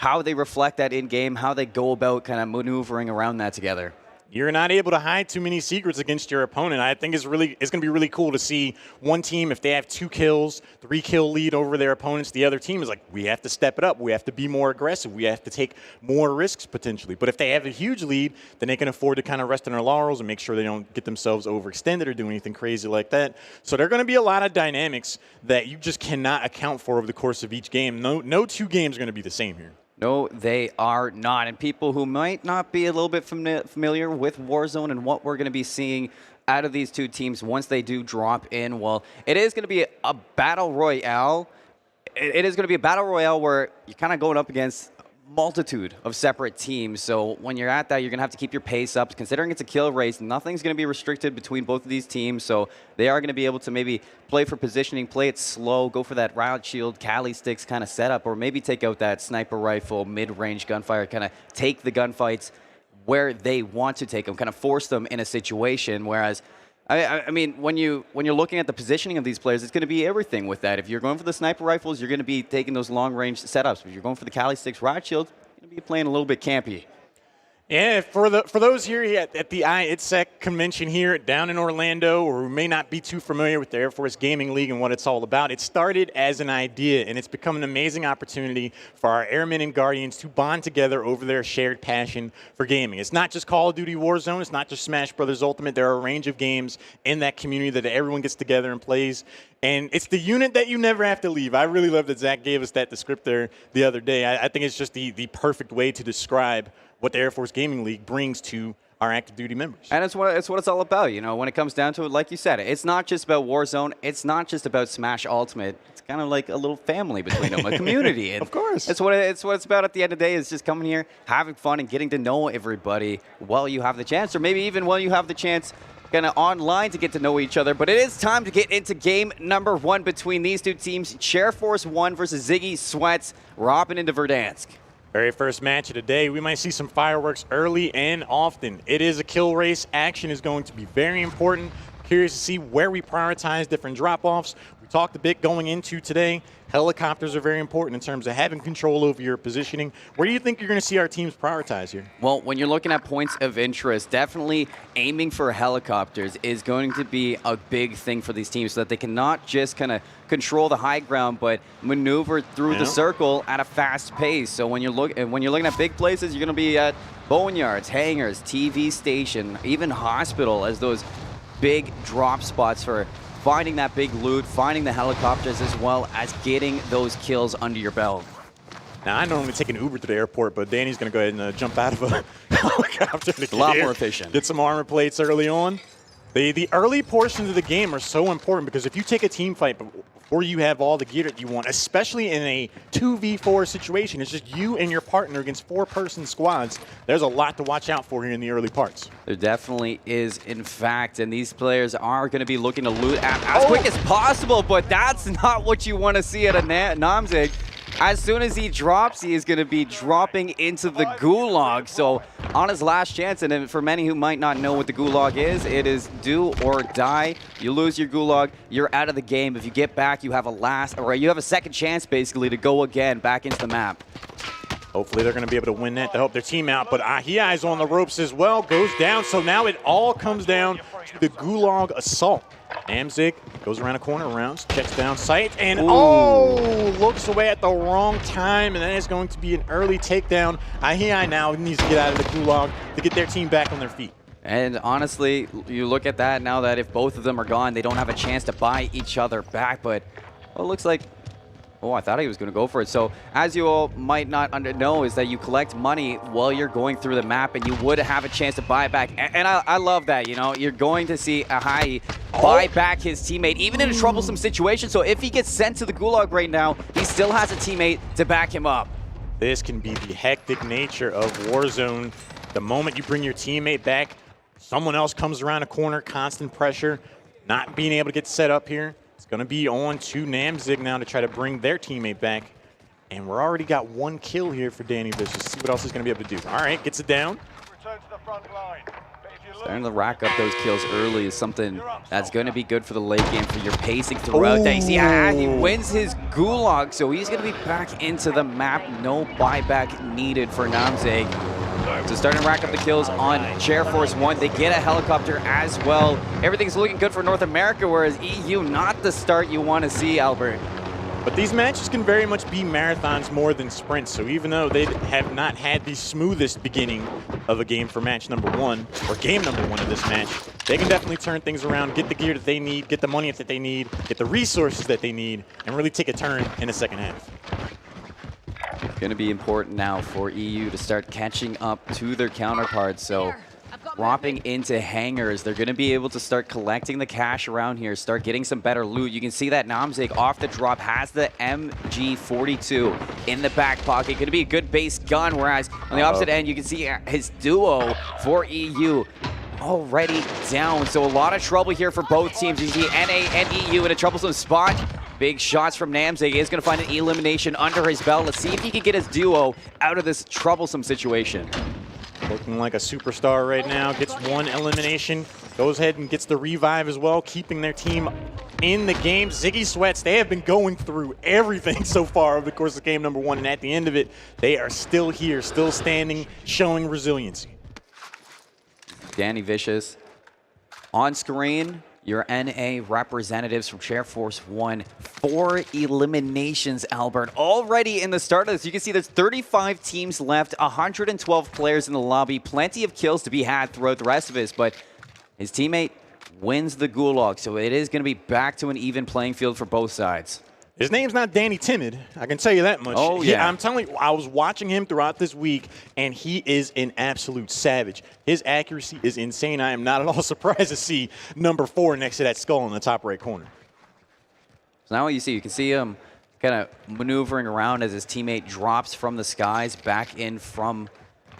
how they reflect that in-game, how they go about kind of maneuvering around that together. You're not able to hide too many secrets against your opponent. I think it's going to be really cool to see one team, if they have 2 kills, 3-kill lead over their opponents, the other team is like, we have to step it up. We have to be more aggressive. We have to take more risks potentially. But if they have a huge lead, then they can afford to kind of rest on their laurels and make sure they don't get themselves overextended or do anything crazy like that. So there are going to be a lot of dynamics that you just cannot account for over the course of each game. No 2 games are going to be the same here. No, they are not. And people who might not be a little bit familiar with Warzone and what we're going to be seeing out of these 2 teams once they do drop in, well, it is going to be a battle royale. It is going to be a battle royale where you're kind of going up against multitude of separate teams. So when you're at that, you're going to have to keep your pace up. Considering it's a kill race, nothing's going to be restricted between both of these teams. So they are going to be able to maybe play for positioning, play it slow, go for that round shield, Cali sticks kind of setup, or maybe take out that sniper rifle, mid-range gunfire, kind of take the gunfights where they want to take them, kind of force them in a situation. Whereas I mean, when you're looking at the positioning of these players, it's going to be everything with that. If you're going for the sniper rifles, you're going to be taking those long-range setups. If you're going for the Cali sticks, riot shield, you're going to be playing a little bit campy. Yeah, for those here at the ITSEC convention here down in Orlando, or who may not be too familiar with the Air Force Gaming League and what it's all about, it started as an idea, and it's become an amazing opportunity for our airmen and guardians to bond together over their shared passion for gaming. It's not just Call of Duty Warzone, it's not just Smash Brothers Ultimate. There are a range of games in that community that everyone gets together and plays. And it's the unit that you never have to leave. I really love that Zach gave us that descriptor the other day. I think it's just the perfect way to describe what the Air Force Gaming League brings to our active duty members. And it's what it's all about, you know, when it comes down to it, like you said, it's not just about Warzone, it's not just about Smash Ultimate. It's kind of like a little family between them, a community. And of course. It's what it's about at the end of the day, is just coming here, having fun, and getting to know everybody while you have the chance, or maybe even while you have the chance kind of online to get to know each other. But it is time to get into game number 1 between these 2 teams, Air Force 1 versus Ziggy Sweats, Robin into Verdansk. Very first match of the day, we might see some fireworks early and often. It is a kill race. Action is going to be very important. Curious to see where we prioritize different drop-offs. We talked a bit going into today. Helicopters are very important in terms of having control over your positioning. Where do you think you're going to see our teams prioritize here? Well, when you're looking at points of interest, definitely aiming for helicopters is going to be a big thing for these teams, so that they cannot just kind of control the high ground, but maneuver through the circle at a fast pace. So when you're looking at big places, you're going to be at boneyards, hangars, TV station, even hospital as those big drop spots for finding that big loot, finding the helicopters, as well as getting those kills under your belt. Now, I normally take an Uber to the airport, but Danny's going to go ahead and jump out of a helicopter to a lot more efficient. Get some armor plates early on. The early portions of the game are so important, because if you take a team fight before you have all the gear that you want, especially in a 2v4 situation, it's just you and your partner against 4-person squads, there's a lot to watch out for here in the early parts. There definitely is, in fact, and these players are going to be looking to loot as quick as possible, but that's not what you want to see at a Namzig. As soon as he drops, he is going to be dropping into the gulag. So on his last chance, and for many who might not know what the gulag is, it is do or die. You lose your gulag, you're out of the game. If you get back, you have a second chance basically to go again back into the map. Hopefully they're going to be able to win that to help their team out. But Ahia is on the ropes as well, goes down. So now it all comes down to the gulag assault. Namzig goes around a corner, rounds, checks down sight, and looks away at the wrong time, and that is going to be an early takedown. Ahia now needs to get out of the gulag to get their team back on their feet. And honestly, you look at that now, that if both of them are gone, they don't have a chance to buy each other back. But well, it looks like, I thought he was going to go for it. So as you all might not know, is that you collect money while you're going through the map, and you would have a chance to buy it back. And I love that, you know, you're going to see Ahai buy back his teammate, even in a troublesome situation. So if he gets sent to the gulag right now, he still has a teammate to back him up. This can be the hectic nature of Warzone. The moment you bring your teammate back, someone else comes around a corner, constant pressure, not being able to get set up here. It's going to be on to Namzig now to try to bring their teammate back. And we're already got 1 kill here for Danny Vicious. See what else he's going to be able to do. All right, gets it down. Return to the front line. But if Starting to rack up those kills early is something that's going to be good for the late game for your pacing throughout that. You see, he wins his gulag, so he's going to be back into the map. No buyback needed for Namzig. So starting to rack up the kills on Air Force 1. They get a helicopter as well. Everything's looking good for North America, whereas EU, not the start you want to see, Albert. But these matches can very much be marathons more than sprints. So even though they have not had the smoothest beginning of a game for match number 1, or game number 1 of this match, they can definitely turn things around, get the gear that they need, get the money that they need, get the resources that they need, and really take a turn in the second half. Going to be important now for EU to start catching up to their counterparts. So dropping into hangars, they're going to be able to start collecting the cash around here, start getting some better loot. You can see that Namzig off the drop has the MG42 in the back pocket. Going to be a good base gun, whereas on the opposite end, you can see his duo for EU already down. So a lot of trouble here for both teams. You see NA and EU in a troublesome spot. Big shots from Namzig. He is going to find an elimination under his belt. Let's see if he can get his duo out of this troublesome situation. Looking like a superstar right now. Gets one elimination. Goes ahead and gets the revive as well, keeping their team in the game. Ziggy Sweats, they have been going through everything so far over the course of game number 1. And at the end of it, they are still here, still standing, showing resiliency. Danny Vicious on screen. Your NA representatives from Air Force 1. 4 eliminations, Albert. Already in the start of this, you can see there's 35 teams left, 112 players in the lobby. Plenty of kills to be had throughout the rest of this, but his teammate wins the gulag, so it is going to be back to an even playing field for both sides. His name's not Danny Timid, I can tell you that much. Oh, yeah. I'm telling you, I was watching him throughout this week, and he is an absolute savage. His accuracy is insane. I am not at all surprised to see number 4 next to that skull in the top right corner. So now what you can see him kind of maneuvering around as his teammate drops from the skies back in from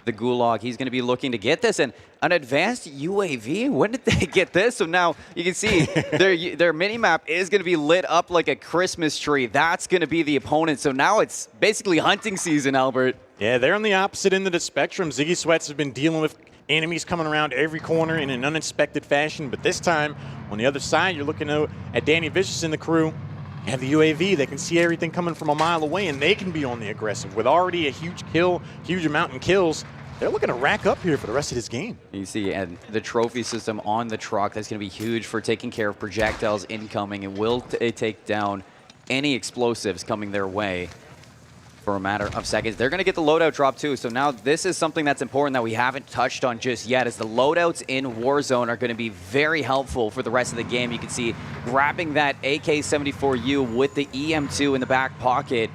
the gulag. He's going to be looking to get this, and an advanced UAV. When did they get this? So now you can see their mini-map is going to be lit up like a Christmas tree. That's going to be the opponent. So now it's basically hunting season, Albert. Yeah, they're on the opposite end of the spectrum. Ziggy Sweats has been dealing with enemies coming around every corner in an unexpected fashion, but this time on the other side, you're looking at Danny Vicious and the crew. You have the UAV. They can see everything coming from a mile away, and they can be on the aggressive. With already a huge amount in kills, they're looking to rack up here for the rest of this game. You see, and the trophy system on the truck, that's going to be huge for taking care of projectiles incoming, and will take down any explosives coming their way for a matter of seconds. They're going to get the loadout drop too, so now this is something that's important that we haven't touched on just yet, is the loadouts in Warzone are going to be very helpful for the rest of the game. You can see grabbing that AK-74U with the EM2 in the back pocket,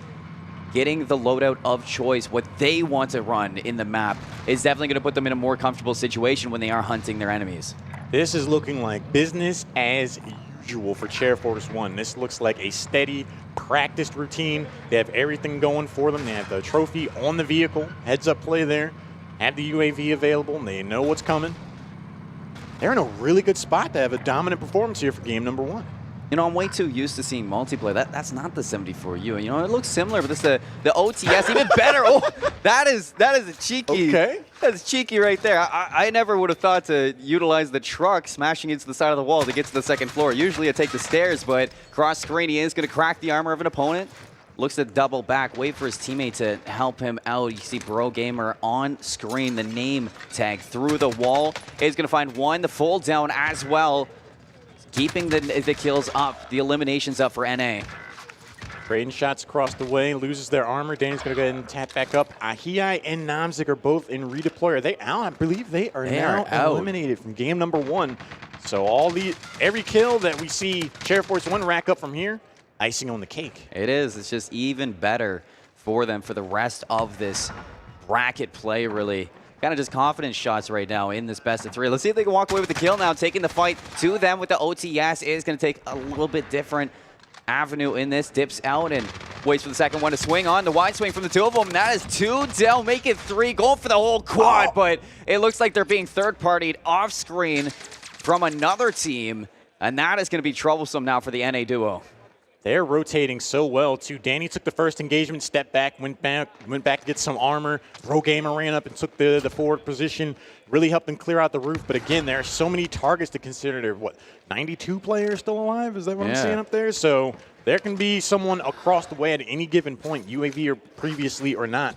getting the loadout of choice, what they want to run in the map, is definitely going to put them in a more comfortable situation when they are hunting their enemies. This is looking like business as usual for Air Force 1. This looks like a steady, practiced routine. They have everything going for them. They have the trophy on the vehicle, heads-up play there, have the UAV available, and they know what's coming. They're in a really good spot to have a dominant performance here for game number 1. You know, I'm way too used to seeing multiplayer. That's not the 74U. You know, it looks similar, but this the OTS even better. Oh, that is a cheeky. Okay. That's cheeky right there. I never would have thought to utilize the truck smashing into the side of the wall to get to the second floor. Usually I take the stairs, but cross screen, he is going to crack the armor of an opponent. Looks to double back, wait for his teammate to help him out. You see Bro Gamer on screen, the name tag through the wall. Is going to find one, the full down as well. Keeping the kills up, the eliminations up for NA. Trading shots across the way, loses their armor. Danny's going to go ahead and tap back up. Ahiyai and Namzig are both in redeploy. Are they out? I believe they are now eliminated from game number 1. So every kill that we see Air Force 1 rack up from here, icing on the cake. It is. It's just even better for them for the rest of this bracket play, really. Kind of just confidence shots right now in this best of 3. Let's see if they can walk away with the kill now. Taking the fight to them with the OTS is going to take a little bit different avenue in this. Dips out and waits for the second one to swing on. The wide swing from the two of them. That is 2 down. Make it 3. Going for the whole quad, but it looks like they're being third-partied off screen from another team, and that is going to be troublesome now for the NA duo. They're rotating so well, too. Danny took the first engagement, stepped back, went back to get some armor. Bro Gamer ran up and took the forward position, really helped them clear out the roof. But again, there are so many targets to consider. There are, what, 92 players still alive? Is that what I'm seeing up there? So there can be someone across the way at any given point, UAV or previously or not.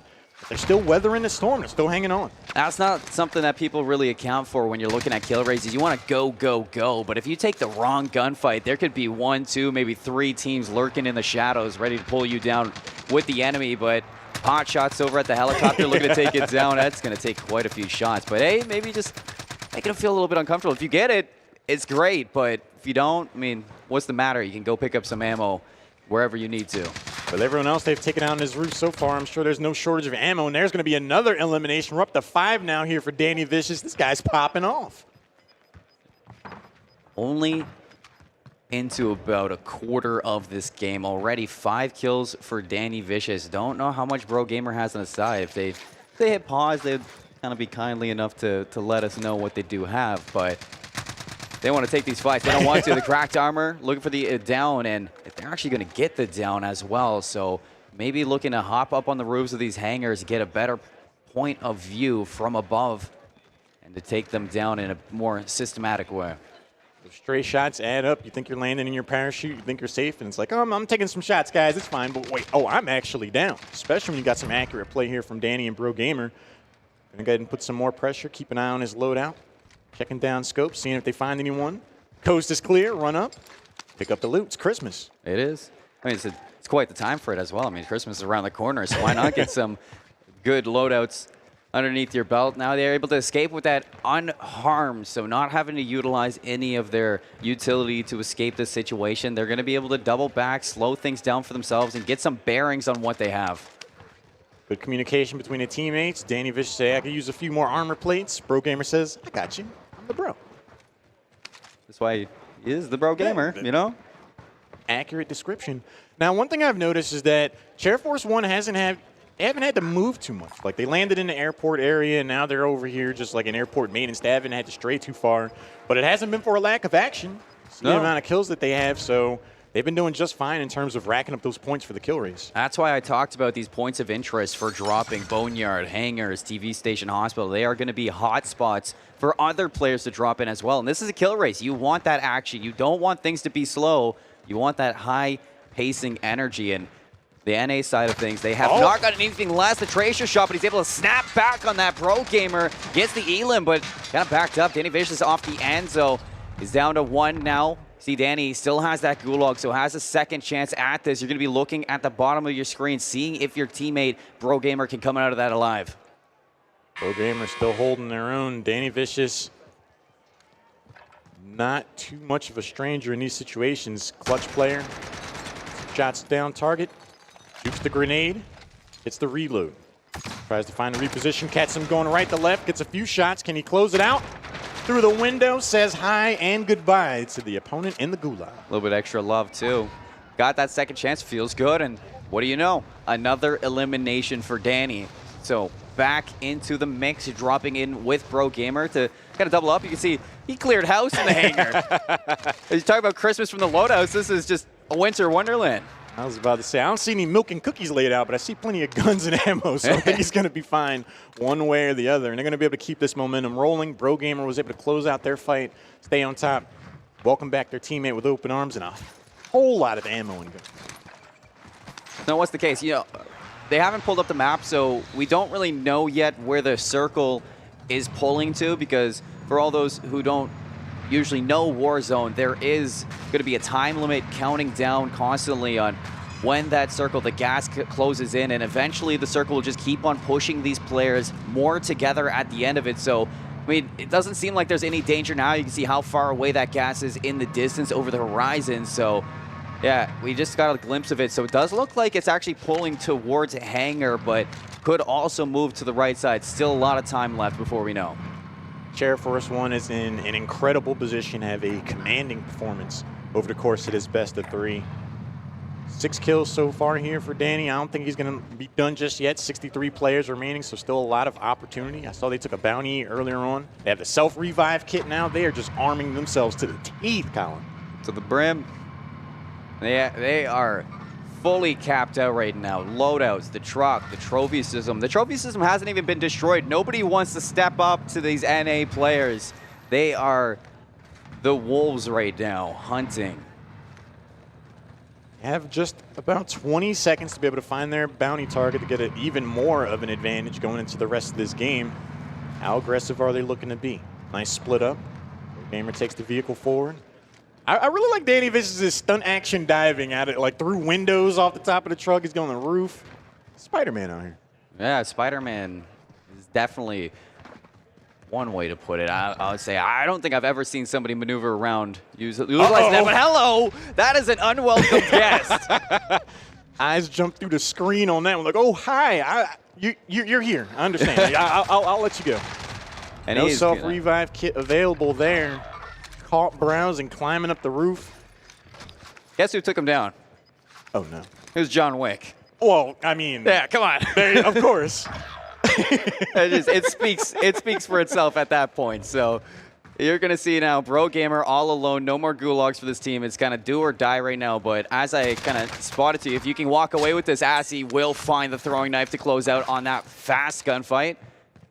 They're still weathering the storm. They're still hanging on. That's not something that people really account for when you're looking at kill races. You want to go, go, go. But if you take the wrong gunfight, there could be 1, 2, maybe 3 teams lurking in the shadows ready to pull you down with the enemy. But pot shots over at the helicopter looking to take it down. That's going to take quite a few shots. But, hey, maybe just making them feel a little bit uncomfortable. If you get it, it's great. But if you don't, I mean, what's the matter? You can go pick up some ammo wherever you need to. With everyone else they've taken out on his roof so far, I'm sure there's no shortage of ammo. And there's going to be another elimination. We're up to 5 now here for Danny Vicious. This guy's popping off. Only into about a quarter of this game. Already 5 kills for Danny Vicious. Don't know how much Bro Gamer has on the side. If they hit pause, they'd kind of be kindly enough to let us know what they do have. But they want to take these fights. They don't want to. The cracked armor, looking for the down, and they're actually going to get the down as well. So maybe looking to hop up on the roofs of these hangars, get a better point of view from above, and to take them down in a more systematic way. Those stray shots add up. You think you're landing in your parachute, you think you're safe, and it's like, oh, I'm taking some shots, guys. It's fine. But wait, oh, I'm actually down. Especially when you got some accurate play here from Danny and Bro Gamer. Gonna go ahead and put some more pressure. Keep an eye on his loadout. Checking down scopes, seeing if they find anyone. Coast is clear. Run up. Pick up the loot. It's Christmas. It is. I mean, it's quite the time for it as well. I mean, Christmas is around the corner, so why not get some good loadouts underneath your belt? Now they're able to escape with that unharmed, so not having to utilize any of their utility to escape this situation. They're going to be able to double back, slow things down for themselves, and get some bearings on what they have. Good communication between the teammates. Danny Vicious say, I could use a few more armor plates. Bro Gamer says, I got you. I'm the bro. That's why he is the Bro Gamer, you know? Accurate description. Now, one thing I've noticed is that Air Force One haven't had to move too much. Like, they landed in the airport area, and now they're over here just like an airport maintenance. They haven't had to stray too far. But it hasn't been for a lack of action. It's the amount of kills that they have, so they've been doing just fine in terms of racking up those points for the kill race. That's why I talked about these points of interest for dropping Boneyard, Hangars, TV Station Hospital. They are going to be hot spots for other players to drop in as well. And this is a kill race. You want that action. You don't want things to be slow. You want that high pacing energy. And the NA side of things, they have not got anything less. The Tracer shot, but he's able to snap back on that Bro Gamer. Gets the Elim, but kind of backed up. Danny Vicious off the Enzo. Is down to 1 now. See, Danny still has that gulag, so has a second chance at this. You're going to be looking at the bottom of your screen, seeing if your teammate, Bro Gamer, can come out of that alive. Bro Gamer still holding their own. Danny Vicious, not too much of a stranger in these situations. Clutch player, shots down target, shoots the grenade, hits the reload. Tries to find the reposition, catch him going right to left, gets a few shots. Can he close it out? Through the window, says hi and goodbye to the opponent in the gulag. A little bit extra love, too. Got that second chance, feels good, and what do you know? Another elimination for Danny. So back into the mix, dropping in with Bro Gamer to kind of double up. You can see he cleared house in the hangar. As you talk about Christmas from the loadouts, this is just a winter wonderland. I was about to say, I don't see any milk and cookies laid out, but I see plenty of guns and ammo, so I think he's going to be fine one way or the other. And they're going to be able to keep this momentum rolling. Bro Gamer was able to close out their fight, stay on top, welcome back their teammate with open arms and a whole lot of ammo and guns. Now, what's the case? You know, they haven't pulled up the map, so we don't really know yet where the circle is pulling to, because for all those who don't usually know Warzone, there is going to be a time limit counting down constantly on when that circle, the gas closes in, and eventually the circle will just keep on pushing these players more together at the end of it. So, I mean, it doesn't seem like there's any danger now. You can see how far away that gas is in the distance over the horizon. So, yeah, we just got a glimpse of it. So it does look like it's actually pulling towards Hangar, but could also move to the right side. Still a lot of time left before we know. Air Force One is in an incredible position, have a commanding performance over the course of this best of 3. 6 kills so far here for Danny. I don't think he's going to be done just yet. 63 players remaining, so still a lot of opportunity. I saw they took a bounty earlier on. They have the self-revive kit now. They are just arming themselves to the teeth, Colin. To the brim. They are fully capped out right now. Loadouts, the truck, the trophy system. The trophy system hasn't even been destroyed. Nobody wants to step up to these NA players. They are the wolves right now, hunting. Have just about 20 seconds to be able to find their bounty target to get even more of an advantage going into the rest of this game. How aggressive are they looking to be? Nice split up. Gamer takes the vehicle forward. I really like Danny Vicious' stunt action diving at it, like through windows off the top of the truck. He's going on the roof. Spider-Man out here. Yeah, Spider-Man is definitely one way to put it. I would say I don't think I've ever seen somebody maneuver around utilize that. But hello, that is an unwelcome guest. Eyes jump through the screen on that one. Like, oh hi, you're here. I understand. I'll let you go. And no self-revive kit available there. Caught browsing, climbing up the roof. Guess who took him down? Oh no, it was John Wick. Well, I mean, yeah, come on. Of course. It speaks for itself at that point. So you're going to see now Bro Gamer all alone. No more gulags for this team. It's kind of do or die right now. But as I kind of spotted to you, if you can walk away with this, Assy will find the throwing knife to close out on that fast gunfight.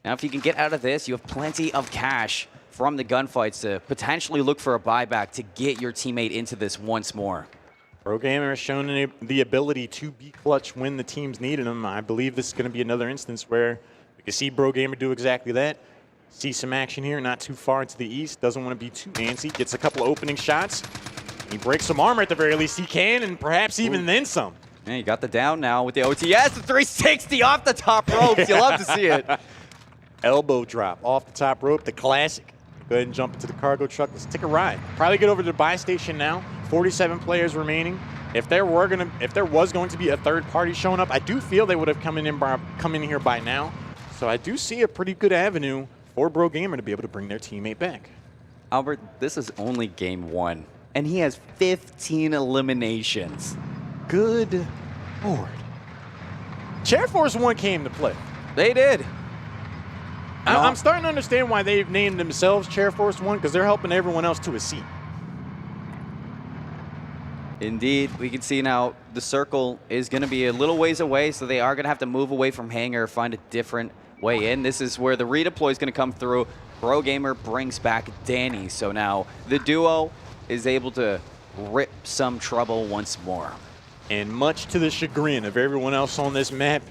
Now, if you can get out of this, you have plenty of cash from the gunfights to potentially look for a buyback to get your teammate into this once more. Pro Gamer has shown the ability to be clutch when the team's needed them. I believe this is going to be another instance where we can see Bro Gamer do exactly that. See some action here, not too far into the east. Doesn't want to be too antsy. Gets a couple of opening shots. He breaks some armor at the very least he can, and perhaps even then some. Yeah, you got the down now with the OTS. The 360 off the top ropes. You love to see it. Elbow drop off the top rope, the classic. Go ahead and jump into the cargo truck. Let's take a ride. Probably get over to the buy station now. 47 players remaining. If there was going to be a third party showing up, I do feel they would have come in here by now. So I do see a pretty good avenue for Bro Gamer to be able to bring their teammate back. Albert, this is only game 1, and he has 15 eliminations. Good Lord. Air Force 1 came to play. They did. I'm starting to understand why they've named themselves Air Force 1, because they're helping everyone else to a seat. Indeed, we can see now the circle is going to be a little ways away, so they are going to have to move away from hangar, find a different way in. This is where the redeploy is going to come through. Bro Gamer brings back Danny, so now the duo is able to rip some trouble once more. And much to the chagrin of everyone else on this map,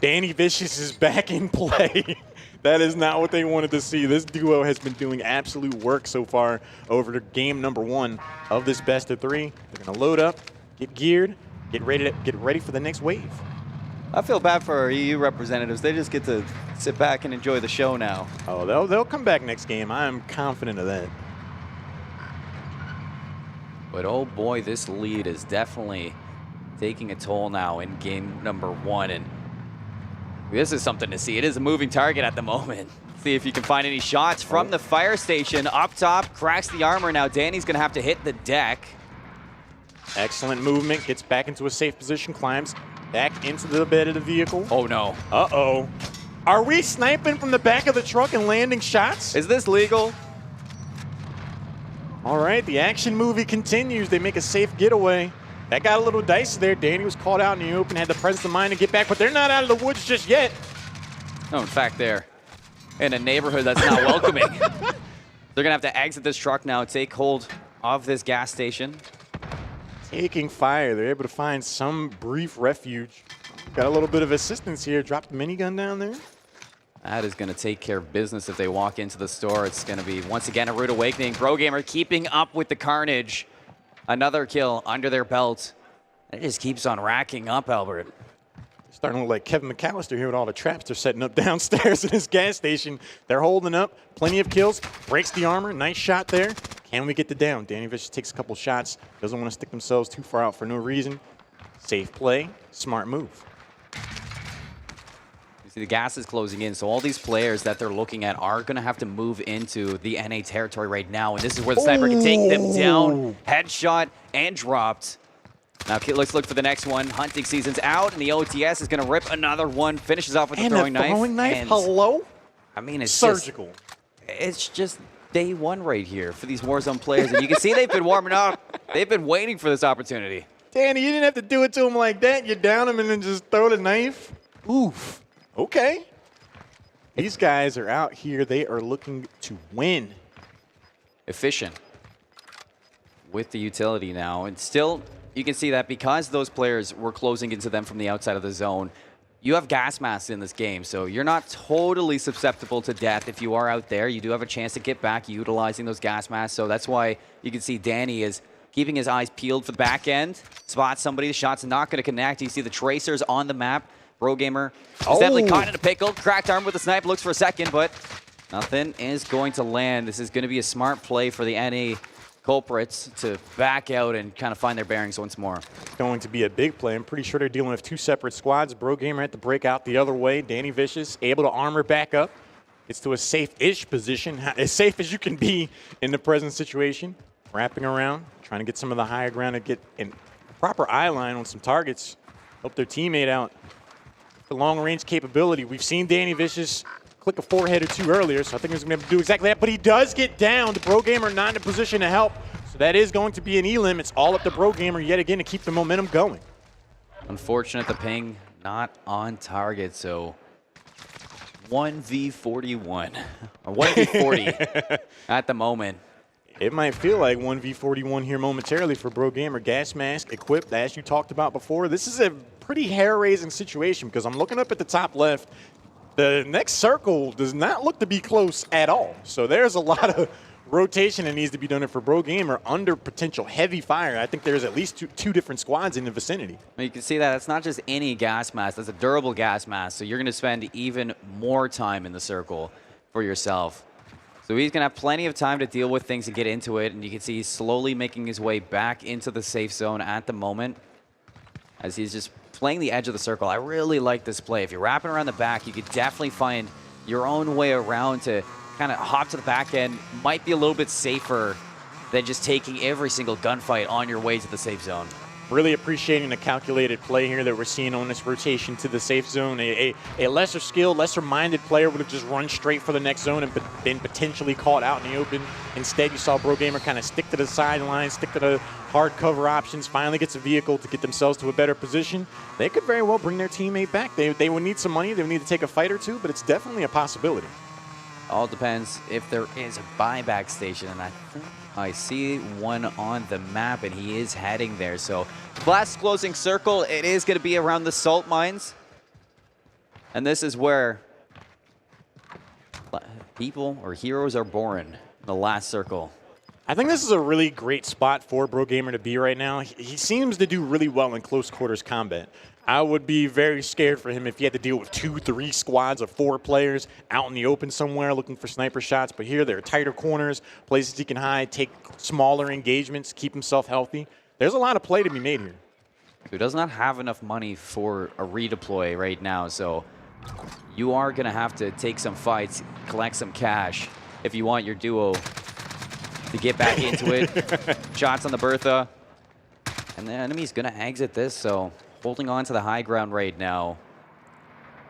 Danny Vicious is back in play. That is not what they wanted to see. This duo has been doing absolute work so far over to game number 1 of this best of 3. They're going to load up, get geared, get ready for the next wave. I feel bad for our EU representatives. They just get to sit back and enjoy the show now. Oh, they'll come back next game. I am confident of that. But oh boy, this lead is definitely taking a toll now in game number 1. And this is something to see. It is a moving target at the moment. See if you can find any shots from the fire station. Up top, cracks the armor. Now Danny's going to have to hit the deck. Excellent movement. Gets back into a safe position. Climbs back into the bed of the vehicle. Oh, no. Uh-oh. Are we sniping from the back of the truck and landing shots? Is this legal? All right, the action movie continues. They make a safe getaway. That got a little dicey there. Danny was called out in the open, had the presence of mind to get back, but they're not out of the woods just yet. No, in fact, they're in a neighborhood that's not welcoming. They're going to have to exit this truck now, take hold of this gas station. Taking fire. They're able to find some brief refuge. Got a little bit of assistance here. Drop the minigun down there. That is going to take care of business if they walk into the store. It's going to be, once again, a rude awakening. Bro Gamer keeping up with the carnage. Another kill under their belt. It just keeps on racking up, Albert. Starting to look like Kevin McAllister here with all the traps they're setting up downstairs in his gas station. They're holding up. Plenty of kills. Breaks the armor. Nice shot there. Can we get the down? Danny Vicious takes a couple shots. Doesn't want to stick themselves too far out for no reason. Safe play. Smart move. You see the gas is closing in, so all these players that they're looking at are going to have to move into the NA territory right now, and this is where the sniper can take them down. Headshot and dropped. Now let's look for the next one. Hunting season's out, and the OTS is going to rip another one. Finishes off with the throwing knife. And hello? I mean, it's surgical. It's just day 1 right here for these Warzone players, and you can see they've been warming up. They've been waiting for this opportunity. Danny, you didn't have to do it to him like that. You down him and then just throw the knife. Oof. Okay. These guys are out here. They are looking to win. Efficient with the utility now. And still, you can see that because those players were closing into them from the outside of the zone, you have gas masks in this game, so you're not totally susceptible to death if you are out there. You do have a chance to get back utilizing those gas masks, so that's why you can see Danny is keeping his eyes peeled for the back end. Spots somebody, the shot's not going to connect. You see the tracers on the map. Brogamer is definitely caught in a pickle. Cracked arm with the snipe, looks for a second, but nothing is going to land. This is going to be a smart play for the NA culprits to back out and kind of find their bearings once more. Going to be a big play. I'm pretty sure they're dealing with two separate squads. Brogamer had to break out the other way. Danny Vicious able to armor back up. It's to a safe-ish position, as safe as you can be in the present situation. Wrapping around, trying to get some of the higher ground to get in proper eye line on some targets. Help their teammate out. The long-range capability. We've seen Danny Vicious click a forehead or two earlier, so I think he's going to have to do exactly that. But he does get down. The Brogamer not in a position to help. So that is going to be an elim. It's all up to Brogamer yet again to keep the momentum going. Unfortunate, the ping not on target, so 1v41, or 1v40 at the moment. It might feel like 1v41 here momentarily for Brogamer. Gas mask equipped, as you talked about before. This is a pretty hair-raising situation because I'm looking up at the top left. The next circle does not look to be close at all. So there's a lot of rotation that needs to be done for Brogamer under potential heavy fire. I think there's at least two different squads in the vicinity. Well, you can see that it's not just any gas mask, that's a durable gas mask. So you're going to spend even more time in the circle for yourself. So he's going to have plenty of time to deal with things and get into it. And you can see he's slowly making his way back into the safe zone at the moment as he's just playing the edge of the circle. I really like this play. If you're wrapping around the back, you could definitely find your own way around to kind of hop to the back end. Might be a little bit safer than just taking every single gunfight on your way to the safe zone. Really appreciating the calculated play here that we're seeing on this rotation to the safe zone. A lesser skilled, lesser minded player would have just run straight for the next zone and been potentially caught out in the open. Instead, you saw Brogamer kind of stick to the sidelines, stick to the hard cover options, finally gets a vehicle to get themselves to a better position. They could very well bring their teammate back. They would need some money. They would need to take a fight or two, but it's definitely a possibility. All depends if there is a buyback station, and I think I see one on the map, and he is heading there. So blast closing circle, it is going to be around the salt mines. And this is where people or heroes are born, the last circle. I think this is a really great spot for Brogamer to be right now. He seems to do really well in close quarters combat. I would be very scared for him if he had to deal with 2-3 squads of 4 players out in the open somewhere looking for sniper shots. But here, there are tighter corners, places he can hide, take smaller engagements, keep himself healthy. There's a lot of play to be made here. Who does not have enough money for a redeploy right now, so you are going to have to take some fights, collect some cash if you want your duo to get back into it. Shots on the Bertha. And the enemy's going to exit this, so holding on to the high ground right now.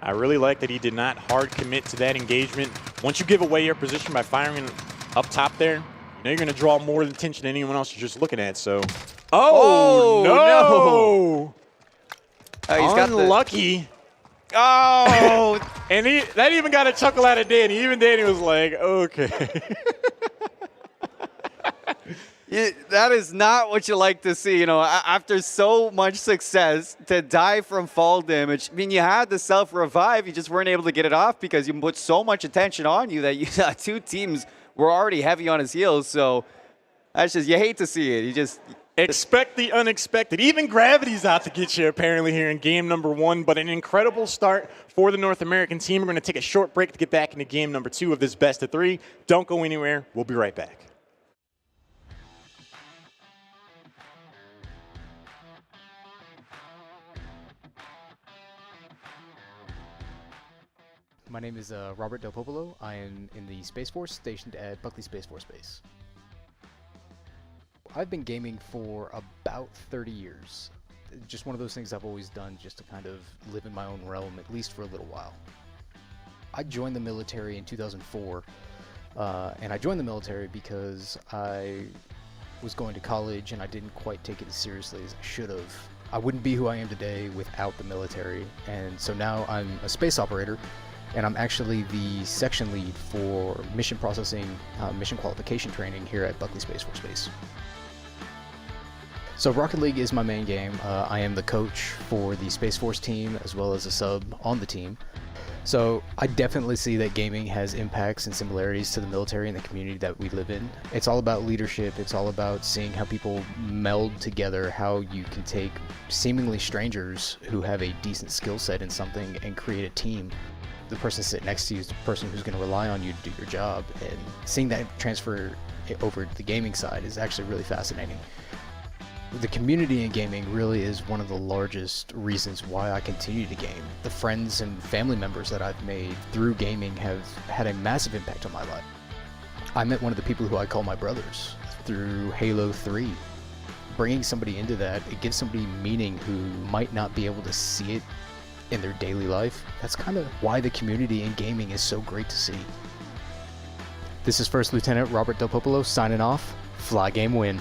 I really like that he did not hard commit to that engagement. Once you give away your position by firing up top there, you know you're going to draw more attention than anyone else you're just looking at. So, oh no! He's unlucky. Oh, and that even got a chuckle out of Danny. Even Danny was like, okay. That is not what you like to see, you know, after so much success, to die from fall damage. I mean, you had the self-revive, you just weren't able to get it off because you put so much attention on you that two teams were already heavy on his heels, so that's just, you hate to see it. You just expect the unexpected. Even gravity's out to get you apparently here in game number 1, but an incredible start for the North American team. We're going to take a short break to get back into game number 2 of this best of 3. Don't go anywhere. We'll be right back. My name is Robert Del Popolo. I am in the Space Force stationed at Buckley Space Force Base. I've been gaming for about 30 years. Just one of those things I've always done just to kind of live in my own realm, at least for a little while. I joined the military in 2004, and I joined the military because I was going to college and I didn't quite take it as seriously as I should have. I wouldn't be who I am today without the military, and so now I'm a space operator, and I'm actually the section lead for mission processing, mission qualification training here at Buckley Space Force Base. So Rocket League is my main game. I am the coach for the Space Force team as well as a sub on the team. So I definitely see that gaming has impacts and similarities to the military and the community that we live in. It's all about leadership. It's all about seeing how people meld together, how you can take seemingly strangers who have a decent skill set in something and create a team. The person sitting next to you is the person who's going to rely on you to do your job, and seeing that transfer over to the gaming side is actually really fascinating. The community in gaming really is one of the largest reasons why I continue to game. The friends and family members that I've made through gaming have had a massive impact on my life. I met one of the people who I call my brothers through Halo 3. Bringing somebody into that, it gives somebody meaning who might not be able to see it in their daily life. That's kind of why the community in gaming is so great to see. This is First Lieutenant Robert Del Popolo signing off. Fly game win.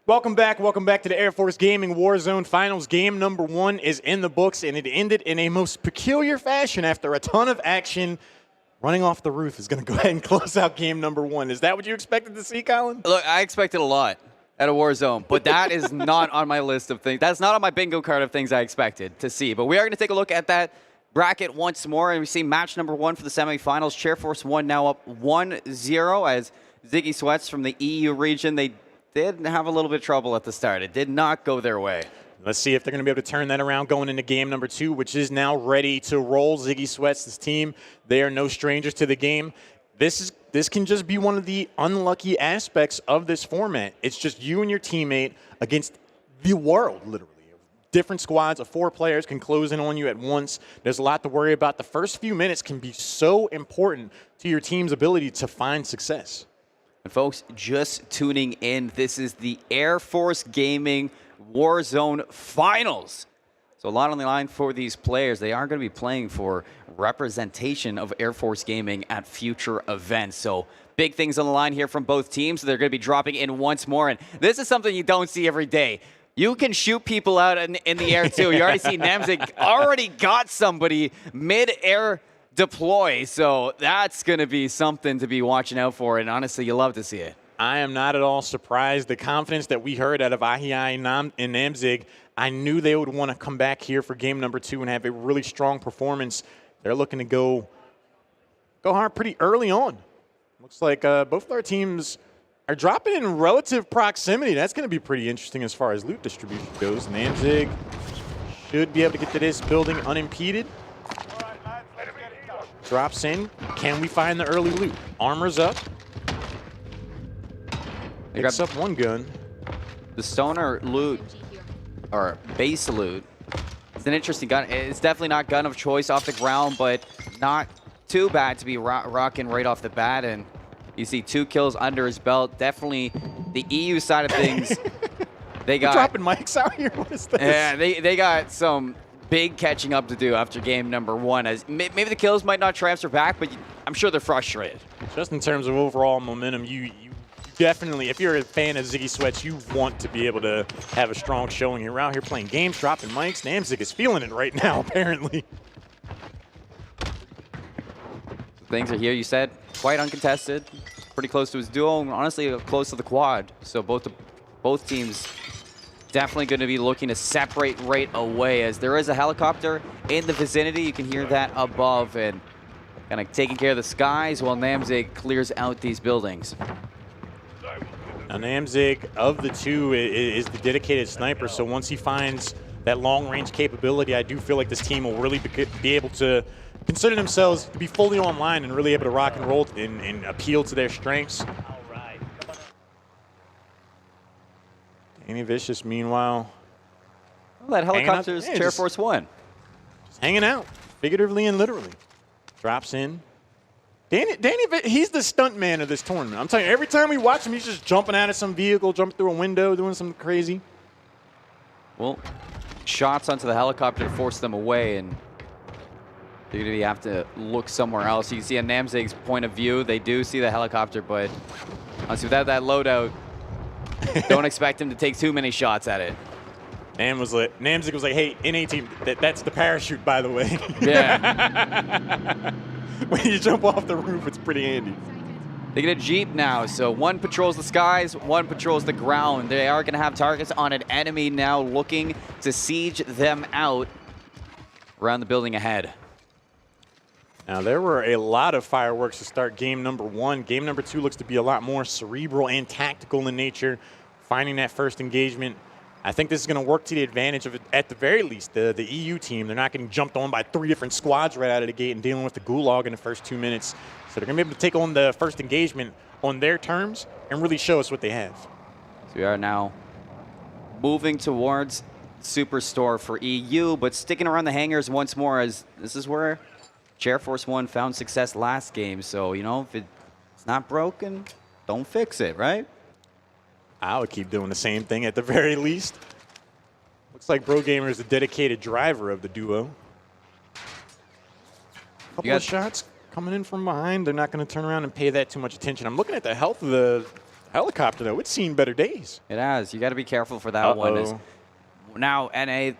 Welcome back to the Air Force Gaming Warzone Finals. Game number 1 is in the books, and it ended in a most peculiar fashion after a ton of action. Running off the roof is going to go ahead and close out game number 1. Is that what you expected to see, Colin? Look, I expected a lot at a Warzone, but that is not on my list of things. That's not on my bingo card of things I expected to see. But we are going to take a look at that bracket once more, and we see match number 1 for the semifinals. Chair Force 1 now up 1-0 as Ziggy Sweats from the EU region. They did have a little bit of trouble at the start. It did not go their way. Let's see if they're going to be able to turn that around going into game number 2, which is now ready to roll. Ziggy Sweats' team, they are no strangers to the game. This can just be one of the unlucky aspects of this format. It's just you and your teammate against the world, literally. Different squads of 4 players can close in on you at once. There's a lot to worry about. The first few minutes can be so important to your team's ability to find success. And folks, just tuning in, this is the Air Force Gaming Warzone Finals. So a lot on the line for these players. They are going to be playing for representation of Air Force Gaming at future events. So big things on the line here from both teams. They're going to be dropping in once more. And this is something you don't see every day. You can shoot people out in the air, too. You already see Nemzik already got somebody mid-air deploy, so that's going to be something to be watching out for, and honestly, you love to see it. I am not at all surprised. The confidence that we heard out of Ahiyai and Namzig, I knew they would want to come back here for game number 2 and have a really strong performance. They're looking to go hard pretty early on. Looks like both of our teams are dropping in relative proximity. That's going to be pretty interesting as far as loot distribution goes. Namzig should be able to get to this building unimpeded. Drops in. Can we find the early loot? Armor's up. Picks up one gun. The stoner loot, or base loot, it's an interesting gun. It's definitely not gun of choice off the ground, but not too bad to be rocking right off the bat. And you see 2 kills under his belt. Definitely the EU side of things. They got dropping mics out here. What is this? Yeah, they got some big catching up to do after game number 1. As maybe the kills might not transfer back, but I'm sure they're frustrated. Just in terms of overall momentum, you definitely, if you're a fan of Ziggy Sweats, you want to be able to have a strong showing. You're out here playing games, dropping mics. Namzig is feeling it right now, apparently. Things are here, you said, quite uncontested, pretty close to his duo, and honestly close to the quad. So both teams definitely going to be looking to separate right away, as there is a helicopter in the vicinity. You can hear that above, and kind of taking care of the skies while Namzig clears out these buildings. Now Namzig, of the two, is the dedicated sniper, so once he finds that long-range capability, I do feel like this team will really be able to consider themselves to be fully online and really able to rock and roll and appeal to their strengths. Danny Vicious, meanwhile, Well, that helicopter's Air Force One. Just hanging out, figuratively and literally. Drops in. Danny, he's the stunt man of this tournament. I'm telling you, every time we watch him, he's just jumping out of some vehicle, jumping through a window, doing something crazy. Well, shots onto the helicopter force them away, and they're going to have to look somewhere else. You can see on Namzig's point of view, they do see the helicopter, but honestly, without that loadout, don't expect him to take too many shots at it. Namzig was like, hey, NA team, that's the parachute, by the way. Yeah. When you jump off the roof, it's pretty handy. They get a Jeep now, so one patrols the skies, one patrols the ground. They are going to have targets on an enemy now, looking to siege them out around the building ahead. Now, there were a lot of fireworks to start game number 1. Game number 2 looks to be a lot more cerebral and tactical in nature. Finding that first engagement, I think this is going to work to the advantage of, at the very least, the EU team. They're not getting jumped on by 3 different squads right out of the gate and dealing with the gulag in the first 2 minutes. So they're going to be able to take on the first engagement on their terms and really show us what they have. So we are now moving towards Superstore for EU, but sticking around the hangars once more, as this is where Air Force One found success last game. So, you know, if it's not broken, don't fix it, right? I would keep doing the same thing at the very least. Looks like Bro Gamer is the dedicated driver of the duo. Couple of shots coming in from behind. They're not going to turn around and pay that too much attention. I'm looking at the health of the helicopter, though. It's seen better days. It has. You got to be careful for that one. As now, NA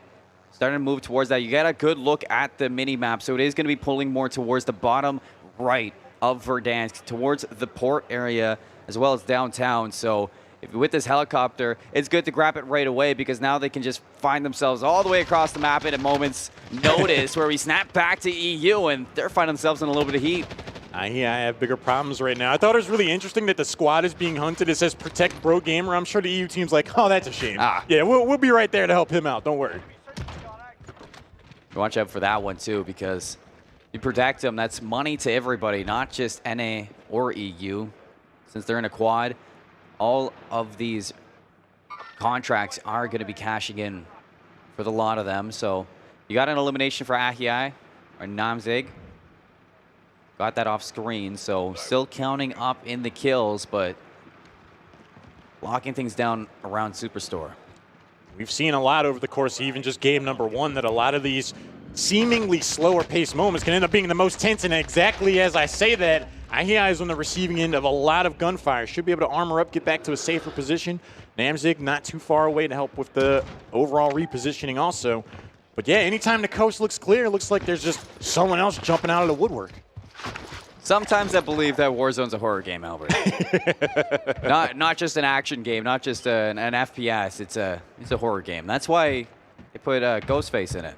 starting to move towards that. You got a good look at the mini map, so it is going to be pulling more towards the bottom right of Verdansk, towards the port area as well as downtown. So with this helicopter, it's good to grab it right away, because now they can just find themselves all the way across the map at a moment's notice where we snap back to EU, and they're finding themselves in a little bit of heat. I have bigger problems right now. I thought it was really interesting that the squad is being hunted. It says protect Bro Gamer. I'm sure the EU team's like, oh, that's a shame. Yeah, we'll be right there to help him out. Don't worry. Watch out for that one, too, because you protect them. That's money to everybody, not just NA or EU. Since they're in a quad, all of these contracts are going to be cashing in for the lot of them. So you got an elimination for Ahiai or Namzig. Got that off screen, so still counting up in the kills, but locking things down around Superstore. We've seen a lot over the course of even just game number 1 that a lot of these seemingly slower paced moments can end up being the most tense, and exactly as I say that, Ahiai is on the receiving end of a lot of gunfire. Should be able to armor up, get back to a safer position. Namzig not too far away to help with the overall repositioning also. But yeah, anytime the coast looks clear, it looks like there's just someone else jumping out of the woodwork. Sometimes I believe that Warzone's a horror game, Albert. not just an action game, not just an FPS. It's a horror game. That's why they put Ghostface in it.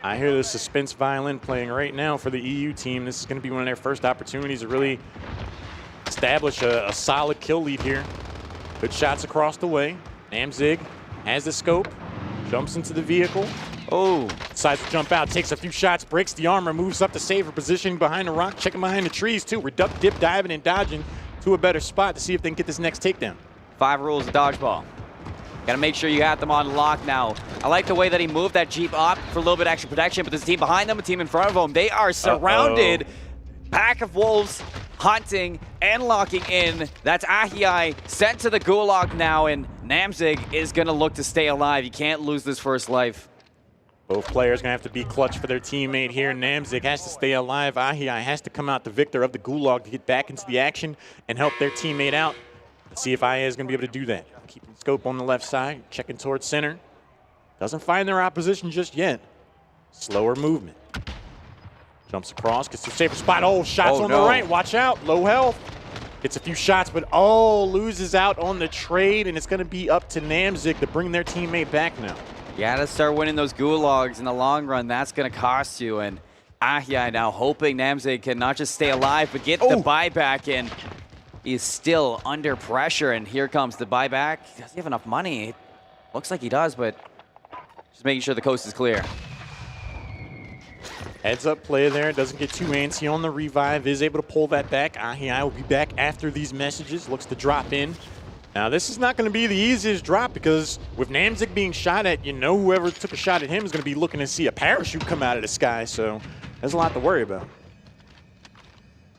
I hear the suspense violin playing right now for the EU team. This is going to be one of their first opportunities to really establish a solid kill lead here. Good shots across the way. Namzig has the scope, jumps into the vehicle. Oh, decides to jump out, takes a few shots, breaks the armor, moves up to safer position behind the rock, checking behind the trees too. Reduct, dip, diving, and dodging to a better spot to see if they can get this next takedown. 5 rules of dodgeball. Got to make sure you have them on lock now. I like the way that he moved that Jeep up for a little bit extra protection, but there's a team behind them, a team in front of them. They are surrounded. Pack of wolves hunting and locking in. That's Ahiai sent to the gulag now, and Namzig is going to look to stay alive. You can't lose this first life. Both players going to have to be clutch for their teammate here. Namzik has to stay alive. Ahiyai has to come out the victor of the Gulag to get back into the action and help their teammate out. Let's see if Ahiyai is going to be able to do that. Keeping scope on the left side, checking towards center. Doesn't find their opposition just yet. Slower movement. Jumps across, gets to a safer spot. Oh, shots on the right. Watch out. Low health. Gets a few shots, but loses out on the trade, and it's going to be up to Namzik to bring their teammate back now. You got to start winning those gulags in the long run. That's going to cost you. And Ahiyai now hoping Namzik can not just stay alive, but get the buyback in. He's still under pressure, and here comes the buyback. Does he have enough money? Looks like he does, but just making sure the coast is clear. Heads up play there, doesn't get too antsy on the revive, is able to pull that back. Ahiyai will be back after these messages, looks to drop in. Now this is not going to be the easiest drop because with Namzik being shot at, you know whoever took a shot at him is going to be looking to see a parachute come out of the sky, so there's a lot to worry about.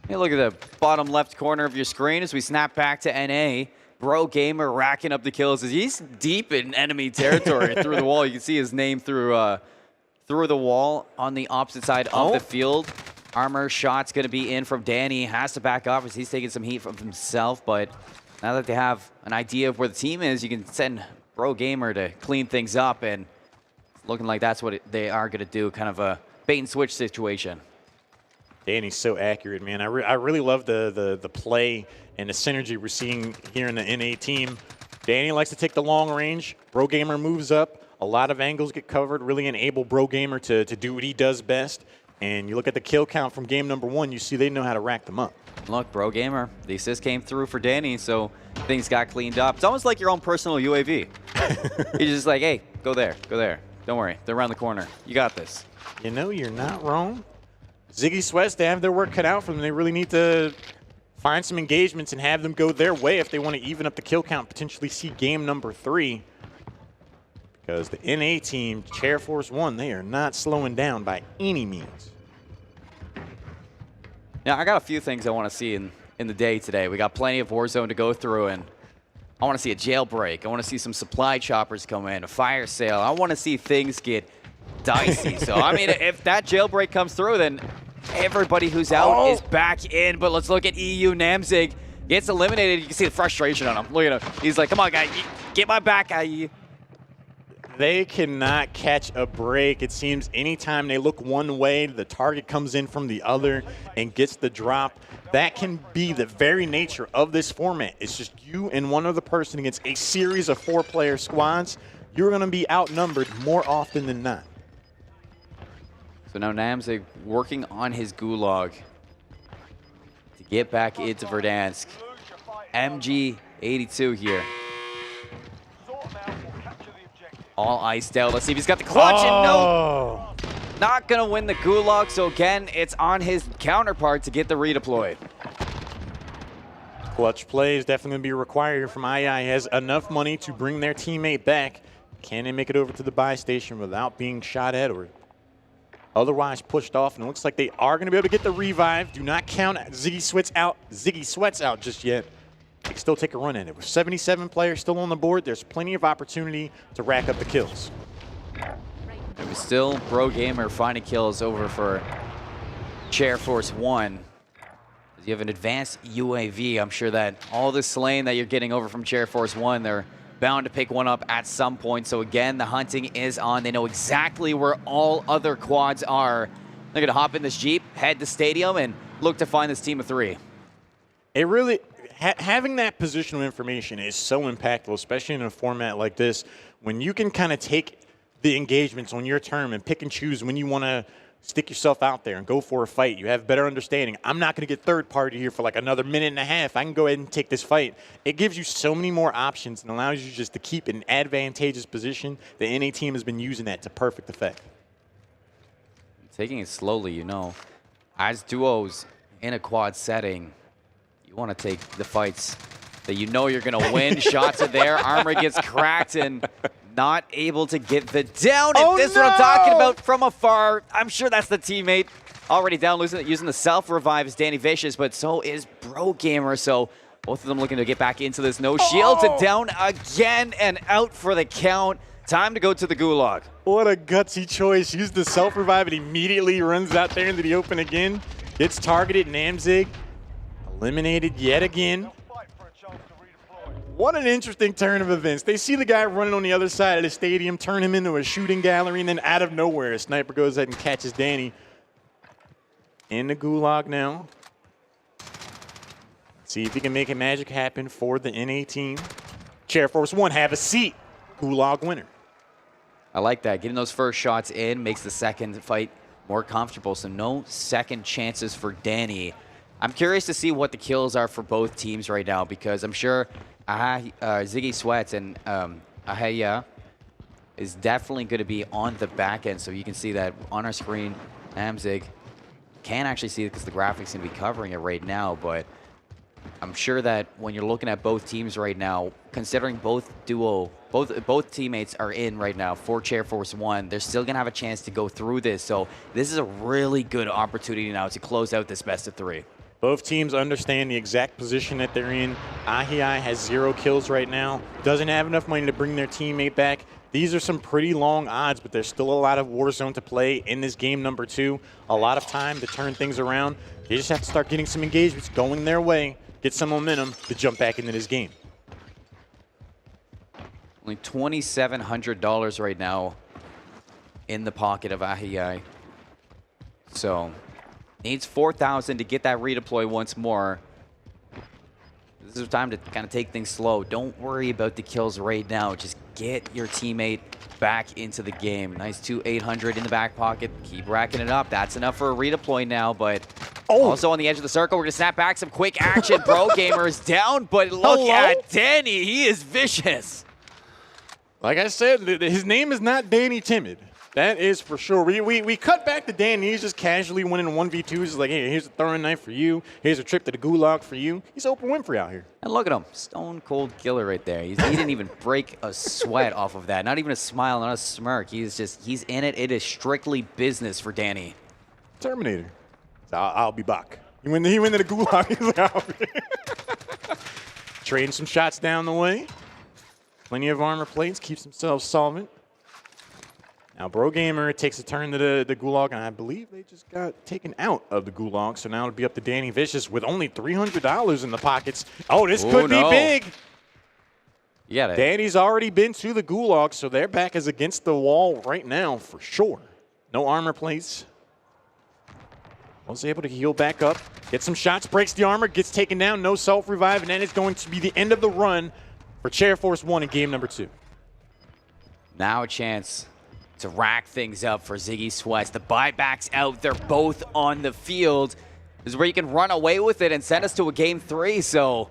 Hey, look at the bottom left corner of your screen as we snap back to NA. Bro Gamer racking up the kills as he's deep in enemy territory through the wall. You can see his name through the wall on the opposite side of the field. Armor shot's going to be in from Danny. Has to back off as he's taking some heat from himself, but now that they have an idea of where the team is, you can send Bro Gamer to clean things up, and it's looking like that's what they are going to do, kind of a bait and switch situation. Danny's so accurate, man. I really love the play and the synergy we're seeing here in the NA team. Danny likes to take the long range. Bro Gamer moves up. A lot of angles get covered, really enable Bro Gamer to do what he does best. And you look at the kill count from game number 1, you see they know how to rack them up. Look, Bro Gamer, the assist came through for Danny, so things got cleaned up. It's almost like your own personal UAV. He's just like, hey, go there, go there. Don't worry, they're around the corner. You got this. You know, you're not wrong. Ziggy Sweats, they have their work cut out for them. They really need to find some engagements and have them go their way if they want to even up the kill count, potentially see game number 3. Because the NA team, Air Force 1, they are not slowing down by any means. Now, I got a few things I want to see in the day today. We got plenty of Warzone to go through, and I want to see a jailbreak. I want to see some supply choppers come in, a fire sale. I want to see things get dicey. So, I mean, if that jailbreak comes through, then everybody who's out is back in. But let's look at EU. Namzik gets eliminated. You can see the frustration on him. Look at him. He's like, come on, guy, get my back, IE. They cannot catch a break. It seems anytime they look one way, the target comes in from the other and gets the drop. That can be the very nature of this format. It's just you and one other person against a series of 4-player squads. You're going to be outnumbered more often than not. So now Namzik working on his gulag to get back into Verdansk. MG82 here. All iced out. Let's see if he's got the clutch. And no, not going to win the gulag. So again, it's on his counterpart to get the redeploy. Clutch play is definitely going to be required from II. Has enough money to bring their teammate back. Can they make it over to the buy station without being shot at or otherwise pushed off? And it looks like they are going to be able to get the revive. Do not count Ziggy Sweats out just yet. They can still take a run at it. With 77 players still on the board, there's plenty of opportunity to rack up the kills. It was still Bro Gamer finding kills over for Air Force 1. You have an advanced UAV. I'm sure that all the slaying that you're getting over from Air Force 1, they're bound to pick one up at some point. So again, the hunting is on. They know exactly where all other quads are. They're going to hop in this Jeep, head to stadium, and look to find this team of 3. It really... having that positional information is so impactful, especially in a format like this, when you can kind of take the engagements on your term and pick and choose when you want to stick yourself out there and go for a fight. You have better understanding. I'm not going to get third party here for like another minute and a half. I can go ahead and take this fight. It gives you so many more options and allows you just to keep an advantageous position. The NA team has been using that to perfect effect. Taking it slowly, you know. As duos in a quad setting, you want to take the fights that you know you're going to win. Shots are there. Armor gets cracked and not able to get the down. And this is what I'm talking about from afar. I'm sure that's the teammate already down, using the self-revive is Danny Vicious, but so is Bro Gamer. So both of them looking to get back into this. No shields and down again and out for the count. Time to go to the gulag. What a gutsy choice. Used the self-revive and immediately runs out there into the open again. Gets targeted. Namzig eliminated yet again. What an interesting turn of events. They see the guy running on the other side of the stadium, turn him into a shooting gallery, and then out of nowhere, a sniper goes ahead and catches Danny in the gulag now. See if he can make a magic happen for the NA team. Air Force One, have a seat. Gulag winner. I like that. Getting those first shots in makes the second fight more comfortable, so no second chances for Danny. I'm curious to see what the kills are for both teams right now, because I'm sure Ziggy Sweats and Ahaya is definitely going to be on the back end, so you can see that on our screen. Namzig can't actually see it because the graphics going to be covering it right now, but I'm sure that when you're looking at both teams right now, considering both teammates are in right now for Air Force One, they're still gonna have a chance to go through this. So this is a really good opportunity now to close out this best of 3. Both teams understand the exact position that they're in. Ahiyai has 0 kills right now, doesn't have enough money to bring their teammate back. These are some pretty long odds, but there's still a lot of Warzone to play in this game number 2. A lot of time to turn things around. They just have to start getting some engagements going their way, get some momentum to jump back into this game. Only $2,700 right now in the pocket of Ahiyai. So needs 4,000 to get that redeploy once more. This is time to kind of take things slow. Don't worry about the kills right now. Just get your teammate back into the game. Nice 2,800 in the back pocket. Keep racking it up. That's enough for a redeploy now, but also on the edge of the circle, we're going to snap back some quick action. Pro Gamer is down, but look at Danny. He is vicious. Like I said, his name is not Danny Timid. That is for sure. We cut back to Danny. He's just casually winning 1v2s. He's like, hey, here's a throwing knife for you. Here's a trip to the gulag for you. He's Oprah Winfrey out here. And look at him. Stone cold killer right there. He didn't even break a sweat off of that. Not even a smile, not a smirk. He's in it. It is strictly business for Danny. Terminator. So I'll be back. He went to the gulag. He's like, I'll be. Trading some shots down the way. Plenty of armor plates, keeps himself solvent. Now, Bro Gamer takes a turn to the gulag, and I believe they just got taken out of the gulag, so now it'll be up to Danny Vicious with only $300 in the pockets. Oh, this could be big. Yeah, Danny's already been to the gulag, so their back is against the wall right now for sure. No armor plates. Was able to heal back up, get some shots, breaks the armor, gets taken down, no self-revive, and then it's going to be the end of the run for Air Force One in game number 2. Now a chance to rack things up for Ziggy Sweats. The buyback's out. They're both on the field. This is where you can run away with it and send us to a game 3. So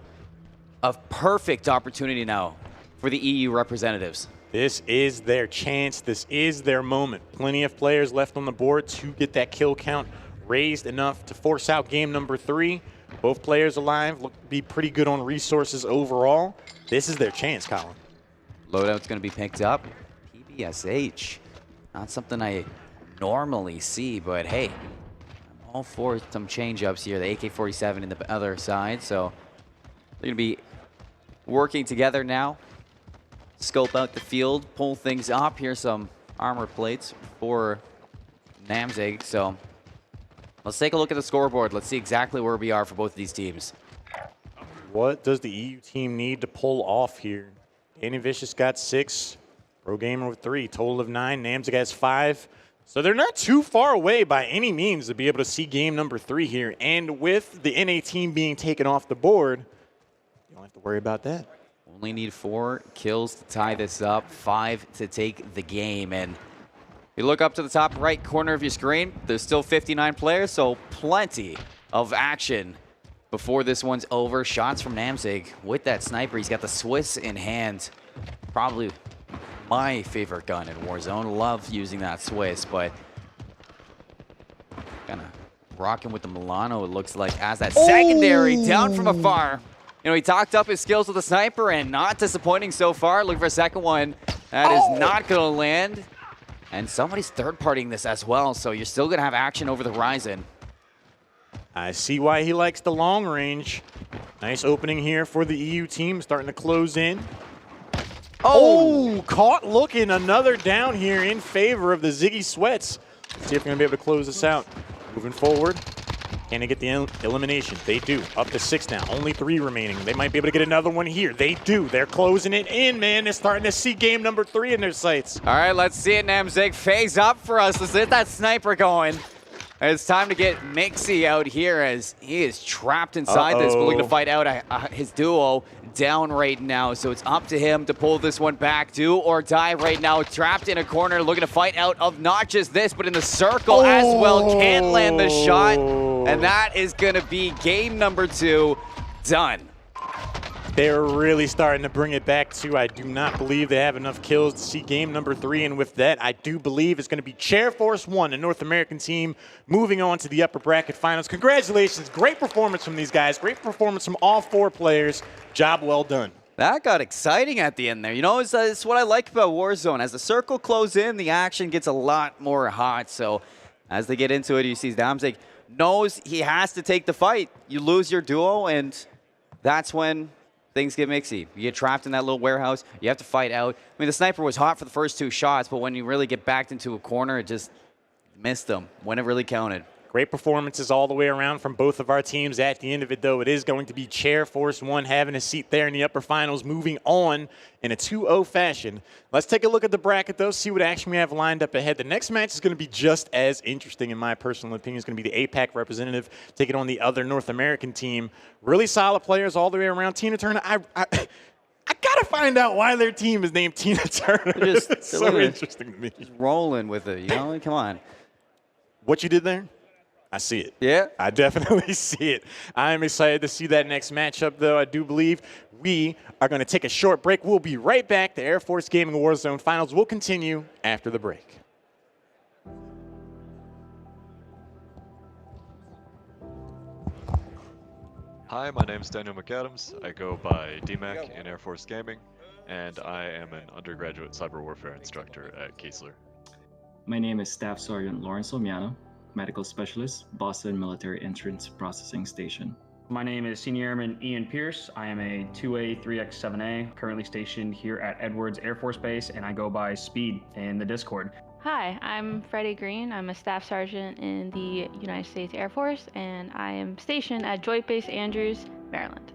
a perfect opportunity now for the EU representatives. This is their chance. This is their moment. Plenty of players left on the board to get that kill count raised enough to force out game number 3. Both players alive, look to be pretty good on resources overall. This is their chance, Colin. Loadout's going to be picked up. PBSH. Not something I normally see, but hey, I'm all for some change-ups here. The AK-47 in the other side, so they're going to be working together now. Scope out the field, pull things up. Here's some armor plates for Namzig, so let's take a look at the scoreboard. Let's see exactly where we are for both of these teams. What does the EU team need to pull off here? Danny Vicious got 6. Pro Gamer with 3. Total of 9. Namzig has 5. So they're not too far away by any means to be able to see game number 3 here. And with the NA team being taken off the board, you don't have to worry about that. Only need 4 kills to tie this up, 5 to take the game. And you look up to the top right corner of your screen, there's still 59 players, so plenty of action before this one's over. Shots from Namzig with that sniper. He's got the Swiss in hand. Probably my favorite gun in Warzone. Love using that Swiss, but kind of rocking with the Milano, it looks like, as that secondary down from afar. You know, he talked up his skills with the sniper, and not disappointing so far. Looking for a second one. That is not going to land. And somebody's third-partying this as well, so you're still going to have action over the horizon. I see why he likes the long range. Nice opening here for the EU team, starting to close in. Oh, caught looking. Another down here in favor of the Ziggy Sweats. Let's see if they're going to be able to close this out. Moving forward. Can they get the elimination? They do. Up to 6 now. Only 3 remaining. They might be able to get another one here. They do. They're closing it in, man. They're starting to see game number 3 in their sights. All right, let's see it, Namzig. Phase up for us. Let's get that sniper going. It's time to get Mixie out here as he is trapped inside this, but looking to fight out his duo down right now. So it's up to him to pull this one back. Do or die right now. Trapped in a corner, looking to fight out of not just this, but in the circle as well. Can't land the shot. And that is going to be game number 2 done. They're really starting to bring it back, too. I do not believe they have enough kills to see game number 3. And with that, I do believe it's going to be Chair Force 1, a North American team, moving on to the upper bracket finals. Congratulations. Great performance from these guys. Great performance from all 4 players. Job well done. That got exciting at the end there. You know, it's what I like about Warzone. As the circle closes in, the action gets a lot more hot. So as they get into it, you see Damzig knows he has to take the fight. You lose your duo, and that's when things get mixy. You get trapped in that little warehouse. You have to fight out. I mean, the sniper was hot for the first 2 shots, but when you really get backed into a corner, it just missed them when it really counted. Great performances all the way around from both of our teams. At the end of it, though, it is going to be Chair Force 1 having a seat there in the upper finals, moving on in a 2-0 fashion. Let's take a look at the bracket, though, see what action we have lined up ahead. The next match is going to be just as interesting, in my personal opinion. It's going to be the APAC representative taking on the other North American team. Really solid players all the way around. Tina Turner, I got to find out why their team is named Tina Turner. It's so interesting to me. Just rolling with it, you know? Come on. What you did there? I see it. Yeah? I definitely see it. I'm excited to see that next matchup, though. I do believe we are going to take a short break. We'll be right back. The Air Force Gaming Warzone Finals will continue after the break. Hi, my name is Daniel McAdams. I go by DMAC in Air Force Gaming, and I am an undergraduate cyber warfare instructor at Keesler. My name is Staff Sergeant Lawrence Omiano, Medical Specialist, Boston Military Entrance Processing Station. My name is Senior Airman Ian Pierce. I am a 2A 3X7A, currently stationed here at Edwards Air Force Base, and I go by Speed in the Discord. Hi, I'm Freddie Green. I'm a Staff Sergeant in the United States Air Force, and I am stationed at Joint Base Andrews, Maryland.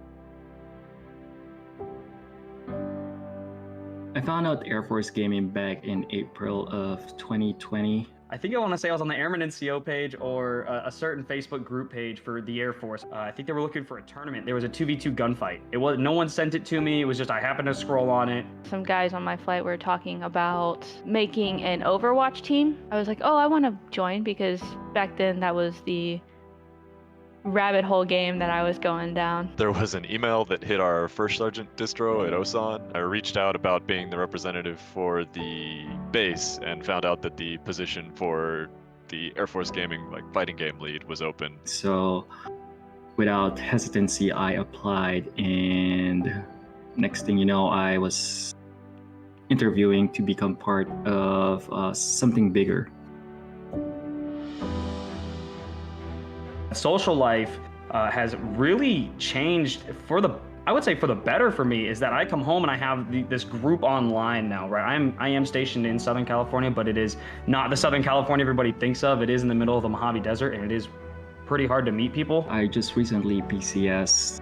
I found out Air Force Gaming back in April of 2020. I think I want to say I was on the Airman NCO page or a certain Facebook group page for the Air Force. I think they were looking for a tournament. There was a 2v2 gunfight. It was no one sent it to me. It was just I happened to scroll on it. Some guys on my flight were talking about making an Overwatch team. I was like, oh, I want to join because back then that was the rabbit hole game that I was going down. There was an email that hit our first sergeant distro at Osan. I reached out about being the representative for the base and found out that the position for the Air Force Gaming fighting game lead was open. So without hesitancy, I applied, and next thing you know, I was interviewing to become part of something bigger. Social life has really changed I would say for the better for me, is that I come home and I have this group online now, right? I am stationed in Southern California, but it is not the Southern California everybody thinks of. It is in the middle of the Mojave Desert, and it is pretty hard to meet people. I just recently PCS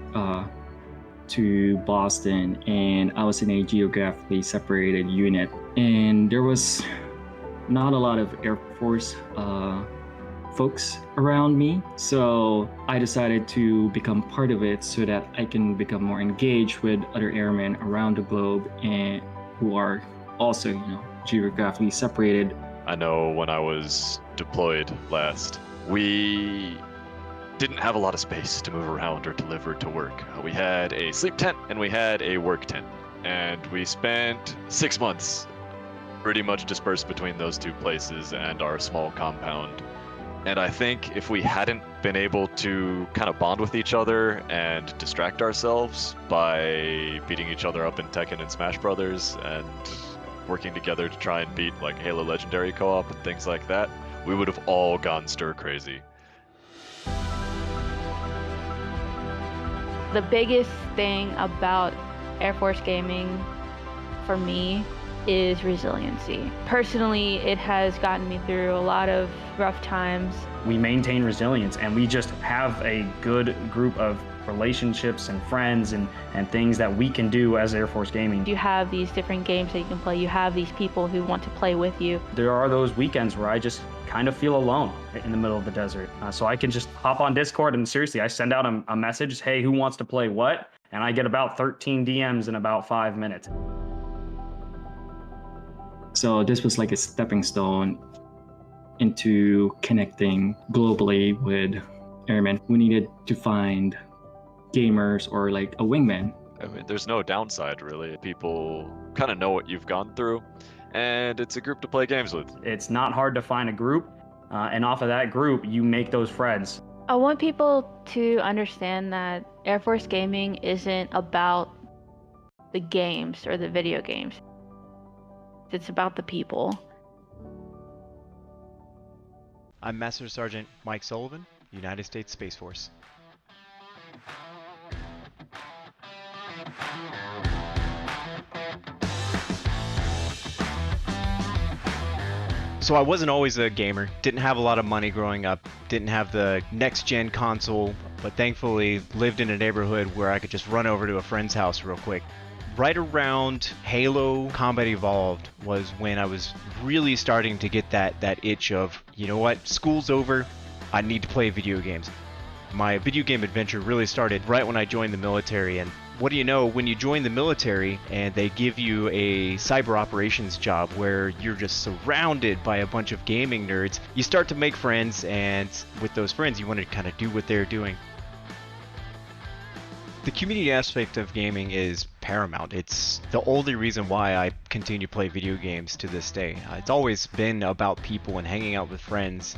to Boston, and I was in a geographically separated unit, and there was not a lot of Air Force folks around me, so I decided to become part of it so that I can become more engaged with other airmen around the globe and who are also, geographically separated. I know when I was deployed last, we didn't have a lot of space to move around or to live or to work. We had a sleep tent and we had a work tent, and we spent 6 months pretty much dispersed between those 2 places and our small compound. And I think if we hadn't been able to kind of bond with each other and distract ourselves by beating each other up in Tekken and Smash Brothers and working together to try and beat Halo Legendary co-op and things like that, we would have all gone stir crazy. The biggest thing about Air Force Gaming for me is resiliency. Personally, it has gotten me through a lot of rough times. We maintain resilience, and we just have a good group of relationships and friends and things that we can do as Air Force Gaming. You have these different games that you can play. You have these people who want to play with you. There are those weekends where I just kind of feel alone in the middle of the desert. So I can just hop on Discord and seriously, I send out a message, hey, who wants to play what? And I get about 13 DMs in about 5 minutes. So this was like a stepping stone into connecting globally with airmen. We needed to find gamers or like a wingman. I mean, there's no downside really. People kind of know what you've gone through, and it's a group to play games with. It's not hard to find a group, and off of that group, you make those friends. I want people to understand that Air Force Gaming isn't about the games or the video games. It's about the people. I'm Master Sergeant Mike Sullivan, United States Space Force. So I wasn't always a gamer, didn't have a lot of money growing up, didn't have the next-gen console, but thankfully lived in a neighborhood where I could just run over to a friend's house real quick. Right around Halo Combat Evolved was when I was really starting to get that itch of, you know what, school's over, I need to play video games. My video game adventure really started right when I joined the military, and what do you know, when you join the military and they give you a cyber operations job where you're just surrounded by a bunch of gaming nerds, you start to make friends, and with those friends you want to kind of do what they're doing. The community aspect of gaming is paramount. It's the only reason why I continue to play video games to this day. It's always been about people and hanging out with friends,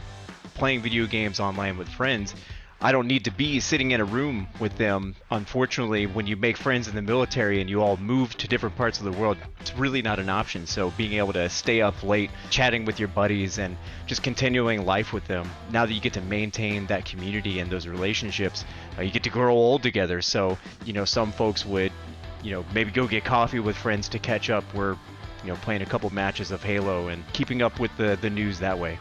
playing video games online with friends. I don't need to be sitting in a room with them. Unfortunately, when you make friends in the military and you all move to different parts of the world, it's really not an option. So being able to stay up late, chatting with your buddies, and just continuing life with them, now that you get to maintain that community and those relationships, you get to grow old together. So, you know, some folks would, you know, maybe go get coffee with friends to catch up. We're, you know, playing a couple matches of Halo and keeping up with the news that way.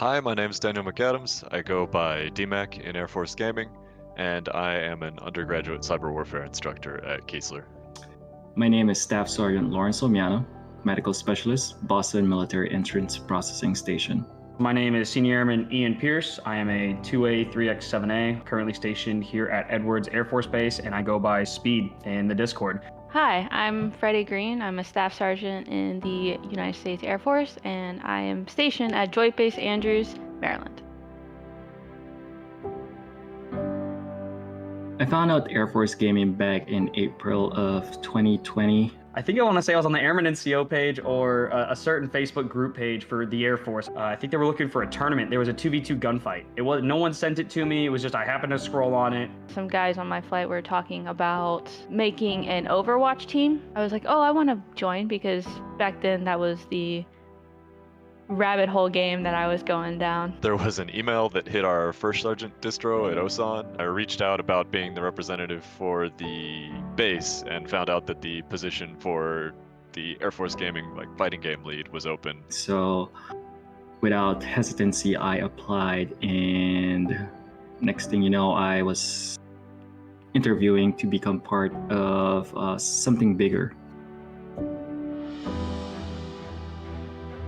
Hi, my name is Daniel McAdams. I go by DMAC in Air Force Gaming, and I am an undergraduate cyber warfare instructor at Kiesler. My name is Staff Sergeant Lawrence Omiano, Medical Specialist, Boston Military Entrance Processing Station. My name is Senior Airman Ian Pierce. I am a 2A 3X7A, currently stationed here at Edwards Air Force Base, and I go by Speed in the Discord. Hi, I'm Freddie Green. I'm a staff sergeant in the United States Air Force, and I am stationed at Joint Base Andrews, Maryland. I found out Air Force Gaming back in April of 2020. I think I want to say I was on the Airman NCO page or a certain Facebook group page for the Air Force. I think they were looking for a tournament. There was a 2v2 gunfight. No one sent it to me. It was just I happened to scroll on it. Some guys on my flight were talking about making an Overwatch team. I was like, oh, I want to join, because back then that was the rabbit hole game that I was going down. There was an email that hit our first sergeant distro at Osan. I reached out about being the representative for the base and found out that the position for the Air Force Gaming fighting game lead was open. So without hesitancy, I applied, and next thing you know, I was interviewing to become part of something bigger.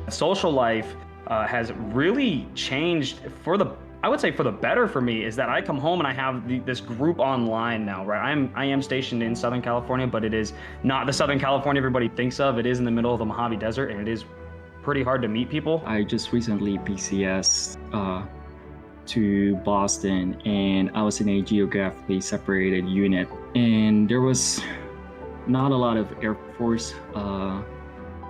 Social life has really changed I would say for the better for me, is that I come home and I have this group online now, right? I am stationed in Southern California, but it is not the Southern California everybody thinks of. It is in the middle of the Mojave Desert, and it is pretty hard to meet people. I just recently PCS to Boston, and I was in a geographically separated unit, and there was not a lot of Air Force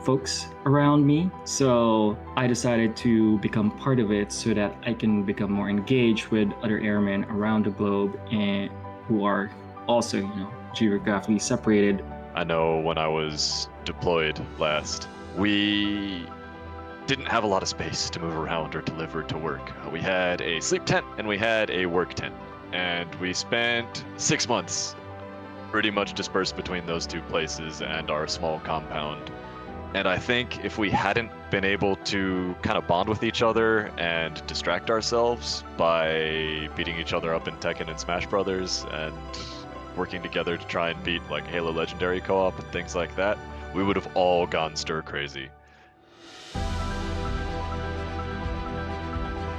folks around me, so I decided to become part of it so that I can become more engaged with other airmen around the globe and who are also, geographically separated. I know when I was deployed last, we didn't have a lot of space to move around or deliver to work. We had a sleep tent and we had a work tent, and we spent 6 months pretty much dispersed between those two places and our small compound. And I think if we hadn't been able to kind of bond with each other and distract ourselves by beating each other up in Tekken and Smash Brothers and working together to try and beat Halo Legendary co-op and things like that, we would have all gone stir crazy.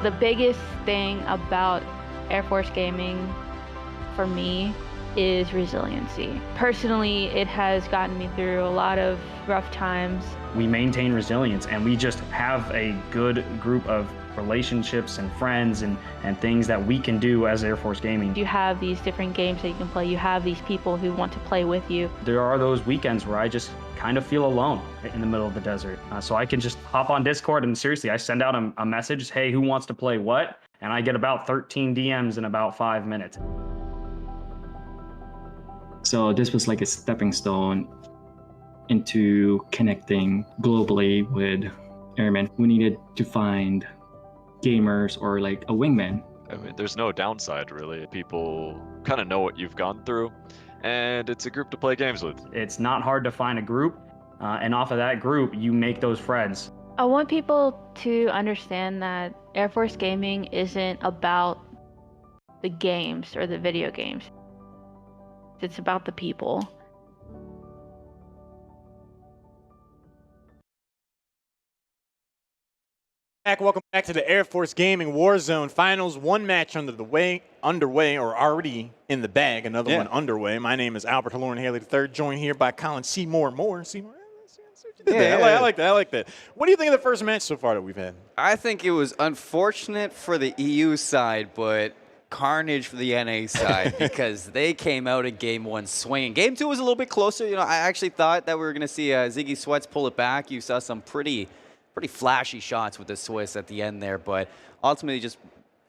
The biggest thing about Air Force Gaming for me is resiliency. Personally, it has gotten me through a lot of rough times. We maintain resilience, and we just have a good group of relationships and friends and things that we can do as Air Force Gaming. You have these different games that you can play. You have these people who want to play with you. There are those weekends where I just kind of feel alone in the middle of the desert. So I can just hop on Discord, and seriously, I send out a message, hey, who wants to play what? And I get about 13 DMs in about 5 minutes. So this was like a stepping stone into connecting globally with airmen who needed to find gamers or like a wingman. I mean, there's no downside, really. People kind of know what you've gone through, and it's a group to play games with. It's not hard to find a group, and off of that group, you make those friends. I want people to understand that Air Force Gaming isn't about the games or the video games. It's about the people. Welcome back to the Air Force Gaming Warzone Finals. One match underway, or already in the bag. Another one underway. My name is Albert Halloran Haley III, joined here by Colin Seymour Moore. Seymour, I like that. I like that. What do you think of the first match so far that we've had? I think it was unfortunate for the EU side, but carnage for the NA side because they came out in game one swinging. Game two was a little bit closer. You know, I actually thought that we were going to see Ziggy Sweats pull it back. You saw some pretty flashy shots with the Swiss at the end there, but ultimately just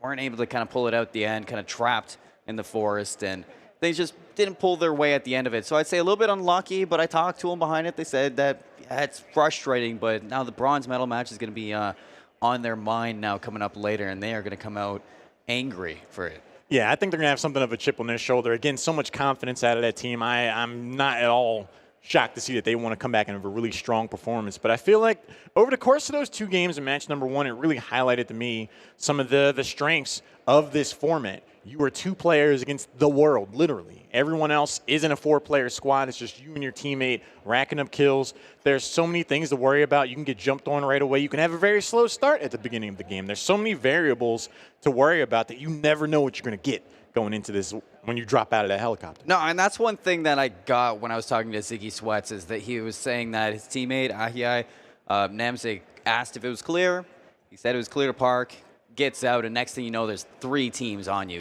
weren't able to kind of pull it out at the end, kind of trapped in the forest, and they just didn't pull their way at the end of it. So I'd say a little bit unlucky, but I talked to them behind it. They said that it's frustrating, but now the bronze medal match is going to be on their mind now coming up later, and they are going to come out angry for it. Yeah, I think they're going to have something of a chip on their shoulder. Again, so much confidence out of that team. I'm not at all shocked to see that they want to come back and have a really strong performance. But I feel like over the course of those two games in match number one, it really highlighted to me some of the strengths of this format. You are two players against the world, literally. Everyone else isn't a four-player squad. It's just you and your teammate racking up kills. There's so many things to worry about. You can get jumped on right away. You can have a very slow start at the beginning of the game. There's so many variables to worry about that you never know what you're going to get going into this when you drop out of that helicopter. No, and that's one thing that I got when I was talking to Ziggy Sweats is that he was saying that his teammate, Ahiai Namsek, asked if it was clear. He said it was clear to park. Gets out, and next thing you know, there's 3 teams on you,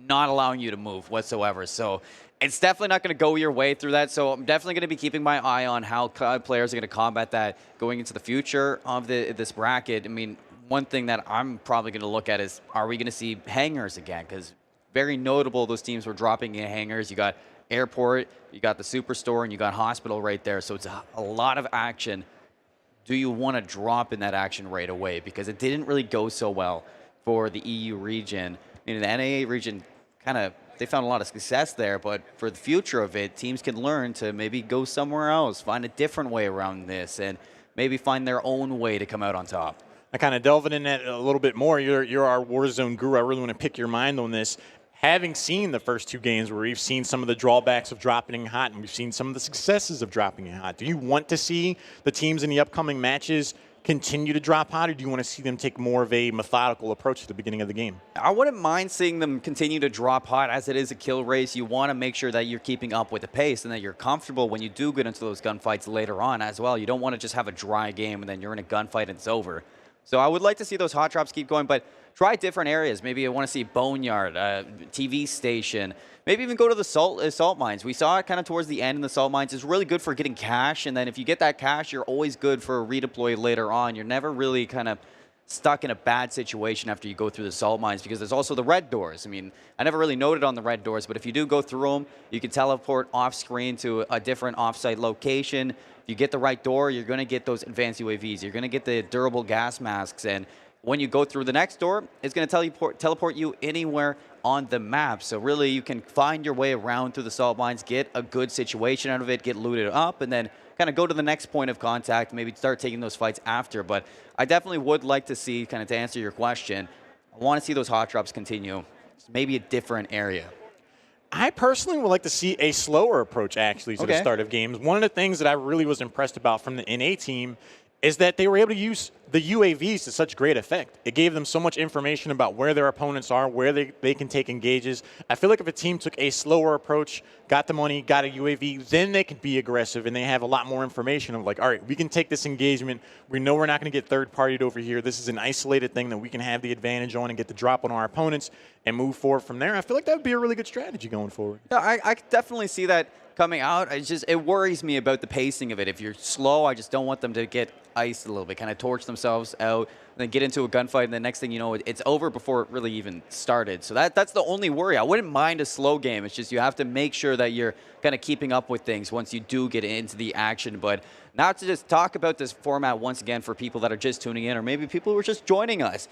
not allowing you to move whatsoever. So it's definitely not going to go your way through that. So I'm definitely going to be keeping my eye on how players are going to combat that going into the future of this bracket. I mean, one thing that I'm probably going to look at is, are we going to see hangers again? Because very notable, those teams were dropping in hangers. You got Airport, you got the Superstore, and you got Hospital right there. So it's a lot of action. Do you want to drop in that action right away? Because it didn't really go so well for the EU region. I mean, the NAA region they found a lot of success there, but for the future of it, teams can learn to maybe go somewhere else, find a different way around this, and maybe find their own way to come out on top. I kind of delving in that a little bit more. You're our Warzone guru. I really want to pick your mind on this. Having seen the first 2 games where we've seen some of the drawbacks of dropping in hot and we've seen some of the successes of dropping in hot, do you want to see the teams in the upcoming matches continue to drop hot, or do you want to see them take more of a methodical approach at the beginning of the game? I wouldn't mind seeing them continue to drop hot. As it is a kill race, you want to make sure that you're keeping up with the pace and that you're comfortable when you do get into those gunfights later on as well. You don't want to just have a dry game and then you're in a gunfight and it's over. So I would like to see those hot drops keep going, but try different areas. Maybe I want to see Boneyard, TV station, maybe even go to the salt mines. We saw it kind of towards the end in the salt mines. It's really good for getting cash, and then if you get that cash, you're always good for a redeploy later on. You're never really kind of stuck in a bad situation after you go through the salt mines, because there's also the red doors. I mean, I never really noted on the red doors, but if you do go through them, you can teleport off screen to a different offsite location. If you get the right door, you're going to get those advanced UAVs. You're going to get the durable gas masks, and when you go through the next door, it's going to teleport you anywhere on the map. So really, you can find your way around through the salt mines, get a good situation out of it, get looted up, and then kind of go to the next point of contact, maybe start taking those fights after. But I definitely would like to see, kind of to answer your question, I want to see those hot drops continue. Maybe a different area. I personally would like to see a slower approach, actually, to the start of games. One of the things that I really was impressed about from the NA team is that they were able to use the UAVs to such great effect. It gave them so much information about where their opponents are, where they can take engages. I feel like if a team took a slower approach, got the money, got a UAV, then they could be aggressive and they have a lot more information of like, all right, we can take this engagement. We know we're not going to get third-partied over here. This is an isolated thing that we can have the advantage on and get the drop on our opponents and move forward from there. I feel like that would be a really good strategy going forward. Yeah, I could definitely see that coming out. It worries me about the pacing of it. If you're slow, I just don't want them to get iced a little bit, kind of torch themselves out, and then get into a gunfight, and the next thing you know, it's over before it really even started. So that's the only worry. I wouldn't mind a slow game. It's just you have to make sure that you're kind of keeping up with things once you do get into the action. But now to just talk about this format once again for people that are just tuning in, or maybe people who are just joining us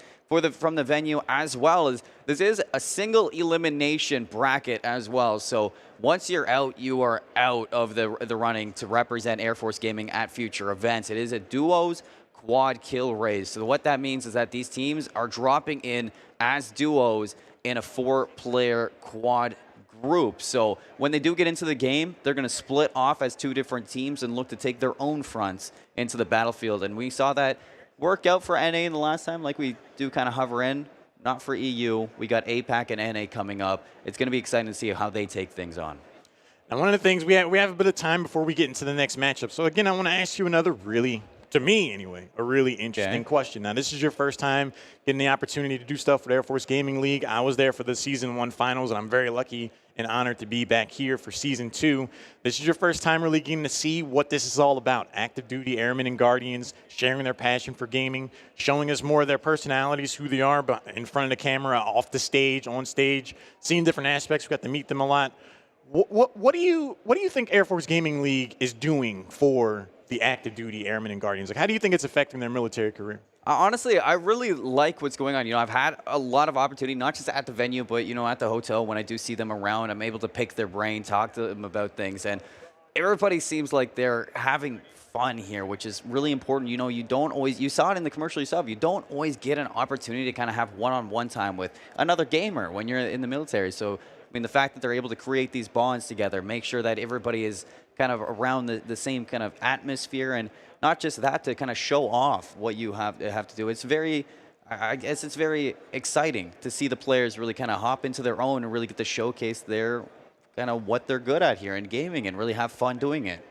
from the venue as well, is this is a single elimination bracket as well. So once you're out, you are out of the running to represent Air Force Gaming at future events. It is a duos quad kill race. So what that means is that these teams are dropping in as duos in a 4-player quad group. So when they do get into the game, they're going to split off as 2 different teams and look to take their own fronts into the battlefield. And we saw that work out for NA in the last time, like we do kind of hover in. Not for EU. We got APAC and NA coming up. It's going to be exciting to see how they take things on. And one of the things, we have a bit of time before we get into the next matchup. So again, I want to ask you another really, to me anyway, a really interesting question. Now, this is your first time getting the opportunity to do stuff with Air Force Gaming League. I was there for the Season 1 finals, and I'm very lucky and honored to be back here for Season 2. This is your first time really getting to see what this is all about. Active duty airmen and guardians sharing their passion for gaming, showing us more of their personalities, who they are in front of the camera, off the stage, on stage, seeing different aspects. We got to meet them a lot. What do you think Air Force Gaming League is doing for the active duty airmen and guardians? Like, how do you think it's affecting their military career? Honestly, I really like what's going on. You know, I've had a lot of opportunity, not just at the venue, but, you know, at the hotel. When I do see them around, I'm able to pick their brain, talk to them about things. And everybody seems like they're having fun here, which is really important. You know, you don't always, you saw it in the commercial yourself, you don't always get an opportunity to kind of have one-on-one time with another gamer when you're in the military. So, I mean, the fact that they're able to create these bonds together, make sure that everybody is kind of around the same kind of atmosphere, and not just that, to kind of show off what you have to do. It's very, I guess it's very exciting to see the players really kind of hop into their own and really get to showcase their kind of what they're good at here in gaming and really have fun doing it.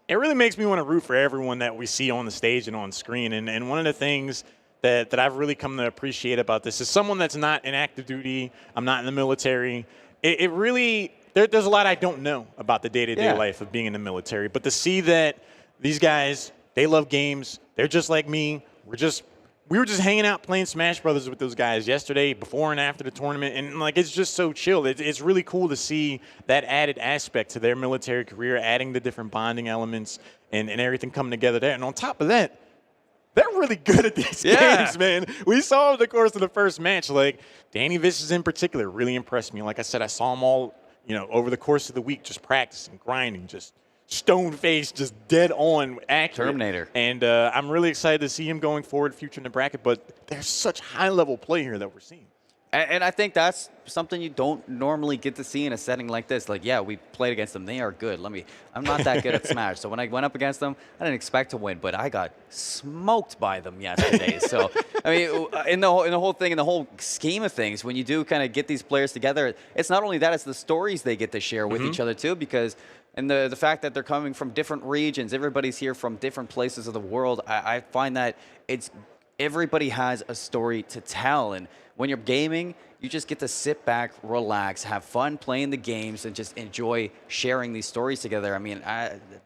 It really makes me want to root for everyone that we see on the stage and on screen. And one of the things that I've really come to appreciate about this is someone that's not in active duty, I'm not in the military. It really, there's a lot I don't know about the day-to-day life of being in the military. But to see that these guys, they love games, they're just like me. We were just hanging out playing Smash Brothers with those guys yesterday, before and after the tournament, and like, it's just so chill. It's really cool to see that added aspect to their military career, adding the different bonding elements and everything coming together there. And on top of that, they're really good at these games, man. We saw over the course of the first match, like Danny Vicious in particular really impressed me. Like I said, I saw them all, you know, over the course of the week, just practicing, grinding, just stone-faced, just dead on, accurate. Terminator. And I'm really excited to see him going forward, future in the bracket. But there's such high-level play here that we're seeing. And I think that's something you don't normally get to see in a setting like this. Like, yeah, we played against them. They are good. I'm not that good at Smash. So when I went up against them, I didn't expect to win, but I got smoked by them yesterday. So, I mean, in the whole thing, in the whole scheme of things, when you do kind of get these players together, it's not only that, it's the stories they get to share with each other too, because and the fact that they're coming from different regions, everybody's here from different places of the world, I find that everybody has a story to tell. And when you're gaming, you just get to sit back, relax, have fun playing the games, and just enjoy sharing these stories together. I mean,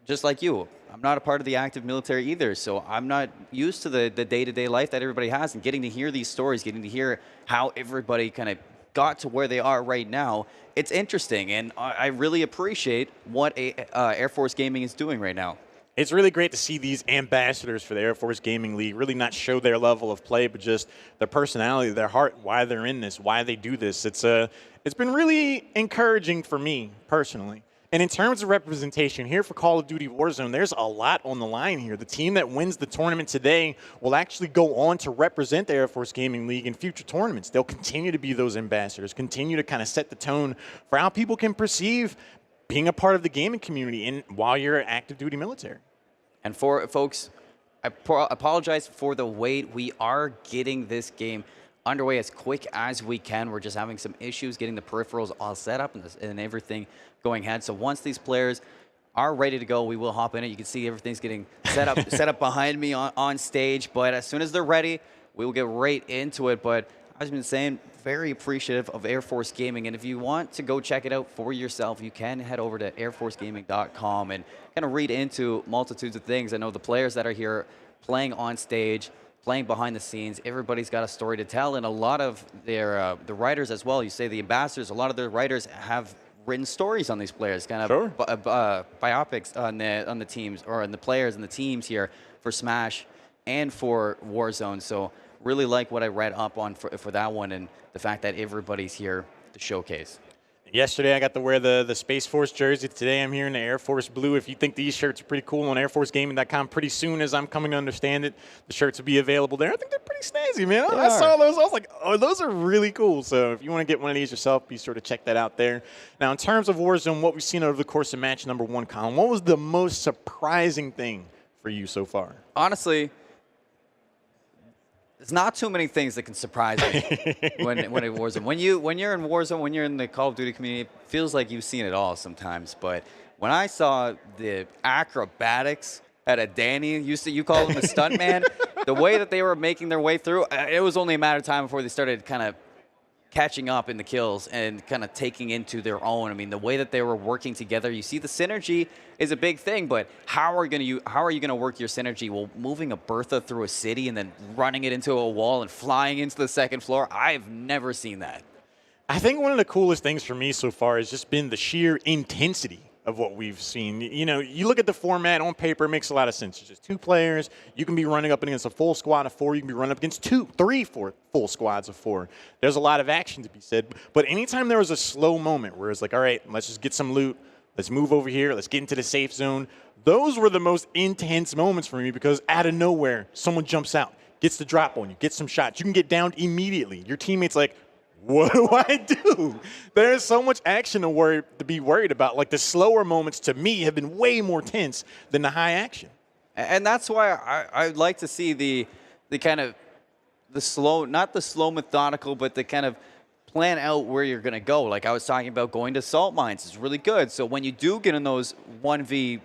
just like you, I'm not a part of the active military either, so I'm not used to the day-to-day life that everybody has, and getting to hear these stories, getting to hear how everybody kind of got to where they are right now, it's interesting, and I really appreciate what Air Force Gaming is doing right now. It's really great to see these ambassadors for the Air Force Gaming League really not show their level of play, but just their personality, their heart, why they're in this, why they do this. It's been really encouraging for me personally. And in terms of representation here for Call of Duty Warzone, there's a lot on the line here. The team that wins the tournament today will actually go on to represent the Air Force Gaming League in future tournaments. They'll continue to be those ambassadors, continue to kind of set the tone for how people can perceive being a part of the gaming community while you're active duty military. And for folks, I apologize for the wait. We are getting this game underway as quick as we can. We're just having some issues getting the peripherals all set up and everything going ahead. So once these players are ready to go, we will hop in it. You can see everything's getting set up behind me on stage. But as soon as they're ready, we will get right into it. But I've been saying, very appreciative of Air Force Gaming. And if you want to go check it out for yourself, you can head over to airforcegaming.com and kind of read into multitudes of things. I know the players that are here playing on stage, playing behind the scenes, everybody's got a story to tell. And a lot of their the writers as well, you say the ambassadors, a lot of their writers have written stories on these players, kind of biopics on the teams, or on the players and the teams here for Smash and for Warzone. So really like what I read up on for that one, and the fact that everybody's here to showcase. Yesterday, I got to wear the Space Force jersey. Today, I'm here in the Air Force blue. If you think these shirts are pretty cool, on airforcegaming.com, pretty soon, as I'm coming to understand it, the shirts will be available there. I think they're pretty snazzy, man. I saw those. I was like, oh, those are really cool. So if you want to get one of these yourself, be sure to check that out there. Now, in terms of Warzone, what we've seen over the course of match number 1, Colin, what was the most surprising thing for you so far? Honestly, There's not too many things that can surprise me when it Warzone. When you're in Warzone, when you're in the Call of Duty community, it feels like you've seen it all sometimes. But when I saw the acrobatics out of Danny, you call him the stuntman, the way that they were making their way through, it was only a matter of time before they started kind of catching up in the kills and kind of taking into their own. I mean, the way that they were working together, you see the synergy is a big thing, but how are you going to work your synergy? Well, moving a Bertha through a city and then running it into a wall and flying into the second floor, I've never seen that. I think one of the coolest things for me so far has just been the sheer intensity of what we've seen. You know, you look at the format on paper, it makes a lot of sense. It's just 2 players. You can be running up against a full squad of 4. You can be running up against 3, 4 full squads of 4. There's a lot of action to be said. But anytime there was a slow moment where it's like, all right, let's just get some loot. Let's move over here. Let's get into the safe zone. Those were the most intense moments for me because out of nowhere, someone jumps out, gets the drop on you, gets some shots. You can get downed immediately. Your teammate's like, what do I do? There's so much action to be worried about. Like the slower moments to me have been way more tense than the high action. And that's why I'd like to see the kind of the slow, not the slow methodical, but the kind of plan out where you're going to go. Like I was talking about going to salt mines. It's really good. So when you do get in those 1v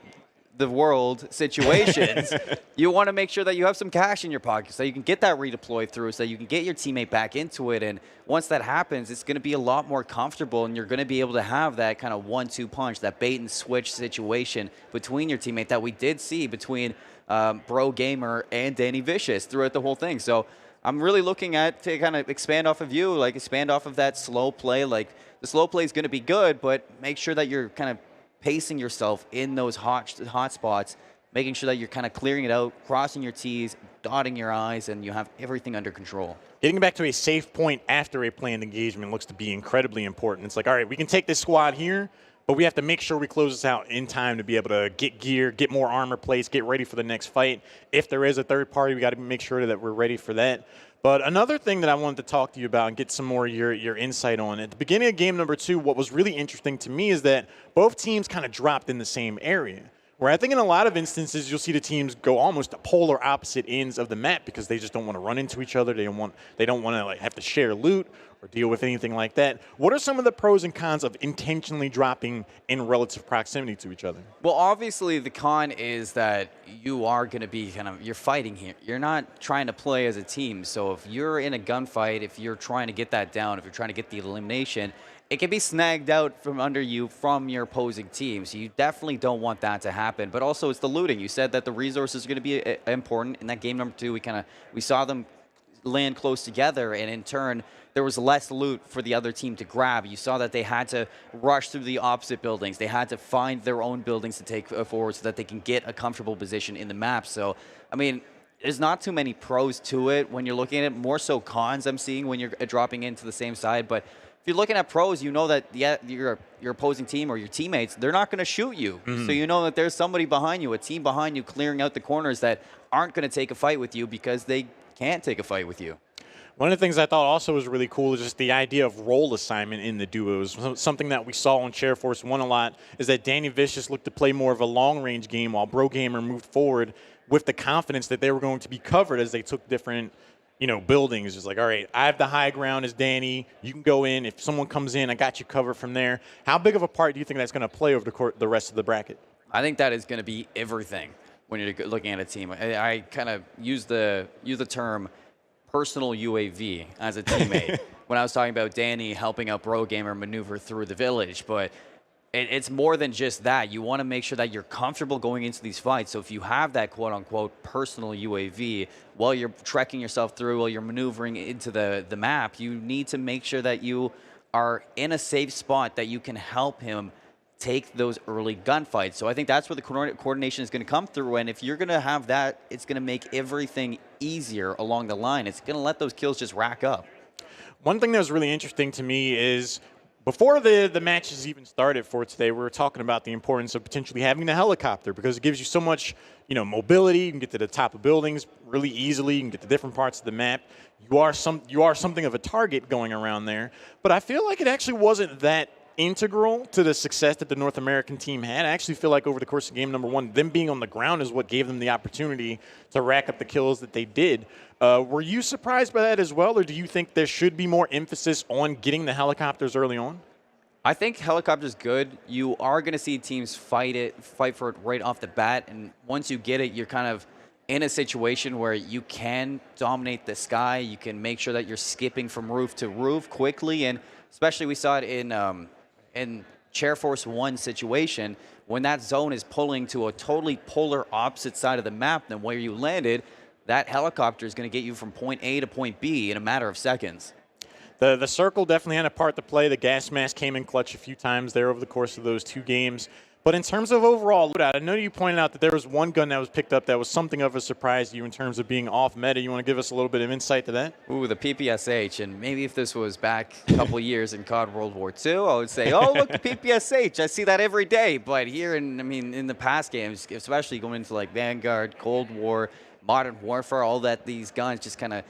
the world situations, you want to make sure that you have some cash in your pocket so you can get that redeployed through, so you can get your teammate back into it. And once that happens, it's going to be a lot more comfortable, and you're going to be able to have that kind of 1-2 punch, that bait and switch situation between your teammate that we did see between Bro Gamer and Danny Vicious throughout the whole thing. So I'm really looking at to kind of expand off of you, like expand off of that slow play. Like the slow play is going to be good, but make sure that you're kind of pacing yourself in those hot spots, making sure that you're kind of clearing it out, crossing your T's, dotting your I's, and you have everything under control. Getting back to a safe point after a planned engagement looks to be incredibly important. It's like, all right, we can take this squad here, but we have to make sure we close this out in time to be able to get gear, get more armor plates, get ready for the next fight. If there is a third party, we got to make sure that we're ready for that. But another thing that I wanted to talk to you about and get some more your insight on, at the beginning of game number 2, what was really interesting to me is that both teams kind of dropped in the same area. Where I think in a lot of instances you'll see the teams go almost to polar opposite ends of the map because they just don't want to run into each other. They don't want to like have to share loot or deal with anything like that. What are some of the pros and cons of intentionally dropping in relative proximity to each other? Well, obviously the con is that you are going to be you're fighting here. You're not trying to play as a team. So if you're in a gunfight, if you're trying to get that down, if you're trying to get the elimination, it can be snagged out from under you from your opposing team. So you definitely don't want that to happen. But also it's the looting. You said that the resources are going to be important. In that game number 2, we saw them land close together, and in turn there was less loot for the other team to grab. You saw that they had to rush through the opposite buildings. They had to find their own buildings to take forward so that they can get a comfortable position in the map. So, I mean, there's not too many pros to it when you're looking at it. More so cons I'm seeing when you're dropping into the same side. But if you're looking at pros, you know that your opposing team or your teammates, they're not going to shoot you. So you know that there's somebody behind you, a team behind you, clearing out the corners that aren't going to take a fight with you because they can't take a fight with you. One of the things I thought also was really cool is just the idea of role assignment in the duos. Something that we saw on Air Force 1 a lot is that Danny Vicious looked to play more of a long-range game while Bro Gamer moved forward with the confidence that they were going to be covered as they took different buildings. It's like, all right, I have the high ground as Danny. You can go in. If someone comes in, I got you covered from there. How big of a part do you think that's going to play over the rest of the bracket? I think that is going to be everything when you're looking at a team. I kind of use the term personal UAV as a teammate when I was talking about Danny helping out Bro Gamer maneuver through the village. But it's more than just that. You want to make sure that you're comfortable going into these fights. So if you have that quote-unquote personal UAV while you're trekking yourself through, while you're maneuvering into the map, you need to make sure that you are in a safe spot that you can help him take those early gunfights. So I think that's where the coordination is going to come through. And if you're going to have that, it's going to make everything easier along the line. It's going to let those kills just rack up. One thing that was really interesting to me is before the matches even started for today, we were talking about the importance of potentially having the helicopter because it gives you so much, mobility. You can get to the top of buildings really easily. You can get to different parts of the map. You are something of a target going around there. But I feel like it actually wasn't that integral to the success that the North American team had. I actually feel like over the course of game number 1, them being on the ground is what gave them the opportunity to rack up the kills that they did. Were you surprised by that as well, or do you think there should be more emphasis on getting the helicopters early on? I think helicopter's good. You are going to see teams fight for it right off the bat, and once you get it, you're kind of in a situation where you can dominate the sky. You can make sure that you're skipping from roof to roof quickly, and especially we saw it in Air Force 1 situation, when that zone is pulling to a totally polar opposite side of the map than where you landed, that helicopter is going to get you from point A to point B in a matter of seconds. The circle definitely had a part to play. The gas mask came in clutch a few times there over the course of those 2 games. But in terms of overall loadout, I know you pointed out that there was one gun that was picked up that was something of a surprise to you in terms of being off meta. You want to give us a little bit of insight to that? Ooh, the PPSH, and maybe if this was back a couple years in COD World War II, I would say, oh, look, the PPSH, I see that every day. But here, in the past games, especially going into like Vanguard, Cold War, Modern Warfare, all that, these guns just kind of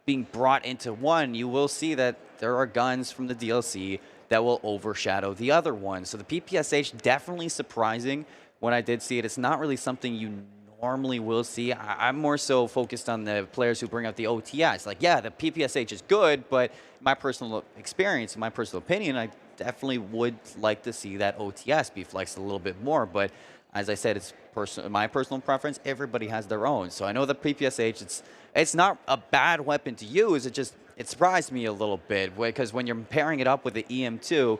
being brought into one, you will see that there are guns from the DLC that will overshadow the other one. So the PPSH, definitely surprising when I did see it. It's not really something you normally will see. I'm more so focused on the players who bring out the OTS. Like, yeah, the PPSH is good, but in my personal experience, in my personal opinion, I definitely would like to see that OTS be flexed a little bit more. But as I said, it's my personal preference. Everybody has their own. So I know the PPSH, it's not a bad weapon to use. It surprised me a little bit because when you're pairing it up with the EM2,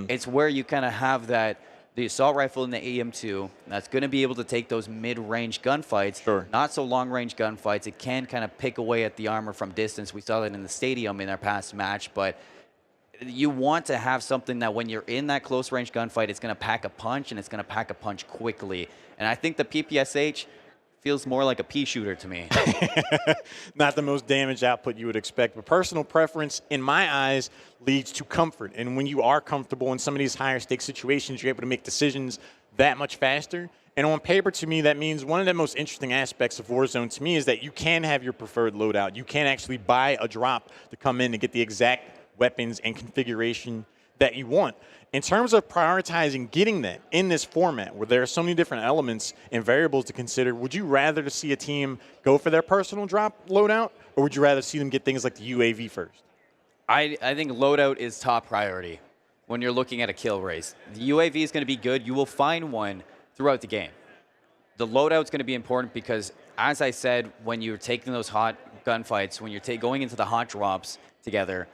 it's where you kind of have the assault rifle in the EM2 that's going to be able to take those mid-range gunfights, not so long-range gunfights. It can kind of pick away at the armor from distance. We saw that in the stadium in our past match, but you want to have something that when you're in that close-range gunfight, it's going to pack a punch, and it's going to pack a punch quickly. And I think the PPSH feels more like a pea shooter to me. Not the most damage output you would expect, but personal preference, in my eyes, leads to comfort. And when you are comfortable in some of these higher stakes situations, you're able to make decisions that much faster. And on paper, to me, that means one of the most interesting aspects of Warzone to me is that you can have your preferred loadout. You can actually buy a drop to come in and get the exact weapons and configuration that you want. In terms of prioritizing getting that in this format where there are so many different elements and variables to consider, would you rather to see a team go for their personal drop loadout, or would you rather see them get things like the UAV first? I think loadout is top priority when you're looking at a kill race. The UAV is going to be good. You will find one throughout the game. The loadout is going to be important because, as I said, when you're taking those hot gunfights, when you're going into the hot drops together,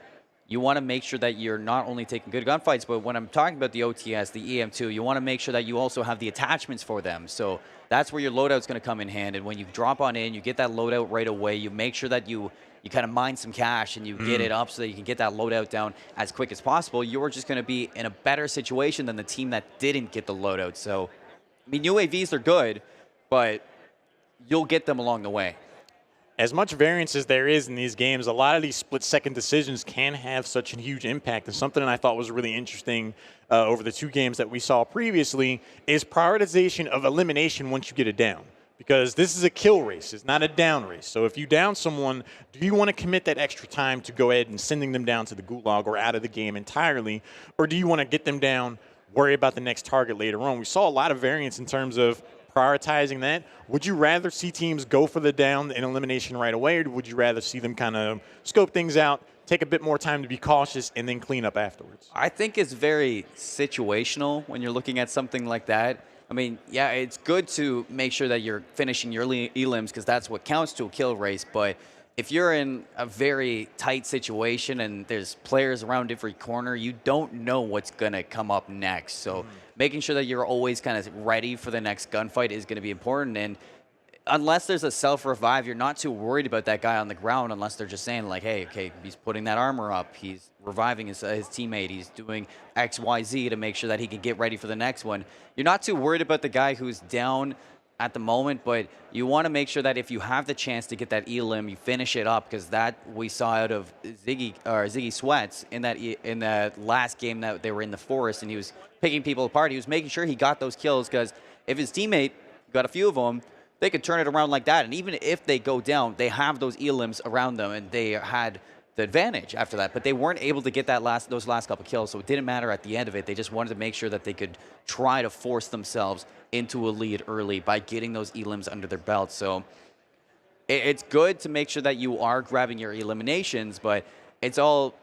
you want to make sure that you're not only taking good gunfights, but when I'm talking about the OTS, the EM2, you want to make sure that you also have the attachments for them. So that's where your loadout's going to come in hand. And when you drop on in, you get that loadout right away. You make sure that you kind of mine some cash and you get it up so that you can get that loadout down as quick as possible. You're just going to be in a better situation than the team that didn't get the loadout. So, I mean, UAVs are good, but you'll get them along the way. As much variance as there is in these games, a lot of these split-second decisions can have such a huge impact. And something that I thought was really interesting over the 2 games that we saw previously is prioritization of elimination once you get it down. Because this is a kill race, it's not a down race. So if you down someone, do you want to commit that extra time to go ahead and sending them down to the gulag or out of the game entirely? Or do you want to get them down, worry about the next target later on? We saw a lot of variance in terms of prioritizing that. Would you rather see teams go for the down and elimination right away, or would you rather see them kind of scope things out, take a bit more time to be cautious, and then clean up afterwards? I think it's very situational when you're looking at something like that. I mean, yeah, it's good to make sure that you're finishing your elims because that's what counts to a kill race, but if you're in a very tight situation and there's players around every corner, you don't know what's going to come up next. So making sure that you're always kind of ready for the next gunfight is going to be important. And unless there's a self-revive, you're not too worried about that guy on the ground unless they're just saying, like, hey, okay, he's putting that armor up. He's reviving his teammate. He's doing X, Y, Z to make sure that he can get ready for the next one. You're not too worried about the guy who's down at the moment, but you want to make sure that if you have the chance to get that elim, you finish it up, because that we saw out of Ziggy Sweats in that last game that they were in the forest, and he was picking people apart. He was making sure he got those kills, because if his teammate got a few of them, they could turn it around like that. And even if they go down, they have those elims around them, and they had the advantage after that. But they weren't able to get those last couple kills, so it didn't matter at the end of it. They just wanted to make sure that they could try to force themselves into a lead early by getting those elims under their belt. So it's good to make sure that you are grabbing your eliminations, but it's all,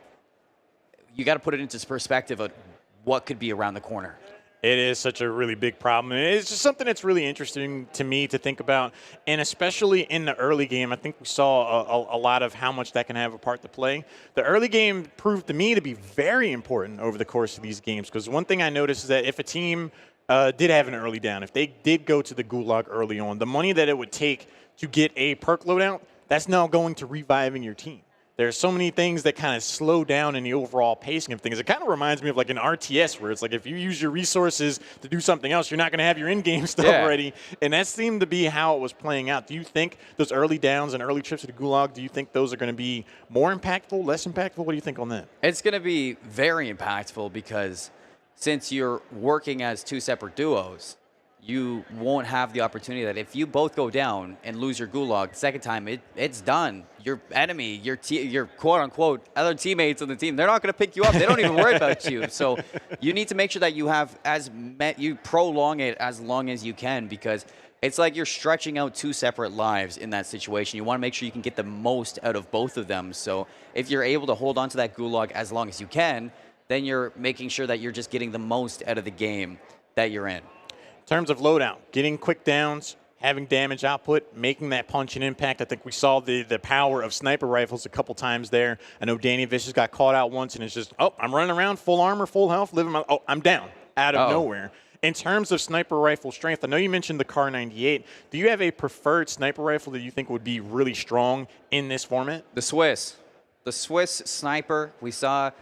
you got to put it into perspective of what could be around the corner. It is such a really big problem. And it's just something that's really interesting to me to think about. And especially in the early game, I think we saw a lot of how much that can have a part to play. The early game proved to me to be very important over the course of these games. Because one thing I noticed is that if a team did have an early down, if they did go to the gulag early on, the money that it would take to get a perk loadout, that's now going to reviving your team. There's so many things that kind of slow down in the overall pacing of things. It kind of reminds me of like an RTS where it's like if you use your resources to do something else, you're not going to have your in-game stuff ready. And that seemed to be how it was playing out. Do you think those early downs and early trips to the gulag, do you think those are going to be more impactful, less impactful? What do you think on that? It's going to be very impactful because since you're working as two separate duos, you won't have the opportunity that if you both go down and lose your gulag, the second time it's done. Your enemy, your quote-unquote other teammates on the team, they're not going to pick you up. They don't even worry about you. So you need to make sure that you have you prolong it as long as you can, because it's like you're stretching out two separate lives in that situation. You want to make sure you can get the most out of both of them. So if you're able to hold on to that gulag as long as you can, then you're making sure that you're just getting the most out of the game that you're in. In terms of loadout, getting quick downs, having damage output, making that punch and impact. I think we saw the power of sniper rifles a couple times there. I know Danny Vicious got caught out once, and it's just, oh, I'm running around full armor, full health, living my, oh, I'm down out of nowhere. In terms of sniper rifle strength, I know you mentioned the Kar 98. Do you have a preferred sniper rifle that you think would be really strong in this format? The Swiss sniper. We saw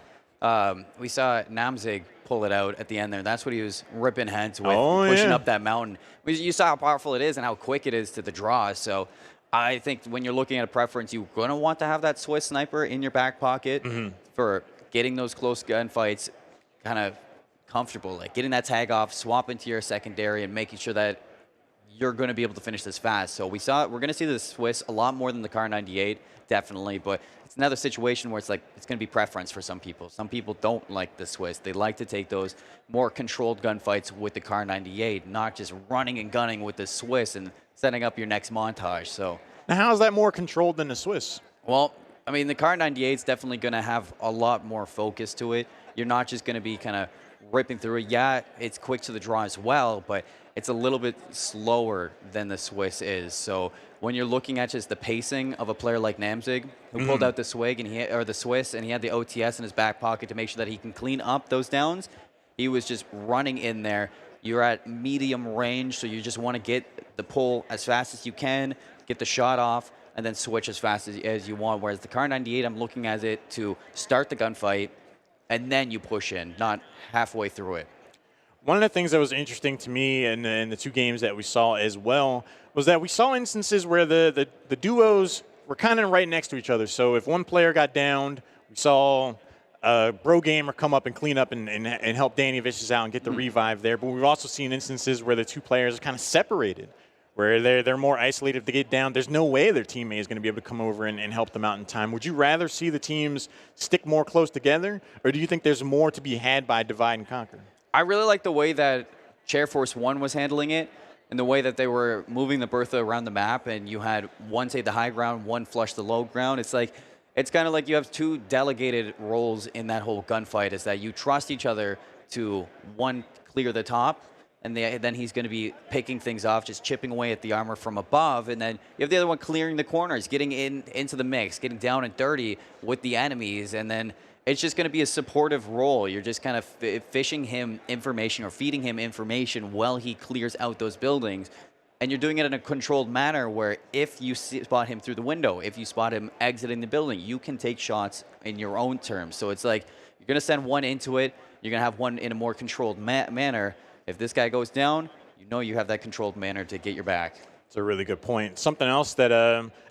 Namzig pull it out at the end there. That's what he was ripping heads with, pushing up that mountain. You saw how powerful it is and how quick it is to the draw. So I think when you're looking at a preference, you're going to want to have that Swiss sniper in your back pocket for getting those close gunfights kind of comfortable, like getting that tag off, swap into your secondary, and making sure that you're going to be able to finish this fast. So we're going to see the Swiss a lot more than the Kar 98, definitely, but it's another situation where it's like it's going to be preference for some people. Some people don't like the Swiss. They like to take those more controlled gunfights with the Kar 98, not just running and gunning with the Swiss and setting up your next montage. So now, how is that more controlled than the Swiss? Well, I mean, the Kar 98 is definitely going to have a lot more focus to it. You're not just going to be kind of ripping through it. Yeah, it's quick to the draw as well, but it's a little bit slower than the Swiss is. So when you're looking at just the pacing of a player like Namzig, who pulled out the Swig or the Swiss, and he had the OTS in his back pocket to make sure that he can clean up those downs, he was just running in there. You're at medium range, so you just want to get the pull as fast as you can, get the shot off, and then switch as fast as you want. Whereas the Kar 98, I'm looking at it to start the gunfight, and then you push in, not halfway through it. One of the things that was interesting to me in the two games that we saw as well was that we saw instances where the duos were kind of right next to each other. So if one player got downed, we saw Bro Gamer come up and clean up and help Danny Vicious out and get the revive there. But we've also seen instances where the two players are kind of separated, where they're more isolated. If they get down, there's no way their teammate is going to be able to come over and help them out in time. Would you rather see the teams stick more close together, or do you think there's more to be had by divide and conquer? I really like the way that Air Force 1 was handling it and the way that they were moving the Bertha around the map, and you had one take the high ground, one flush the low ground. It's kind of like you have two delegated roles in that whole gunfight, is that you trust each other to, one, clear the top, and then he's going to be picking things off, just chipping away at the armor from above, and then you have the other one clearing the corners, getting into the mix, getting down and dirty with the enemies, and then it's just going to be a supportive role. You're just kind of fishing him information or feeding him information while he clears out those buildings. And you're doing it in a controlled manner where if you spot him through the window, if you spot him exiting the building, you can take shots in your own terms. So it's like you're going to send one into it. You're going to have one in a more controlled manner. If this guy goes down, you know you have that controlled manner to get your back. It's a really good point. Something else that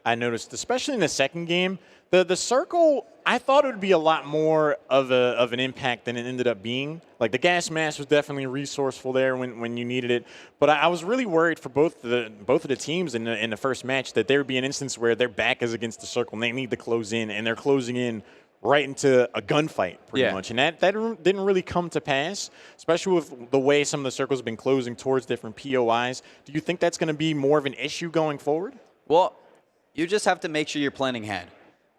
I noticed, especially in the second game, The circle, I thought it would be a lot more of an impact than it ended up being. Like the gas mask was definitely resourceful there when you needed it, but I was really worried for both of the teams in the first match that there would be an instance where their back is against the circle and they need to close in, and they're closing in right into a gunfight pretty much, and that didn't really come to pass, especially with the way some of the circles have been closing towards different POIs. Do you think that's going to be more of an issue going forward? Well, you just have to make sure you're planning ahead.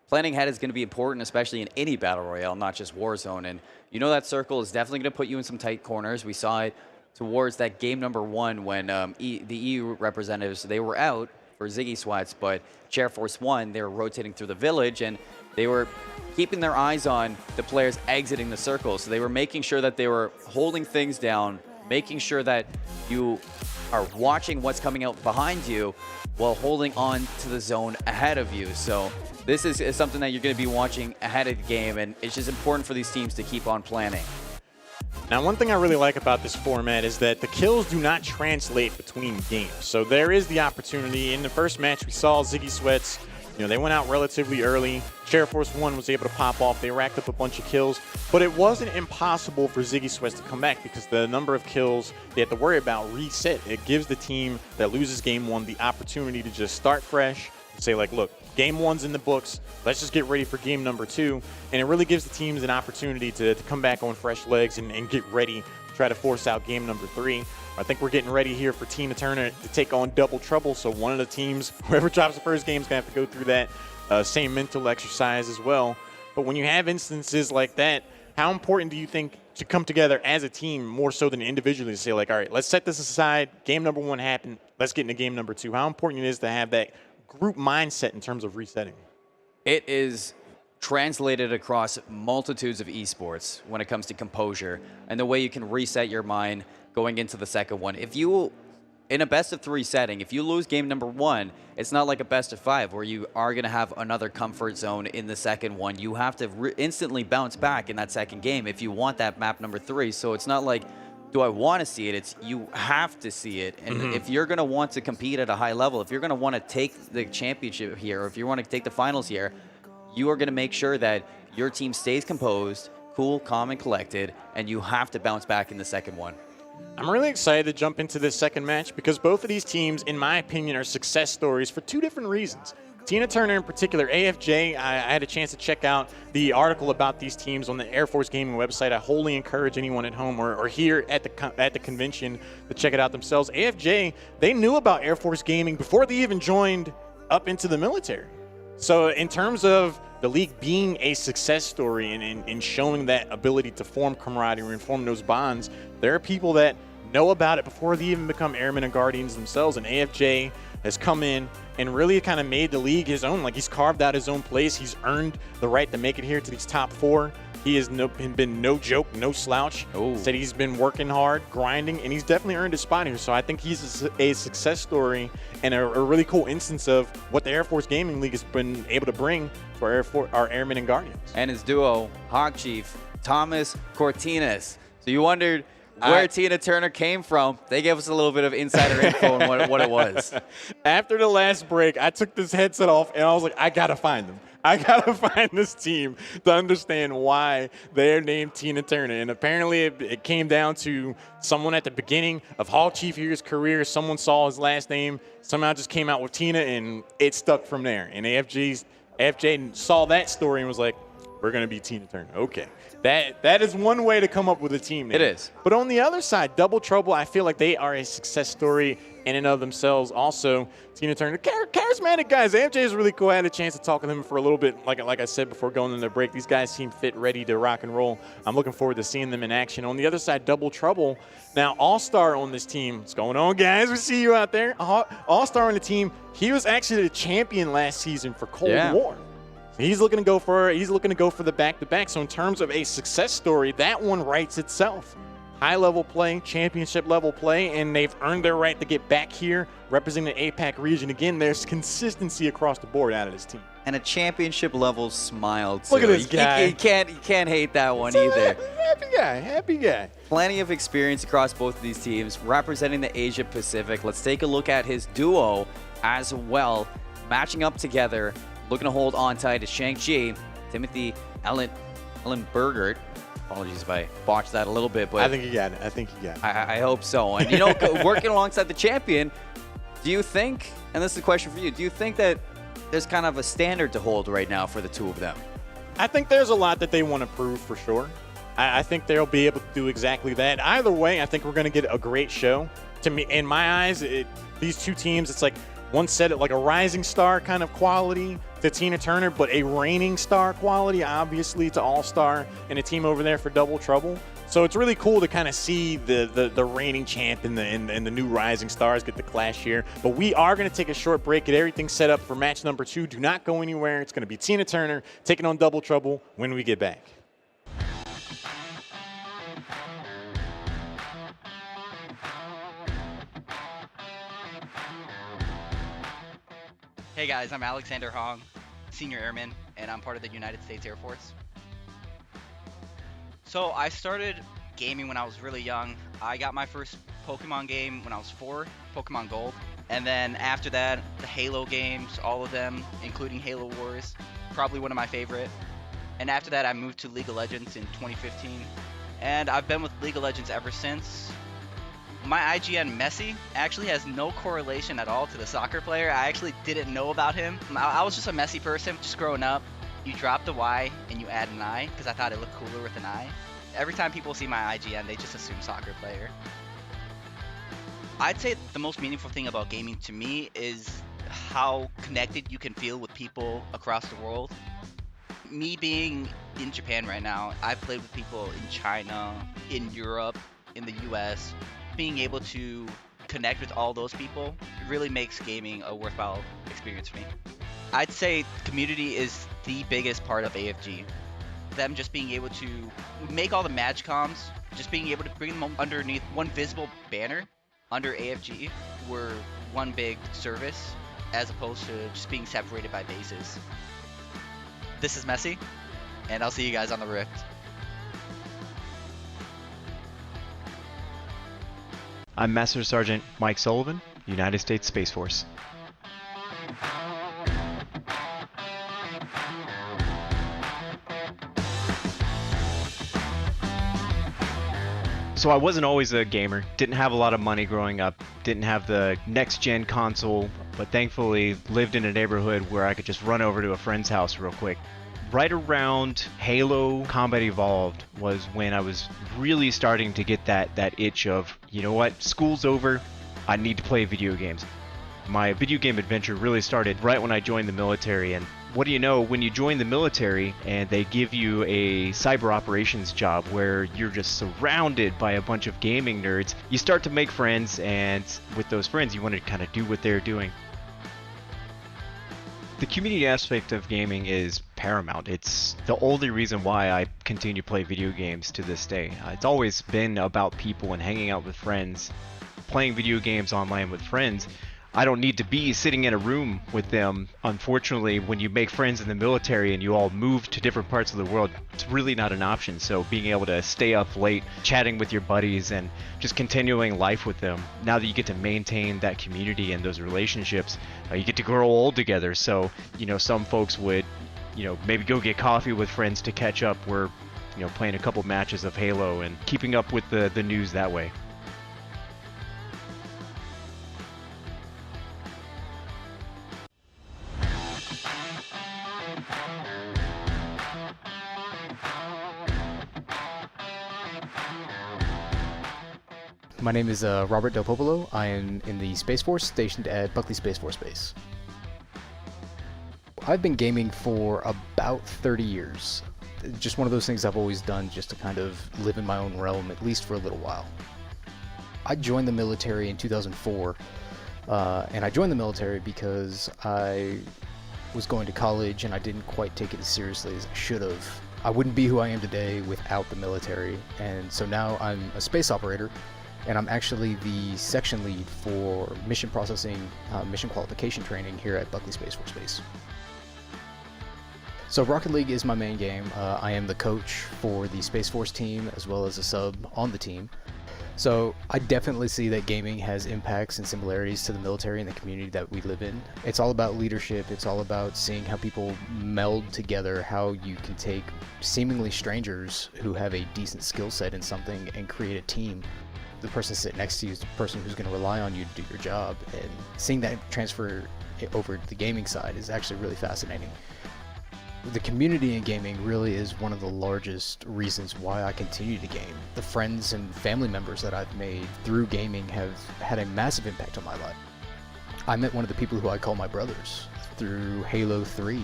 Planning ahead is going to be important, especially in any battle royale, not just Warzone. And you know that circle is definitely going to put you in some tight corners. We saw it towards that game number 1 when the EU representatives, they were out for Ziggy Sweats, but Air Force 1, they were rotating through the village, and they were keeping their eyes on the players exiting the circle. So they were making sure that they were holding things down, making sure that you are watching what's coming out behind you while holding on to the zone ahead of you. So this is something that you're going to be watching ahead of the game, and it's just important for these teams to keep on planning. Now, one thing I really like about this format is that the kills do not translate between games. So there is the opportunity. In the first match, we saw Ziggy Sweats. You know, they went out relatively early. Air Force 1 was able to pop off. They racked up a bunch of kills. But it wasn't impossible for Ziggy Sweats to come back because the number of kills they have to worry about reset. It gives the team that loses game 1 the opportunity to just start fresh and say, like, look, game 1's in the books. Let's just get ready for game number 2. And it really gives the teams an opportunity to come back on fresh legs and get ready to try to force out game number 3. I think we're getting ready here for Tina Turner to take on Double Trouble. So one of the teams, whoever drops the first game, is going to have to go through that same mental exercise as well. But when you have instances like that, how important do you think to come together as a team more so than individually to say, like, all right, let's set this aside. Game number 1 happened. Let's get into game number 2. How important it is to have that group mindset in terms of resetting? It is translated across multitudes of esports when it comes to composure and the way you can reset your mind going into the second one. If you, in a best of 3 setting, if you lose game number 1, it's not like a best of 5 where you are going to have another comfort zone in the second one. You have to instantly bounce back in that second game if you want that map number 3. So it's not like, do I want to see it? It's you have to see it. And if you're going to want to compete at a high level, if you're going to want to take the championship here, or if you want to take the finals here, you are going to make sure that your team stays composed, cool, calm, and collected, and you have to bounce back in the second one. I'm really excited to jump into this second match because both of these teams, in my opinion, are success stories for 2 different reasons. Tina Turner in particular, AFJ, I had a chance to check out the article about these teams on the Air Force Gaming website. I wholly encourage anyone at home or here at the convention to check it out themselves. AFJ, they knew about Air Force Gaming before they even joined up into the military. So in terms of the league being a success story and showing that ability to form camaraderie and form those bonds, there are people that know about it before they even become airmen and guardians themselves. And AFJ has come in and really kind of made the league his own. Like, he's carved out his own place. He's earned the right to make it here to these top 4. He has been no joke, no slouch. Said he's been working hard, grinding, and he's definitely earned his spot here. So I think he's a success story and a really cool instance of what the Air Force Gaming League has been able to bring for our airmen and guardians. And his duo, Hawk Chief, Thomas Cortinas. So you wondered where Tina Turner came from. They gave us a little bit of insider info on what it was. After the last break, I took this headset off, and I was like, I got to find them. I got to find this team to understand why they're named Tina Turner. And apparently it came down to someone at the beginning of Hall Chief here's career. Someone saw his last name, somehow just came out with Tina, and it stuck from there. And AFJ saw that story and was like, we're going to be Tina Turner. Okay. That is one way to come up with a team name. It is. But on the other side, Double Trouble, I feel like they are a success story in and of themselves. Also, Tina Turner, charismatic guys. AFJ is really cool. I had a chance to talk with him for a little bit. Like I said before going into the break, these guys seem fit, ready to rock and roll. I'm looking forward to seeing them in action. On the other side, Double Trouble. Now, All-Star on this team. What's going on, guys? We see you out there. All-Star on the team. He was actually the champion last season for Cold War. He's looking to go for the back-to-back. So in terms of a success story, that one writes itself. High-level play, championship-level play, and they've earned their right to get back here, representing the APAC region. Again, there's consistency across the board out of this team. And a championship-level smile, too. Look at this guy. You can't hate that one either. Happy guy. Plenty of experience across both of these teams, representing the Asia-Pacific. Let's take a look at his duo as well, matching up together. looking to hold on tight is Shang-Chi, Timothy Allen Burgert. Apologies if I botched that a little bit, but I think you got it. I hope so. And, working alongside the champion, do you think, and this is a question for you, do you think that there's kind of a standard to hold right now for the two of them? I think there's a lot that they want to prove for sure. I think they'll be able to do exactly that. Either way, I think we're going to get a great show. To me, in my eyes, these two teams, it's like one set it like a rising star kind of quality to Tina Turner, but a reigning star quality, obviously, to All-Star, and a team over there for Double Trouble. So it's really cool to kind of see the reigning champ and the new rising stars get the clash here. But we are going to take a short break, get everything set up for match number 2. Do not go anywhere. It's going to be Tina Turner taking on Double Trouble when we get back. Hey guys, I'm Alexander Hong, Senior Airman, and I'm part of the United States Air Force. So I started gaming when I was really young. I got my first Pokemon game when I was 4, Pokemon Gold. And then after that, the Halo games, all of them, including Halo Wars, probably one of my favorite. And after that, I moved to League of Legends in 2015. And I've been with League of Legends ever since. My IGN Messi actually has no correlation at all to the soccer player. I actually didn't know about him. I was just a Messi person, just growing up. You drop the Y and you add an I because I thought it looked cooler with an I. Every time people see my IGN, they just assume soccer player. I'd say the most meaningful thing about gaming to me is how connected you can feel with people across the world. Me being in Japan right now, I've played with people in China, in Europe, in the US. Being able to connect with all those people really makes gaming a worthwhile experience for me. I'd say community is the biggest part of AFG. Them just being able to make all the match comms, just being able to bring them underneath one visible banner under AFG were one big service as opposed to just being separated by bases. This is Messi, and I'll see you guys on the Rift. I'm Master Sergeant Mike Sullivan, United States Space Force. So I wasn't always a gamer, didn't have a lot of money growing up, didn't have the next-gen console, but thankfully lived in a neighborhood where I could just run over to a friend's house real quick. Right around Halo Combat Evolved was when I was really starting to get that itch of, you know what, school's over, I need to play video games. My video game adventure really started right when I joined the military, and what do you know, when you join the military and they give you a cyber operations job where you're just surrounded by a bunch of gaming nerds, you start to make friends, and with those friends you want to kind of do what they're doing. The community aspect of gaming is paramount. It's the only reason why I continue to play video games to this day. It's always been about people and hanging out with friends, playing video games online with friends. I don't need to be sitting in a room with them. Unfortunately, when you make friends in the military and you all move to different parts of the world, it's really not an option. So being able to stay up late, chatting with your buddies, and just continuing life with them, now that you get to maintain that community and those relationships, you get to grow old together. So, some folks would, maybe go get coffee with friends to catch up. We're, playing a couple matches of Halo and keeping up with the news that way. My name is Robert Del Popolo. I am in the Space Force stationed at Buckley Space Force Base. I've been gaming for about 30 years. Just one of those things I've always done just to kind of live in my own realm, at least for a little while. I joined the military in 2004, and I joined the military because I was going to college and I didn't quite take it as seriously as I should have. I wouldn't be who I am today without the military, and so now I'm a space operator, and I'm actually the section lead for mission processing, mission qualification training here at Buckley Space Force Base. So Rocket League is my main game. I am the coach for the Space Force team as well as a sub on the team. So I definitely see that gaming has impacts and similarities to the military and the community that we live in. It's all about leadership. It's all about seeing how people meld together, how you can take seemingly strangers who have a decent skill set in something and create a team. The person sitting next to you is the person who's going to rely on you to do your job, and seeing that transfer over to the gaming side is actually really fascinating. The community in gaming really is one of the largest reasons why I continue to game. The friends and family members that I've made through gaming have had a massive impact on my life. I met one of the people who I call my brothers through Halo 3.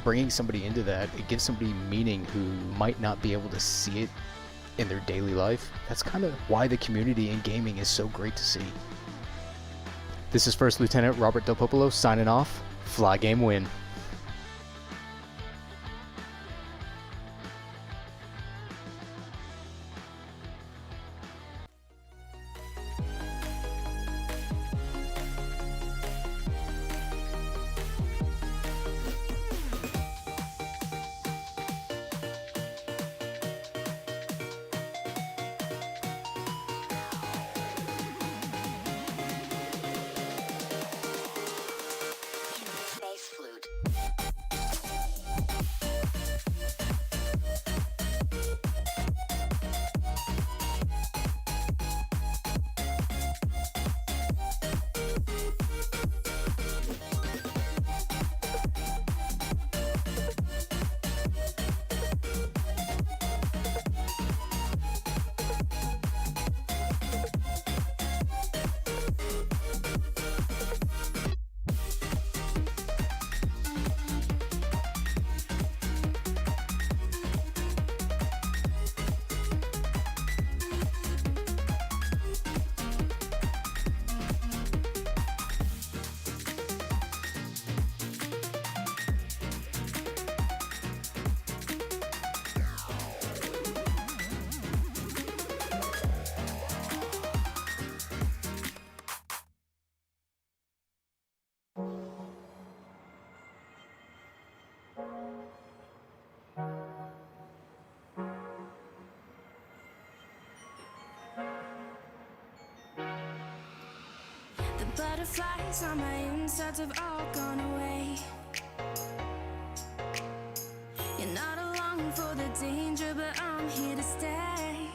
Bringing somebody into that, it gives somebody meaning who might not be able to see it in their daily life. That's kind of why the community in gaming is so great to see. This is First Lieutenant Robert Del Popolo signing off. Fly game win. Butterflies on my insides have all gone away. You're not along for the danger, but I'm here to stay.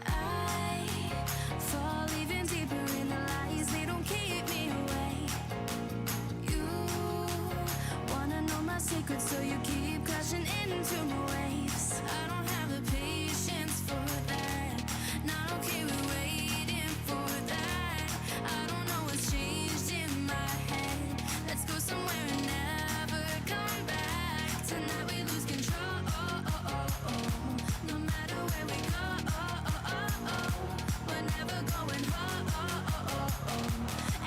I fall even deeper in the lies, they don't keep me away. You wanna know my secrets, so you keep crashing into my waves. I don't have the patience for that, not okay with waiting for that. I don't know what's changed in my head. Let's go somewhere and never come back. Tonight we lose control. No matter where we go, we're never going home.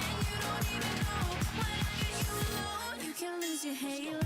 And you don't even know when I get you alone. You can lose your halo.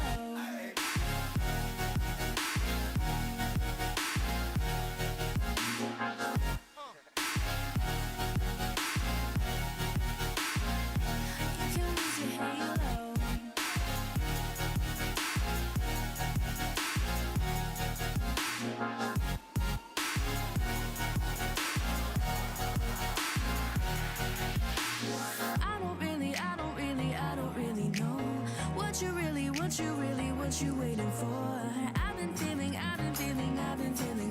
What you waiting for? I've been feeling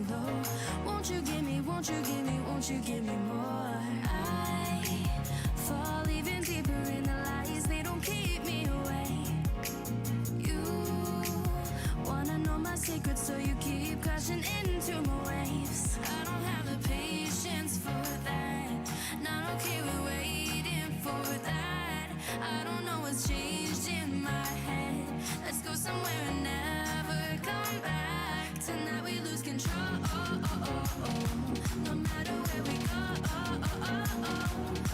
low. Won't you give me more? I fall even deeper in the lies, they don't keep me away. You wanna know my secrets, so you keep crashing into my waves. I don't have the patience for that, not okay with waiting for that. I don't know what's changed in my head. Let's go somewhere and never come back. Tonight we lose control. No matter where we go,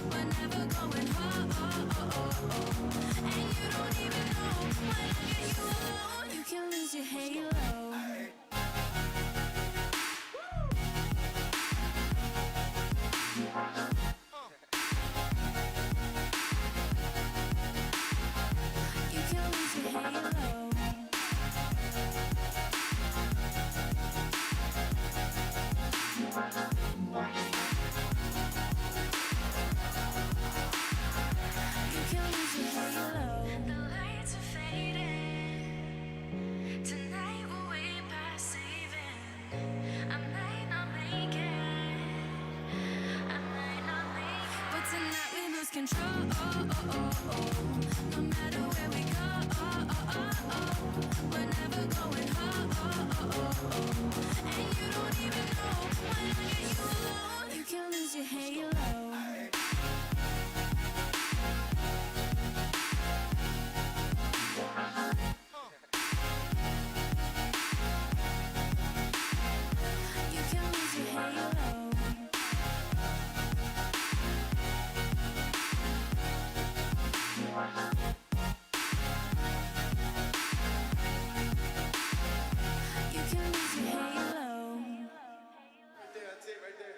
we're never going home. And you don't even know when I get you alone. You can lose your halo. control. No matter where we go, we're never going home. And you don't even know when I get you alone. You can lose your halo. You can lose your halo. You can lose your halo. Right there, that's it, right there.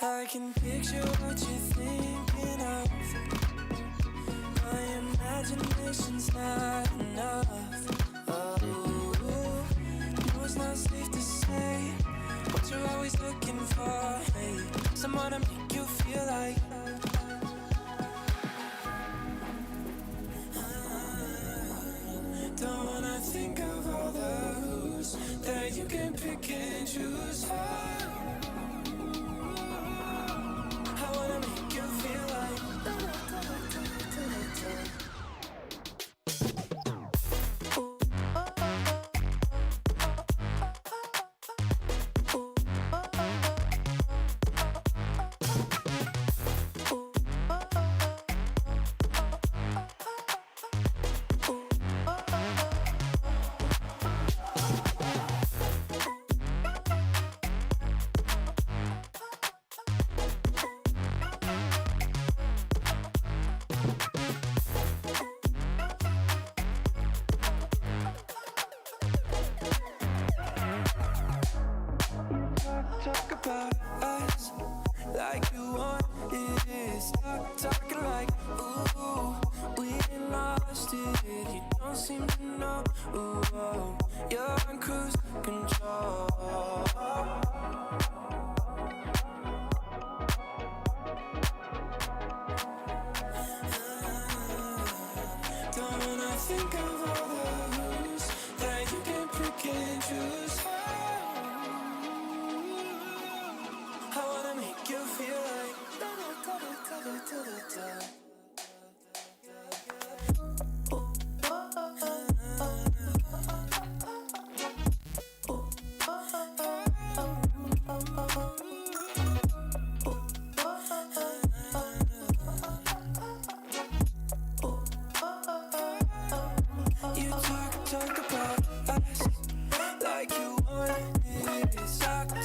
I can picture what you're thinking of. My imagination's not enough. Oh, no, it's not safe to say what you're always looking for. Hey, someone to make you feel like. Don't wanna think of all the who's that you can pick and choose for. I wanna make you feel like. Talk about us like you want it. Stop talking like, ooh, we ain't lost it. You don't seem to know, ooh, you're on cruise control. Don't wanna think of all the who's that you can pick and choose. I wanna make you feel like. You talk about us like you want it.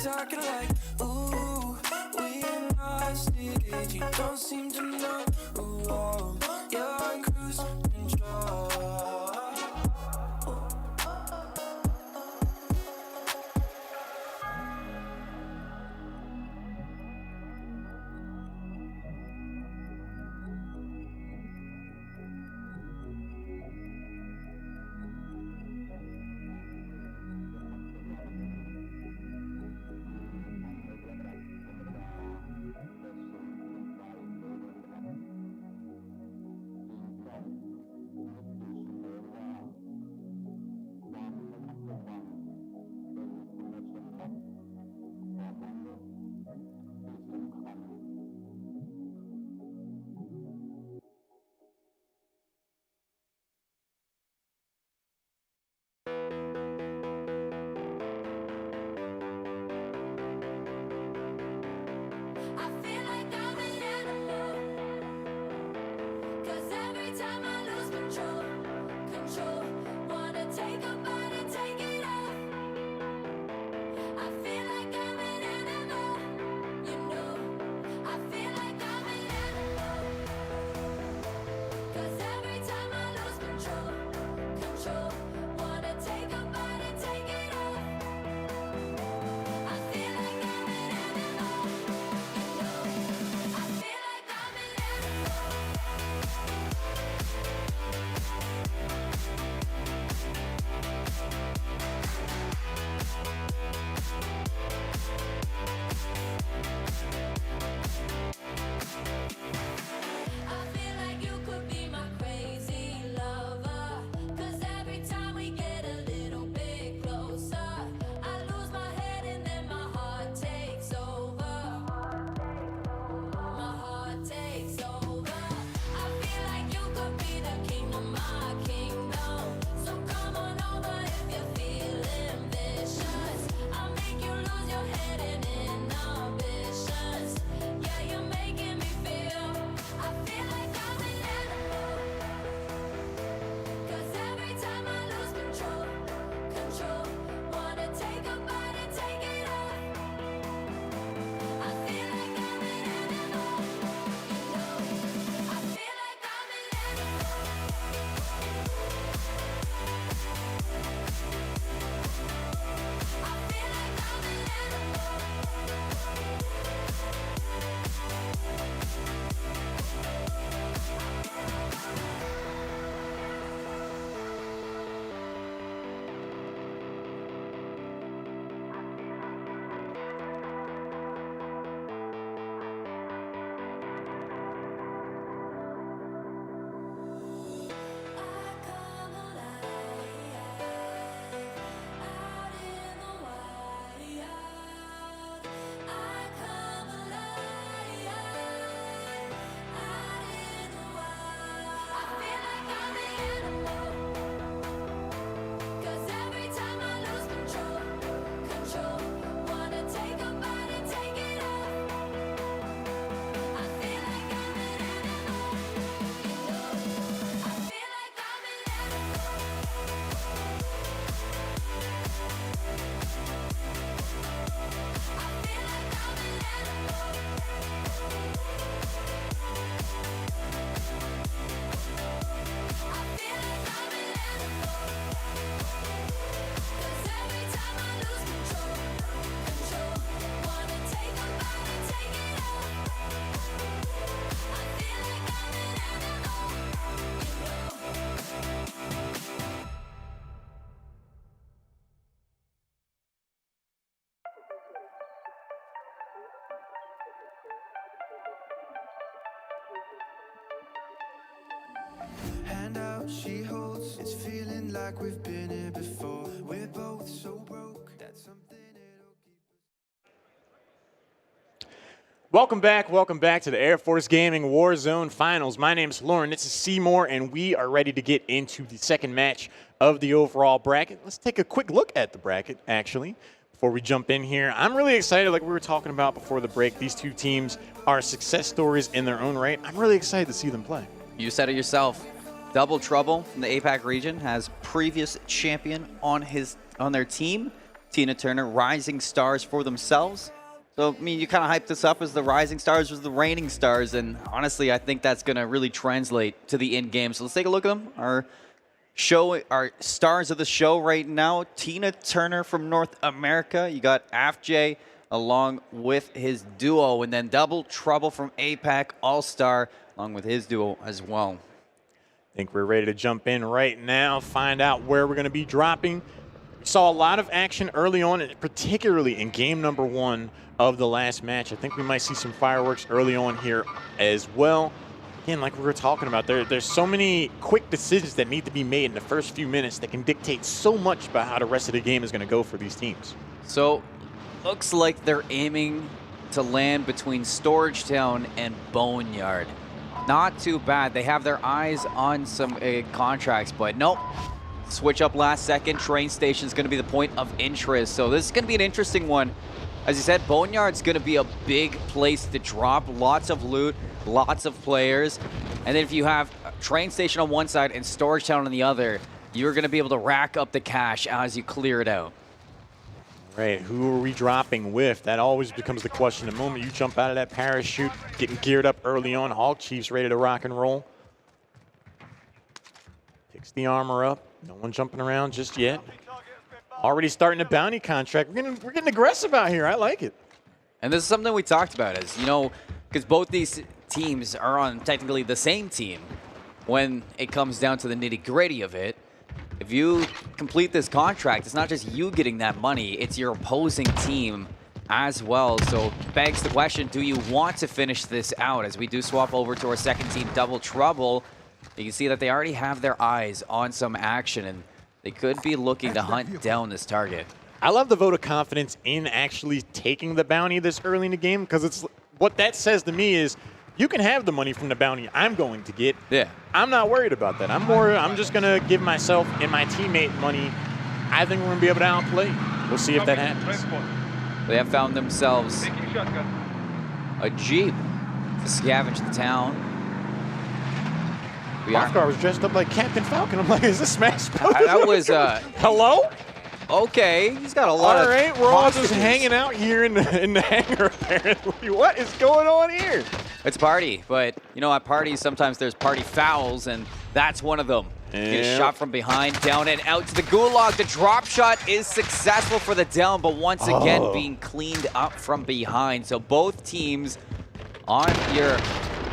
Talking like, ooh, we ain't lost it. You don't seem to know, ooh, you're on cruise control. Hand out, she holds. It's feeling like we've been here before. We're both so broke. That's something it'll keep us. Welcome back to the Air Force Gaming Warzone Finals. My name's Lauren, this is Seymour, and we are ready to get into the second match of the overall bracket. Let's take a quick look at the bracket, actually, before we jump in here. I'm really excited, like we were talking about before the break. These two teams are success stories in their own right. I'm really excited to see them play. You said it yourself. Double Trouble from the APAC region has previous champion on their team. Tina Turner, rising stars for themselves. So, I mean, you kind of hyped this up as the rising stars was the reigning stars, and honestly, I think that's going to really translate to the end game. So let's take a look at them. Our stars of the show right now, Tina Turner from North America. You got AFJ along with his duo, and then Double Trouble from APAC All-Star along with his duo as well. I think we're ready to jump in right now, find out where we're going to be dropping. We saw a lot of action early on, particularly in game number 1 of the last match. I think we might see some fireworks early on here as well. Again, like we were talking about, there's so many quick decisions that need to be made in the first few minutes that can dictate so much about how the rest of the game is going to go for these teams. So, looks like they're aiming to land between Storage Town and Boneyard. Not too bad. They have their eyes on some contracts, but nope. Switch up last second. Train station is going to be the point of interest. So this is going to be an interesting one. As you said, Boneyard's going to be a big place to drop. Lots of loot, lots of players. And then if you have a train station on one side and Storage Town on the other, you're going to be able to rack up the cash as you clear it out. Right, who are we dropping with? That always becomes the question. The moment you jump out of that parachute, getting geared up early on, Hawk Chief's ready to rock and roll. Picks the armor up. No one jumping around just yet. Already starting a bounty contract. We're getting aggressive out here. I like it. And this is something we talked about, is, you know, because both these teams are on technically the same team when it comes down to the nitty-gritty of it. If you complete this contract, it's not just you getting that money, it's your opposing team as well. So begs the question, do you want to finish this out? As we do swap over to our second team, Double Trouble, you can see that they already have their eyes on some action, and they could be looking to hunt down this target. I love the vote of confidence in actually taking the bounty this early in the game, because it's what that says to me is you can have the money from the bounty I'm going to get. Yeah. I'm not worried about that. I'm just going to give myself and my teammate money. I think we're going to be able to outplay. We'll see if that happens. They have found themselves a Jeep to scavenge the town. Mothgar was dressed up like Captain Falcon. I'm like, is this Smash Bros? That was, hello? Okay, he's got a lot of All right, we're all just hanging out here in the hangar, apparently. What is going on here? It's a party, but, you know, at parties, sometimes there's party fouls, and that's one of them. Get a shot from behind, down and out to the gulag. The drop shot is successful for the down, but once again being cleaned up from behind. So both teams on your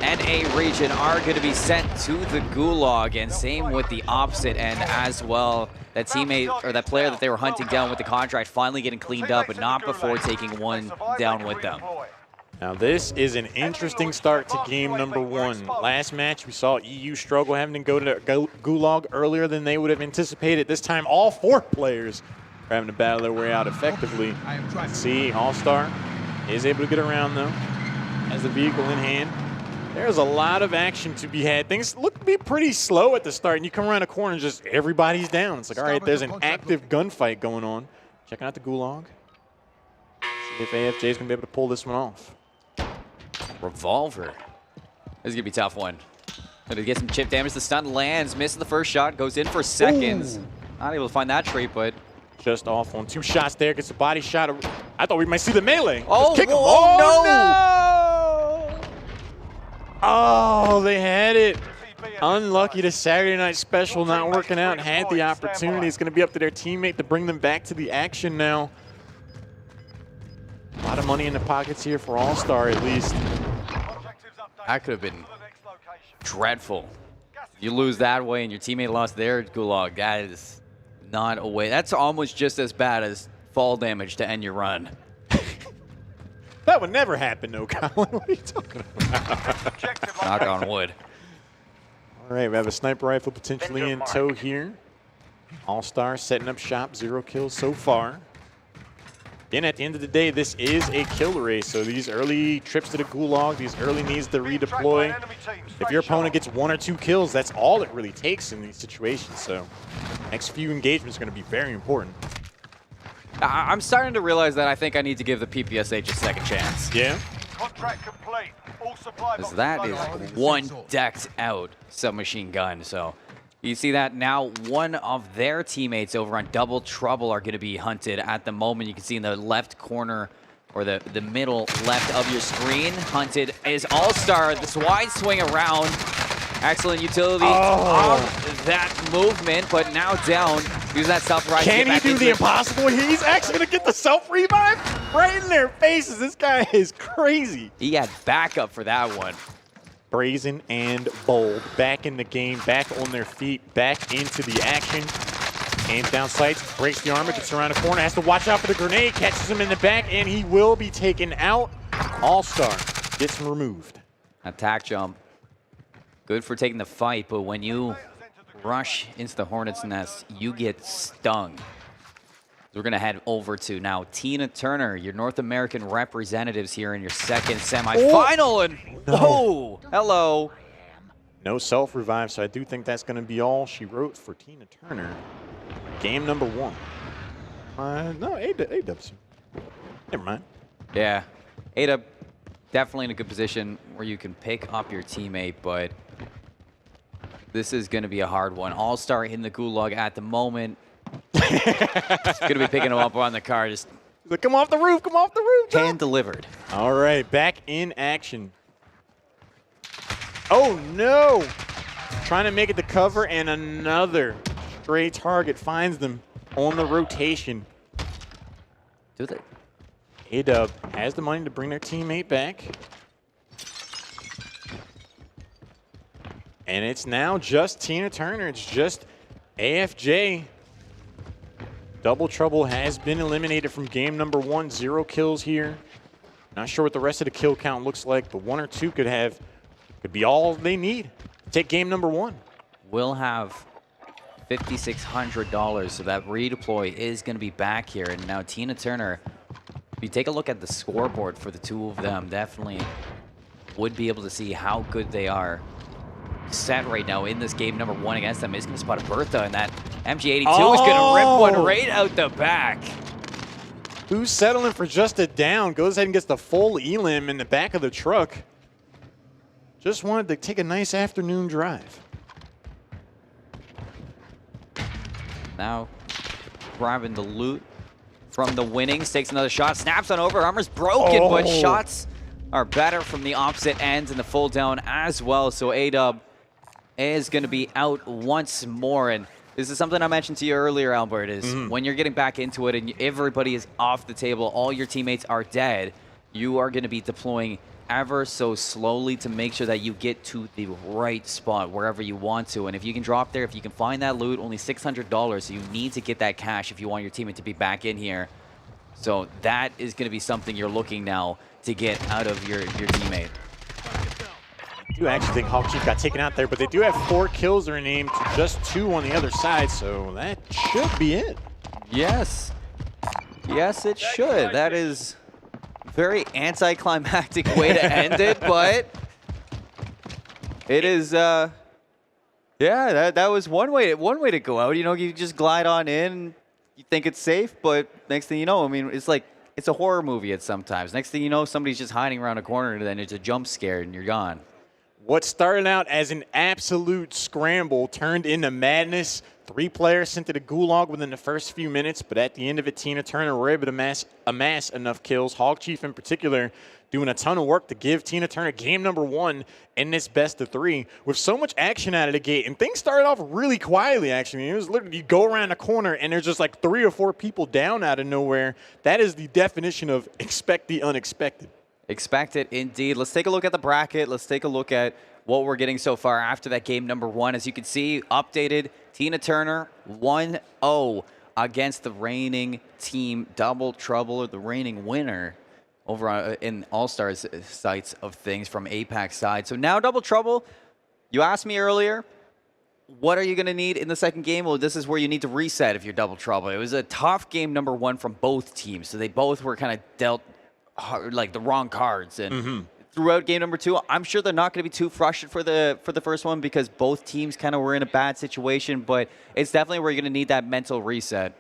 NA region are going to be sent to the gulag, and same with the opposite end as well. That teammate or that player that they were hunting down with the contract finally getting cleaned up, but not before taking one down with them. Now this is an interesting start to game number 1. Last match we saw EU struggle having to go to the gulag earlier than they would have anticipated. This time all 4 players are having to battle their way out effectively. Let's see, All-Star is able to get around though, has the vehicle in hand. There's a lot of action to be had. Things look to be pretty slow at the start, and you come around a corner and just everybody's down. It's like, all right, there's an active gunfight going on. Checking out the gulag. See if AFJ is going to be able to pull this one off. Revolver. This is going to be a tough one. Going to get some chip damage. The stun lands, misses the first shot, goes in for seconds. Ooh. Not able to find that treat, but just off on 2 shots there. Gets a body shot. I thought we might see the melee. Oh, kick him. Oh, no! Oh, they had it. Unlucky to Saturday Night Special not working out. Had the opportunity. It's going to be up to their teammate to bring them back to the action now. A lot of money in the pockets here for All-Star at least. That could have been dreadful. You lose that way and your teammate lost their gulag. That is not a way. That's almost just as bad as fall damage to end your run. That would never happen, no, Colin. What are you talking about? Knock on wood. All right, right, we have a sniper rifle potentially in tow here. All-Star setting up shop, 0 kills so far. Again, at the end of the day, this is a kill race, so these early trips to the gulag, these early needs to redeploy, if your opponent gets 1 or 2 kills, that's all it really takes in these situations. So next few engagements are going to be very important. I'm starting to realize that I think I need to give the PPSH a second chance. Yeah? Contract complete. All supply Because that is one decked out submachine gun. So you see that now one of their teammates over on Double Trouble are going to be hunted at the moment. You can see in the left corner or the middle left of your screen. Hunted is All-Star. This wide swing around. Excellent utility of that movement, but now down. Use that self-revive. Can he do the impossible? He's actually going to get the self-revive right in their faces. This guy is crazy. He had backup for that one. Brazen and bold. Back in the game, back on their feet, back into the action. Aims down sights, breaks the armor, gets around the corner, has to watch out for the grenade, catches him in the back, and he will be taken out. All-Star gets removed. Attack jump. Good for taking the fight, but when you rush into the Hornet's Nest, you get stung. We're going to head over to now Tina Turner, your North American representatives here in your second semifinal. And whoa, hello. No self-revive, so I do think that's going to be all she wrote for Tina Turner. Game number 1. No, A-Dub's. Never mind. Yeah, A-Dub definitely in a good position where you can pick up your teammate, but this is going to be a hard one. All-Star in the gulag at the moment. It's going to be picking him up on the car. Just like, come off the roof, come off the roof. Hand delivered. All right, back in action. Oh, no. Trying to make it to cover, and another stray target finds them on the rotation. Do they? A-Dub has the money to bring their teammate back. And it's now just Tina Turner. It's just AFJ. Double Trouble has been eliminated from game number 1. 0 kills here. Not sure what the rest of the kill count looks like, but 1 or 2 could be all they need to take game number 1. We'll have $5,600, so that redeploy is going to be back here. And now Tina Turner, if you take a look at the scoreboard for the two of them, definitely would be able to see how good they are set right now in this game number 1 against them. Is going to spot a Bertha, and that MG82 is going to rip one right out the back. Who's settling for just a down? Goes ahead and gets the full elim in the back of the truck. Just wanted to take a nice afternoon drive. Now grabbing the loot from the winnings, takes another shot, snaps on over, armor's broken, but shots are better from the opposite ends and the full down as well. So A-Dub is going to be out once more. And this is something I mentioned to you earlier, Albert, is when you're getting back into it and everybody is off the table, all your teammates are dead, you are going to be deploying ever so slowly to make sure that you get to the right spot wherever you want to. And if you can drop there, if you can find that loot, only $600, so you need to get that cash if you want your teammate to be back in here. So that is going to be something you're looking now to get out of your teammate. I do actually think Hawk Chief got taken out there, but they do have 4 kills their name to just 2 on the other side, so that should be it. Yes. Yes, it should. That is a very anticlimactic way to end it, but it is, yeah, that was one way to go out. You know, you just glide on in, you think it's safe, but next thing you know, I mean, it's like, it's a horror movie at sometimes. Next thing you know, somebody's just hiding around a corner, and then it's a jump scare, and you're gone. What started out as an absolute scramble turned into madness. 3 players sent to the gulag within the first few minutes, but at the end of it, Tina Turner were able to amass enough kills. Hog Chief in particular doing a ton of work to give Tina Turner game number 1 in this best of 3 with so much action out of the gate. And things started off really quietly, actually. It was literally, you go around a corner and there's just like 3 or 4 people down out of nowhere. That is the definition of expect the unexpected. Expect it, indeed. Let's take a look at the bracket. Let's take a look at what we're getting so far after that game number 1. As you can see, updated, Tina Turner 1-0 against the reigning team Double Trouble, or the reigning winner over in All-Stars sites of things from APAC side. So now Double Trouble, you asked me earlier, what are you going to need in the second game? Well, this is where you need to reset if you're double trouble. It was a tough game number 1 from both teams, so they both were kind of dealt like the wrong cards. And throughout game number 2, I'm sure they're not going to be too frustrated for the first one because both teams kind of were in a bad situation, but it's definitely where you're going to need that mental reset.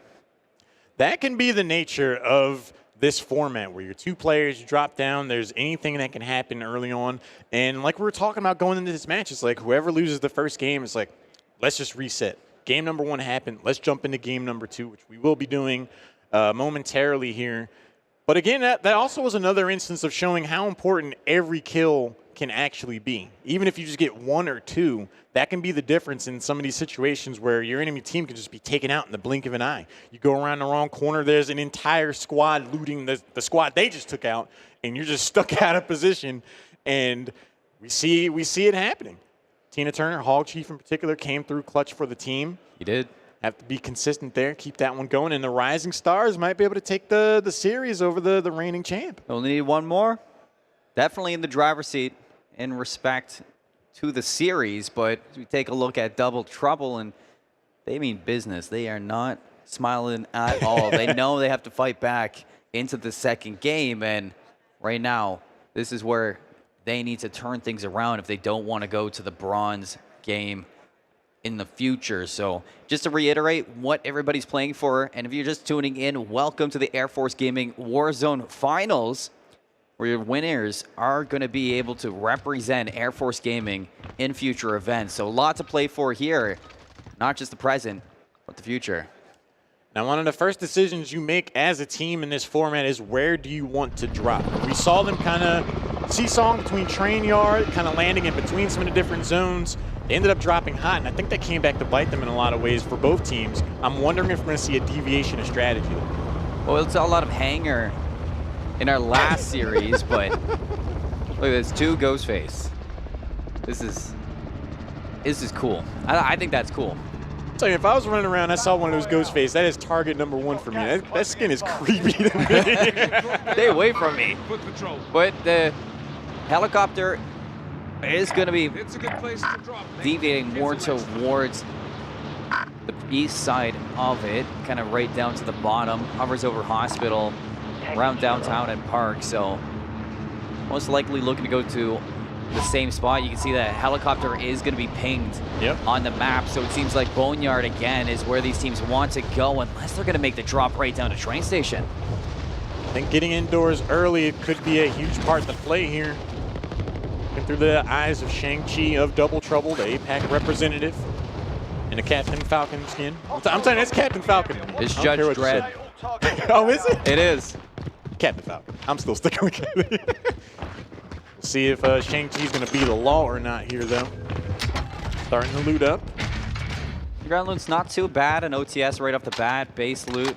That can be the nature of this format where your 2 players drop down. There's anything that can happen early on. And like we were talking about going into this match, it's like whoever loses the first game is like, let's just reset. Game number 1 happened. Let's jump into game number 2, which we will be doing momentarily here. But again, that also was another instance of showing how important every kill can actually be. Even if you just get 1 or 2, that can be the difference in some of these situations where your enemy team can just be taken out in the blink of an eye. You go around the wrong corner, there's an entire squad looting the squad they just took out, and you're just stuck out of position. And we see it happening. Tina Turner, Hog Chief in particular, came through clutch for the team. He did. Have to be consistent there, keep that one going, and the Rising Stars might be able to take the series over the reigning champ. Only need 1 more. Definitely in the driver's seat in respect to the series, but we take a look at Double Trouble, and they mean business. They are not smiling at all. They know they have to fight back into the second game, and right now, this is where they need to turn things around if they don't want to go to the bronze game in the future. So just to reiterate what everybody's playing for, and if you're just tuning in, welcome to the Air Force Gaming Warzone Finals, where your winners are going to be able to represent Air Force Gaming in future events. So a lot to play for here, not just the present, but the future. Now, one of the first decisions you make as a team in this format is where do you want to drop? We saw them kind of seesawing between train yard, kind of landing in between some of the different zones. They ended up dropping hot, and I think that came back to bite them in a lot of ways for both teams. I'm wondering if we're going to see a deviation of strategy. Well, it's a lot of hanger in our last series, but look at this, 2 Ghostface. This is cool. I think that's cool. I'll tell you, if I was running around, I saw one of those Ghostface, that is target number 1 for me. That skin is creepy to me. Stay away from me. But the helicopter is going to be deviating more towards the east side of it, kind of right down to the bottom, hovers over Hospital, around downtown and Park, so most likely looking to go to the same spot. You can see that helicopter is going to be pinged on the map, so it seems like Boneyard again is where these teams want to go unless they're going to make the drop right down to train station. I think getting indoors early could be a huge part to play here. Looking through the eyes of Shang-Chi of Double Trouble, the APAC representative, in a Captain Falcon skin. I'm telling you, that's Captain Falcon. It's Judge Dredd. Oh, is it? It is. Captain Falcon. I'm still sticking with Captain. We'll see if Shang-Chi's going to be the law or not here, though. Starting to loot up. Ground loot's not too bad. An OTS right off the bat. Base loot.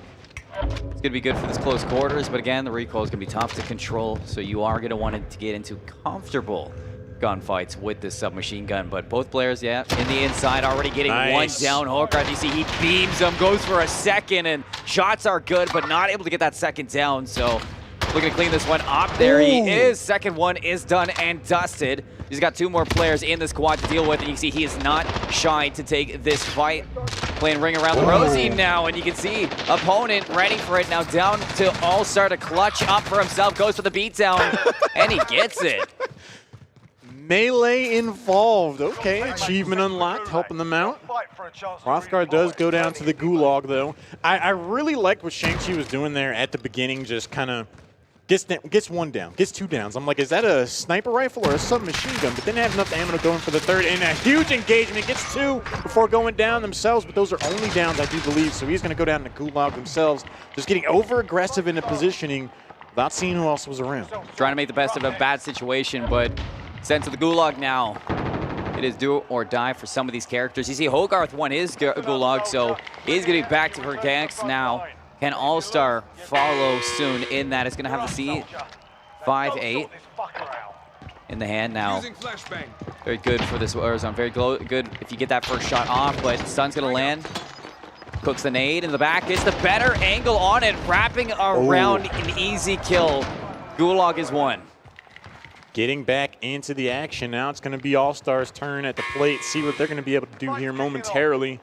It's going to be good for this close quarters, but again, the recoil is going to be tough to control, so you are going to want it to get into comfortable gunfights with this submachine gun. But both players, in the inside, already getting one down. Hogarth, you see he beams him, goes for a second, and shots are good, but not able to get that second down. So looking to clean this one up. There he is. Second one is done and dusted. He's got 2 more players in the squad to deal with, and you can see he is not shy to take this fight. Playing ring around the rosy now, and you can see opponent ready for it now. Down to All-Star to clutch up for himself, goes for the beatdown, and he gets it. Melee involved. Okay, achievement unlocked, helping them out. Hrothgar does go down to the gulag, though. I really liked what Shang-Chi was doing there at the beginning, just kind of gets 1 down, gets 2 downs. I'm like, is that a sniper rifle or a submachine gun? But didn't have enough ammo to go in for the 3rd, and a huge engagement. Gets 2 before going down themselves, but those are only downs, I do believe, so he's going to go down to gulag themselves, just getting over-aggressive in the positioning without seeing who else was around. Trying to make the best of a bad situation, but sent to the gulag now. It is do or die for some of these characters. You see Hogarth won his gulag, so he's going to be back to Vergax now. Can All-Star follow soon in that? It's going to have to see 5-8 in the hand now. Very good for this Warzone. Very good if you get that first shot off, but Sun's going to land. Cooks the nade in the back. Gets the better angle on it, wrapping around an easy kill. Gulag is 1. getting back into the action. Now it's going to be All-Stars' turn at the plate. See what they're going to be able to do here momentarily.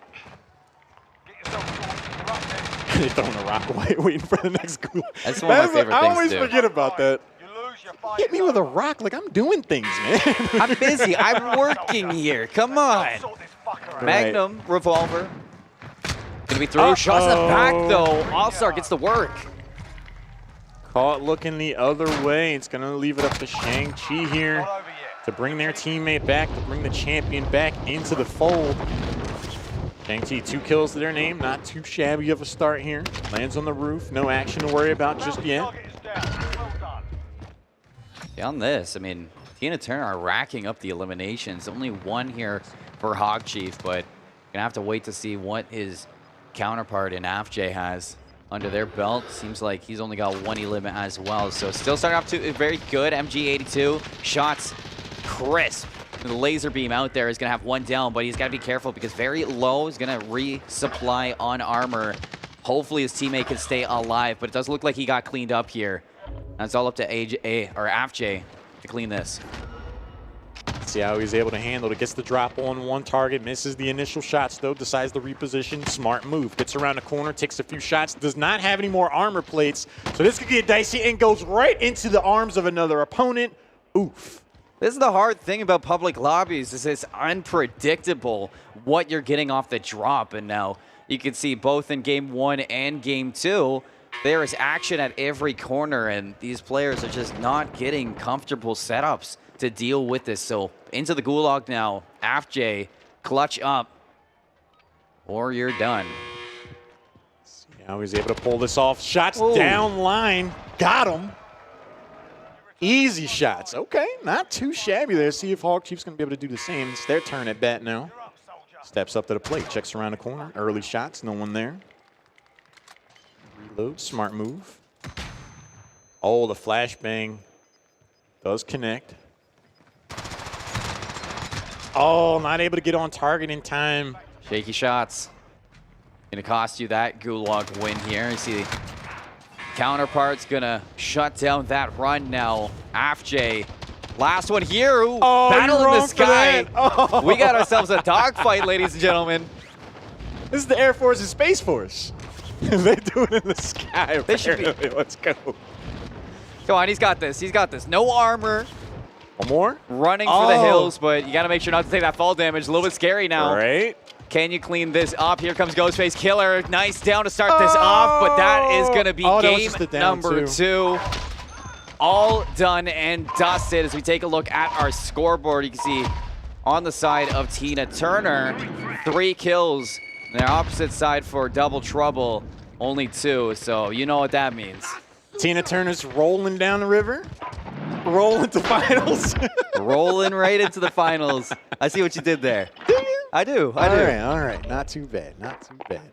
They're throwing a rock away, waiting for the next goal. That's one of my favorite things I always to do. forget about that. Hit me with a rock like I'm doing things, man. I'm busy. I'm working here. Come on. Magnum, revolver. Gonna be through. Shots in the back, though. All-Star gets the work. Caught looking the other way. It's going to leave it up to Shang-Chi here to bring their teammate back, to bring the champion back into the fold. Shang-Chi, 2 kills to their name. Not too shabby of a start here. Lands on the roof. No action to worry about just yet. On this, I mean, Tina Turner are racking up the eliminations. Only 1 here for Hog Chief, but gonna have to wait to see what his counterpart in AFJ has under their belt. Seems like he's only got 1 elim as well. So still starting off to very good. MG82 shots crisp. The laser beam out there is gonna have 1 down, but he's gotta be careful because very low is gonna resupply on armor. Hopefully his teammate can stay alive, but it does look like he got cleaned up here. That's all up to AFJ to clean this. See how he's able to handle it. Gets the drop on 1 target, misses the initial shots though, decides to reposition. Smart move. Gets around the corner, takes a few shots, does not have any more armor plates. So this could get dicey and goes right into the arms of another opponent. Oof. This is the hard thing about public lobbies, is it's unpredictable what you're getting off the drop. And now you can see both in game 1 and game 2, there is action at every corner, and these players are just not getting comfortable setups to deal with this. So into the gulag now. AFJ, clutch up, or you're done. See how he's able to pull this off. Shots Ooh. down line. Got him. Easy shots. Okay, not too shabby there. See if Hog Chief's going to be able to do the same. It's their turn at bat now. Steps up to the plate, checks around the corner. Early shots, no one there. Reload, smart move. Oh, the flashbang does connect. Oh, not able to get on target in time. Shaky shots. Gonna cost you that gulag win here. You see counterpart's gonna shut down that run now. AFJ, last one here. Ooh, battle in the sky. Oh. We got ourselves a dogfight, ladies and gentlemen. This is the Air Force and Space Force. They do it in the sky. They should be. Let's go. Come on, he's got this. He's got this. No armor. One more? Running for the hills, but you got to make sure not to take that fall damage. A little bit scary now. Right. Can you clean this up? Here comes Ghostface Killer. Nice down to start this off, but that is going to be game number 2. All done and dusted. As we take a look at our scoreboard, you can see on the side of Tina Turner, 3 kills. And their opposite side for Double Trouble, only 2. So you know what that means. Tina Turner's rolling down the river. Rolling to finals. Rolling right into the finals. I see what you did there. Do you? I do. I do. All right. Not too bad. Not too bad.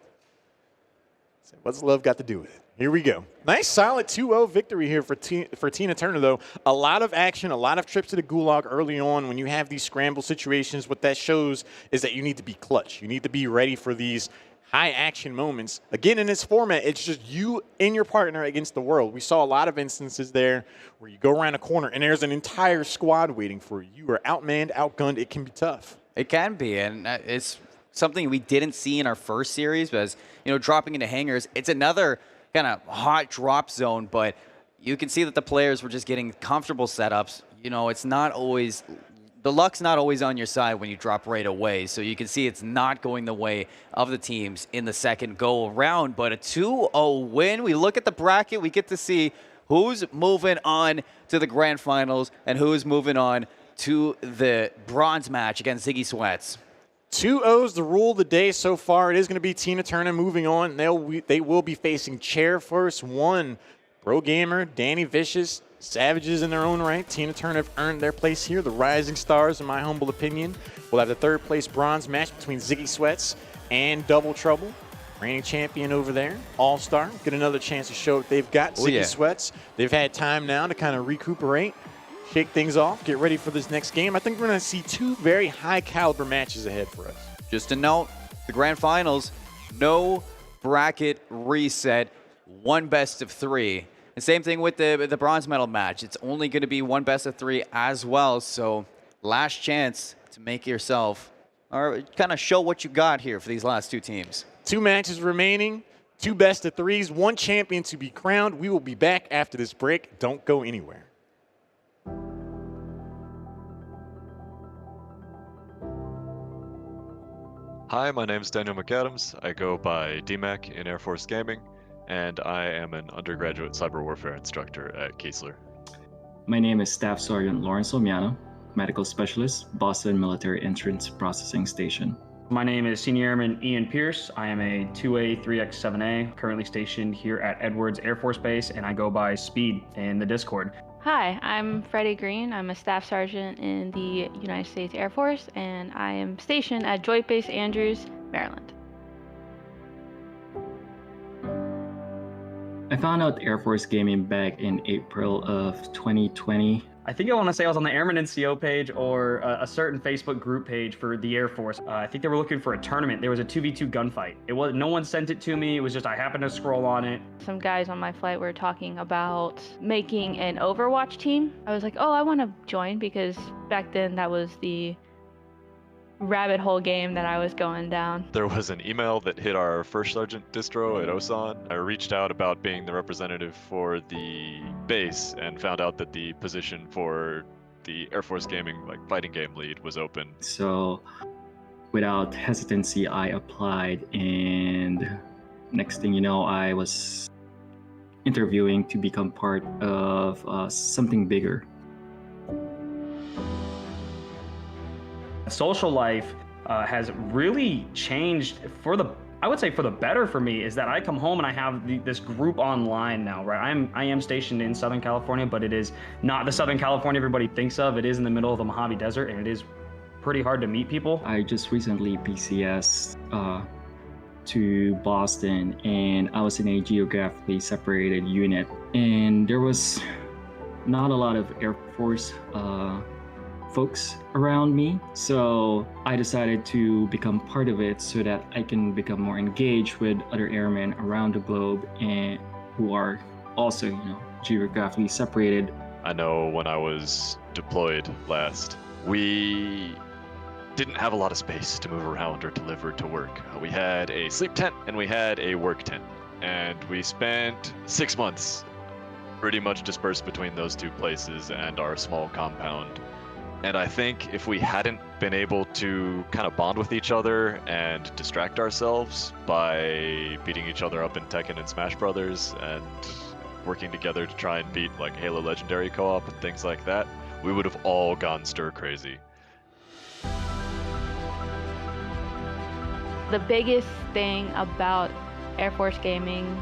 So what's love got to do with it? Here we go. Nice, solid 2-0 victory here for Tina Turner, though. A lot of action, a lot of trips to the gulag early on. When you have these scramble situations, what that shows is that you need to be clutch. You need to be ready for these high-action moments. Again, in this format, it's just you and your partner against the world. We saw a lot of instances there where you go around a corner and there's an entire squad waiting for you. You are outmanned, outgunned. It can be tough. It can be, and it's something we didn't see in our first series, because, you know, dropping into hangars, it's another kind of hot drop zone, but you can see that the players were just getting comfortable setups. You know, it's not always, the luck's not always on your side when you drop right away, so you can see it's not going the way of the teams in the second go around, but a 2-0 win. We look at the bracket, we get to see who's moving on to the grand finals and who's moving on to the bronze match against Ziggy Sweats. 2-0's the rule of the day so far. It is going to be Tina Turner moving on. They will be facing Chair First 1. Bro Gamer, Danny Vicious, savages in their own right. Tina Turner have earned their place here. The rising stars, in my humble opinion. We'll have the 3rd place bronze match between Ziggy Sweats and Double Trouble. Reigning champion over there, All-Star. Get another chance to show what they've got. Ziggy Sweats, they've had time now to kind of recuperate, shake things off, get ready for this next game. I think we're going to see 2 very high-caliber matches ahead for us. Just a note, the grand finals, no bracket reset, 1 best of 3. And same thing with the bronze medal match. It's only going to be one best of 3 as well. So last chance to make yourself or kind of show what you got here for these last 2 teams. 2 matches remaining, 2 best of 3s, 1 champion to be crowned. We will be back after this break. Don't go anywhere. Hi, my name is Daniel McAdams. I go by DMAC in Air Force Gaming, and I am an undergraduate cyber warfare instructor at Keesler. My name is Staff Sergeant Lawrence Omiano, Medical Specialist, Boston Military Entrance Processing Station. My name is Senior Airman Ian Pierce. I am a 2A 3X7A, currently stationed here at Edwards Air Force Base, and I go by Speed in the Discord. Hi, I'm Freddie Green. I'm a staff sergeant in the United States Air Force, and I am stationed at Joint Base Andrews, Maryland. I found out Air Force Gaming back in April of 2020. I think I want to say I was on the Airman NCO page or a certain Facebook group page for the Air Force. I think they were looking for a tournament. There was a 2v2 gunfight. No one sent it to me. It was just I happened to scroll on it. Some guys on my flight were talking about making an Overwatch team. I was like, oh, I want to join because back then that was the rabbit hole game that I was going down. There was an email that hit our first sergeant distro at Osan. I reached out about being the representative for the base and found out that the position for the Air Force Gaming fighting game lead was open. So without hesitancy, I applied, and next thing you know, I was interviewing to become part of something bigger. Social life has really changed I would say for the better for me, is that I come home and I have this group online now, right? I am stationed in Southern California, but it is not the Southern California everybody thinks of. It is in the middle of the Mojave Desert, and it is pretty hard to meet people. I just recently PCS to Boston, and I was in a geographically separated unit, and there was not a lot of Air Force folks around me, so I decided to become part of it so that I can become more engaged with other airmen around the globe and who are also, geographically separated. I know when I was deployed last, we didn't have a lot of space to move around or to live or to work. We had a sleep tent and we had a work tent, and we spent 6 months pretty much dispersed between those 2 places and our small compound. And I think if we hadn't been able to kind of bond with each other and distract ourselves by beating each other up in Tekken and Smash Brothers and working together to try and beat Halo Legendary co-op and things like that, we would have all gone stir crazy. The biggest thing about Air Force Gaming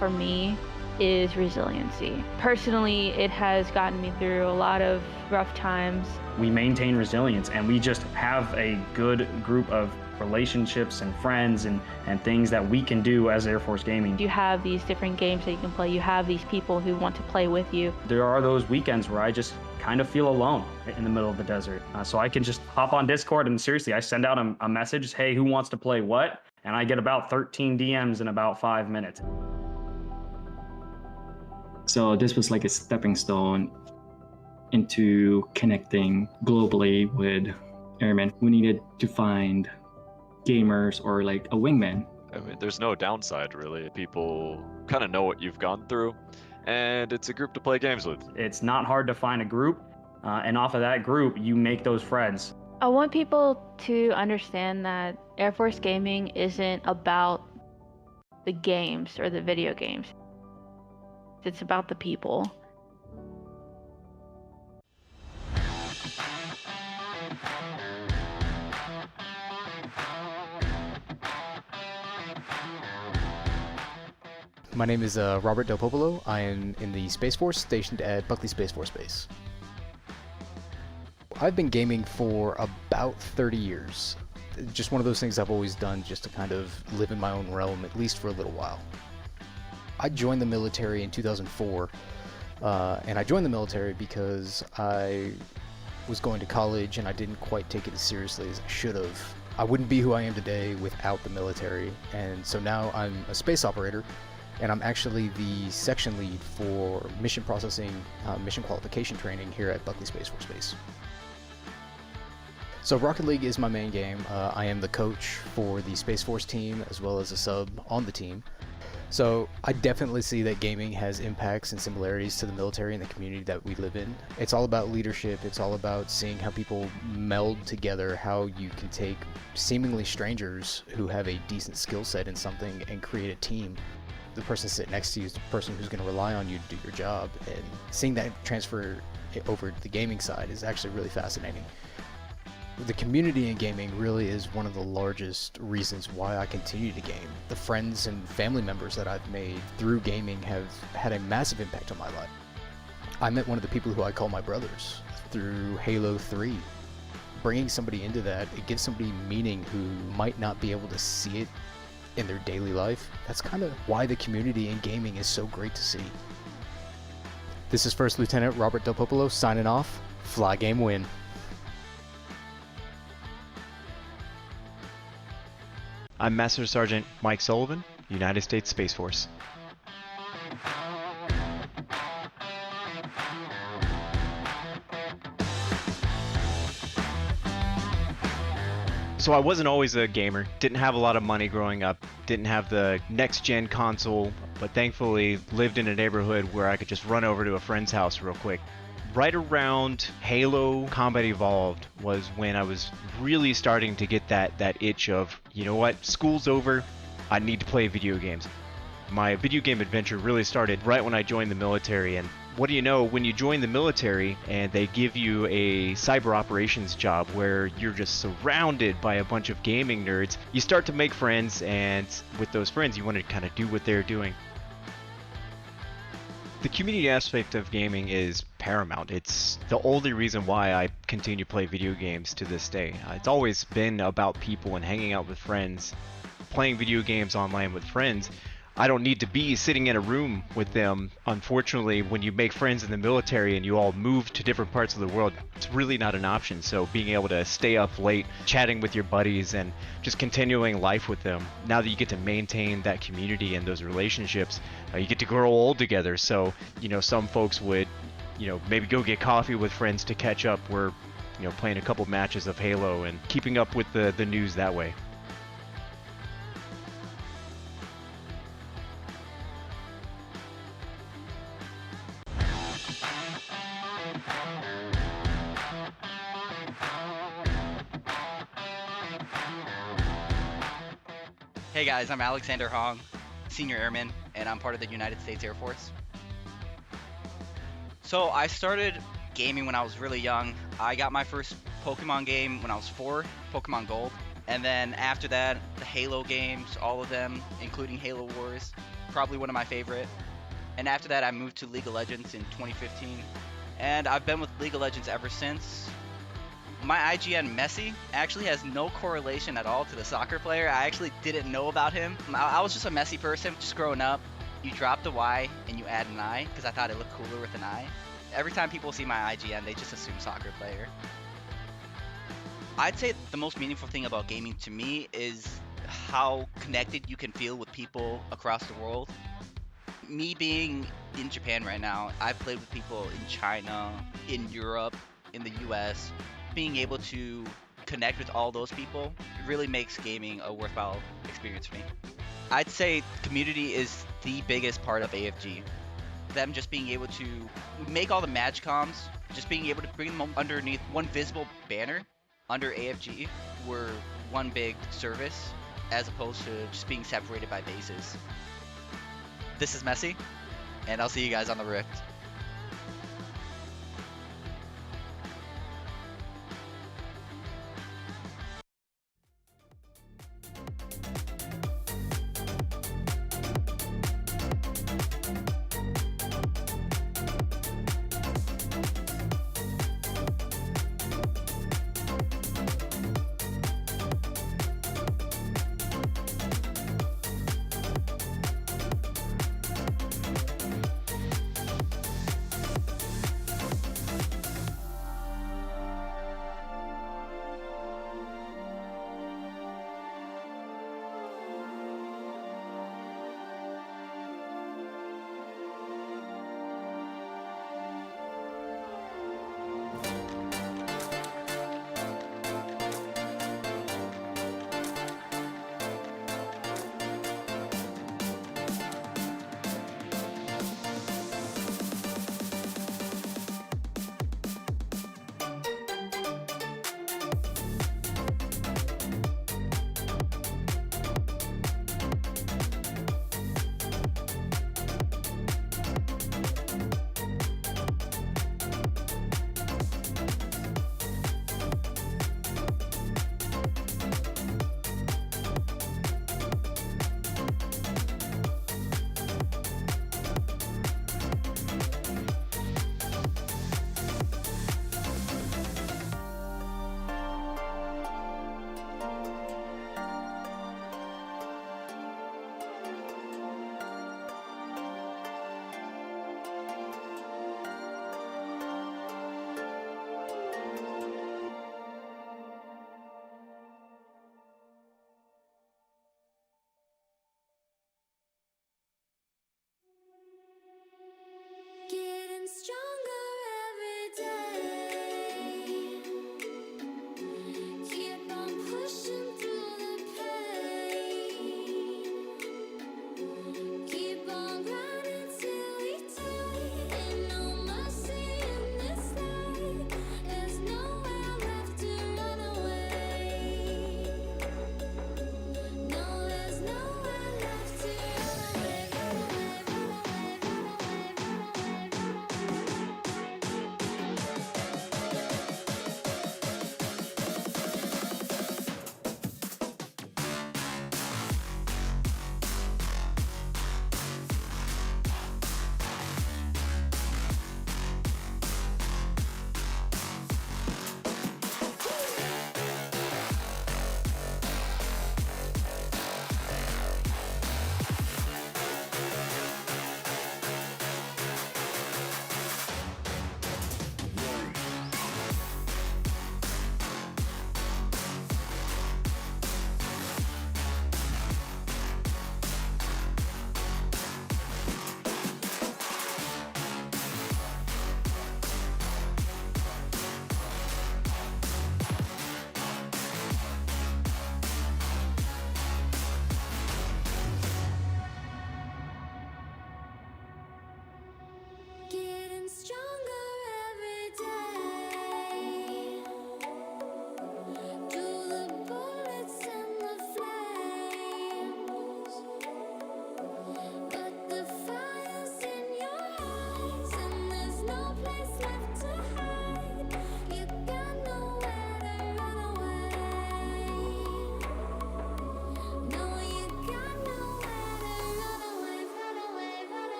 for me is resiliency. Personally, it has gotten me through a lot of rough times. We maintain resilience, and we just have a good group of relationships and friends and things that we can do as Air Force Gaming. You have these different games that you can play. You have these people who want to play with you. There are those weekends where I just kind of feel alone in the middle of the desert. So I can just hop on Discord and seriously, I send out a message, hey, who wants to play what? And I get about 13 DMs in about 5 minutes. So this was like a stepping stone into connecting globally with airmen who needed to find gamers or a wingman. I mean, there's no downside really. People kind of know what you've gone through, and it's a group to play games with. It's not hard to find a group, and off of that group, you make those friends. I want people to understand that Air Force Gaming isn't about the games or the video games. It's about the people. My name is Robert Del Popolo. I am in the Space Force, stationed at Buckley Space Force Base. I've been gaming for about 30 years. Just one of those things I've always done just to kind of live in my own realm, at least for a little while. I joined the military in 2004, and I joined the military because I was going to college and I didn't quite take it as seriously as I should have. I wouldn't be who I am today without the military, and so now I'm a space operator, and I'm actually the section lead for mission processing, mission qualification training here at Buckley Space Force Base. So Rocket League is my main game. I am the coach for the Space Force team as well as a sub on the team. So I definitely see that gaming has impacts and similarities to the military and the community that we live in. It's all about leadership. It's all about seeing how people meld together, how you can take seemingly strangers who have a decent skill set in something and create a team. The person sitting next to you is the person who's going to rely on you to do your job, and seeing that transfer over to the gaming side is actually really fascinating. The community in gaming really is one of the largest reasons why I continue to game. The friends and family members that I've made through gaming have had a massive impact on my life. I met one of the people who I call my brothers through Halo 3. Bringing somebody into that, it gives somebody meaning who might not be able to see it in their daily life. That's kind of why the community in gaming is so great to see. This is First Lieutenant Robert Del Popolo signing off. Fly game win. I'm Master Sergeant Mike Sullivan, United States Space Force. So I wasn't always a gamer, didn't have a lot of money growing up, didn't have the next-gen console, but thankfully lived in a neighborhood where I could just run over to a friend's house real quick. Right around Halo Combat Evolved was when I was really starting to get that itch of, you know what, school's over, I need to play video games. My video game adventure really started right when I joined the military, and what do you know, when you join the military and they give you a cyber operations job where you're just surrounded by a bunch of gaming nerds, you start to make friends, and with those friends you want to kind of do what they're doing. The community aspect of gaming is paramount. It's the only reason why I continue to play video games to this day. It's always been about people and hanging out with friends, playing video games online with friends. I don't need to be sitting in a room with them. Unfortunately, when you make friends in the military and you all move to different parts of the world, it's really not an option. So being able to stay up late, chatting with your buddies, and just continuing life with them, now that you get to maintain that community and those relationships, you get to grow old together. So, you know, some folks would, you know, maybe go get coffee with friends to catch up. We're, you know, playing a couple matches of Halo and keeping up with the news that way. Hey guys, I'm Alexander Hong, Senior Airman, and I'm part of the United States Air Force. So I started gaming when I was really young. I got my first Pokemon game when I was 4, Pokemon Gold. And then after that, the Halo games, all of them, including Halo Wars, probably one of my favorite. And after that, I moved to League of Legends in 2015. And I've been with League of Legends ever since. My IGN Messi actually has no correlation at all to the soccer player. I actually didn't know about him. I was just a Messi person, just growing up. You drop the Y and you add an I, because I thought it looked cooler with an I. Every time people see my IGN, they just assume soccer player. I'd say the most meaningful thing about gaming to me is how connected you can feel with people across the world. Me being in Japan right now, I've played with people in China, in Europe, in the US. Being able to connect with all those people really makes gaming a worthwhile experience for me. I'd say community is the biggest part of AFG. Them just being able to make all the match comms, just being able to bring them underneath one visible banner under AFG were one big service, as opposed to just being separated by bases. This is Messi, and I'll see you guys on the Rift.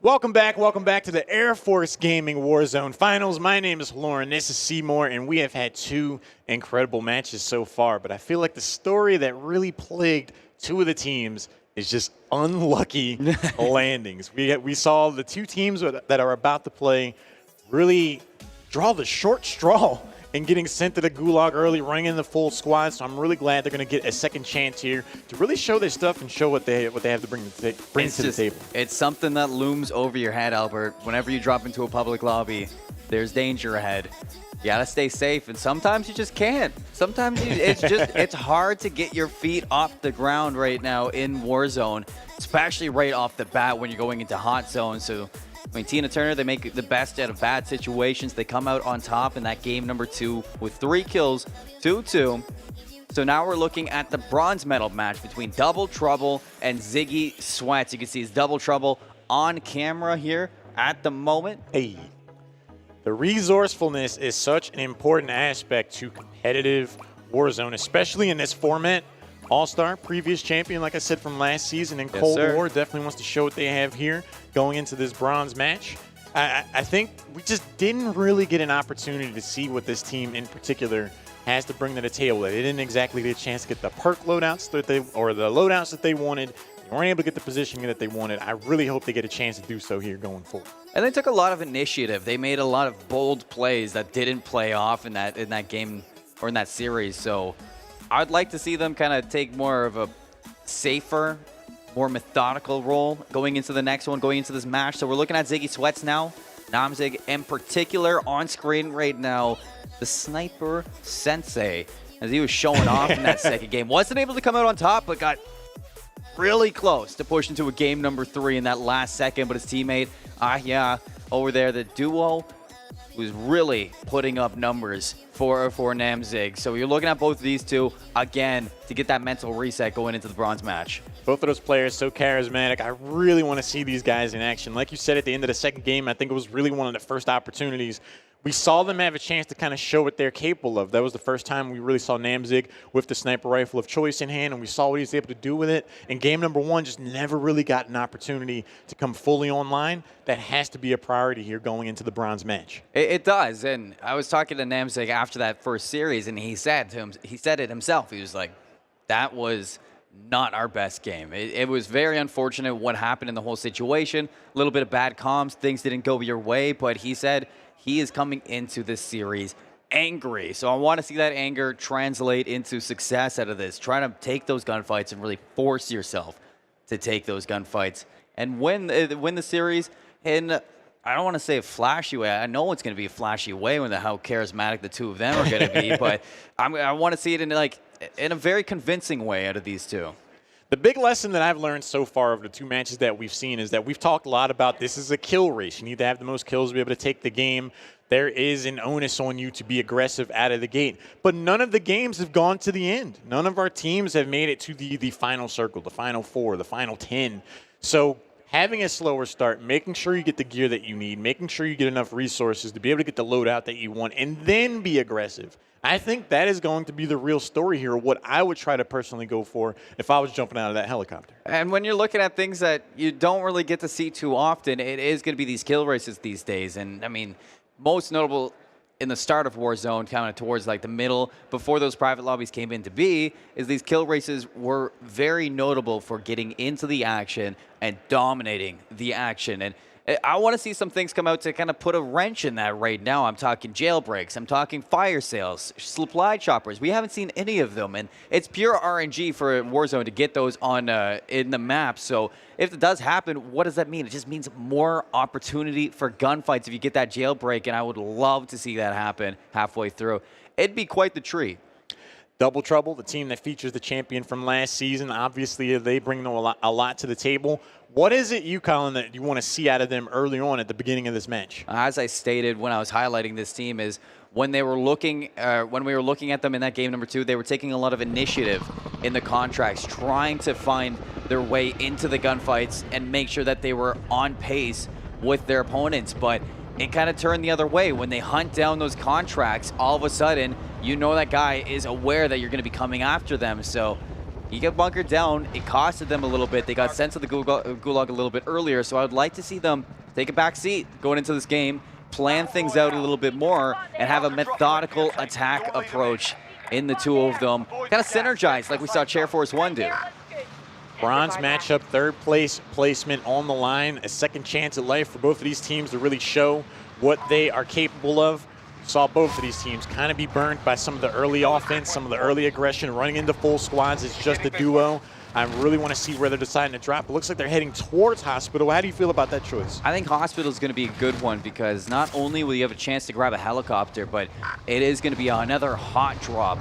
Welcome back to the Air Force Gaming Warzone Finals. My name is Lauren, this is Seymour, and we have had 2 incredible matches so far, but I feel like the story that really plagued 2 of the teams is just unlucky landings. We saw the 2 teams that are about to play really draw the short straw and getting sent to the gulag early, running in the full squad. So I'm really glad they're going to get a second chance here to really show their stuff and show what they have to bring to the table. It's something that looms over your head, Albert. Whenever you drop into a public lobby, there's danger ahead. You gotta stay safe, and sometimes you just can't. Sometimes it's hard to get your feet off the ground right now in Warzone, especially right off the bat when you're going into hot zone. So, I mean, Tina Turner, they make the best out of bad situations. They come out on top in that game number 2 with 3 kills, 2-2. So now we're looking at the bronze medal match between Double Trouble and Ziggy Sweats. You can see his Double Trouble on camera here at the moment. Hey, the resourcefulness is such an important aspect to competitive Warzone, especially in this format. All-Star, previous champion, like I said, from last season in Cold War, definitely wants to show what they have here going into this bronze match. I think we just didn't really get an opportunity to see what this team in particular has to bring to the table. They didn't exactly get a chance to get the perk loadouts that the loadouts that they wanted. They weren't able to get the positioning that they wanted. I really hope they get a chance to do so here going forward. And they took a lot of initiative. They made a lot of bold plays that didn't play off in that game or in that series. So I'd like to see them kind of take more of a safer, more methodical role going into the next one, going into this match. So we're looking at Ziggy Sweats now. Namzig in particular on screen right now. The Sniper Sensei, as he was showing off in that second game. Wasn't able to come out on top, but got really close to push into a game number 3 in that last second. But his teammate, over there, the duo, was really putting up numbers for Namzig. So you're looking at both of these 2, again, to get that mental reset going into the bronze match. Both of those players so charismatic. I really want to see these guys in action. Like you said at the end of the second game, I think it was really one of the first opportunities we saw them have a chance to kind of show what they're capable of. That was the first time we really saw Namzig with the sniper rifle of choice in hand, and we saw what he was able to do with it. And game number 1 just never really got an opportunity to come fully online. That has to be a priority here going into the bronze match. It does, and I was talking to Namzig after that first series, and he said it himself. He was like, that was not our best game. It was very unfortunate what happened in the whole situation. A little bit of bad comms, things didn't go your way, but he said he is coming into this series angry. So I want to see that anger translate into success out of this. Try to take those gunfights and really force yourself to take those gunfights and win the series in, I don't want to say a flashy way. I know it's going to be a flashy way when how charismatic the 2 of them are going to be, but I want to see it in a very convincing way out of these 2. The big lesson that I've learned so far of the 2 matches that we've seen is that we've talked a lot about this is a kill race. You need to have the most kills to be able to take the game. There is an onus on you to be aggressive out of the gate. But none of the games have gone to the end. None of our teams have made it to the final circle, the final 4, the final 10. So having a slower start, making sure you get the gear that you need, making sure you get enough resources to be able to get the loadout that you want, and then be aggressive. I think that is going to be the real story here, what I would try to personally go for if I was jumping out of that helicopter. And when you're looking at things that you don't really get to see too often, it is going to be these kill races these days. And, I mean, most notable in the start of Warzone, kind of towards like the middle, before those private lobbies came into be, is these kill races were very notable for getting into the action and dominating the action. And I want to see some things come out to kind of put a wrench in that right now. I'm talking jailbreaks. I'm talking fire sales, supply choppers. We haven't seen any of them, and it's pure RNG for Warzone to get those on in the map. So if it does happen, what does that mean? It just means more opportunity for gunfights if you get that jailbreak, and I would love to see that happen halfway through. It'd be quite the treat. Double Trouble, the team that features the champion from last season, obviously they bring a lot to the table. What is it, Colin, that you want to see out of them early on at the beginning of this match? As I stated when I was highlighting this team, is when we were looking at them in that game number 2, they were taking a lot of initiative in the contracts, trying to find their way into the gunfights and make sure that they were on pace with their opponents. But it kind of turned the other way. When they hunt down those contracts, all of a sudden, you know that guy is aware that you're going to be coming after them. So He got bunkered down. It costed them a little bit. They got sent to the gulag a little bit earlier, so I would like to see them take a back seat going into this game, plan things out a little bit more, and have a methodical attack approach in the two of them. Kind of synergize like we saw Air Force 1 do. Bronze matchup, third place placement on the line. A second chance at life for both of these teams to really show what they are capable of. Saw both of these teams kind of be burnt by some of the early offense, some of the early aggression, running into full squads. It's just a duo. I really want to see where they're deciding to drop. It looks like they're heading towards Hospital. How do you feel about that choice? I think Hospital is going to be a good one because not only will you have a chance to grab a helicopter, but it is going to be another hot drop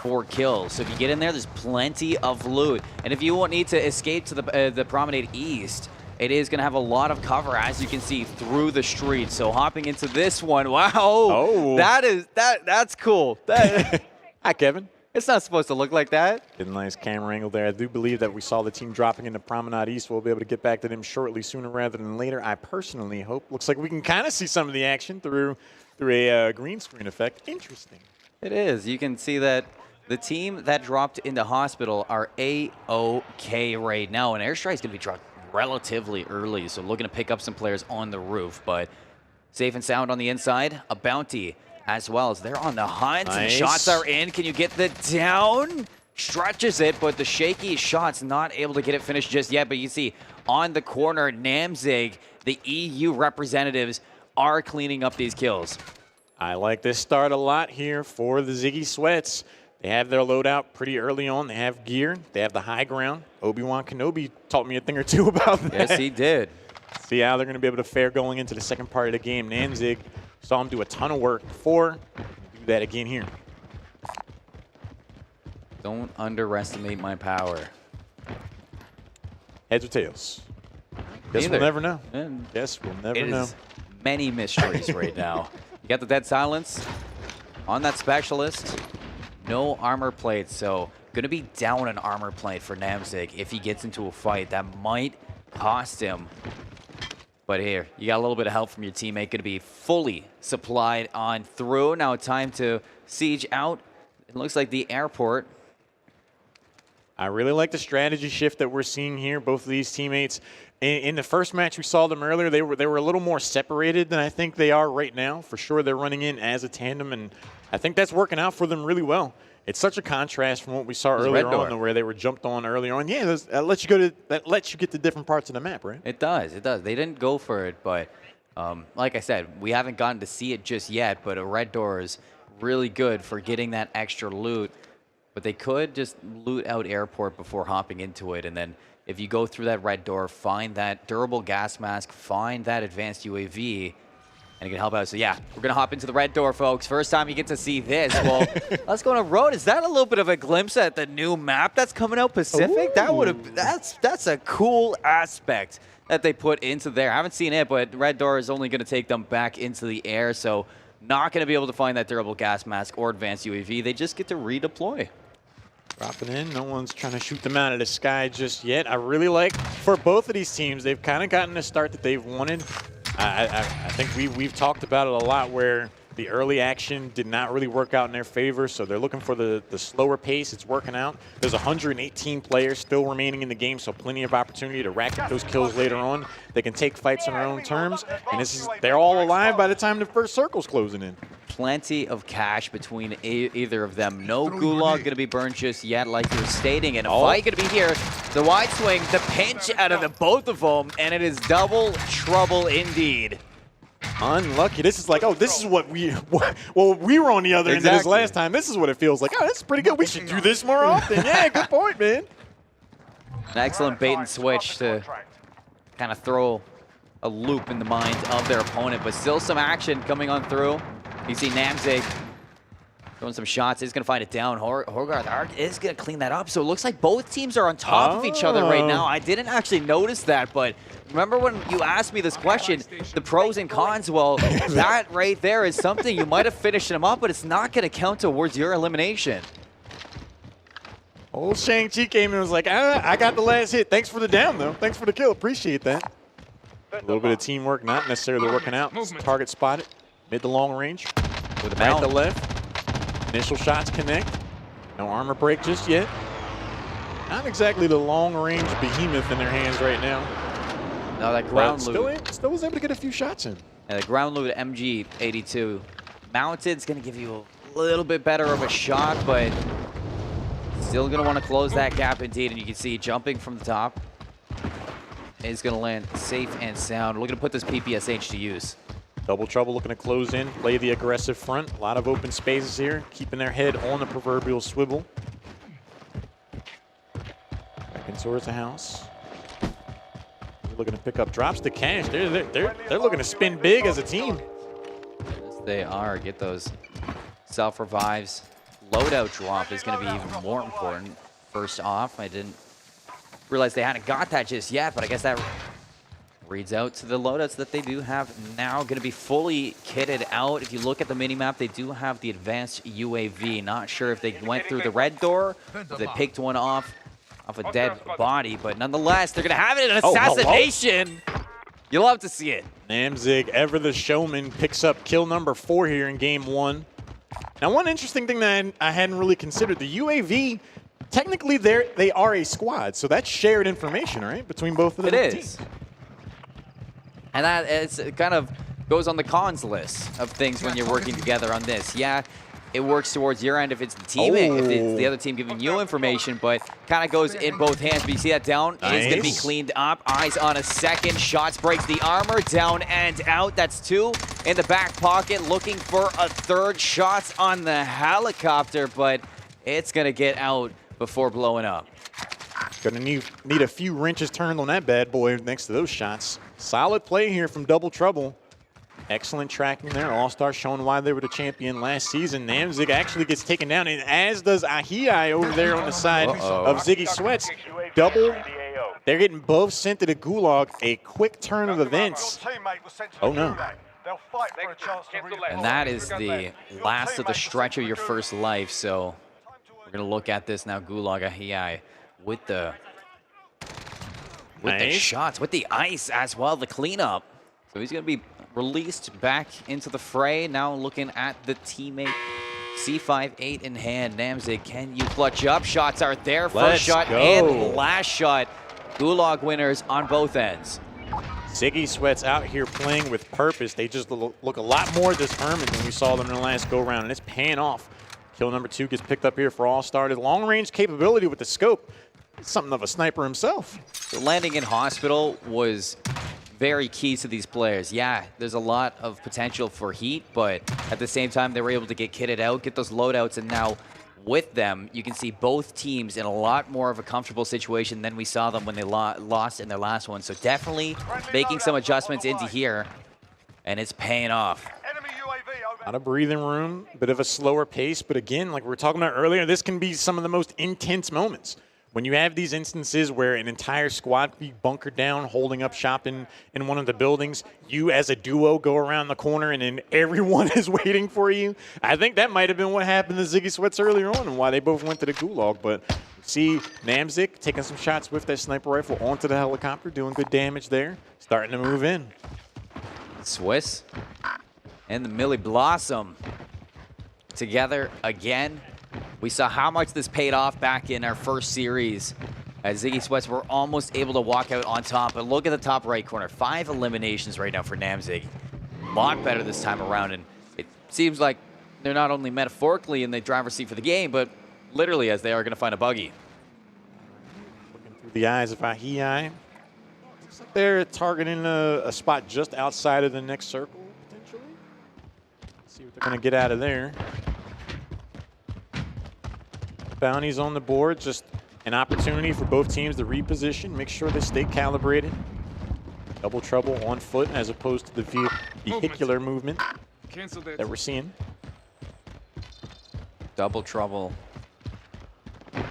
for kills. So if you get in there, there's plenty of loot. And if you won't need to escape to the Promenade East, it is going to have a lot of cover, as you can see, through the streets. So hopping into this one, wow, oh, that's cool. Hi, Kevin. It's not supposed to look like that. Get a nice camera angle there. I do believe that we saw the team dropping into Promenade East. We'll be able to get back to them shortly, sooner rather than later. I personally hope. Looks like we can kind of see some of the action through a green screen effect. Interesting. It is. You can see that the team that dropped into Hospital are A-OK right now, and Airstrike's going to be dropped relatively early, so looking to pick up some players on the roof, but safe and sound on the inside. A bounty as well as they're on the hunt. Nice. And shots are in. Can you get the down? Stretches it, but the shaky shot's not able to get it finished just yet. But you see on the corner, Namzig, the EU representatives are cleaning up these kills. I like this start a lot here for the Ziggy Sweats. They have their loadout pretty early on. They have gear. They have the high ground. Obi-Wan Kenobi taught me a thing or two about that. Yes, he did. See how they're going to be able to fare going into the second part of the game. Namzig saw him do a ton of work before. Do that again here. Don't underestimate my power. Heads or tails? Guess Neither. we'll never know. And Guess we'll never it know. is many mysteries right now. You got the dead silence on that specialist. No armor plate, so going to be down an armor plate for Namzig if he gets into a fight. That might cost him. But here, you got a little bit of help from your teammate. Going to be fully supplied on through. Now time to siege out. It looks like the airport. I really like the strategy shift that we're seeing here. Both of these teammates, in the first match we saw them earlier, they were a little more separated than I think they are right now. For sure, they're running in as a tandem, and I think that's working out for them really well. It's such a contrast from what we saw earlier on, where they were jumped on early on. Yeah, that lets you get to different parts of the map, right? It does. It does. They didn't go for it, but like I said, we haven't gotten to see it just yet. But a red door is really good for getting that extra loot. But they could just loot out airport before hopping into it, and then if you go through that red door, find that durable gas mask, find that advanced UAV, and it can help out. So yeah, we're gonna hop into the red door, folks. First time you get to see this. Well, let's go on a road. Is that a little bit of a glimpse at the new map that's coming out, Pacific? Ooh. That would have. That's a cool aspect that they put into there. I haven't seen it, but red door is only gonna take them back into the air. So not gonna be able to find that durable gas mask or advanced UAV. They just get to redeploy. Dropping in. No one's trying to shoot them out of the sky just yet. I really like, for both of these teams, they've kind of gotten the start that they've wanted. I think we've talked about it a lot, where the early action did not really work out in their favor, so they're looking for the slower pace. It's working out. There's 118 players still remaining in the game, so plenty of opportunity to rack up those kills later on. They can take fights on their own terms, and they're all alive by the time the first circle's closing in. Plenty of cash between either of them. No gulag going to be burned just yet, like you're stating. And a fight going to be here. The wide swing, the pinch out of the both of them, and it is double trouble indeed. Unlucky. This is like, oh, this is what we were on the other end of this last time. This is what it feels like. Oh, this is pretty good. We should do this more often. Yeah, good point, man. An excellent bait and switch to kind of throw a loop in the mind of their opponent, but still some action coming on through. You see Namzig throwing some shots. He's going to find it down. Horgarth is going to clean that up. So it looks like both teams are on top of each other right now. I didn't actually notice that, but remember when you asked me this question, the pros and cons? Well, that right there is something you might have finished them up, but it's not going to count towards your elimination. Old Shang-Chi came in and was like, I got the last hit. Thanks for the down, though. Thanks for the kill. Appreciate that. A little bit of teamwork, not necessarily working out. Target spotted. Mid to long range. With a right to left. Initial shots connect. No armor break just yet. Not exactly the long-range behemoth in their hands right now. No, that ground loot. Still was able to get a few shots in. Yeah, the ground loot MG82 mounted is going to give you a little bit better of a shot, but still going to want to close that gap indeed. And you can see jumping from the top is going to land safe and sound. We're looking to put this PPSH to use. Double Trouble looking to close in, play the aggressive front. A lot of open spaces here, keeping their head on the proverbial swivel. Back in towards the house. They're looking to pick up drops to cash. They're looking to spin big as a team. Yes, they are. Get those self-revives. Loadout drop is going to be even more important. First off, I didn't realize they hadn't got that just yet, but I guess that reads out to the loadouts that they do have now. Going to be fully kitted out. If you look at the minimap, they do have the advanced UAV. Not sure if they went through the red door, if they picked one off a dead body, but nonetheless, they're going to have it in an assassination. You love to see it. Namzig, ever the showman, picks up kill number 4 here in game 1. Now, one interesting thing that I hadn't really considered, the UAV, technically they are a squad, so that's shared information, right, between both of them. It is. And that it kind of goes on the cons list of things when you're working together on this. Yeah, it works towards your end if it's the teammate, if it's the other team giving you information, but kind of goes in both hands. But you see that down is going to be cleaned up. Eyes on a second. Shots breaks the armor. Down and out. That's 2 in the back pocket. Looking for a third. Shots on the helicopter, but it's going to get out before blowing up. Gonna need a few wrenches turned on that bad boy next to those shots. Solid play here from Double Trouble. Excellent tracking there. All-Star showing why they were the champion last season. Namzig actually gets taken down, and as does Ahii over there on the side of Ziggy Sweats. Double. They're getting both sent to the gulag. A quick turn of events. Oh, no. And that is the last of the stretch of your first life, so we're going to look at this now. Gulag Ahii with the shots, with the ice as well, the cleanup. So he's going to be released back into the fray. Now looking at the teammate. C5-8 in hand. Namzig, can you clutch up? Shots are there. First shot and last shot. Gulag winners on both ends. Ziggy Sweats out here playing with purpose. They just look a lot more determined than we saw them in the last go-round, and it's paying off. Kill number 2 gets picked up here for All-Star. Long-range capability with the scope. Something of a sniper himself. So landing in hospital was very key to these players. Yeah, there's a lot of potential for heat, but at the same time, they were able to get kitted out, get those loadouts, and now with them, you can see both teams in a lot more of a comfortable situation than we saw them when they lost in their last one. So definitely making some adjustments into here, and it's paying off. A lot of breathing room, bit of a slower pace, but again, like we were talking about earlier, this can be some of the most intense moments. When you have these instances where an entire squad can be bunkered down, holding up shop in one of the buildings, you as a duo go around the corner and then everyone is waiting for you. I think that might have been what happened to Ziggy Sweats earlier on and why they both went to the gulag. But see Namzig taking some shots with that sniper rifle onto the helicopter, doing good damage there, starting to move in. Swiss and the Millie Blossom together again. We saw how much this paid off back in our first series as Ziggy Sweats were almost able to walk out on top. But look at the top right corner. 5 eliminations right now for Namzig. A lot better this time around. And it seems like they're not only metaphorically in the driver's seat for the game, but literally as they are going to find a buggy. Looking through the eyes of Ahii. Looks like they're targeting a spot just outside of the next circle, potentially. Let's see what they're going to get out of there. Bounties on the board, just an opportunity for both teams to reposition, make sure they stay calibrated. Double Trouble on foot as opposed to the vehicular movement that we're seeing. Double Trouble.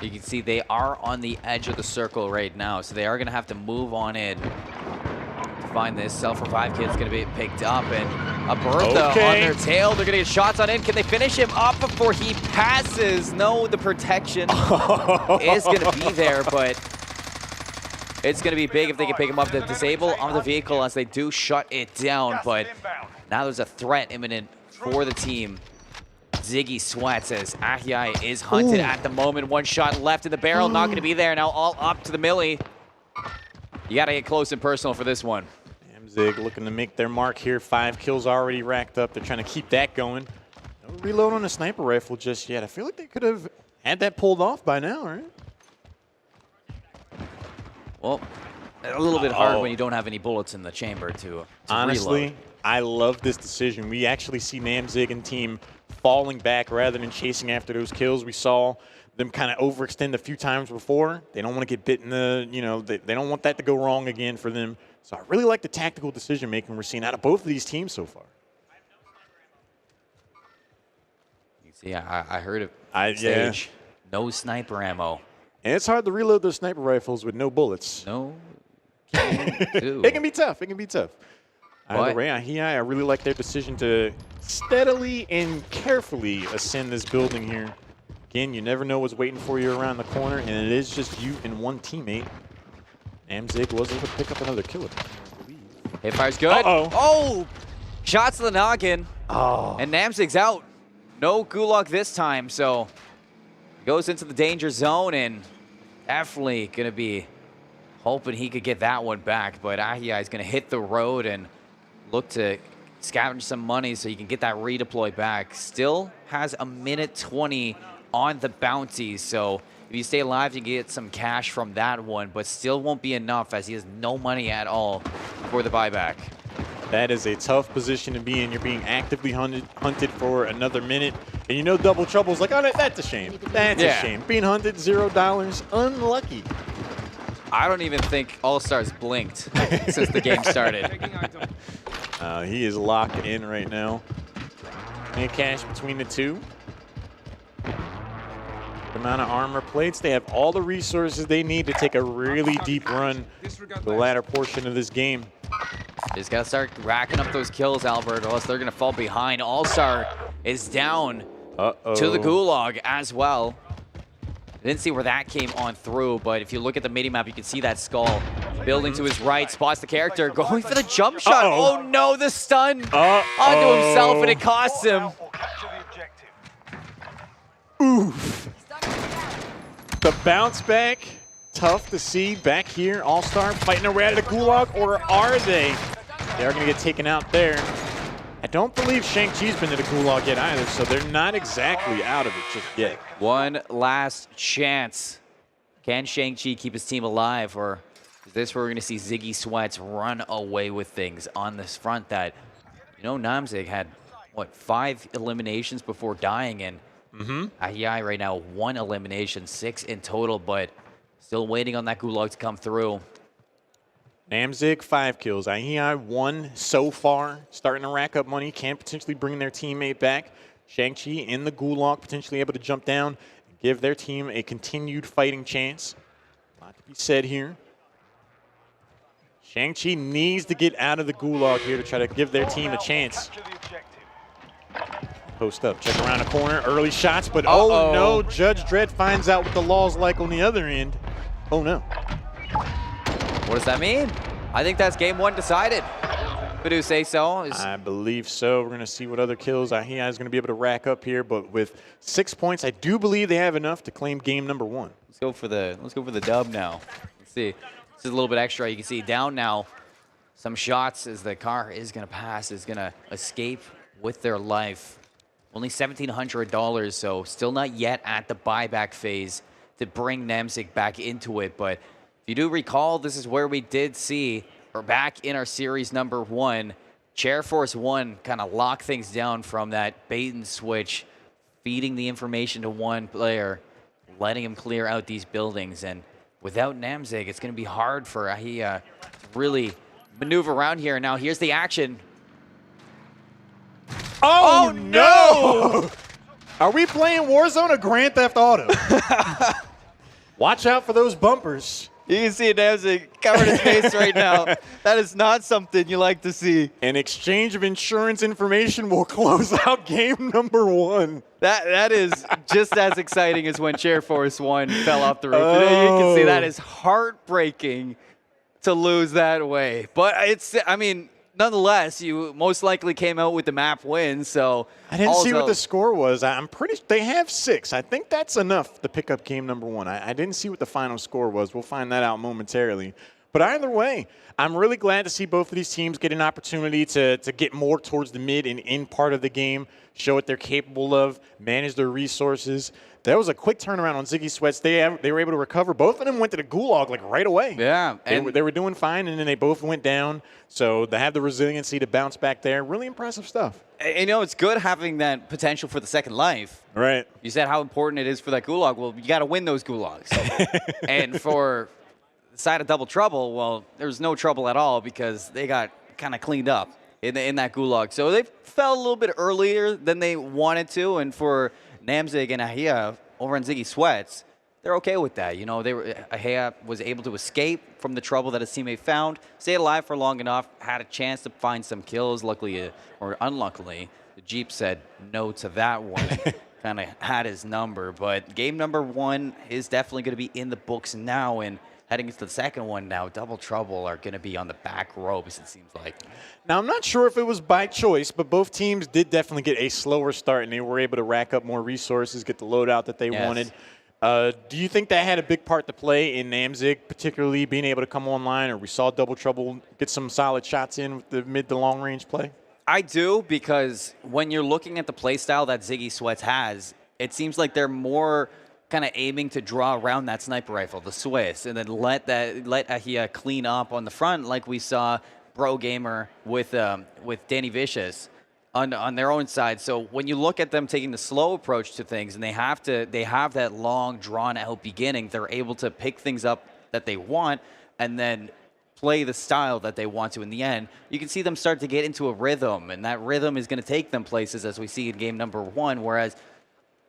You can see they are on the edge of the circle right now, so they are going to have to move on in to find this. Self-revive kit's going to be picked up, and a Bertha on their tail. They're going to get shots on in. Can they finish him up before he passes? No, the protection is going to be there, but it's going to be big if they can pick him up. The disable on the vehicle as they do shut it down, but now there's a threat imminent for the team Ziggy Sweats as Ahiai is hunted at the moment. One shot left in the barrel, not going to be there. Now all up to the Millie. You got to get close and personal for this one. Zig looking to make their mark here. 5 kills already racked up. They're trying to keep that going. No reload on a sniper rifle just yet. I feel like they could have had that pulled off by now, right? Well, a little bit hard when you don't have any bullets in the chamber to Honestly, reload. I love this decision. We actually see Namzig and team falling back rather than chasing after those kills. We saw them kind of overextend a few times before. They don't want to get bit in the, they don't want that to go wrong again for them. So I really like the tactical decision making we're seeing out of both of these teams so far. You see, I heard it. Stage. No sniper ammo. And it's hard to reload those sniper rifles with no bullets. No. It can be tough. It can be tough. Either way, I really like their decision to steadily and carefully ascend this building here. Again, you never know what's waiting for you around the corner, and it is just you and one teammate. Namzig was able to pick up another killer. Hip fire's good. Oh! Shots to the noggin. Oh. And Namzig's out. No gulag this time, so goes into the danger zone and definitely going to be hoping he could get that one back. But Ahiai is going to hit the road and look to scavenge some money so he can get that redeploy back. Still has a minute 20 on the bounty, so if you stay alive, you can get some cash from that one, but still won't be enough as he has no money at all for the buyback. That is a tough position to be in. You're being actively hunted for another minute. And you know Double Trouble's like, oh, that's a shame. That's a shame. Being hunted, $0. Unlucky. I don't even think All-Stars blinked since the game started. He is locked in right now. And cash between the two. The amount of armor plates. They have all the resources they need to take a really deep run the latter portion of this game. Just got to start racking up those kills, Albert, or else they're going to fall behind. All-Star is down to the gulag as well. I didn't see where that came on through, but if you look at the mini-map, you can see that skull building to his right, spots the character, going for the jump shot. Oh no, the stun onto himself, and it costs him. Oof. The bounce back, tough to see back here. All-Star fighting their way out of the gulag, or are they? They are going to get taken out there. I don't believe Shang-Chi's been to the gulag yet either, so they're not exactly out of it just yet. One last chance. Can Shang-Chi keep his team alive, or is this where we're going to see Ziggy Sweats run away with things on this front that, Namzig had, 5 eliminations before dying, and Ahiai right now 1 elimination, 6 in total, but still waiting on that gulag to come through. Namzig, 5 kills. Ahiai, 1 so far. Starting to rack up money. Can potentially bring their teammate back. Shang-Chi in the gulag, potentially able to jump down and give their team a continued fighting chance. A lot to be said here. Shang-Chi needs to get out of the gulag here to try to give their team a chance. Post up, check around the corner, early shots, but oh no, Judge Dredd finds out what the law's like on the other end. Oh no. What does that mean? I think that's game 1 decided. Would you say so? I believe so. We're going to see what other kills Ahiai is going to be able to rack up here, but with 6 points, I do believe they have enough to claim game number 1. Let's go for the dub now. Let's see. This is a little bit extra. You can see down now some shots as the car is going to pass, is going to escape with their life. Only $1,700, so still not yet at the buyback phase to bring Namzig back into it, but if you do recall, this is where we did see, or back in our series number 1, Air Force 1 kind of lock things down from that bait and switch, feeding the information to one player, letting him clear out these buildings. And without Namzig, it's going to be hard for Ahiai to really maneuver around here. Now here's the action. Oh no! Are we playing Warzone or Grand Theft Auto? Watch out for those bumpers. You can see Namzig covering his face right now. That is not something you like to see. An exchange of insurance information will close out game number 1. That is just as exciting as when Air Force 1 fell off the roof. You can see that is heartbreaking to lose that way. But nonetheless, you most likely came out with the map win. So I didn't see what also- the score was. I'm pretty. They have 6. I think that's enough to pick up game number 1. I didn't see what the final score was. We'll find that out momentarily. But either way, I'm really glad to see both of these teams get an opportunity to get more towards the mid and in part of the game, show what they're capable of, manage their resources. That was a quick turnaround on Ziggy Sweats. They were able to recover. Both of them went to the gulag like right away. Yeah. They were doing fine, and then they both went down. So they have the resiliency to bounce back there. Really impressive stuff. You know, it's good having that potential for the second life. Right. You said how important it is for that gulag. Well, you got to win those gulags. And for the side of Double Trouble, well, there was no trouble at all because they got kind of cleaned up in that gulag. So they fell a little bit earlier than they wanted to. And for Namzig and Ahia over on Ziggy Sweats, they're okay with that. You know, Ahia was able to escape from the trouble that his teammate found, stayed alive for long enough, had a chance to find some kills. Luckily, or unluckily, the Jeep said no to that one. Kind of had his number. But game number 1 is definitely going to be in the books now. And heading into the second one now, Double Trouble are going to be on the back ropes, it seems like. Now, I'm not sure if it was by choice, but both teams did definitely get a slower start, and they were able to rack up more resources, get the loadout that they wanted. Do you think that had a big part to play in Namzig, particularly being able to come online, or we saw Double Trouble get some solid shots in with the mid to long range play? I do, because when you're looking at the play style that Ziggy Sweats has, it seems like they're more kind of aiming to draw around that sniper rifle, the Swiss, and then let Ahia clean up on the front, like we saw Bro Gamer with Danny Vicious on their own side. So when you look at them taking the slow approach to things, and they have that long drawn out beginning, they're able to pick things up that they want and then play the style that they want to in the end. You can see them start to get into a rhythm, and that rhythm is going to take them places, as we see in game number 1, whereas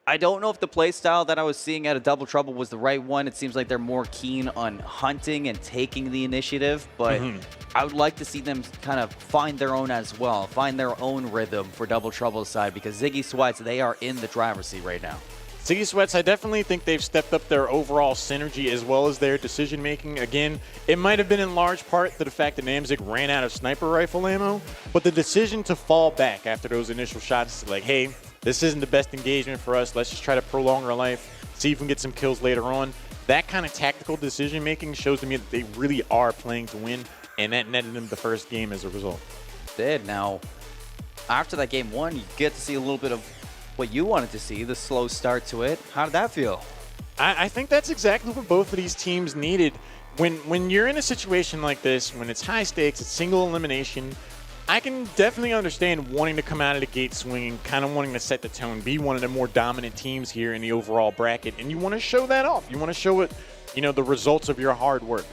I don't know if the play style that I was seeing out of Double Trouble was the right one. It seems like they're more keen on hunting and taking the initiative, but I would like to see them kind of find their own as well, find their own rhythm for Double Trouble's side, because Ziggy Sweats, they are in the driver's seat right now. Ziggy Sweats, I definitely think they've stepped up their overall synergy as well as their decision-making. Again, it might have been in large part to the fact that Namzig ran out of sniper rifle ammo, but the decision to fall back after those initial shots, like, hey, this isn't the best engagement for us. Let's just try to prolong our life, see if we can get some kills later on. That kind of tactical decision-making shows to me that they really are playing to win, and that netted them the first game as a result. Did. Now, after that game 1, you get to see a little bit of what you wanted to see, the slow start to it. How did that feel? I think that's exactly what both of these teams needed. When you're in a situation like this, when it's high stakes, it's single elimination, I can definitely understand wanting to come out of the gate swinging, kind of wanting to set the tone, be one of the more dominant teams here in the overall bracket, and you want to show that off. You want to show it, the results of your hard work.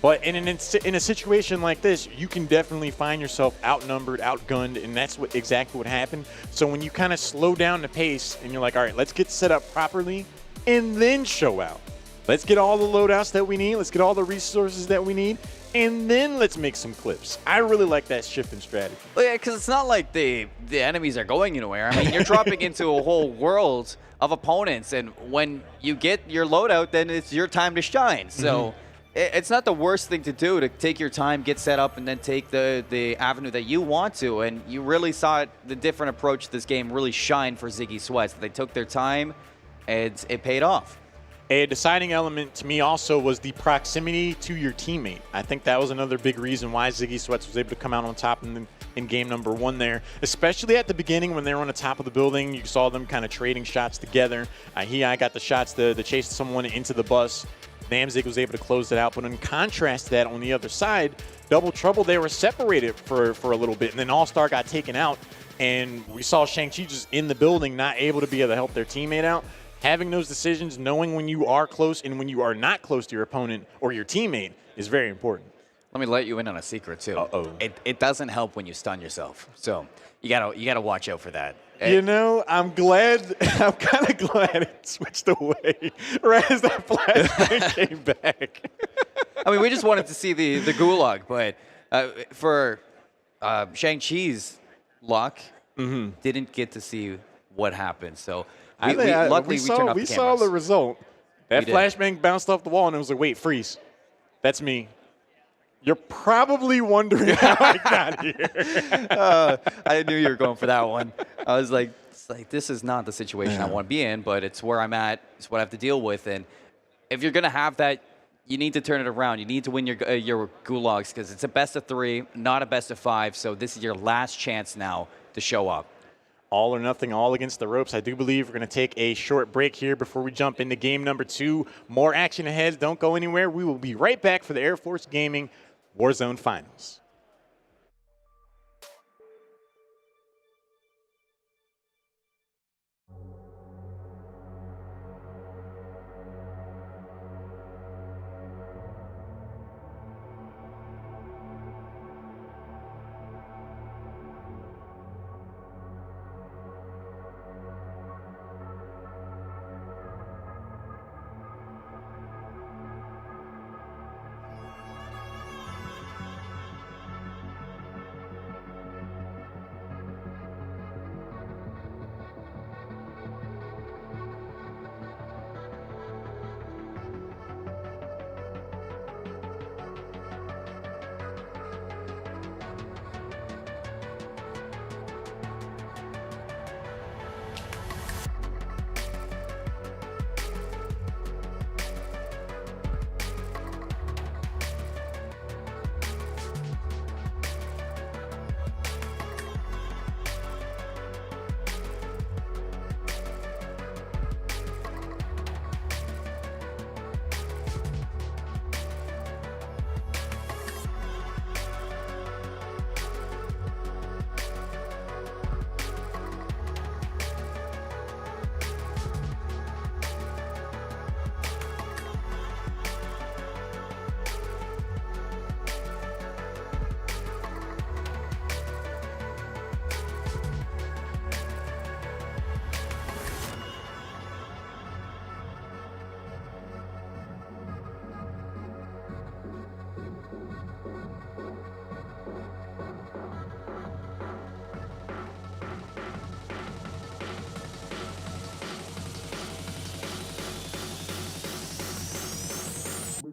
But in a situation like this, you can definitely find yourself outnumbered, outgunned, and that's exactly what happened. So when you kind of slow down the pace and you're like, all right, let's get set up properly and then show out. Let's get all the loadouts that we need. Let's get all the resources that we need. And then let's make some clips. I really like that shift in strategy. Well, yeah, because it's not like the enemies are going anywhere. I mean, you're dropping into a whole world of opponents, and when you get your loadout, then it's your time to shine. So it's not the worst thing to do, to take your time, get set up, and then take the avenue that you want to. And you really saw the different approach to this game really shine for Ziggy Sweats. They took their time, and it paid off. A deciding element to me also was the proximity to your teammate. I think that was another big reason why Ziggy Sweats was able to come out on top in game number 1 there, especially at the beginning when they were on the top of the building. You saw them kind of trading shots together. I got the shots to chase someone into the bus. Namzig was able to close it out, but in contrast to that, on the other side, Double Trouble, they were separated for a little bit, and then All-Star got taken out, and we saw Shang-Chi just in the building, not able to be able to help their teammate out. Having those decisions, knowing when you are close and when you are not close to your opponent or your teammate is very important. Let me let you in on a secret, too. Uh-oh. It doesn't help when you stun yourself. So you gotta watch out for that. I'm kind of glad it switched away right as that flashbang came back. I mean, we just wanted to see the gulag, but for Shang-Chi's luck, didn't get to see what happened. So luckily we turned off the cameras. We saw the result. That flashbang bounced off the wall, and it was like, wait, freeze. That's me. You're probably wondering how I got here. I knew you were going for that one. I was like, this is not the situation I want to be in, but it's where I'm at. It's what I have to deal with. And if you're going to have that, you need to turn it around. You need to win your gulags because it's a best of 3, not a best of 5. So this is your last chance now to show up. All or nothing, all against the ropes. I do believe we're going to take a short break here before we jump into game number 2. More action ahead. Don't go anywhere. We will be right back for the Air Force Gaming Warzone Finals.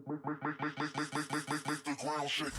Make the ground shake.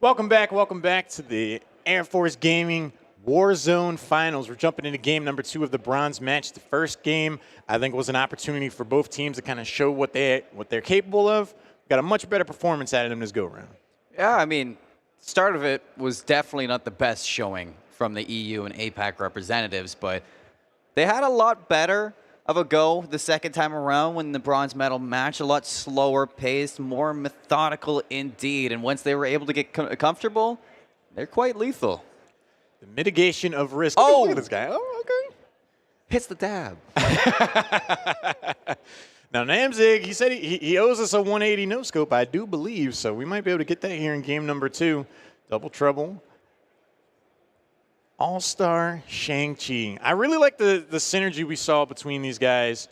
Welcome back to the Air Force Gaming Warzone Finals. We're jumping into game number 2 of the bronze match. The first game, I think, was an opportunity for both teams to kind of show what they're capable of. Got a much better performance out of them this go-around. Yeah, I mean, start of it was definitely not the best showing from the EU and APAC representatives, but they had a lot better of a go the second time around when the bronze medal match, a lot slower paced, more methodical indeed. And once they were able to get comfortable, they're quite lethal. The mitigation of risk. Oh! Look at this guy. Oh, okay. Hits the dab. Now, Namzig, he said he owes us a 180 no-scope, I do believe, so we might be able to get that here in game number 2. Double trouble. All-Star Shang-Chi. I really like the synergy we saw between these guys.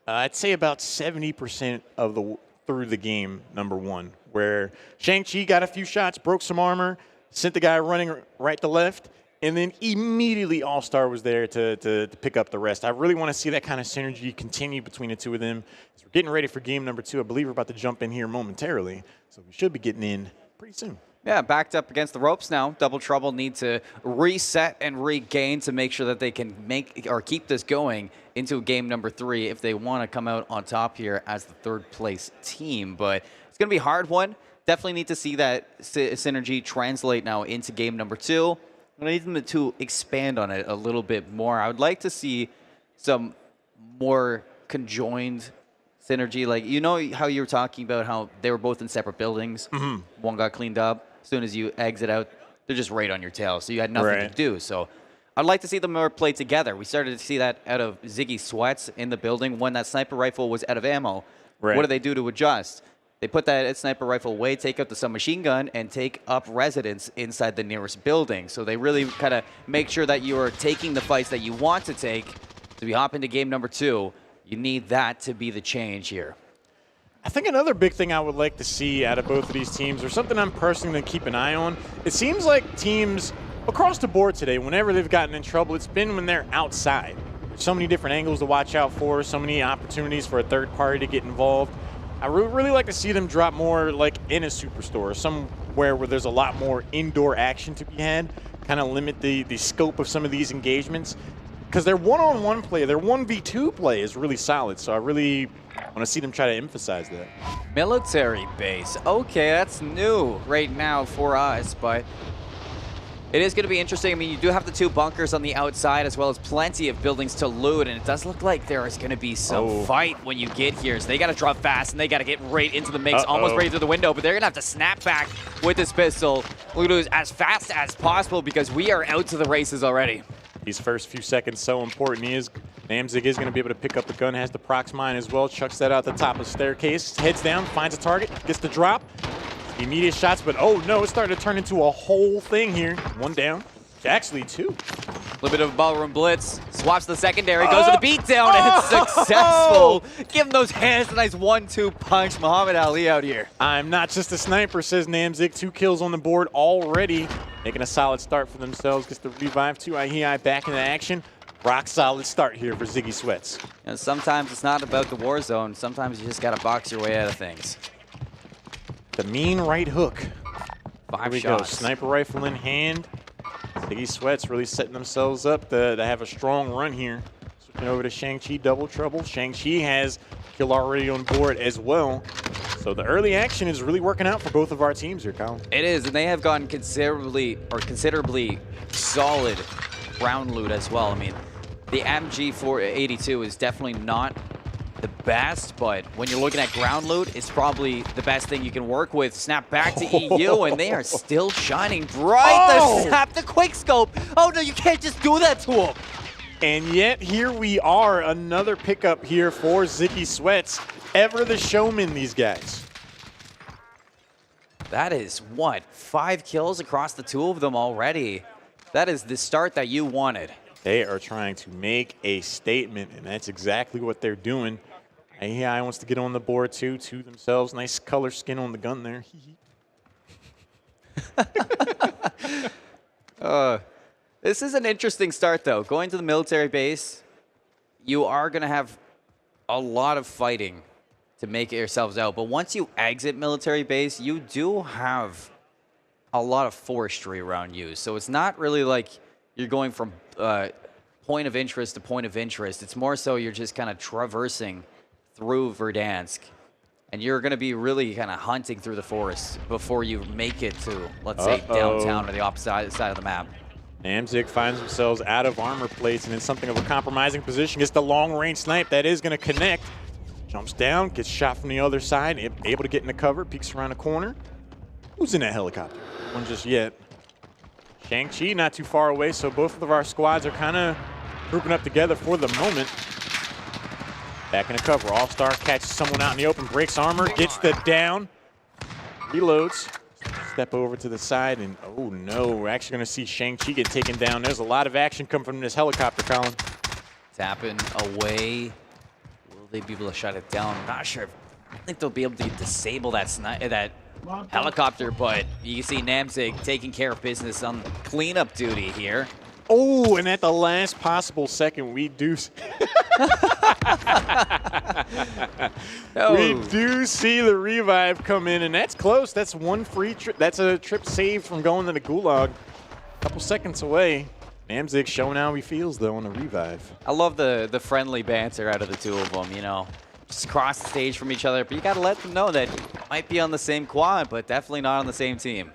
I'd say about 70% of through the game, number 1, where Shang-Chi got a few shots, broke some armor, sent the guy running right to left, and then immediately All-Star was there to pick up the rest. I really want to see that kind of synergy continue between the two of them. So we're getting ready for game number 2. I believe we're about to jump in here momentarily, so we should be getting in pretty soon. Yeah, backed up against the ropes now. Double Trouble need to reset and regain to make sure that they can make or keep this going into game number 3 if they want to come out on top here as the 3rd place team. But it's going to be a hard one. Definitely need to see that synergy translate now into game number 2. I need them to expand on it a little bit more. I would like to see some more conjoined synergy. Like, you know how you were talking about how they were both in separate buildings? Mm-hmm. One got cleaned up. As soon as you exit out, they're just right on your tail. So you had nothing to do. So I'd like to see them more play together. We started to see that out of Ziggy Sweats in the building when that sniper rifle was out of ammo. Right. What do they do to adjust? They put that sniper rifle away, take out the submachine gun, and take up residence inside the nearest building. So they really kind of make sure that you are taking the fights that you want to take. So we hop into game number 2. You need that to be the change here. I think another big thing I would like to see out of both of these teams, or something I'm personally going to keep an eye on, it seems like teams across the board today, whenever they've gotten in trouble, it's been when they're outside. There's so many different angles to watch out for, so many opportunities for a third party to get involved. I really like to see them drop more like in a superstore, somewhere where there's a lot more indoor action to be had, kind of limit the scope of some of these engagements. Because their one-on-one play, their 1v2 play is really solid, so I really want to see them try to emphasize that. Military base. Okay, that's new right now for us, but it is going to be interesting. I mean, you do have the 2 bunkers on the outside as well as plenty of buildings to loot, and it does look like there is going to be some fight when you get here. So they got to drop fast, and they got to get right into the mix, almost right through the window, but they're going to have to snap back with this pistol. We're going to do as fast as possible because we are out to the races already. These first few seconds so important. Namzig is going to be able to pick up the gun, has the prox mine as well, chucks that out the top of the staircase, heads down, finds a target, gets the drop. Immediate shots, but oh no, it's starting to turn into a whole thing here. 1 down, actually 2. A little bit of a ballroom blitz, swaps the secondary, goes to the beatdown, and it's successful. Give him those hands, a nice 1-2 punch. Muhammad Ali out here. I'm not just a sniper, says Namzig. 2 kills on the board already. Making a solid start for themselves. Gets the revive. 2IHI back into action. Rock solid start here for Ziggy Sweats. And sometimes it's not about the war zone. Sometimes you just got to box your way out of things. The mean right hook. 5 Here we shots. go. Sniper rifle in hand. Ziggy Sweats really setting themselves up to have a strong run here. Switching over to Shang-Chi, double trouble. Shang-Chi has kill already on board as well. So the early action is really working out for both of our teams here, Kyle. It is, and they have gotten considerably solid ground loot as well. I mean, the MG 482 is definitely not the best, but when you're looking at ground loot, it's probably the best thing you can work with. Snap back to EU, and they are still shining bright. The snap, the quick scope. Oh no, you can't just do that to them. And yet here we are, another pickup here for Ziggy Sweats. Ever the showman, these guys. That is what, 5 kills across the 2 of them already. That is the start that you wanted. They are trying to make a statement, and that's exactly what they're doing. AI wants to get on the board too, to themselves. Nice color skin on the gun there. This is an interesting start, though. Going to the military base, you are going to have a lot of fighting to make yourselves out. But once you exit military base, you do have a lot of forestry around you. So it's not really like you're going from point of interest to point of interest. It's more so you're just kind of traversing through Verdansk. And you're going to be really kind of hunting through the forest before you make it to, let's say, downtown or the opposite side of the map. ITSEC finds themselves out of armor plates and in something of a compromising position. Gets the long-range snipe. That is going to connect. Jumps down, gets shot from the other side, able to get in the cover, peeks around the corner. Who's in that helicopter? One just yet. Shang-Chi not too far away, so both of our squads are kind of grouping up together for the moment. Back in the cover, All-Star catches someone out in the open, breaks armor, gets the down, reloads. Step over to the side, and oh no, we're actually going to see Shang-Chi get taken down. There's a lot of action coming from this helicopter, Colin. Tapping away. Will they be able to shut it down? I'm not sure. I think they'll be able to disable that helicopter, but you see Namsig taking care of business on cleanup duty here. Oh, and at the last possible second, we do we do see the revive come in, and that's close. That's one free trip. That's a trip saved from going to the gulag. A couple seconds away. Namsig showing how he feels, though, on the revive. I love the friendly banter out of the two of them, you know. Just across the stage from each other, but you got to let them know that might be on the same quad, but definitely not on the same team.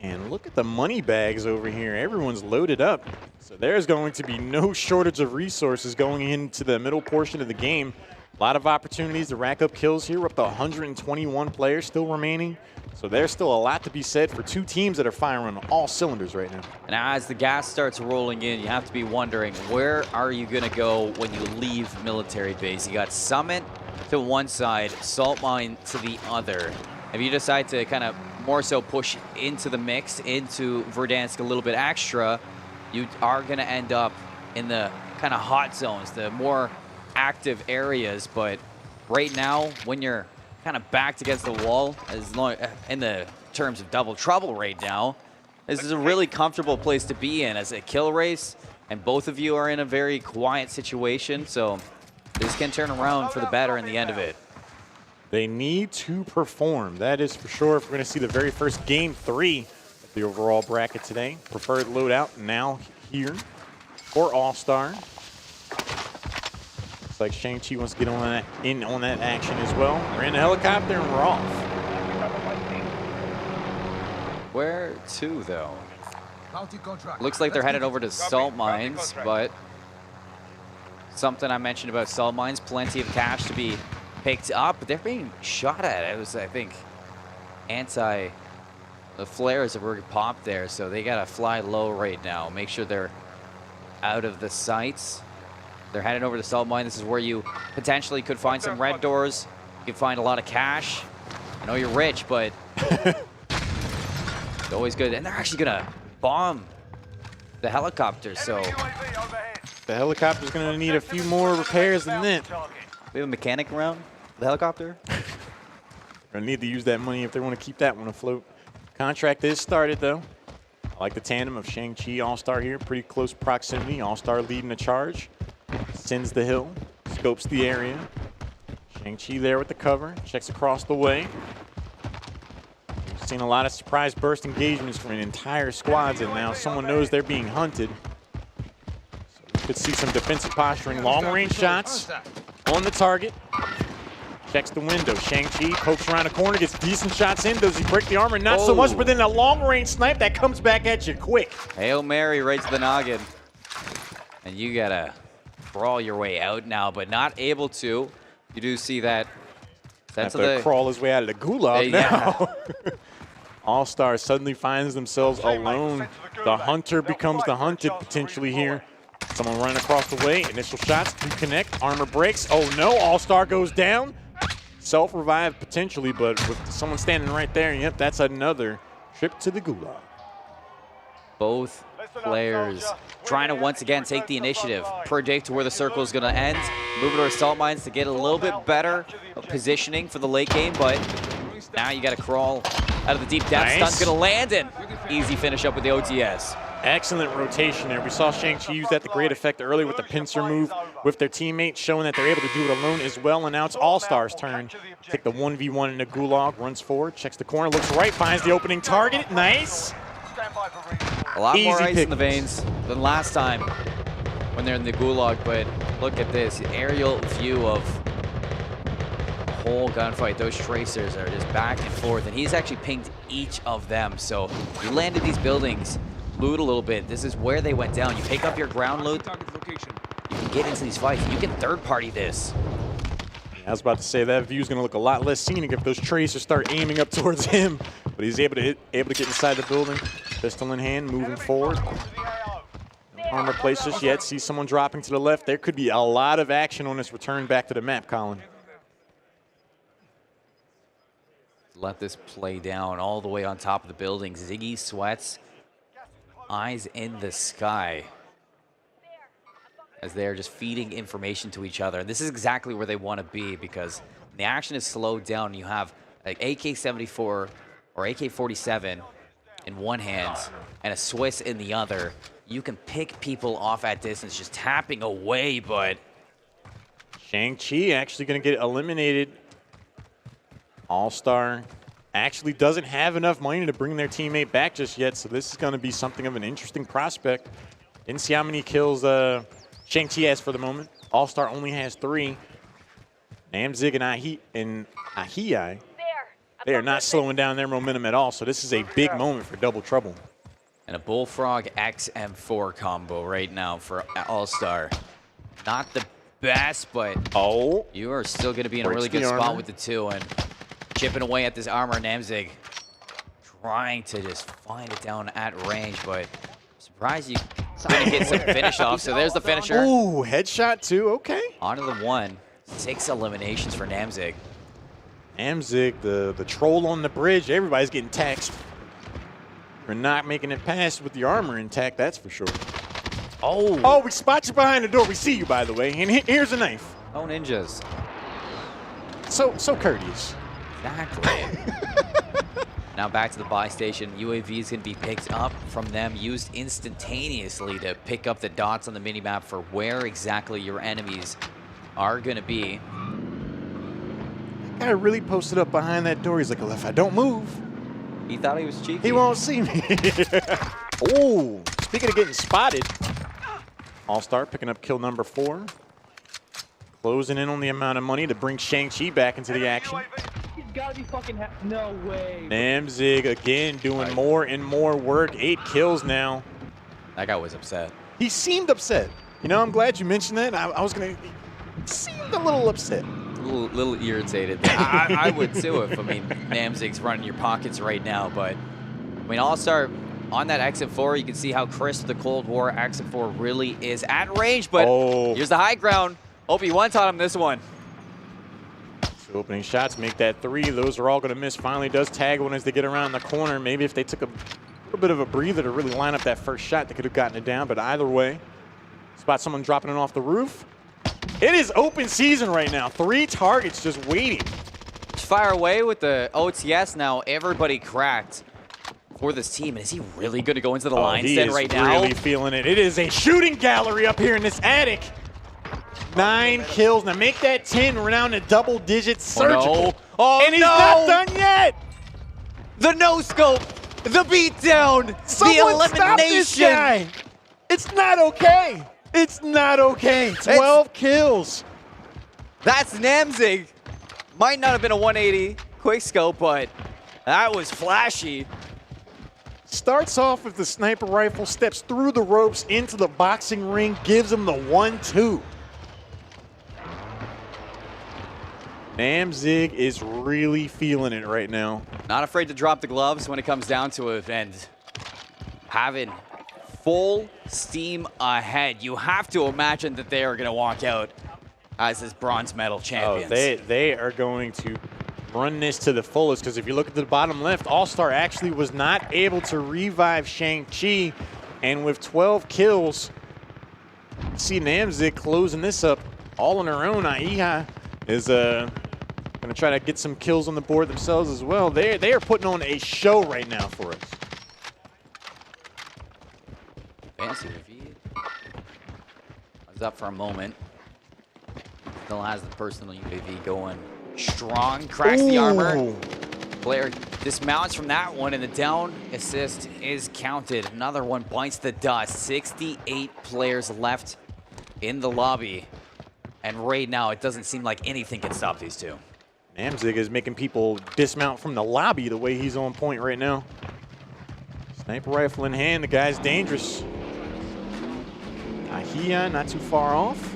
And look at the money bags over here. Everyone's loaded up. So there's going to be no shortage of resources going into the middle portion of the game. A lot of opportunities to rack up kills here. We're up to 121 players still remaining. So there's still a lot to be said for two teams that are firing on all cylinders right now. And as the gas starts rolling in, you have to be wondering, where are you going to go when you leave military base? You got Summit to one side, Salt Mine to the other. If you decide to kind of more so push into the mix, into Verdansk a little bit extra, you are going to end up in the kind of hot zones, the more active areas. But right now, when you're kind of backed against the wall, as long in the terms of double trouble right now, this is a really comfortable place to be in as a kill race, and both of you are in a very quiet situation, so this can turn around for the better in the end of it. They need to perform, that is for sure. If we're going to see the very first game 3 of the overall bracket today. Preferred loadout now here for All-Star. Looks like Shang-Chi wants to get on that action as well. We're in the helicopter and we're off. Where to, though? Looks like they're headed over to Salt Mines, but something I mentioned about Salt Mines, plenty of cash to be picked up, but they're being shot at. It was, I think, the flares that were popped there, so they gotta fly low right now. Make sure they're out of the sights. They're headed over to Salt Mine. This is where you potentially could find some red doors. You could find a lot of cash. I know you're rich, but it's always good. And they're actually gonna bomb the helicopter, so the helicopter's gonna need a few more repairs than that. We have a mechanic around the helicopter. Gonna need to use that money if they want to keep that one afloat. Contract is started, though. I like the tandem of Shang-Chi, All-Star here. Pretty close proximity. All-Star leading the charge. Sends the hill. Scopes the area. Shang-Chi there with the cover. Checks across the way. We've seen a lot of surprise burst engagements from entire squads, and now someone knows they're being hunted. So we could see some defensive posturing. Long-range shots on the target. Checks the window. Shang-Chi pokes around the corner, gets decent shots in. Does he break the armor? Not so much, but then a long-range snipe that comes back at you quick. Hail Mary right to the noggin. And you gotta crawl your way out now, but not able to. You do see that sense of the crawl his way out of the gulag now. All-Star suddenly finds themselves alone. The hunter becomes the hunted potentially here. Someone running across the way. Initial shots do connect. Armor breaks. Oh no, All-Star goes down. Self-revive potentially, but with someone standing right there, yep, that's another trip to the gulag. Both players trying to once again take the initiative, predict where the circle is going to end, move it to Salt Mines to get a little bit better positioning for the late game, but now you got to crawl out of the deep depths. Nice. Stun's going to land in. Easy finish up with the OTS. Excellent rotation there. We saw Shang-Chi use that to great effect earlier with the pincer move with their teammates, showing that they're able to do it alone as well. And now it's All-Star's turn. Take the 1v1 in the gulag, runs forward, checks the corner, looks right, finds the opening target. Nice. A lot more Easy ice in the pickings. veins than last time when they're in the gulag, but look at this aerial view of the whole gunfight. Those tracers are just back and forth, and he's actually pinged each of them. So you landed these buildings, loot a little bit. This is where they went down. You pick up your ground loot, you can get into these fights. You can third-party this. I was about to say that view's going to look a lot less scenic if those tracers start aiming up towards him, but he's able to get inside the building, pistol in hand, moving forward. No armor placed just yet. See someone dropping to the left. There could be a lot of action on this return back to the map, Colin. Let this play down all the way on top of the building. Ziggy Sweats, eyes in the sky, as they're just feeding information to each other. And this is exactly where they want to be, because the action is slowed down. You have an AK-74 or AK-47 in one hand and a Swiss in the other. You can pick people off at distance, just tapping away, but... Shang-Chi actually going to get eliminated. All-Star actually doesn't have enough money to bring their teammate back just yet, so this is going to be something of an interesting prospect. Didn't see how many kills Shang-Chi has for the moment. All-Star only has 3. Namzig and Ahiyai, they are not slowing down their momentum at all, so this is a big moment for Double Trouble. And a Bullfrog XM4 combo right now for All-Star. Not the best, but you are still going to be in a really good spot with the 2. And chipping away at this armor, Namzig trying to just find it down at range, but surprised you couldn't get some finish off. So there's the finisher. Ooh, headshot too, okay. Onto the 1. 6 eliminations for Namzig. Namzig, the troll on the bridge, everybody's getting taxed. We're not making it past with the armor intact, that's for sure. Oh, we spot you behind the door. We see you, by the way. And here's a knife. Oh, ninjas. So courteous. Exactly. Now back to the buy station. UAV is going to be picked up from them, used instantaneously to pick up the dots on the minimap for where exactly your enemies are going to be. That guy really posted up behind that door. He's like, well, if I don't move, he thought he was cheeky. He won't see me. Oh, speaking of getting spotted, All-Star picking up kill number 4. Closing in on the amount of money to bring Shang-Chi back into the action. He's gotta be fucking no way. Namzig again doing more and more work. 8 kills now. That guy was upset. He seemed upset. You know, I'm glad you mentioned that. I was going to... He seemed a little upset. A little irritated. I would too if, Namzig's running your pockets right now. But, All-Star on that exit 4, you can see how crisp the Cold War exit 4 really is at range. But here's the high ground. Hope he one-taught him this one. So opening shots make that 3. Those are all going to miss. Finally does tag one as they get around the corner. Maybe if they took a little bit of a breather to really line up that first shot, they could have gotten it down. But either way, spot someone dropping it off the roof. It is open season right now. 3 targets just waiting. Fire away with the OTS now. Everybody cracked for this team. And is he really going to go into the lines then right now? He is really feeling it. It is a shooting gallery up here in this attic. 9 kills. Now make that 10 down to double digits. Surgical. And he's not done yet. The no-scope. The beatdown. Someone the stop this guy. It's not okay. It's not okay. 12 kills. That's Namzig. Might not have been a 180 quick scope, but that was flashy. Starts off with the sniper rifle, steps through the ropes into the boxing ring, gives him the 1-2. Namzig is really feeling it right now. Not afraid to drop the gloves when it comes down to it, and having full steam ahead. You have to imagine that they are going to walk out as his bronze medal champions. They are going to run this to the fullest, because if you look at the bottom left, All-Star actually was not able to revive Shang-Chi, and with 12 kills, you see Namzig closing this up all on her own. Aiha is going to try to get some kills on the board themselves as well. They are putting on a show right now for us. Fancy UAV. Was up for a moment. Still has the personal UAV going strong. Cracks the armor. Player dismounts from that one, and the down assist is counted. Another one bites the dust. 68 players left in the lobby. And right now, it doesn't seem like anything can stop these two. Namzig is making people dismount from the lobby the way he's on point right now. Sniper rifle in hand, the guy's dangerous. Ahia not too far off.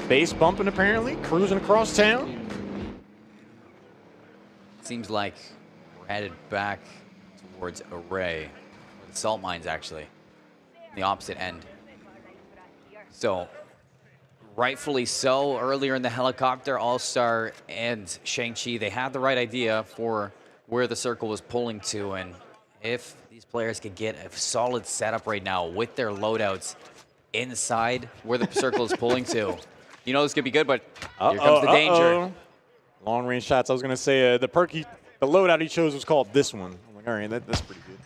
Base bumping apparently, cruising across town. Seems like we're headed back towards Array, or the salt mines actually, the opposite end. So, rightfully so, earlier in the helicopter, All-Star and Shang-Chi, they had the right idea for where the circle was pulling to, and if these players could get a solid setup right now with their loadouts inside where the circle is pulling to, you know this could be good, but here comes the danger. Long range shots. I was going to say the loadout he chose was called this one. I'm like, all right, that's pretty good.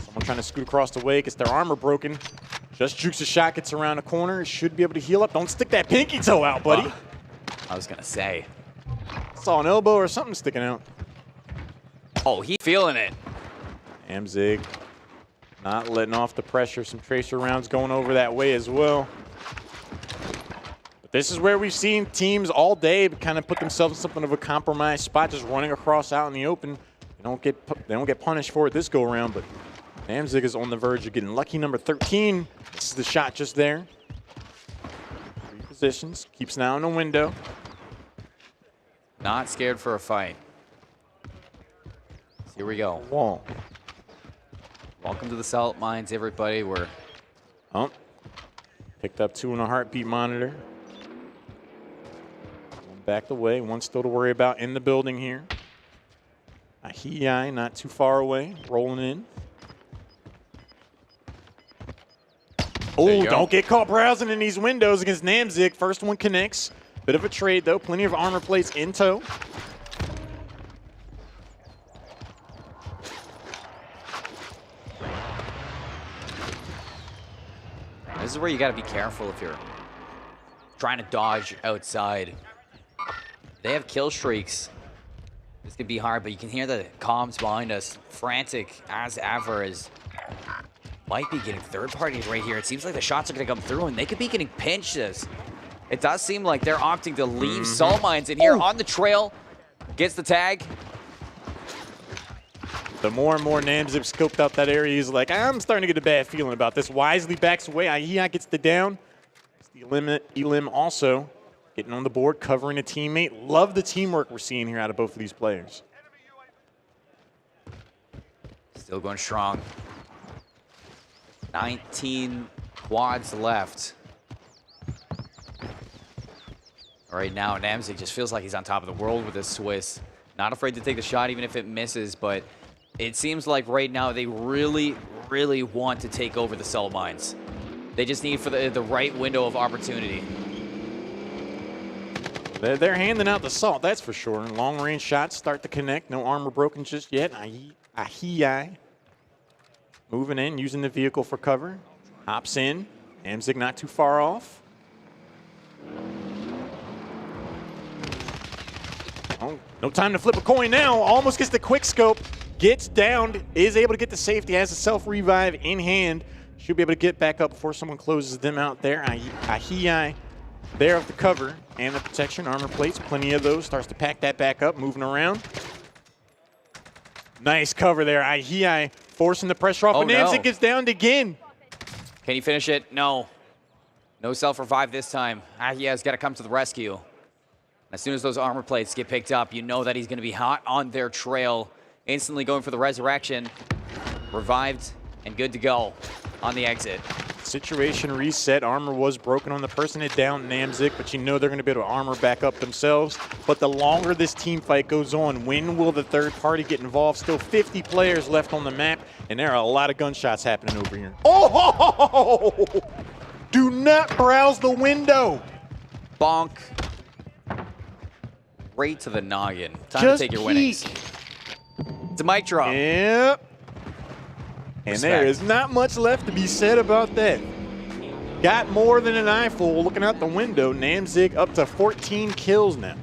Someone trying to scoot across the way, gets their armor broken. Just jukes a shot, gets around the corner. Should be able to heal up. Don't stick that pinky toe out, buddy. I was going to say. Saw an elbow or something sticking out. Oh, he's feeling it. Amzig not letting off the pressure. Some tracer rounds going over that way as well. This is where we've seen teams all day kind of put themselves in something of a compromised spot, just running across out in the open. They don't get punished for it this go around, but Namzig is on the verge of getting lucky. Number 13. This is the shot just there. 3 positions. Keeps an eye on the window. Not scared for a fight. Here we go. Wall. Welcome to the salt mines, everybody. We're picked up 2 on a heartbeat monitor. Backed away, one still to worry about in the building here. Ahii not too far away, rolling in. Oh, don't get caught browsing in these windows against Namzig. First one connects. Bit of a trade though, plenty of armor plates in tow. This is where you got to be careful if you're trying to dodge outside. They have kill streaks. This could be hard, but you can hear the comms behind us frantic as ever, as might be getting third parties right here. It seems like the shots are going to come through, and they could be getting pinched. It does seem like they're opting to leave salt mines in here on the trail. Gets the tag. The more and more Namzig scoped out that area, he's like, I'm starting to get a bad feeling about this. Wisely backs away. Ahia gets the down. Elim also getting on the board, covering a teammate. Love the teamwork we're seeing here out of both of these players. Still going strong. 19 quads left. Right now, Namzig just feels like he's on top of the world with this Swiss. Not afraid to take the shot even if it misses, but it seems like right now they really, really want to take over the salt mines. They just need for the right window of opportunity. They're handing out the salt, that's for sure. Long-range shots start to connect. No armor broken just yet. Ahii moving in, using the vehicle for cover. Hops in. Namzig not too far off. Oh, no time to flip a coin now. Almost gets the quick scope. Gets downed. Is able to get the safety. Has a self-revive in hand. Should be able to get back up before someone closes them out there. Ahii there of the cover and the protection, armor plates, plenty of those. Starts to pack that back up, moving around. Nice cover there. Ahii forcing the pressure off, but Namzig gets downed again. Can he finish it? No. No self-revive this time. Ahia's got to come to the rescue. As soon as those armor plates get picked up, you know that he's going to be hot on their trail. Instantly going for the resurrection. Revived and good to go on the exit. Situation reset. Armor was broken on the person that downed Namzig, but you know they're going to be able to armor back up themselves. But the longer this team fight goes on, when will the third party get involved? Still 50 players left on the map, and there are a lot of gunshots happening over here. Oh! Do not browse the window. Bonk. Right to the noggin. Time to take your winnings. It's a mic drop. Yep. And there is not much left to be said about that. Got more than an eyeful looking out the window. Namzig up to 14 kills now.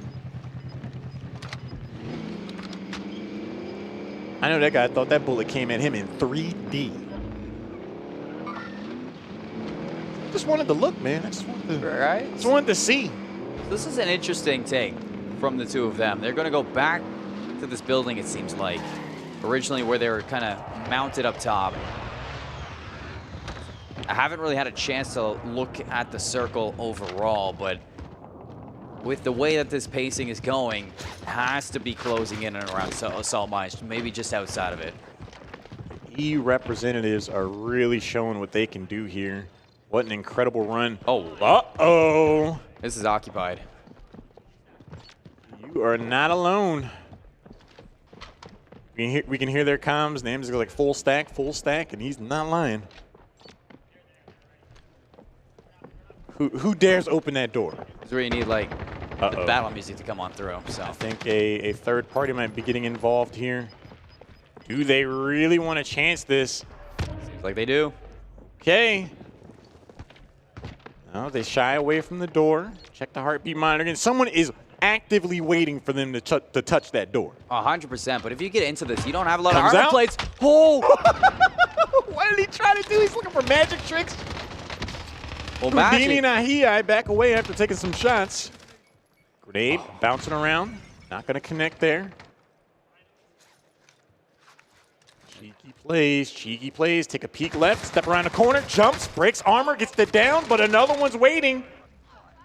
I know that guy thought that bullet came at him in 3D. Just wanted to look, man. I just wanted to see. This is an interesting take from the two of them. They're going to go back to this building, it seems like, originally where they were kind of mounted up top. I haven't really had a chance to look at the circle overall, but with the way that this pacing is going, it has to be closing in and around Assault Mines, maybe just outside of it. EU representatives are really showing what they can do here. What an incredible run. Oh, uh-oh. This is occupied. You are not alone. We can hear their comms. Names go like full stack, and he's not lying. Who dares open that door? This is where you need like the battle music to come on through. So I think a third party might be getting involved here. Do they really want to chance this? Seems like they do. Okay. No, they shy away from the door. Check the heartbeat monitor. And someone is actively waiting for them to touch that door. 100%. But if you get into this, you don't have a lot Comes of armor out. plates. Oh! What did he try to do? He's looking for magic tricks. Well, Houdini Nahii back away after taking some shots. Grenade bouncing around. Not going to connect there. Cheeky plays. Take a peek left, step around the corner, jumps, breaks armor, gets the down, but another one's waiting.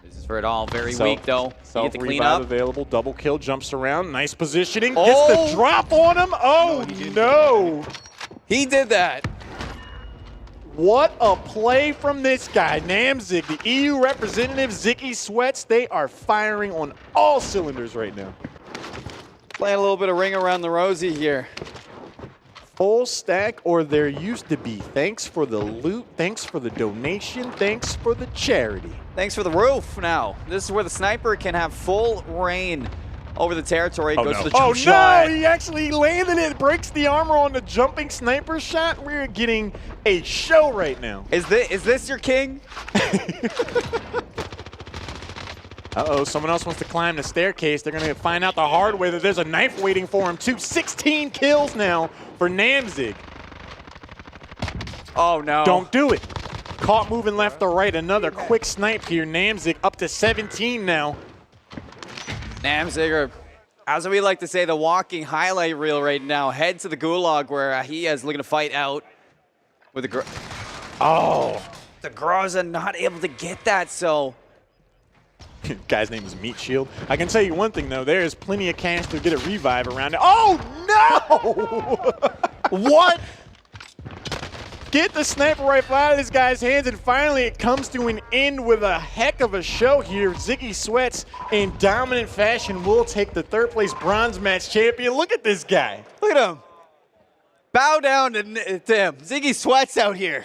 This is for it all. Very weak, though. You get the clean Revive up. available. Double kill, jumps around. Nice positioning. Gets the drop on him. Oh, no. He did that. What a play from this guy, Namzig. The EU representative, Ziggy Sweats, they are firing on all cylinders right now. Playing a little bit of ring around the rosy here. Full stack, or there used to be. Thanks for the loot. Thanks for the donation. Thanks for the charity. Thanks for the roof now. This is where the sniper can have full reign over the territory. Goes to the jump shot. No, he actually landed it. Breaks the armor on the jumping sniper shot. We're getting a show right now. Is this your king? Uh-oh, someone else wants to climb the staircase. They're going to find out the hard way that there's a knife waiting for him, too. 16 kills now for Namzig. Oh, no. Don't do it. Caught moving left or right. Another quick snipe here. Namzig up to 17 now. Namzig, as we like to say, the walking highlight reel right now. Head to the gulag where he is looking to fight out with the the Groza not able to get that, so... Guy's name is Meat Shield. I can tell you one thing, though. There is plenty of cash to get a revive around it. Oh, no! What? Get the sniper rifle out of this guy's hands, and finally it comes to an end with a heck of a show here. Ziggy Sweats, in dominant fashion, will take the third-place bronze match champion. Look at this guy. Look at him. Bow down to him. Ziggy Sweats out here.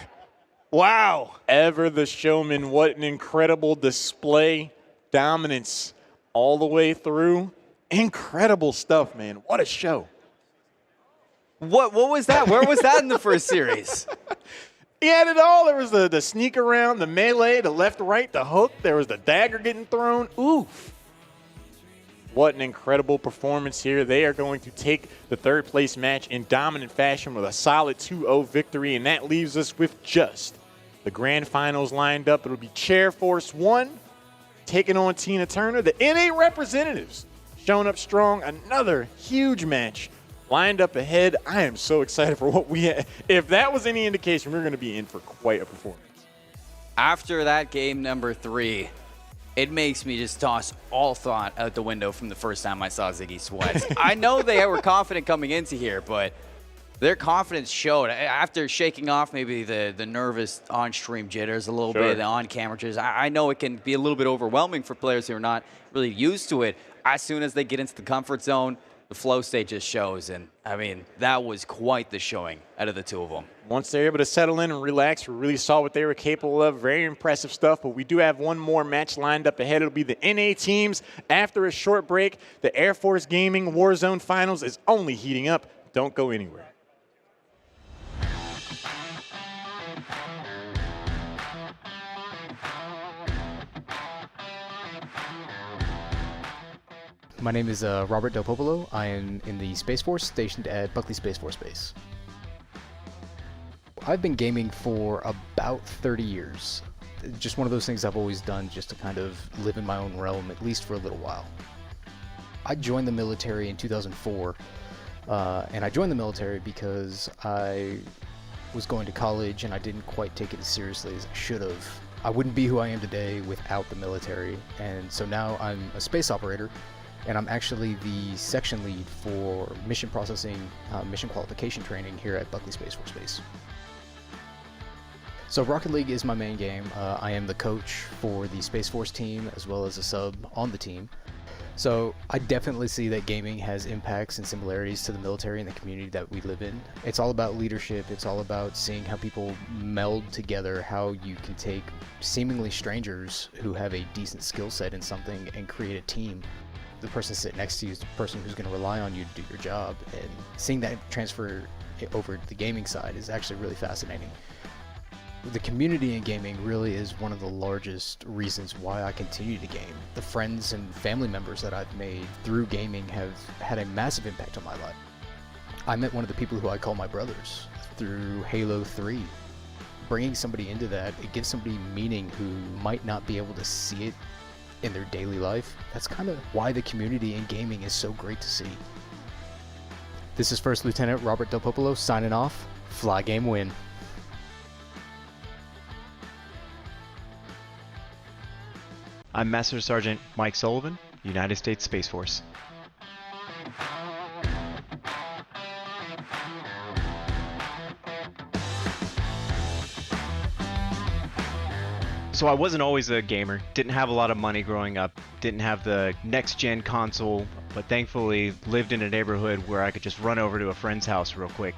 Wow. Ever the showman. What an incredible display. Dominance all the way through. Incredible stuff, man. What a show. What was that? Where was that in the first series? He had it all. There was the sneak around, the melee, the left, right, the hook. There was the dagger getting thrown. Oof. What an incredible performance here. They are going to take the third place match in dominant fashion with a solid 2-0 victory, and that leaves us with just the grand finals lined up. It'll be Chair Force 1 taking on Tina Turner. The NA representatives showing up strong. Another huge match lined up ahead. I am so excited for what we have. If that was any indication, we're going to be in for quite a performance. After that game number 3, it makes me just toss all thought out the window from the first time I saw Ziggy Sweats. I know they were confident coming into here, but their confidence showed after shaking off maybe the nervous on-stream jitters a little bit, the on-camera jitters. I know it can be a little bit overwhelming for players who are not really used to it. As soon as they get into the comfort zone, the flow state just shows. And, I mean, that was quite the showing out of the two of them. Once they're able to settle in and relax, we really saw what they were capable of. Very impressive stuff, but we do have one more match lined up ahead. It'll be the NA teams. After a short break, the Air Force Gaming Warzone Finals is only heating up. Don't go anywhere. My name is Robert Del Popolo. I am in the Space Force stationed at Buckley Space Force Base. I've been gaming for about 30 years. Just one of those things I've always done just to kind of live in my own realm, at least for a little while. I joined the military in 2004, and I joined the military because I was going to college and I didn't quite take it as seriously as I should have. I wouldn't be who I am today without the military, and so now I'm a space operator, and I'm actually the section lead for mission processing, mission qualification training here at Buckley Space Force Base. So Rocket League is my main game. I am the coach for the Space Force team as well as a sub on the team. So I definitely see that gaming has impacts and similarities to the military and the community that we live in. It's all about leadership. It's all about seeing how people meld together, how you can take seemingly strangers who have a decent skill set in something and create a team. The person sitting next to you is the person who's going to rely on you to do your job, and seeing that transfer over to the gaming side is actually really fascinating. The community in gaming really is one of the largest reasons why I continue to game. The friends and family members that I've made through gaming have had a massive impact on my life. I met one of the people who I call my brothers through Halo 3. Bringing somebody into that, it gives somebody meaning who might not be able to see it in their daily life. That's kind of why the community in gaming is so great to see. This is First Lieutenant Robert Del Popolo signing off. Fly game win. I'm Master Sergeant Mike Sullivan, United States Space Force. So I wasn't always a gamer, didn't have a lot of money growing up, didn't have the next-gen console, but thankfully lived in a neighborhood where I could just run over to a friend's house real quick.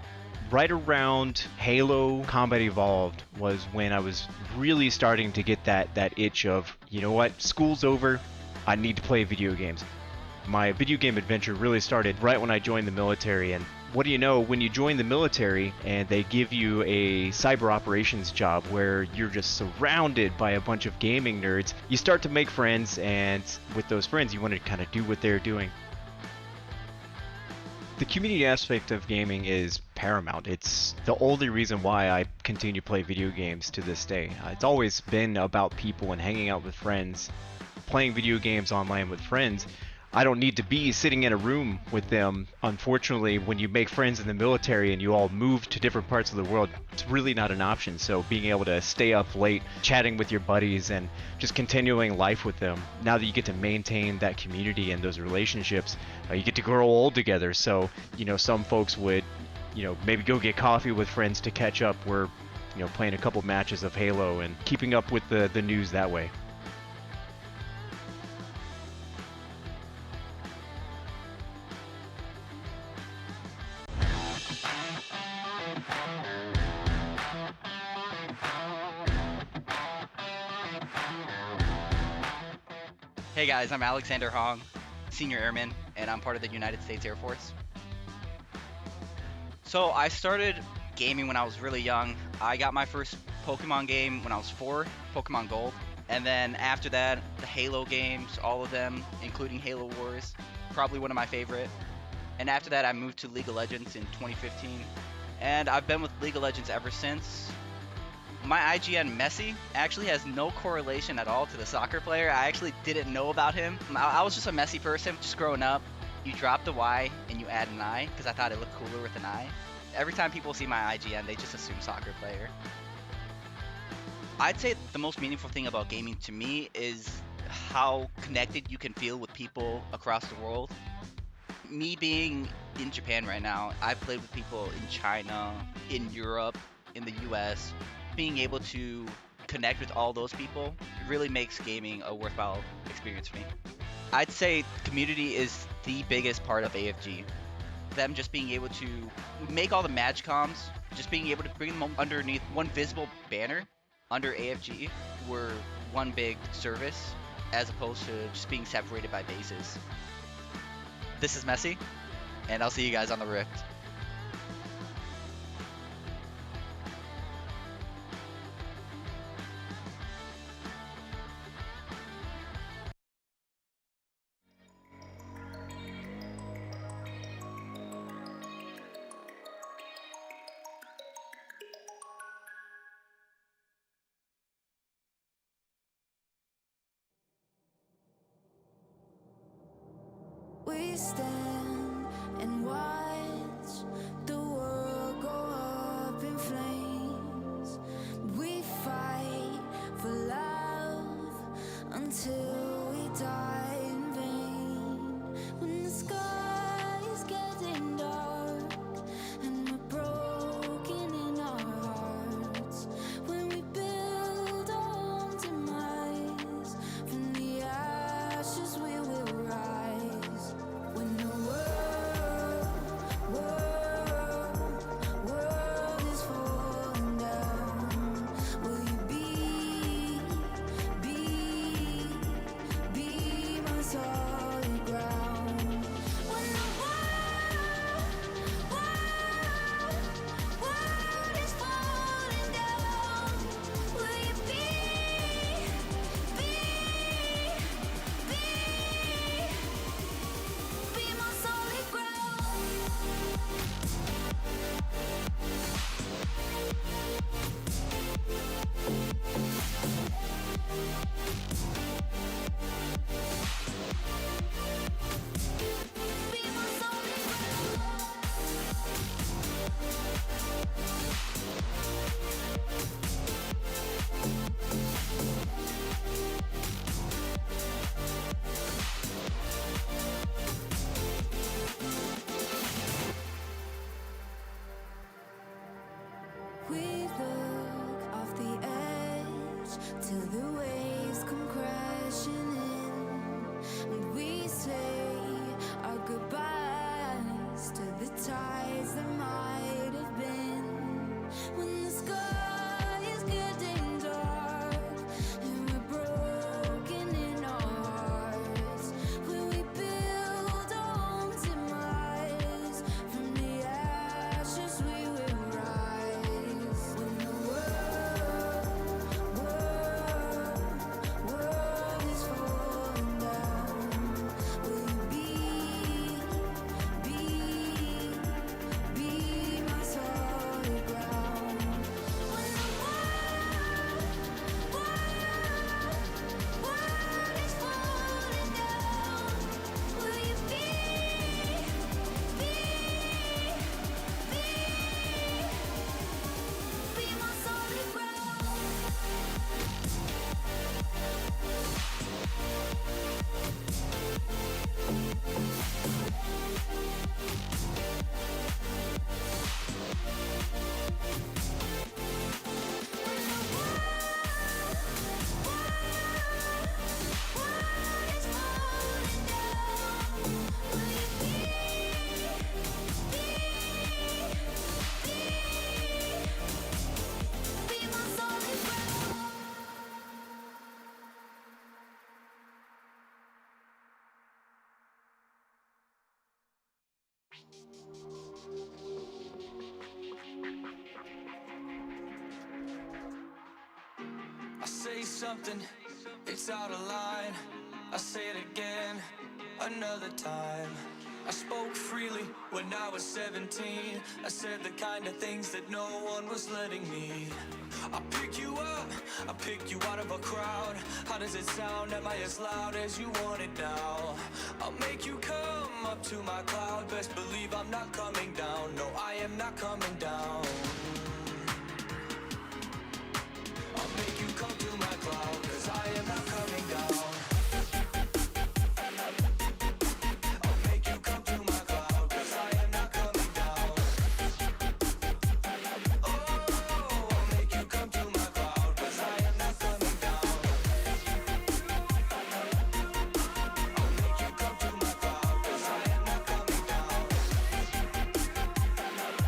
Right around Halo Combat Evolved was when I was really starting to get that itch of, you know what, school's over, I need to play video games. My video game adventure really started right when I joined the military, and what do you know, when you join the military and they give you a cyber operations job where you're just surrounded by a bunch of gaming nerds, you start to make friends, and with those friends you want to kind of do what they're doing. The community aspect of gaming is paramount. It's the only reason why I continue to play video games to this day. It's always been about people and hanging out with friends, playing video games online with friends. I don't need to be sitting in a room with them. Unfortunately, when you make friends in the military and you all move to different parts of the world, it's really not an option. So being able to stay up late, chatting with your buddies, and just continuing life with them, now that you get to maintain that community and those relationships, you get to grow old together. So, you know, some folks would, you know, maybe go get coffee with friends to catch up. We're, you know, playing a couple matches of Halo and keeping up with the news that way. Hey guys, I'm Alexander Hong, Senior Airman, and I'm part of the United States Air Force. So I started gaming when I was really young. I got my first Pokemon game when I was 4, Pokemon Gold. And then after that, the Halo games, all of them, including Halo Wars, probably one of my favorite. And after that, I moved to League of Legends in 2015. And I've been with League of Legends ever since. My IGN Messi actually has no correlation at all to the soccer player. I actually didn't know about him. I was just a Messi person, just growing up. You drop the Y and you add an I, because I thought it looked cooler with an I. Every time people see my IGN, they just assume soccer player. I'd say the most meaningful thing about gaming to me is how connected you can feel with people across the world. Me being in Japan right now, I've played with people in China, in Europe, in the US. Being able to connect with all those people really makes gaming a worthwhile experience for me. I'd say community is the biggest part of AFG. Them just being able to make all the match comms, just being able to bring them underneath one visible banner under AFG, were one big service as opposed to just being separated by bases. This is Messi, and I'll see you guys on the Rift. We stand and watch the world go up in flames. We fight for love until we die in vain. When the sky is getting dark and we're broken in our hearts, when we build our own demise, from the ashes we will rise. When the world is falling down, will you be my solid ground? When the world is falling down, will you be my solid ground? Be my solid ground. We look off the edge till the waves come crashing in, and we say our goodbyes to the tides that might have been. When the sky is getting dark and we're broken in our hearts, when we build our own demise, from the ashes we will rise. When the world is falling down, will you be my solid ground? When the world is falling down, will you be my solid ground? I say something, it's out of line. I say it again, another time. I spoke freely when I was 17. I said the kind of things that no one was letting me. I pick you up, I pick you out of a crowd. How does it sound? Am I as loud as you want it now? I'll make you come up to my cloud. Best believe I'm not coming down. No, I am not coming down. I'll make you come to my cloud, 'cause I am not coming down. I'll make you come to my cloud, 'cause I am not coming down. Oh, I'll make you come to my cloud, 'cause I am not coming down. I'll make you come to my cloud, 'cause I am not coming down.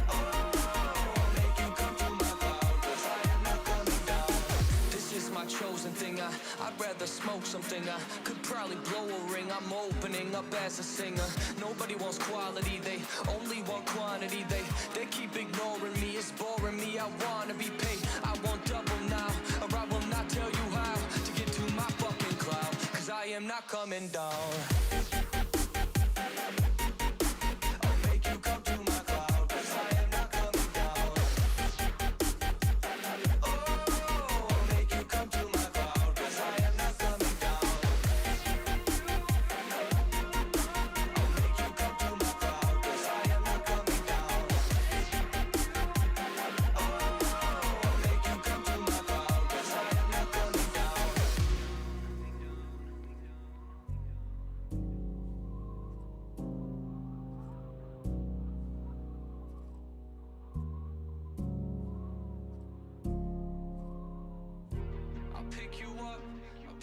Oh, I'll make you come to my cloud, 'cause I am not coming down. This is my chosen thing. I'd rather smoke something. I could probably blow a ring. I'm opening up as a singer. Nobody wants quality, they only want quantity. They keep ignoring me, it's boring me. I wanna be paid, I want double now, or I will not tell you how to get to my fucking cloud, 'cause I am not coming down. I'll make you come to my cloud, 'cause I am not coming down. Oh, I'll make you come to my cloud, 'cause I am not coming down. I'll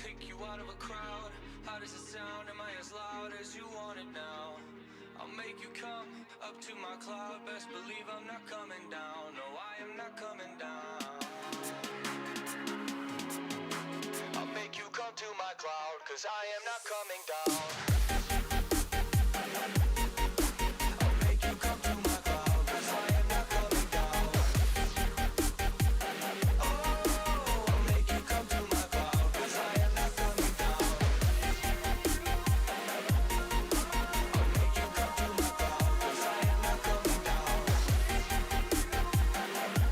pick you out of a crowd. How does it sound? Am I as loud as you want it now? I'll make you come up to my cloud. Best believe I'm not coming down. No, I am not coming down. I'll make you come to my cloud, 'cause I am not coming down. I'll make you come to my cloud, 'cause I am not coming down. Oh, I'll make you come to my cloud, 'cause I am not coming down. I'll make you come to my cloud, 'cause I am not coming down.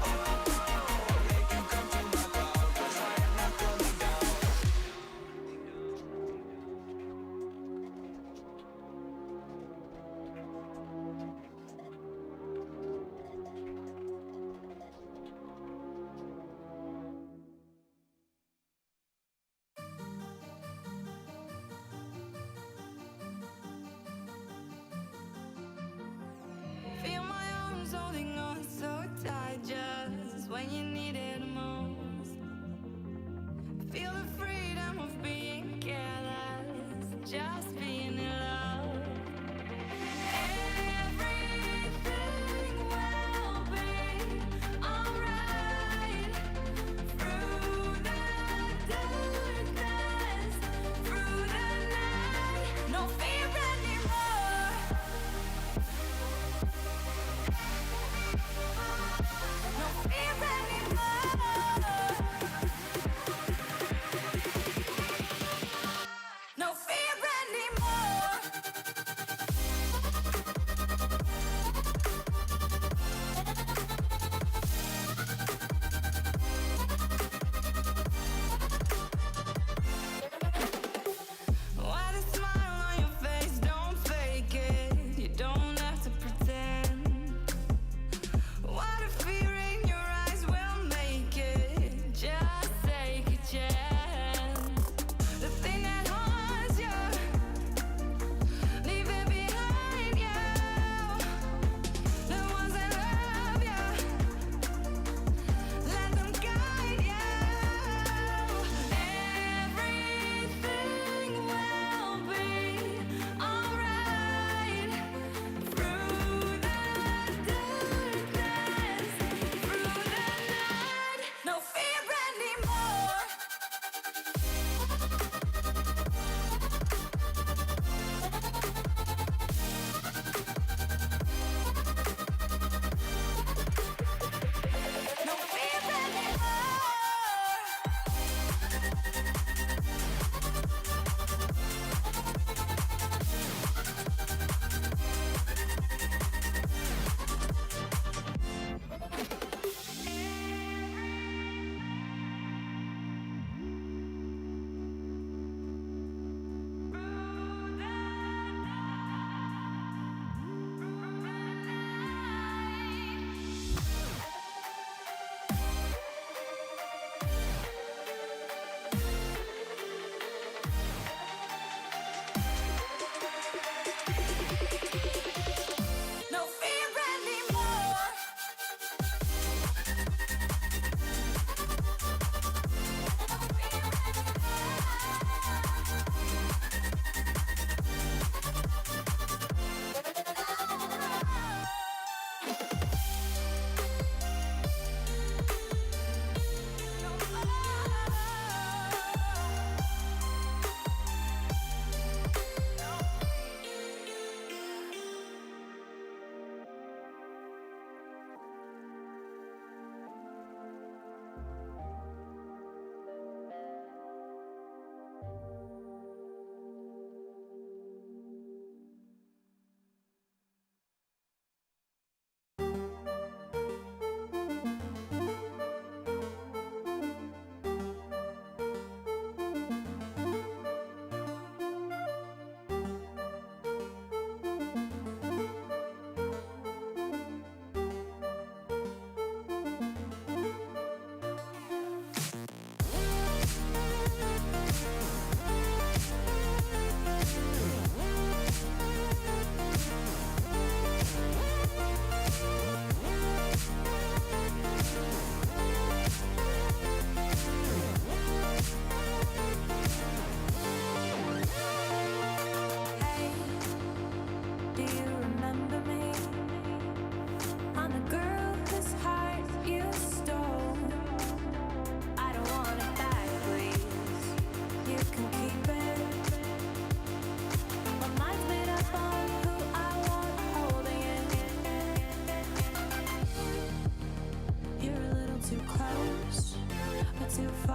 Oh, I'll make you come to my cloud, 'cause I am not coming down. Feel my arms holding on so tight just when you need it most. Feel the freedom of being careless, just being in love. Everything will be alright. Through the darkness, through the night, no fear anymore. No fear anymore.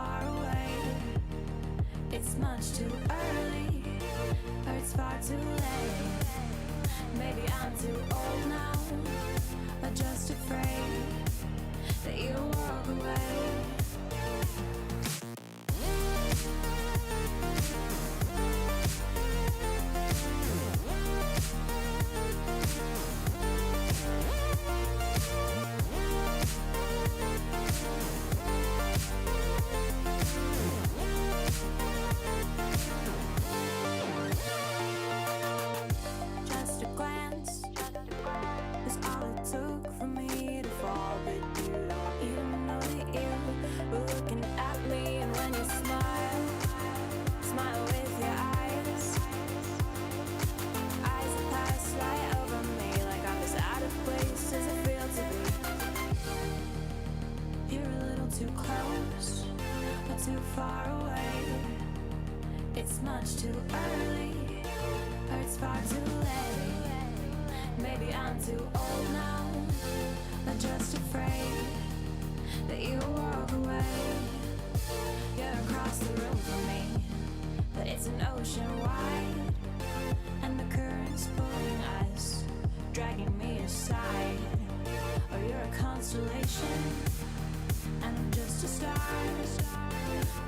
far away. It's much too early, or it's far too late. Maybe I'm too old now, or just afraid that you'll walk away. Just a glance is all it took for me to fall, but you don't even know that you were looking at me. And when you smile, smile with your eyes. Eyes that pass right over me, like I'm as out of place as it feels to be. You're a little too close, or too far away. It's much too early, or it's far too late. Maybe I'm too old now, or just afraid that you'll walk away. You're across the room from me, but it's an ocean wide, and the current's pulling us, dragging me aside. Or you're a constellation, and I'm just a star,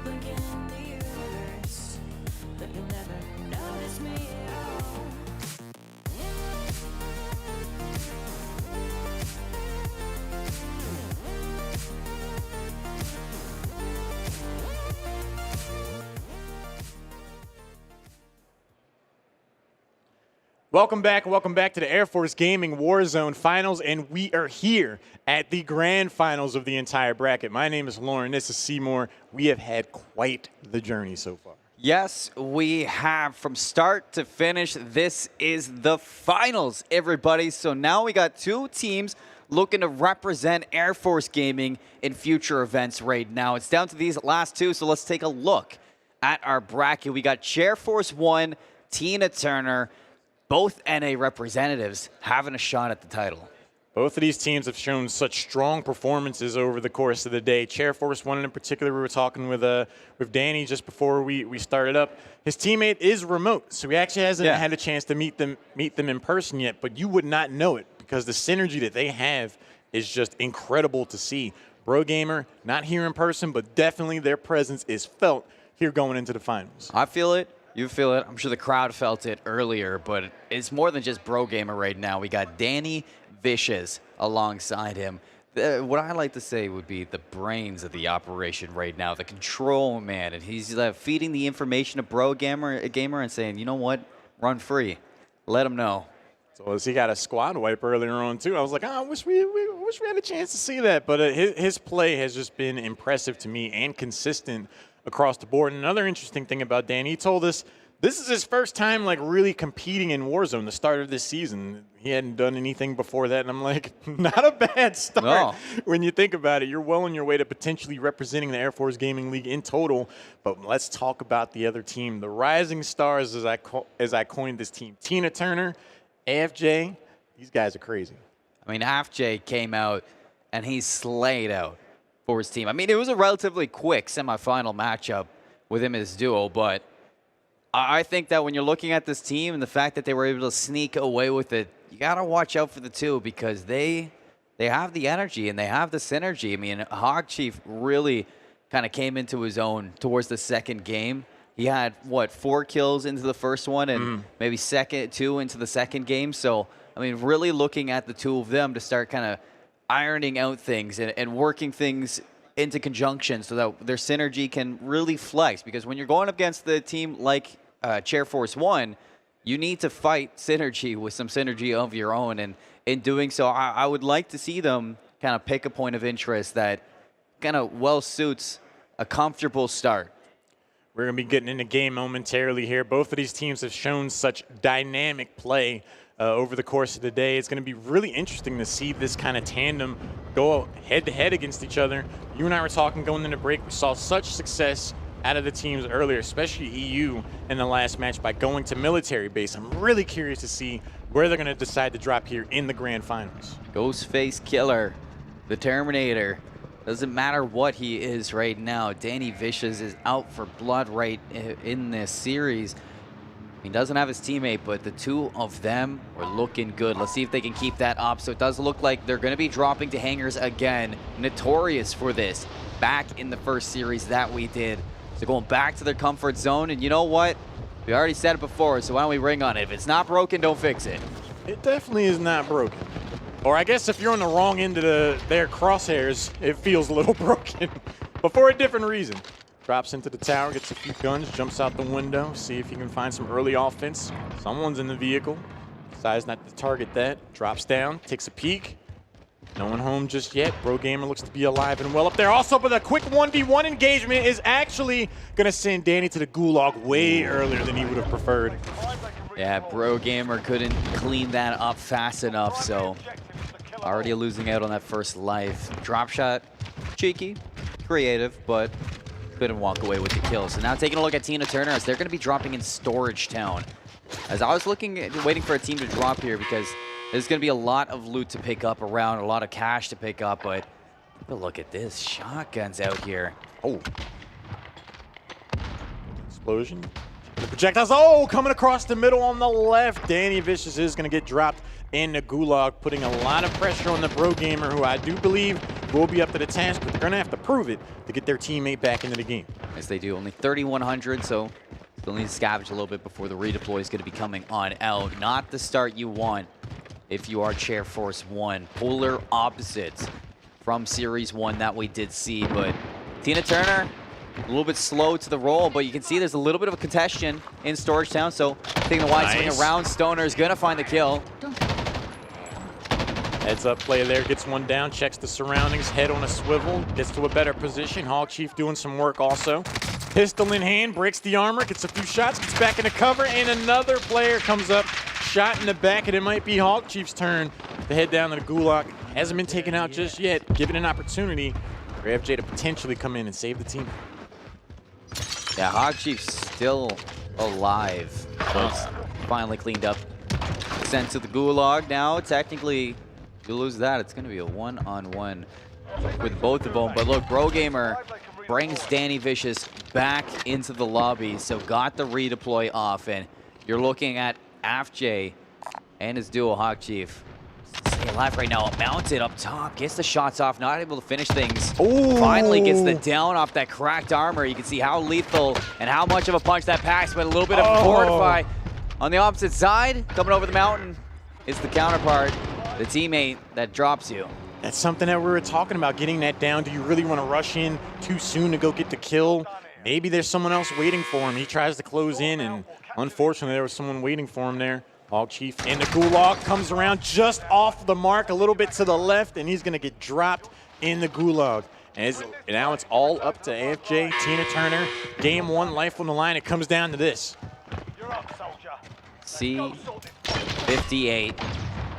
blinking in the universe, but you'll never notice me at all. Welcome back to the Air Force Gaming Warzone Finals, and we are here at the grand finals of the entire bracket. My name is Lauren, this is Seymour. We have had quite the journey so far. Yes, we have. From start to finish, this is the finals, everybody. So now we got two teams looking to represent Air Force Gaming in future events right now. It's down to these last two, so let's take a look at our bracket. We got Air Force 1, Tina Turner, both NA representatives having a shot at the title. Both of these teams have shown such strong performances over the course of the day. Air Force 1 in particular, we were talking with Danny just before we started up. His teammate is remote, so he actually hasn't had a chance to meet them in person yet, but you would not know it because the synergy that they have is just incredible to see. Bro Gamer, not here in person, but definitely their presence is felt here going into the finals. I feel it. You feel it. I'm sure the crowd felt it earlier, but it's more than just Bro Gamer right now. We got Danny Vicious alongside him. What I like to say would be the brains of the operation right now, the control man, and he's feeding the information to Bro Gamer and saying, you know what, run free, let him know. So as he got a squad wipe earlier on too, I was like, oh, I wish we had a chance to see that. But his play has just been impressive to me and consistent across the board. And another interesting thing about Dan, he told us this is his first time like really competing in Warzone, the start of this season. He hadn't done anything before that, and I'm like, not a bad start when you think about it. You're well on your way to potentially representing the Air Force Gaming League in total. But let's talk about the other team, the Rising Stars, as I coined this team. Tina Turner, AFJ, these guys are crazy. I mean, AFJ came out and he slayed out for his team. I mean, it was a relatively quick semifinal matchup with him and his duo, but I think that when you're looking at this team and the fact that they were able to sneak away with it, you got to watch out for the two because they have the energy and they have the synergy. I mean, Hog Chief really kind of came into his own towards the second game. He had, 4 kills into the first one and maybe 2 into the second game. So, I mean, really looking at the two of them to start kind of ironing out things and working things into conjunction so that their synergy can really flex. Because when you're going up against the team like Air Force 1, you need to fight synergy with some synergy of your own. And in doing so, I would like to see them kind of pick a point of interest that kind of well suits a comfortable start. We're going to be getting into game momentarily here. Both of these teams have shown such dynamic play over the course of the day. It's going to be really interesting to see this kind of tandem go head-to-head against each other. You and I were talking going into break. We saw such success out of the teams earlier, especially EU in the last match by going to military base. I'm really curious to see where they're going to decide to drop here in the grand finals. Ghostface Killer, the Terminator, Doesn't matter what he is right now. Danny Vicious is out for blood right in this series. He doesn't have his teammate, but the two of them are looking good. Let's see if they can keep that up. So it does look like they're going to be dropping to hangars again. Notorious for this back in the first series that we did. So going back to their comfort zone. And you know what? We already said it before, so why don't we ring on it? If it's not broken, don't fix it. It definitely is not broken. Or I guess if you're on the wrong end of their crosshairs, it feels a little broken. But for a different reason. Drops into the tower, gets a few guns, jumps out the window, see if he can find some early offense. Someone's in the vehicle. Decides not to target that. Drops down, takes a peek. No one home just yet. Bro Gamer looks to be alive and well up there. Also, but a quick 1v1 engagement is actually going to send Danny to the gulag way earlier than he would have preferred. Yeah, Bro Gamer couldn't clean that up fast enough, so already losing out on that first life. Drop shot, cheeky, creative, but couldn't walk away with the kill. So now taking a look at Tina Turner as they're going to be dropping in Storage Town. As I was waiting for a team to drop here because there's going to be a lot of loot to pick up around, a lot of cash to pick up, but look at this. Shotguns out here. Oh. Explosion. The projectiles, oh, coming across the middle on the left. Danny Vicious is going to get dropped in the gulag, putting a lot of pressure on the Bro Gamer, who I do believe will be up to the task, but they're going to have to prove it to get their teammate back into the game. Yes, they do. Only 3,100, so still need to scavenge a little bit before the redeploy is going to be coming on out. Not the start you want if you are Air Force 1. Polar opposites from Series 1 that we did see, but Tina Turner, a little bit slow to the roll, but you can see there's a little bit of a congestion in Storage Town, so taking the wide swing around, Stoner is going to find the kill. Heads up play there, gets one down, checks the surroundings, head on a swivel, gets to a better position. Hog Chief doing some work also. Pistol in hand, breaks the armor, gets a few shots, gets back into cover, and another player comes up, shot in the back, and it might be Hog Chief's turn to head down to the gulag. Hasn't been taken out just yet, given an opportunity for FJ to potentially come in and save the team. Yeah, Hog Chief's still alive, but finally cleaned up. Sent to the gulag now. Technically, if you lose that, it's going to be a one-on-one with both of them. But look, Bro Gamer brings Danny Vicious back into the lobby, so got the redeploy off, and you're looking at AFJ and his duo Hog Chief. Stay alive right now, mounted up top, gets the shots off, not able to finish things. Ooh. Finally gets the down off that cracked armor. You can see how lethal and how much of a punch that packs, but a little bit of fortify. On the opposite side, coming over the mountain, is the counterpart, the teammate that drops you. That's something that we were talking about, getting that down. Do you really want to rush in too soon to go get the kill? Maybe there's someone else waiting for him. He tries to close in, and unfortunately, there was someone waiting for him there. Hog Chief and the gulag comes around just off the mark, a little bit to the left, and he's going to get dropped in the gulag. Now it's all up to AFJ, Tina Turner. Game one, life on the line. It comes down to this. C58.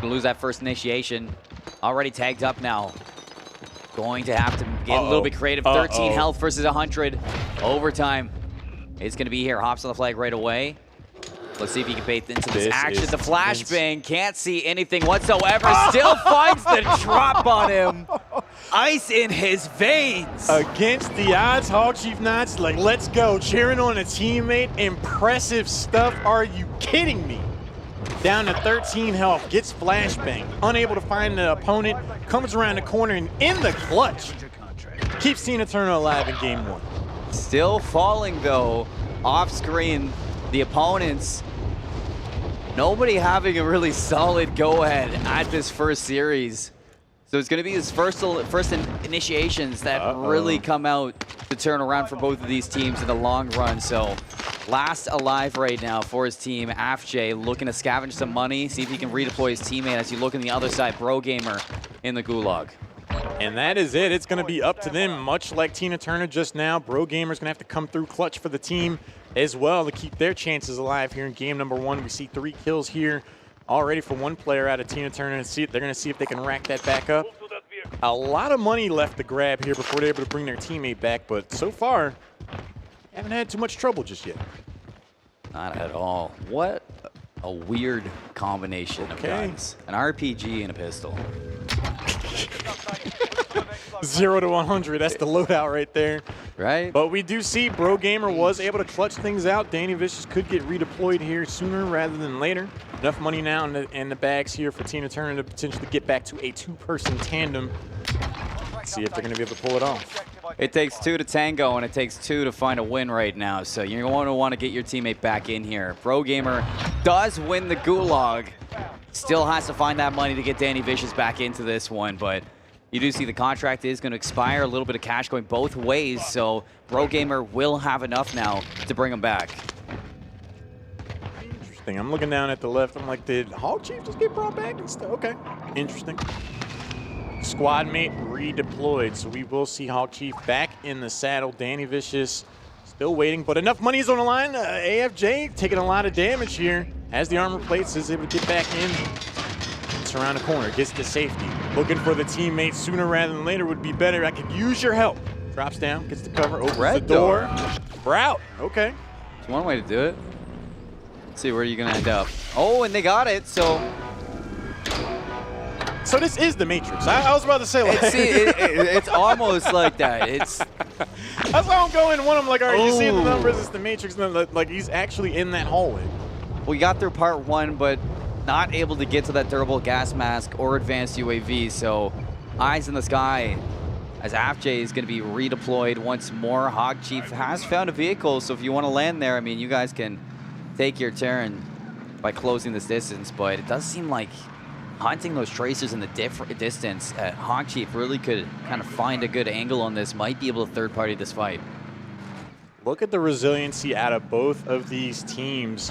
Gonna lose that first initiation. Already tagged up now. Going to have to get a little bit creative. 13 health versus 100. Overtime. It's gonna be here. Hops on the flag right away. Let's see if he can bait into this action. The flashbang, can't see anything whatsoever. Still finds the drop on him. Ice in his veins. Against the odds, Hog Chief Knots, like, let's go. Cheering on a teammate. Impressive stuff. Are you kidding me? Down to 13 health, gets flashbang. Unable to find the opponent. Comes around the corner and in the clutch. Keeps Tina Turner alive in game one. Still falling, though. Off screen, the opponents. Nobody having a really solid go-ahead at this first series. So it's going to be his first initiations that really come out to turn around for both of these teams in the long run. So last alive right now for his team. AFJ looking to scavenge some money, see if he can redeploy his teammate as you look on the other side. Bro Gamer in the gulag. And that is it. It's going to be up to them, much like Tina Turner just now. Bro Gamer's going to have to come through clutch for the team as well to keep their chances alive here in game number one. We see 3 kills here already for one player out of Tina Turner. And they're going to see if they can rack that back up. A lot of money left to grab here before they're able to bring their teammate back, but so far, haven't had too much trouble just yet. Not at all. What a weird combination of guns. An RPG and a pistol. 0 to 100. That's the loadout right there. Right. But we do see Bro Gamer was able to clutch things out. Danny Vicious could get redeployed here sooner rather than later. Enough money now in the bags here for Tina Turner to potentially get back to a 2-person tandem. Let's see if they're going to be able to pull it off. It takes 2 to tango, and it takes 2 to find a win right now. So you're going to want to get your teammate back in here. Bro Gamer does win the gulag. Still has to find that money to get Danny Vicious back into this one, but you do see the contract is going to expire. A little bit of cash going both ways, so Bro Gamer will have enough now to bring him back. Interesting. I'm looking down at the left. I'm like, did Hog Chief just get brought back and stuff? Okay. Interesting. Squad mate redeployed, so we will see Hog Chief back in the saddle. Danny Vicious still waiting, but enough money is on the line. AFJ taking a lot of damage here as the armor plates is able to get back in. It's around the corner, gets to safety. Looking for the teammate sooner rather than later would be better. I could use your help. Drops down, gets the cover, opens the door. Route, okay. It's one way to do it. Let's see where you're going to end up. Oh, and they got it, so this is the Matrix. I was about to say, like, it's almost like that. It's that's why I'm going one. I'm like, all right, you see the numbers, it's the Matrix. And like, he's actually in that hallway. We got through part 1, but not able to get to that durable gas mask or advanced UAV, so eyes in the sky as AFJ is going to be redeployed once more. Hog Chief has found a vehicle, so if you want to land there, I mean, you guys can take your turn by closing this distance, but it does seem like hunting those tracers in the distance, Hog Chief really could kind of find a good angle on this, might be able to third-party this fight. Look at the resiliency out of both of these teams.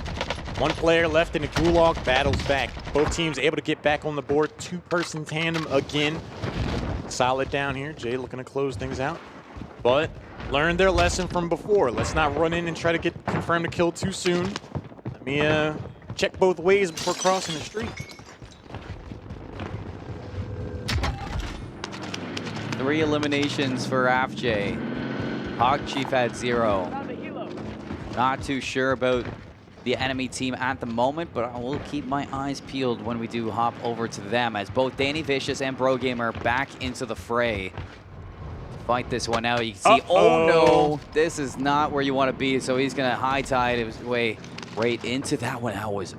One player left in the gulag, battles back. Both teams able to get back on the board. 2-person tandem again. Solid down here. Jay looking to close things out. But learned their lesson from before. Let's not run in and try to get confirmed to kill too soon. Let me check both ways before crossing the street. 3 eliminations for AFJ. Hog Chief had 0. Not too sure about the enemy team at the moment, but I will keep my eyes peeled when we do hop over to them, as both Danny Vicious and Bro Gamer back into the fray. Fight this one out. You can see, oh no, this is not where you want to be, so he's going to high tide his way right into that one. That was,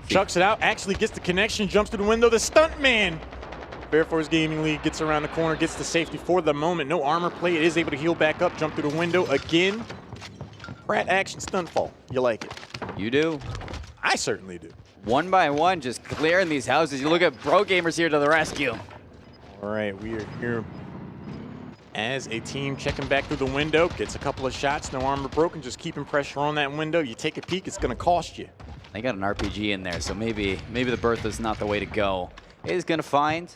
Chucks it out, actually gets the connection, jumps to the window. The stunt man. Air Force Gaming League gets around the corner, gets the safety for the moment. No armor plate, is able to heal back up, jump through the window again. Pratt action stunt fall. You like it? You do. I certainly do. One by one, just clearing these houses. You look at Bro Gamers here to the rescue. All right, we are here as a team checking back through the window. Gets a couple of shots, no armor broken, just keeping pressure on that window. You take a peek, it's going to cost you. They got an RPG in there, so maybe the Bertha's not the way to go. He's going to find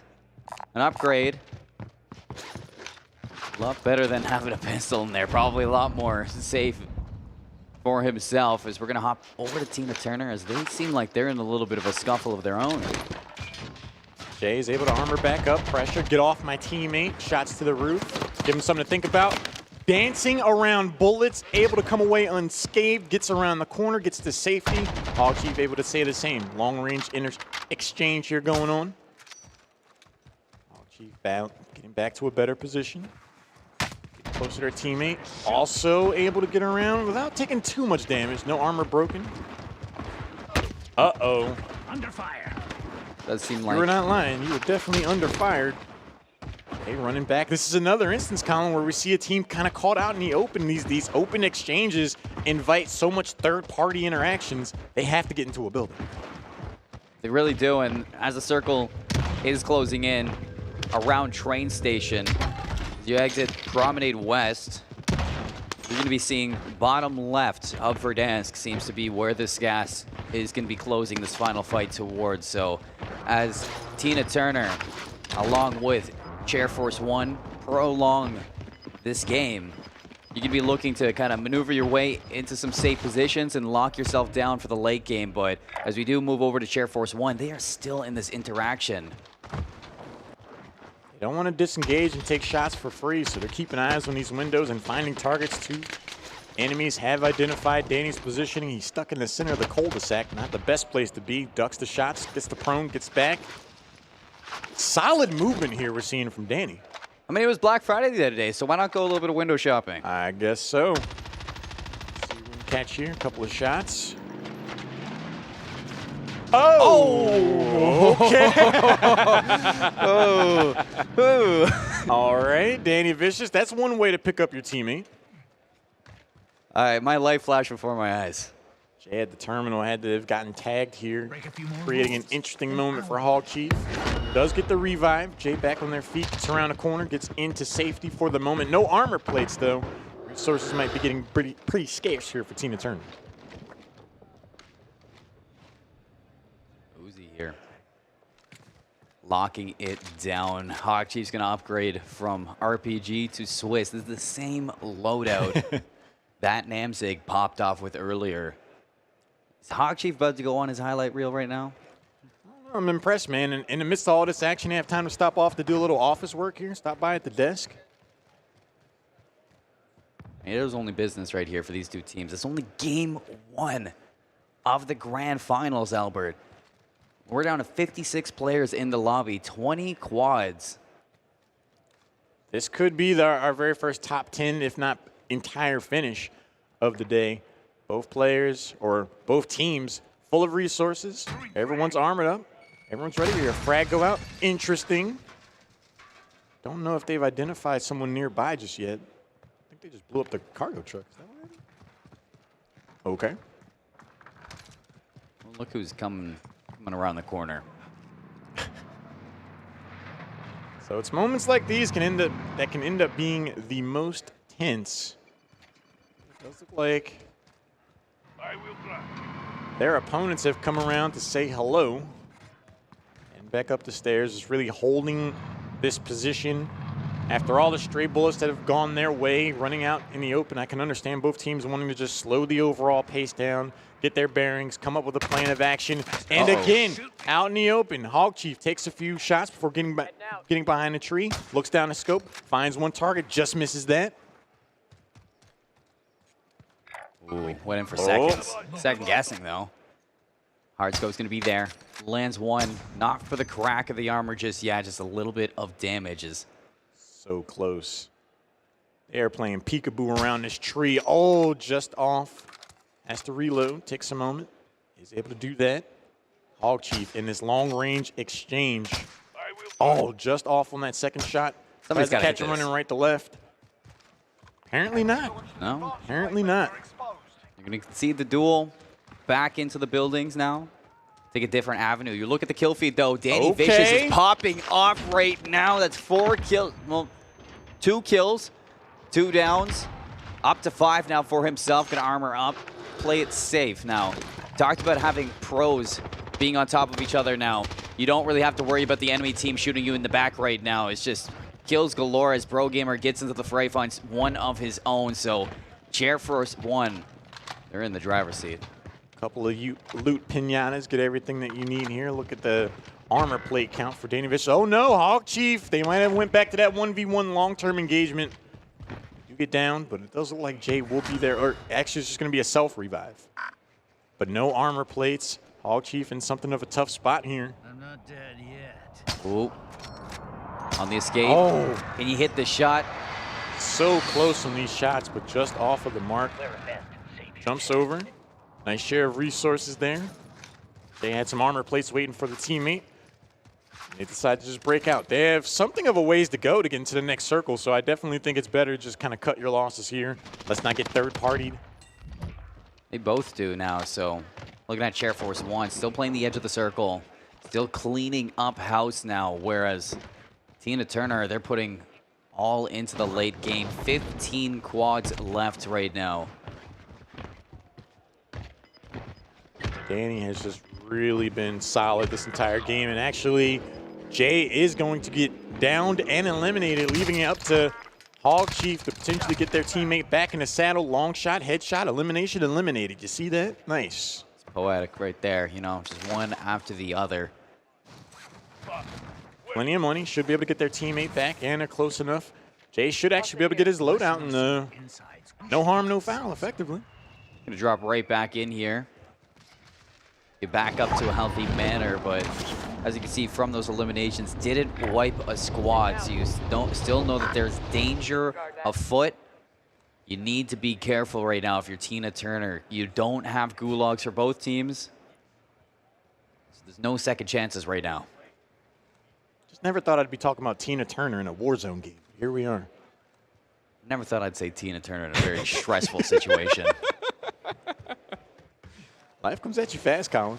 an upgrade. A lot better than having a pistol in there. Probably a lot more safe for himself, as we're going to hop over to Tina Turner, as they seem like they're in a little bit of a scuffle of their own. Jay's able to armor back up, pressure, get off my teammate, shots to the roof, give him something to think about. Dancing around bullets, able to come away unscathed, gets around the corner, gets to safety. Hog Chief able to say the same. Long range exchange here going on. Hog Chief getting back to a better position. Getting closer to her teammate. Also able to get around without taking too much damage. No armor broken. Uh-oh. Under fire. Does seem like you were not lying. You were definitely under fired. Hey, running back. This is another instance, Colin, where we see a team kind of caught out in the open. These open exchanges invite so much third-party interactions. They have to get into a building. They really do, and as the circle is closing in around train station, as you exit Promenade West, you're going to be seeing bottom left of Verdansk seems to be where this gas is going to be closing this final fight towards. So as Tina Turner, along with Air Force One, prolong this game, you can be looking to kind of maneuver your way into some safe positions and lock yourself down for the late game. But as we do move over to Air Force One, they are still in this interaction. They don't want to disengage and take shots for free, so they're keeping eyes on these windows and finding targets too. Enemies have identified Danny's positioning. He's stuck in the center of the cul-de-sac, not the best place to be. Ducks the shots, gets the prone, gets back. solid movement here we're seeing from Danny. I mean, it was Black Friday the other day, so why not go a little bit of window shopping? I guess so. Let's see what we can catch here. A couple of shots. Oh! Okay. All right, Danny Vicious. That's one way to pick up your teammate. All right, my light flashed before my eyes. Jay at the terminal had to have gotten tagged here, creating an interesting moment for Hog Chief. Does get the revive. Jay back on their feet, gets around the corner, gets into safety for the moment. No armor plates, though. Resources might be getting pretty scarce here for Tina Turner. Uzi here. Locking it down. Hog Chief's going to upgrade from RPG to Swiss. This is the same loadout that Namzig popped off with earlier. Is Hog Chief about to go on his highlight reel right now? I'm impressed, man. In the midst of all this action, you have time to stop off to do a little office work here, stop by at the desk. There's only business right here for these two teams. It's only game 1 of the grand finals, Albert. We're down to 56 players in the lobby, 20 quads. This could be our very first top 10, if not entire finish of the day. Both players, or both teams, full of resources. Everyone's armored up. Everyone's ready to hear a frag go out. Interesting. Don't know if they've identified someone nearby just yet. I think they just blew up the cargo truck. Is that right? Okay. Well, look who's coming around the corner. So it's moments like these can end up being the most tense. It does look like their opponents have come around to say hello and back up the stairs. Is really holding this position after all the stray bullets that have gone their way, running out in the open. I can understand both teams wanting to just slow the overall pace down, get their bearings, come up with a plan of action. And again, out in the open, Hog Chief takes a few shots before getting behind the tree, looks down the scope, finds one target, just misses that. Ooh, went in for seconds. Second guessing, though. Hardscope's going to be there. Lands one. Not for the crack of the armor just yet. Just a little bit of damages. So close. They're playing peekaboo around this tree. Oh, just off. Has to reload. Takes a moment. He's able to do that. Hog Chief in this long-range exchange. Oh, just off on that second shot. Somebody's got to catch him running right to left. Apparently not. No? Apparently not. You're going to see the duel back into the buildings now. Take a different avenue. You look at the kill feed, though. Danny Vicious is popping off right now. That's 4 kills. Well, 2 kills, 2 downs. Up to 5 now for himself. Going to armor up. Play it safe now. Talked about having pros being on top of each other now. You don't really have to worry about the enemy team shooting you in the back right now. It's just kills galore as Bro Gamer gets into the fray, finds one of his own. So Air Force 1, they're in the driver's seat. Couple of loot pinatas, get everything that you need here. Look at the armor plate count for Danny Vicious. Oh no, Hog Chief. They might have went back to that 1v1 long-term engagement. You get down, but it does look like Jay will be there. Or actually, it's just going to be a self-revive. But no armor plates. Hog Chief in something of a tough spot here. I'm not dead yet. Ooh. On the escape. Oh. Can you hit the shot? So close on these shots, but just off of the mark. Jumps over. Nice share of resources there. They had some armor plates waiting for the teammate. They decide to just break out. They have something of a ways to go to get into the next circle, so I definitely think it's better to just kind of cut your losses here. Let's not get third-partied. They both do now, so looking at Air Force 1, still playing the edge of the circle, still cleaning up house now, whereas Tina Turner, they're putting all into the late game. 15 quads left right now. Danny has just really been solid this entire game, and actually, Jay is going to get downed and eliminated, leaving it up to Hog Chief to potentially get their teammate back in the saddle. Long shot, headshot, elimination, eliminated. You see that? Nice. It's poetic right there, you know, just one after the other. Plenty of money, should be able to get their teammate back, and they're close enough. Jay should actually be able to get his loadout, and no harm, no foul, effectively. Gonna drop right back in here. Get back up to a healthy manner, but as you can see from those eliminations, didn't wipe a squad. So you still know that there's danger afoot. You need to be careful right now if you're Tina Turner. You don't have gulags for both teams. So there's no second chances right now. Just never thought I'd be talking about Tina Turner in a Warzone game. Here we are. Never thought I'd say Tina Turner in a very stressful situation. Life comes at you fast, Colin.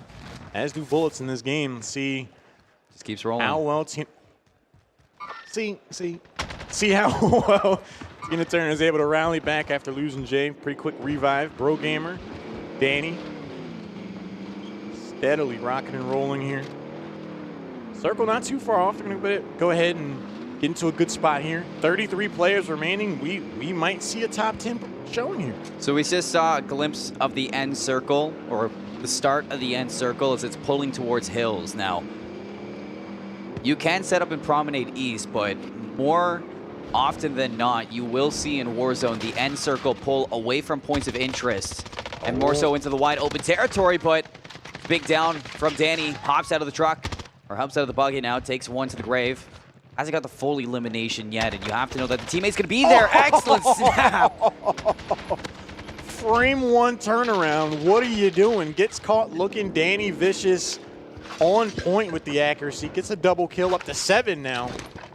As do bullets in this game. Let's see. Just keeps rolling. How well Tina... See how well Tina Turner is able to rally back after losing Jay. Pretty quick revive. Bro Gamer, Danny, steadily rocking and rolling here. Circle not too far off. They're going to go ahead and get into a good spot here. 33 players remaining. We might see a top 10 showing here. So we just saw a glimpse of the end circle, or the start of the end circle as it's pulling towards hills. Now, you can set up in Promenade East, but more often than not, you will see in Warzone the end circle pull away from points of interest and more so into the wide open territory. But big down from Danny, hops out of the truck, or hops out of the buggy now, takes one to the grave. Hasn't got the full elimination yet, and you have to know that the teammate's gonna be there. Excellent snap. Frame one turnaround. What are you doing? Gets caught looking. Danny Vicious on point with the accuracy. Gets a double kill, up to 7 now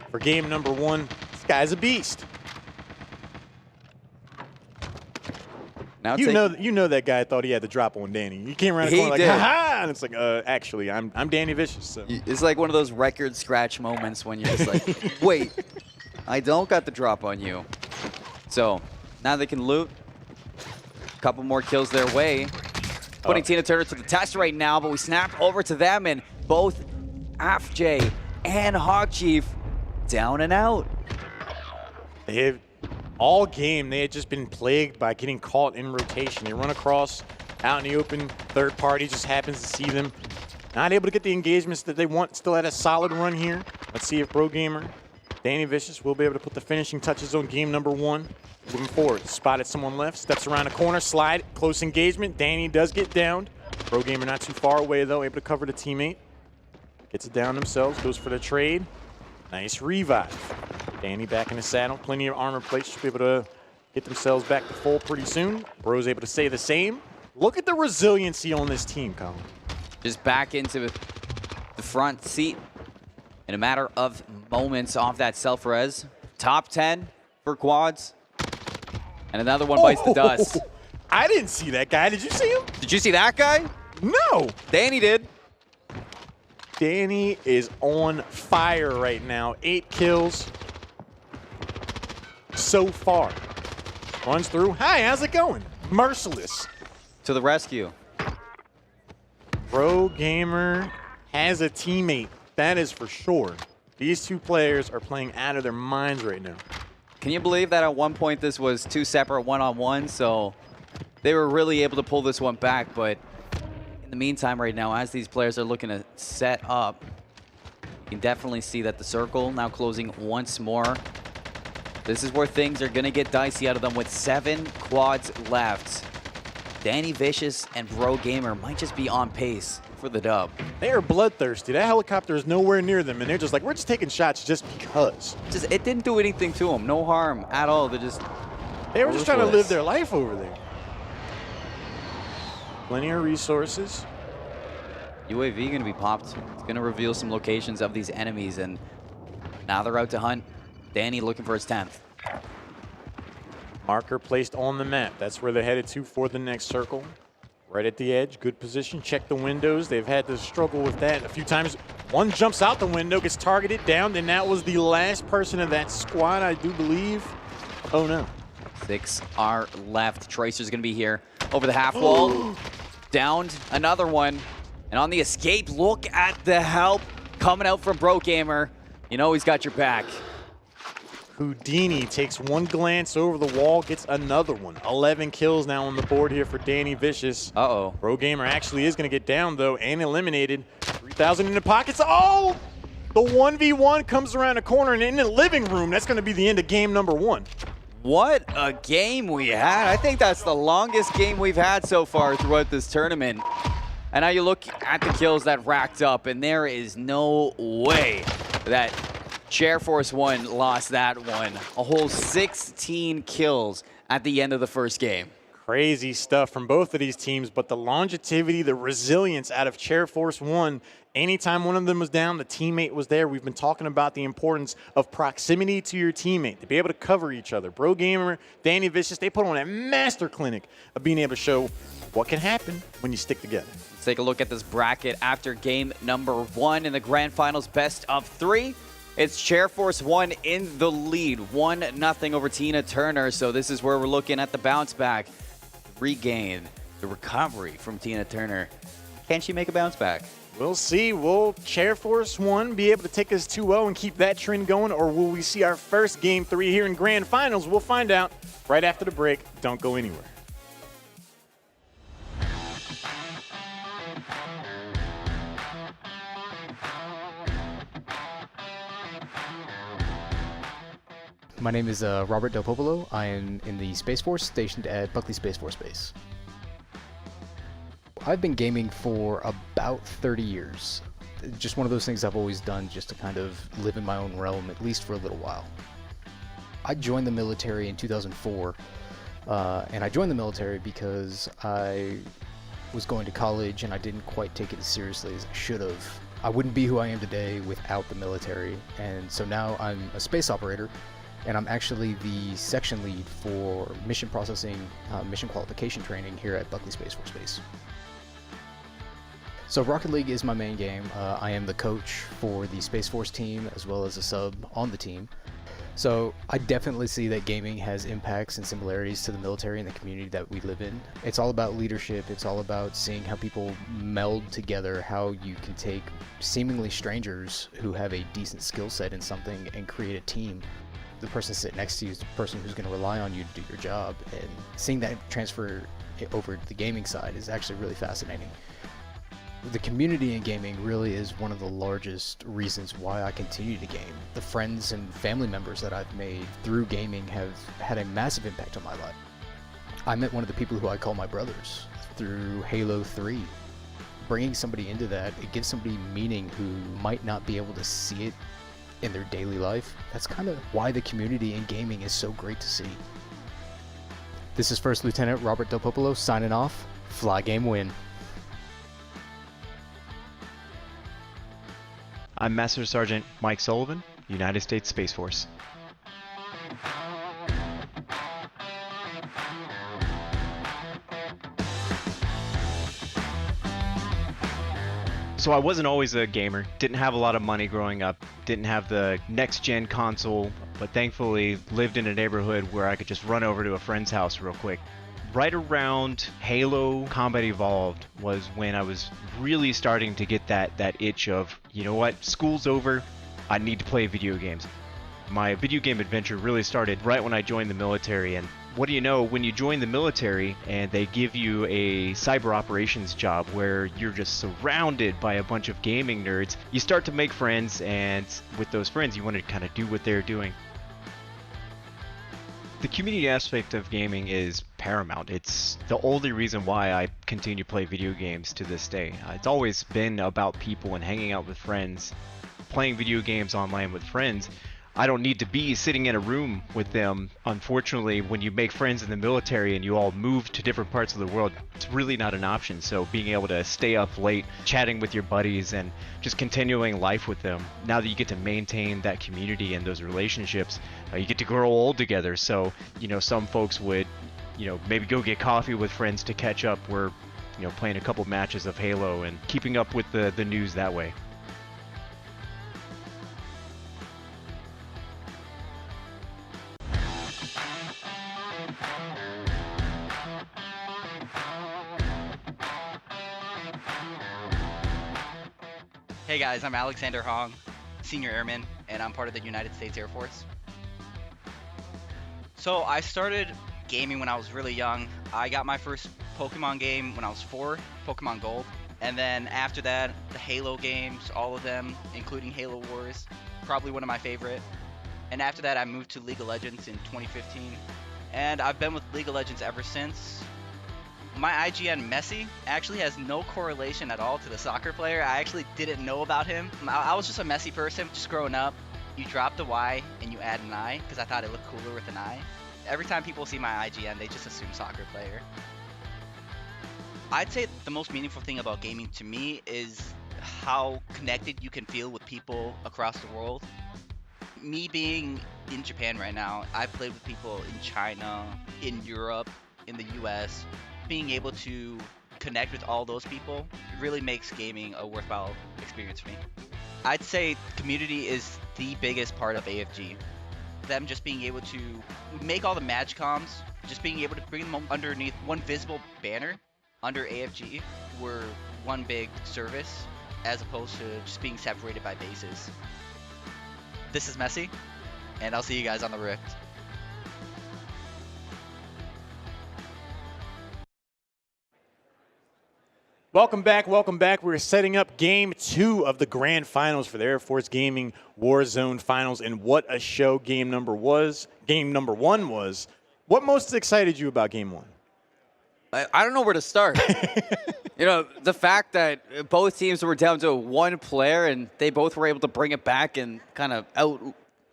for game number 1. This guy's a beast. Now you know that guy thought he had the drop on Danny. He came around the corner like, ha-ha! And it's like, actually, I'm Danny Vicious. So. It's like one of those record scratch moments when you're just like, wait, I don't got the drop on you. So now they can loot. A couple more kills their way. Putting Tina Turner to the test right now, but we snap over to them, and both AFJ and Hawk Chief down and out. They have all game, they had just been plagued by getting caught in rotation. They run across out in the open. Third party just happens to see them. Not able to get the engagements that they want. Still at a solid run here. Let's see if Bro Gamer, Danny Vicious will be able to put the finishing touches on game number 1. Moving forward, spotted someone left, steps around the corner, slide, close engagement. Danny does get downed. Bro Gamer not too far away though, able to cover the teammate. Gets it down themselves, goes for the trade. Nice revive. Danny back in the saddle, plenty of armor plates, should be able to get themselves back to full pretty soon. Bro's able to say the same. Look at the resiliency on this team, Colin. Just back into the front seat in a matter of moments off that self-res. Top 10 for quads. And another one bites the dust. I didn't see that guy. Did you see him? Did you see that guy? No. Danny did. Danny is on fire right now. 8 kills so far. Runs through. Hi, how's it going? Merciless. To the rescue. Bro Gamer has a teammate. That is for sure. These two players are playing out of their minds right now. Can you believe that at one point this was 2 separate one-on-ones? So they were really able to pull this one back. But in the meantime right now, as these players are looking to set up, you can definitely see that the circle now closing once more. This is where things are going to get dicey out of them with 7 quads left. Danny Vicious and Bro Gamer might just be on pace for the dub. They are bloodthirsty. That helicopter is nowhere near them, and they're just like, we're just taking shots just because. It didn't do anything to them. No harm at all. They were just trying to live their life over there. Plenty of resources. UAV going to be popped. It's going to reveal some locations of these enemies, and now they're out to hunt. Danny looking for his 10th. Marker placed on the map. That's where they're headed to for the next circle. Right at the edge, good position. Check the windows. They've had to struggle with that a few times. One jumps out the window, gets targeted down, and that was the last person of that squad, I do believe. Oh no. 6 are left. Tracer's gonna be here over the half wall. Downed another one. And on the escape, look at the help coming out from Bro Gamer. You know he's got your back. Houdini takes one glance over the wall, gets another one. 11 kills now on the board here for Danny Vicious. Uh-oh. Bro Gamer actually is going to get down, though, and eliminated. 3,000 in the pockets. Oh! The 1v1 comes around the corner, and in the living room, that's going to be the end of game number 1. What a game we had. I think that's the longest game we've had so far throughout this tournament. And now you look at the kills that racked up, and there is no way that Air Force One lost that one. A whole 16 kills at the end of the first game. Crazy stuff from both of these teams, but the longevity, the resilience out of Air Force One, anytime one of them was down, the teammate was there. We've been talking about the importance of proximity to your teammate, to be able to cover each other. Bro Gamer, Danny Vicious, they put on a master clinic of being able to show what can happen when you stick together. Let's take a look at this bracket after game number 1 in the grand finals best of 3. It's Air Force One in the lead, 1-0 over Tina Turner. So this is where we're looking at the bounce back, regain, the recovery from Tina Turner. Can she make a bounce back? We'll see. Will Air Force One be able to take us 2-0 and keep that trend going, or will we see our first game 3 here in grand finals? We'll find out right after the break. Don't go anywhere. My name is Robert Del Popolo. I am in the Space Force stationed at Buckley Space Force Base. I've been gaming for about 30 years. Just one of those things I've always done just to kind of live in my own realm, at least for a little while. I joined the military in 2004, and I joined the military because I was going to college and I didn't quite take it as seriously as I should have. I wouldn't be who I am today without the military, and so now I'm a space operator, and I'm actually the section lead for mission processing, mission qualification training here at Buckley Space Force Base. So Rocket League is my main game. I am the coach for the Space Force team as well as a sub on the team. So I definitely see that gaming has impacts and similarities to the military and the community that we live in. It's all about leadership. It's all about seeing how people meld together, how you can take seemingly strangers who have a decent skill set in something and create a team. The person sitting next to you is the person who's going to rely on you to do your job, and seeing that transfer over to the gaming side is actually really fascinating. The community in gaming really is one of the largest reasons why I continue to game. The friends and family members that I've made through gaming have had a massive impact on my life. I met one of the people who I call my brothers through Halo 3. Bringing somebody into that, it gives somebody meaning who might not be able to see it in their daily life. That's kind of why the community in gaming is so great to see. This is First Lieutenant Robert Del Popolo signing off. Fly game win. I'm Master Sergeant Mike Sullivan, United States Space Force. So I wasn't always a gamer, didn't have a lot of money growing up, didn't have the next-gen console, but thankfully lived in a neighborhood where I could just run over to a friend's house real quick. Right around Halo Combat Evolved was when I was really starting to get that itch of, you know what, school's over, I need to play video games. My video game adventure really started right when I joined the military, and what do you know, when you join the military and they give you a cyber operations job where you're just surrounded by a bunch of gaming nerds, you start to make friends, and with those friends you want to kind of do what they're doing. The community aspect of gaming is paramount. It's the only reason why I continue to play video games to this day. It's always been about people and hanging out with friends, playing video games online with friends. I don't need to be sitting in a room with them. Unfortunately, when you make friends in the military and you all move to different parts of the world, it's really not an option. So being able to stay up late, chatting with your buddies, and just continuing life with them, now that you get to maintain that community and those relationships, you get to grow old together. So, you know, some folks would, you know, maybe go get coffee with friends to catch up. We're, you know, playing a couple matches of Halo and keeping up with the news that way. Hey guys, I'm Alexander Hong, Senior Airman, and I'm part of the United States Air Force. So I started gaming when I was really young. I got my first Pokemon game when I was 4, Pokemon Gold. And then after that, the Halo games, all of them, including Halo Wars, probably one of my favorite. And after that, I moved to League of Legends in 2015. And I've been with League of Legends ever since. My IGN Messi actually has no correlation at all to the soccer player. I actually didn't know about him. I was just a Messi person, just growing up. You drop the Y and you add an I because I thought it looked cooler with an I. Every time people see my IGN, they just assume soccer player. I'd say the most meaningful thing about gaming to me is how connected you can feel with people across the world. Me being in Japan right now, I've played with people in China, in Europe, in the US. Being able to connect with all those people really makes gaming a worthwhile experience for me. I'd say community is the biggest part of AFG. Them just being able to make all the match comms, just being able to bring them underneath one visible banner under AFG were one big service as opposed to just being separated by bases. This is Messi, and I'll see you guys on the Rift. Welcome back, welcome back. We're setting up game 2 of the grand finals for the Air Force Gaming Warzone Finals, and what a show game number 1 was. What most excited you about game 1? I don't know where to start. You know, the fact that both teams were down to one player and they both were able to bring it back and kind of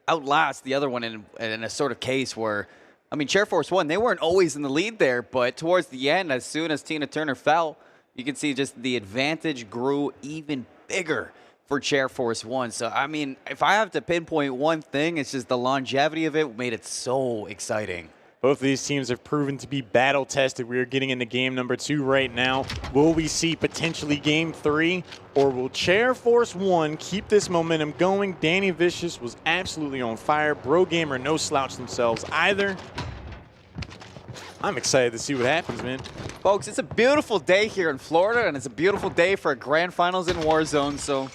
outlast the other one in a sort of case where, I mean, Air Force won. They weren't always in the lead there, but towards the end, as soon as Tina Turner fell, you can see just the advantage grew even bigger for Air Force One. So, I mean, if I have to pinpoint one thing, it's just the longevity of it made it so exciting. Both of these teams have proven to be battle-tested. We are getting into game number 2 right now. Will we see potentially game 3, or will Air Force One keep this momentum going? Danny Vicious was absolutely on fire. Bro Gamer no slouch themselves either. I'm excited to see what happens, man. Folks, it's a beautiful day here in Florida, and it's a beautiful day for grand finals in Warzone. So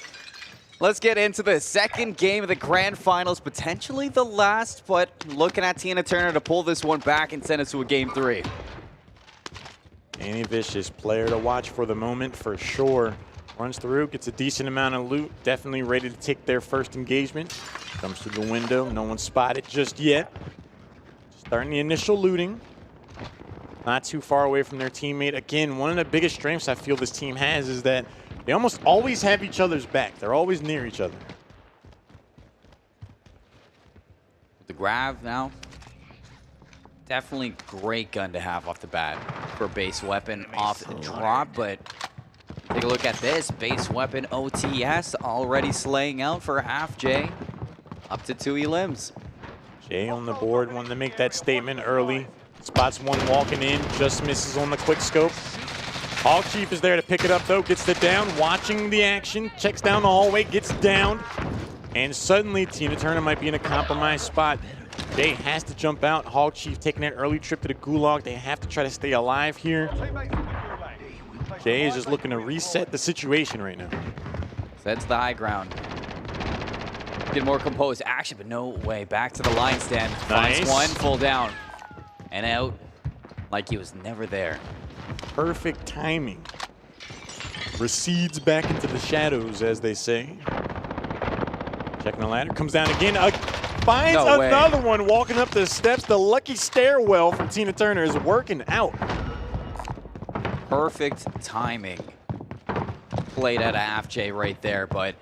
let's get into the second game of the grand finals, potentially the last, but looking at Tina Turner to pull this one back and send us to a game 3. Danny Vicious, player to watch for the moment for sure. Runs through, gets a decent amount of loot, definitely ready to take their first engagement. Comes through the window, no one spotted just yet. Starting the initial looting. Not too far away from their teammate. Again, one of the biggest strengths I feel this team has is that they almost always have each other's back. They're always near each other. The grab now. Definitely great gun to have off the bat for base weapon off the drop, but take a look at this. Base weapon OTS already slaying out for half J. Up to 2 elims. Jay on the board, wanted to make that statement early. Spots one walking in, just misses on the quick scope. Hog Chief is there to pick it up though, gets it down, watching the action, checks down the hallway, gets downed. And suddenly Tina Turner might be in a compromised spot. Jay has to jump out. Hog Chief taking that early trip to the gulag. They have to try to stay alive here. Jay is just looking to reset the situation right now. Sets the high ground. Get more composed action, but no way. Back to the line stand. Nice. Finds one, full down. And out like he was never there. Perfect timing. Recedes back into the shadows, as they say. Checking the ladder, comes down again. Finds another one walking up the steps. The lucky stairwell from Tina Turner is working out. Perfect timing. Played at a half J right there, but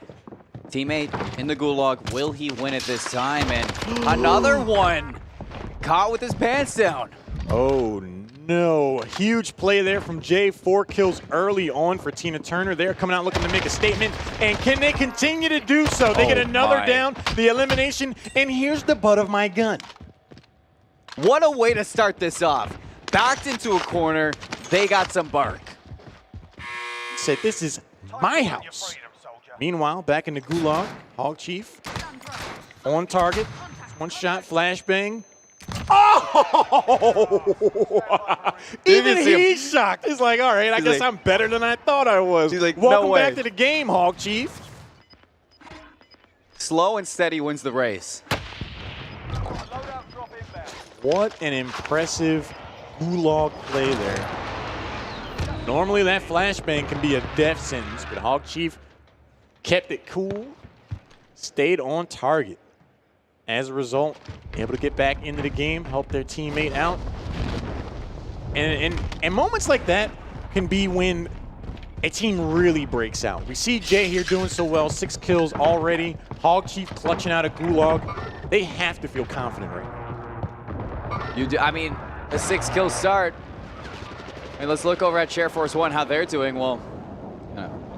teammate in the gulag, will he win it this time? And another one caught with his pants down. Oh no, huge play there from Jay. 4 kills early on for Tina Turner. They're coming out looking to make a statement, and can they continue to do so? They get another down, the elimination, and here's the butt of my gun. What a way to start this off. Backed into a corner, they got some bark. Said, this is my house. Meanwhile, back in the gulag, Hog Chief on target. One shot, flashbang. Oh! Even he's shocked. He's like, all right, I guess I'm better than I thought I was. He's like, welcome back to the game, Hog Chief. Slow and steady wins the race. What an impressive gulag play there. Normally that flashbang can be a death sentence, but Hog Chief kept it cool, stayed on target. As a result, able to get back into the game, help their teammate out. And moments like that can be when a team really breaks out. We see Jay here doing so well, 6 kills already. Hog Chief clutching out a gulag. They have to feel confident right now. You do. I mean, a 6-kill start. I mean, let's look over at Air Force One, how they're doing. Well,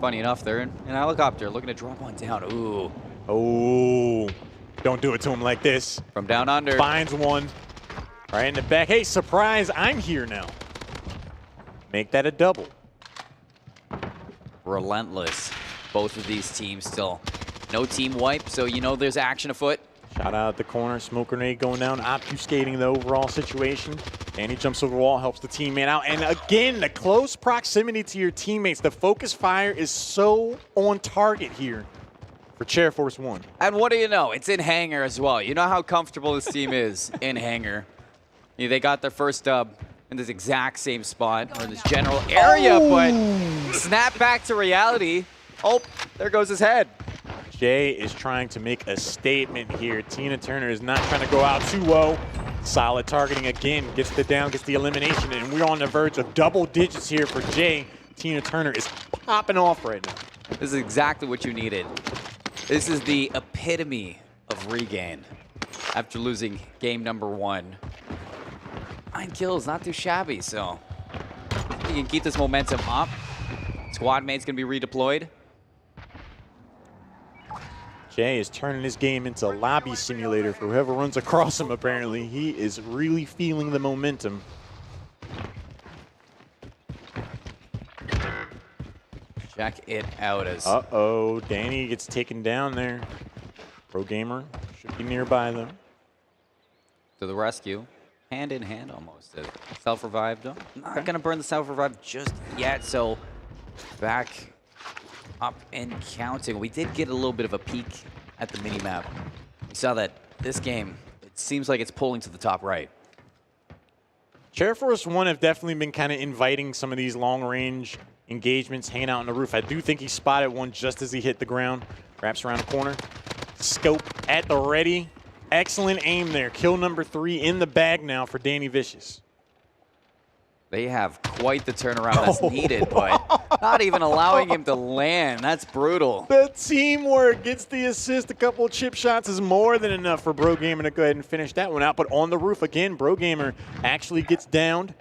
funny enough, they're in a helicopter looking to drop one down. Ooh. Oh, don't do it to him like this. From down under. Finds one right in the back. Hey, surprise, I'm here now. Make that a double. Relentless. Both of these teams still no team wipe, so you know there's action afoot. Shot out at the corner, smoke grenade going down, obfuscating the overall situation. Danny jumps over the wall, helps the teammate out. And again, the close proximity to your teammates. The focus fire is so on target here for Air Force One. And what do you know? It's in hangar as well. You know how comfortable this team is in hangar. They got their first dub in this exact same spot, or in this general area, but snap back to reality. Oh, there goes his head. Jay is trying to make a statement here. Tina Turner is not trying to go out too low. Solid targeting again, gets the down, gets the elimination, and we're on the verge of double digits here for Jay. Tina Turner is popping off right now. This is exactly what you needed. This is the epitome of regain after losing game number 1. 9 kills, not too shabby, so you can keep this momentum up. Squad mate's gonna be redeployed. Jay is turning his game into a lobby simulator for whoever runs across him, apparently. He is really feeling the momentum. Check it out as... Uh-oh, Danny gets taken down there. Pro Gamer should be nearby, though. To the rescue. Hand in hand, almost. Self-revived, though. Not going to burn the self-revive just yet, so back up and counting. We did get a little bit of a peek at the mini-map. We saw that this game, it seems like it's pulling to the top right. Air Force One have definitely been kind of inviting some of these long-range engagements, hanging out on the roof. I do think he spotted one just as he hit the ground. Wraps around the corner. Scope at the ready. Excellent aim there. Kill number 3 in the bag now for Danny Vicious. They have quite the turnaround that's needed, but not even allowing him to land. That's brutal. The teamwork gets the assist. A couple chip shots is more than enough for Bro Gamer to go ahead and finish that one out. But on the roof again, Bro Gamer actually gets downed.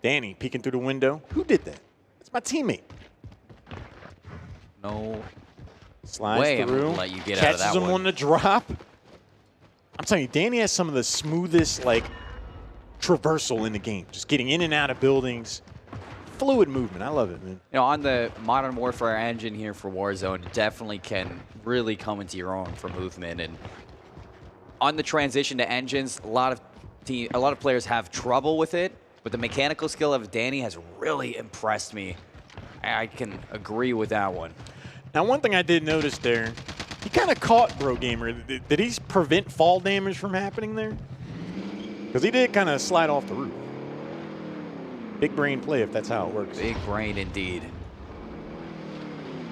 Danny peeking through the window. Who did that? It's my teammate. No Slides way through. I'm gonna let you get out of that Catches him one. on the drop. I'm telling you, Danny has some of the smoothest, like, traversal in the game. Just getting in and out of buildings. Fluid movement. I love it, man. You know, on the Modern Warfare engine here for Warzone, it definitely can really come into your own for movement. And on the transition to engines, a lot of players have trouble with it, but the mechanical skill of Danny has really impressed me. I can agree with that one. Now, one thing I did notice there, he kind of caught Bro Gamer. Did he prevent fall damage from happening there? Because he did kind of slide off the roof. Big brain play if that's how it works. Big brain indeed.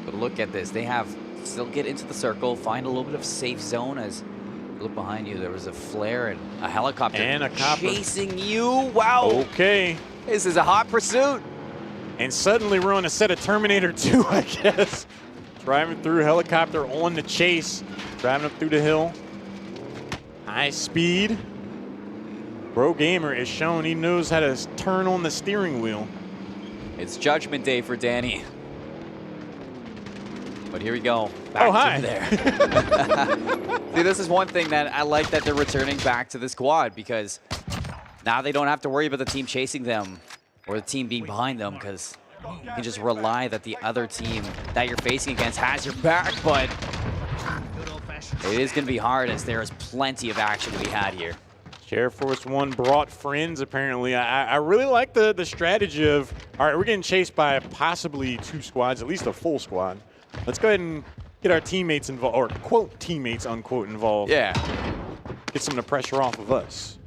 But look at this. They have still get into the circle, find a little bit of safe zone as you look behind you. There was a flare and a helicopter And a copper. chasing you. Wow. Okay. This is a hot pursuit. And suddenly we're on a set of Terminator 2, I guess. Driving through, helicopter on the chase. Driving up through the hill. High speed. Bro Gamer is showing he knows how to turn on the steering wheel. It's Judgment Day for Danny. But here we go. Back Oh, hi. to there. See, this is one thing that I like that they're returning back to the squad, because now they don't have to worry about the team chasing them or the team being behind them, because you can just rely that the other team that you're facing against has your back. But it is going to be hard, as there is plenty of action to be had here. Air Force One brought friends, apparently. I really like the strategy of, all right, we're getting chased by possibly 2 squads, at least a full squad. Let's go ahead and get our teammates involved, or quote teammates, unquote, involved. Yeah. Get some of the pressure off of us.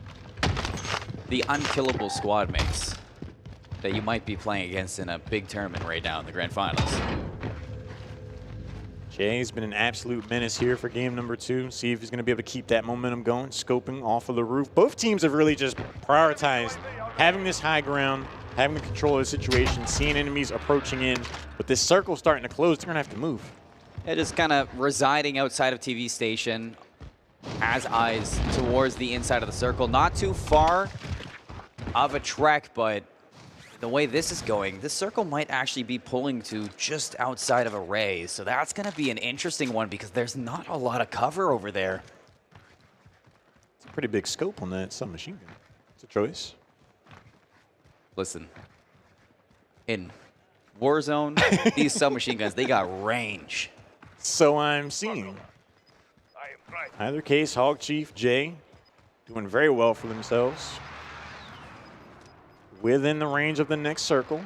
The unkillable squad mates that you might be playing against in a big tournament right now in the Grand Finals. Jay's been an absolute menace here for game number 2. See if he's going to be able to keep that momentum going, scoping off of the roof. Both teams have really just prioritized having this high ground, having the control of the situation, seeing enemies approaching in. But this circle starting to close, they're going to have to move. Yeah, just kind of residing outside of TV station, has eyes towards the inside of the circle. Not too far of a trek, but the way this is going, this circle might actually be pulling to just outside of Array. So that's going to be an interesting one because there's not a lot of cover over there. It's a pretty big scope on that submachine gun. It's a choice. Listen, in Warzone, these submachine guns, they got range. So I'm seeing. Either case, Hog Chief, Jay, doing very well for themselves. Within the range of the next circle.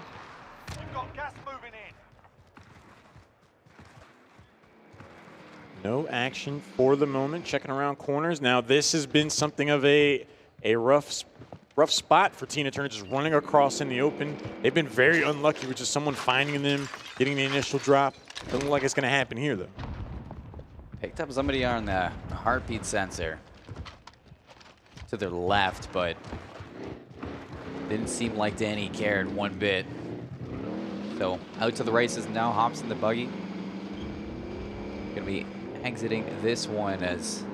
You've got gas moving in. No action for the moment, checking around corners. Now this has been something of a rough spot for Tina Turner, just running across in the open. They've been very unlucky with just someone finding them, getting the initial drop. Doesn't look like it's going to happen here, though. Picked up somebody on the heartbeat sensor to their left, but didn't seem like Danny cared one bit. So out to the races now, hops in the buggy. Gonna be exiting this one as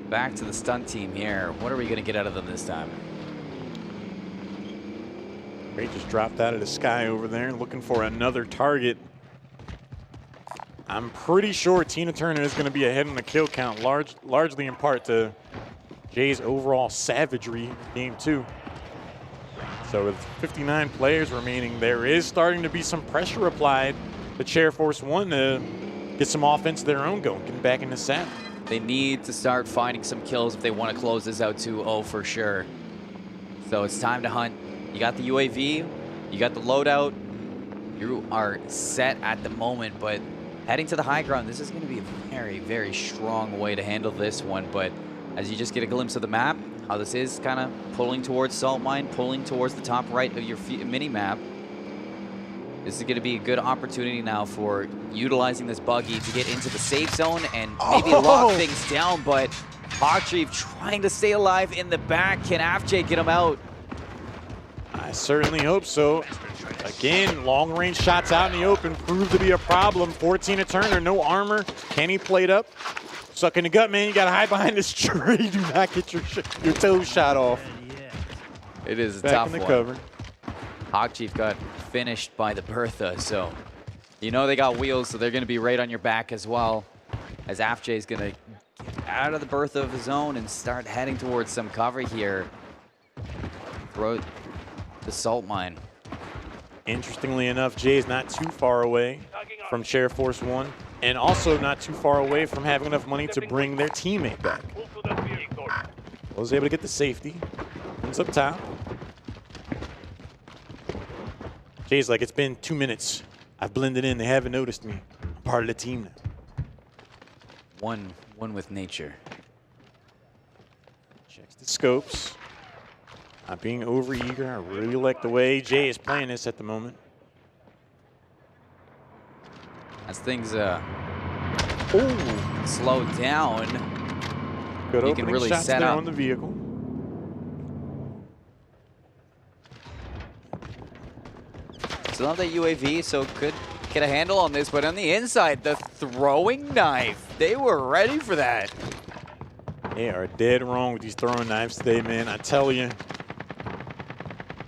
back to the stunt team here. What are we gonna get out of them this time? Ray just dropped out of the sky over there, looking for another target. I'm pretty sure Tina Turner is going to be ahead in the kill count, largely in part to Jay's overall savagery in game 2. So with 59 players remaining, there is starting to be some pressure applied to Air Force One to get some offense of their own going, getting back in the saddle. They need to start finding some kills if they want to close this out 2-0 for sure. So it's time to hunt. You got the UAV, you got the loadout, you are set at the moment, but heading to the high ground, this is going to be a very, very strong way to handle this one. But as you just get a glimpse of the map, how this is kind of pulling towards Salt Mine, pulling towards the top right of your mini-map, this is going to be a good opportunity now for utilizing this buggy to get into the safe zone and maybe lock things down. But Hog Chief trying to stay alive in the back. Can AFJ get him out? I certainly hope so. Again, long-range shots out in the open prove to be a problem for Tina Turner. No armor. Kenny played up. Suck in the gut, man. You got to hide behind this tree. Do not get your toes shot off. It is a Back tough in the one. cover. Hog Chief got finished by the Bertha, so you know they got wheels, so they're going to be right on your back as well. As AFJ is going to get out of the Bertha of his own and start heading towards some cover here. Throw the salt mine. Interestingly enough, Jay's not too far away from Air Force One, and also not too far away from having enough money to bring their teammate back. Was able to get the safety. It's up top. Jay's like, it's been 2 minutes. I've blended in. They haven't noticed me. I'm part of the team now. One with nature. Checks the scopes. Not being overeager. I really like the way Jay is playing this at the moment. As things slow down, Good you opening can really shots set there up on the vehicle. Still have that UAV, so could get a handle on this, but on the inside, the throwing knife. They were ready for that. They are dead wrong with these throwing knives today, man. I tell you.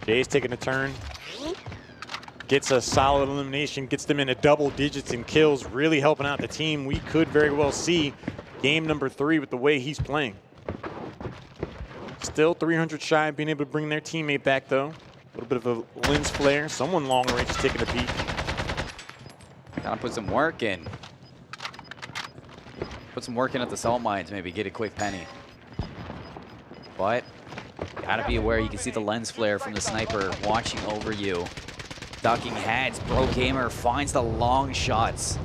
Jay's taking a turn. Gets a solid elimination, gets them into double digits in kills, really helping out the team. We could very well see game number 3 with the way he's playing. Still 300 shy of being able to bring their teammate back, though. A little bit of a lens flare. Someone long range is taking a peek. Gotta put some work in. Put some work in at the salt mines, maybe get a quick penny. But gotta be aware, you can see the lens flare from the sniper watching over you. Ducking heads, Bro Gamer finds the long shots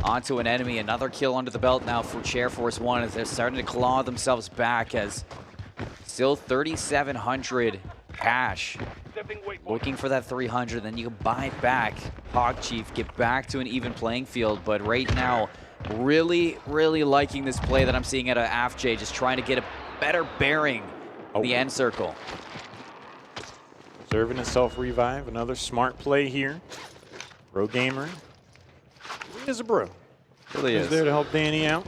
onto an enemy. Another kill under the belt now for Air Force One as they're starting to claw themselves back as still 3,700 cash. Looking for that 300, then you can buy back Hog Chief, get back to an even playing field. But right now, Really, really liking this play that I'm seeing out of AFJ, just trying to get a better bearing in the end circle. Serving a self-revive, another smart play here. Bro Gamer. He is a bro. Really He's is. there to help Danny out.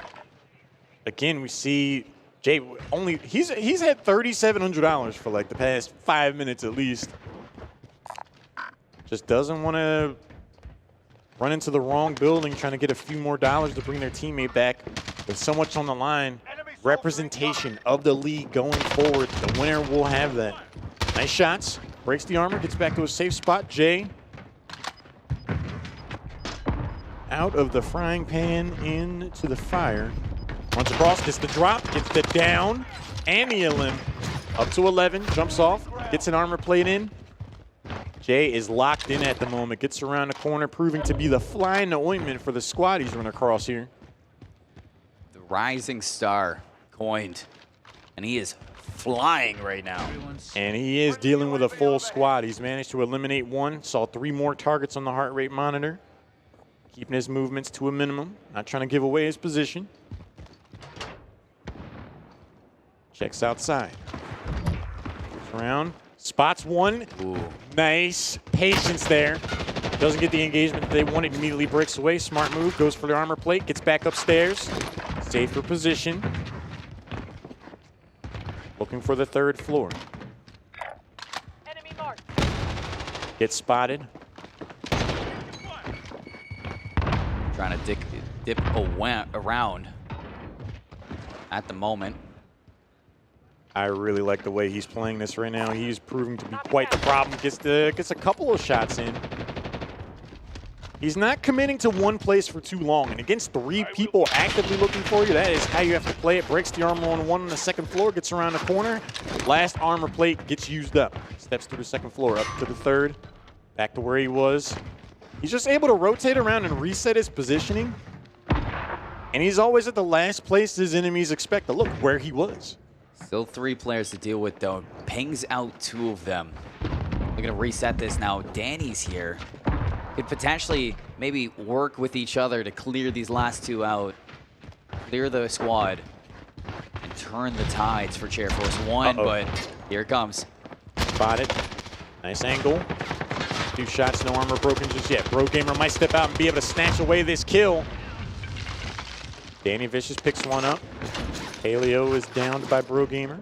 Again, we see Jay he's had $3,700 for like the past 5 minutes at least. Just doesn't want to run into the wrong building, trying to get a few more dollars to bring their teammate back. With so much on the line, representation of the league going forward, the winner will have that. Nice shots, breaks the armor, gets back to a safe spot. Jay out of the frying pan into the fire. Runs across, gets the drop, gets the down, and the elim. Up to 11, jumps off, gets an armor plate in. Jay is locked in at the moment, gets around the corner, proving to be the fly in the ointment for the squad he's run across here. The rising star coined, and he is flying right now. And he is dealing with a full squad. He's managed to eliminate one, saw 3 more targets on the heart rate monitor. Keeping his movements to a minimum, not trying to give away his position. Checks outside. Moves around, spots one. Ooh. Nice patience there. Doesn't get the engagement that they wanted, immediately breaks away. Smart move, goes for the armor plate, gets back upstairs. Safer position. Looking for the 3rd floor. Enemy mark. Gets spotted. Trying to dip around at the moment. I really like the way he's playing this right now. He's proving to be quite the problem. Gets a couple of shots in. He's not committing to one place for too long. And against 3 people actively looking for you, that is how you have to play it. Breaks the armor on one on the 2nd floor, gets around the corner. Last armor plate gets used up. Steps through the 2nd floor, up to the 3rd. Back to where he was. He's just able to rotate around and reset his positioning. And he's always at the last place his enemies expect to look, where he was. Still 3 players to deal with, though. Pings out 2 of them. They're going to reset this now. Danny's here. Could potentially maybe work with each other to clear these last 2 out. Clear the squad. And turn the tides for Air Force One, but here it comes. Spotted. Nice angle. 2 shots, no armor broken just yet. Bro Gamer might step out and be able to snatch away this kill. Danny Vicious picks one up. Paleo is downed by Bro Gamer.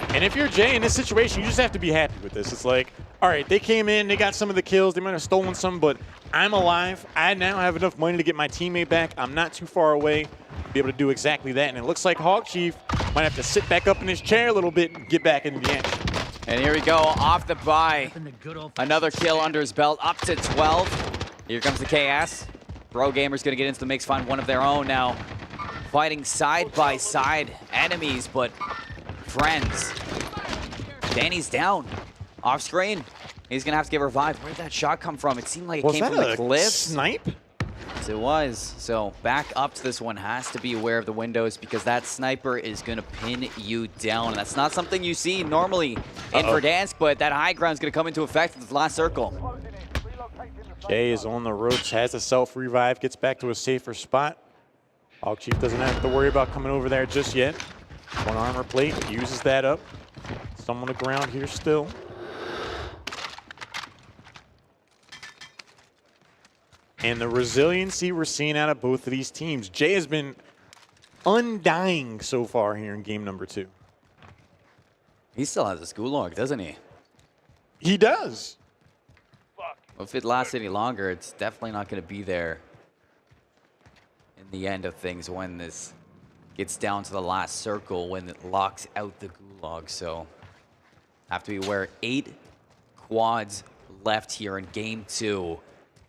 And if you're Jay in this situation, you just have to be happy with this. It's like, all right, they came in, they got some of the kills, they might have stolen some, but I'm alive. I now have enough money to get my teammate back. I'm not too far away to be able to do exactly that. And it looks like Hog Chief might have to sit back up in his chair a little bit and get back into the action. And here we go, off the buy. Another kill under his belt, up to 12. Here comes the KS. Bro Gamer's gonna get into the mix, find one of their own now. Fighting side by side enemies, but friends. Danny's down, off screen. He's gonna have to get revived. Where'd that shot come from? It seemed like it came from the glyphs. Snipe? Yes, it was. So back up to this one, has to be aware of the windows because that sniper is gonna pin you down. And that's not something you see normally in Verdansk, but that high ground is gonna come into effect with the last circle. Jay is on the ropes, has a self-revive, gets back to a safer spot. Hog Chief doesn't have to worry about coming over there just yet. One armor plate, uses that up. Some on the ground here still. And the resiliency we're seeing out of both of these teams. Jay has been undying so far here in game number 2. He still has a school log, doesn't he? He does. Well, if it lasts any longer, it's definitely not going to be there in the end of things when this gets down to the last circle, when it locks out the gulag. So have to be aware. 8 quads left here in game 2.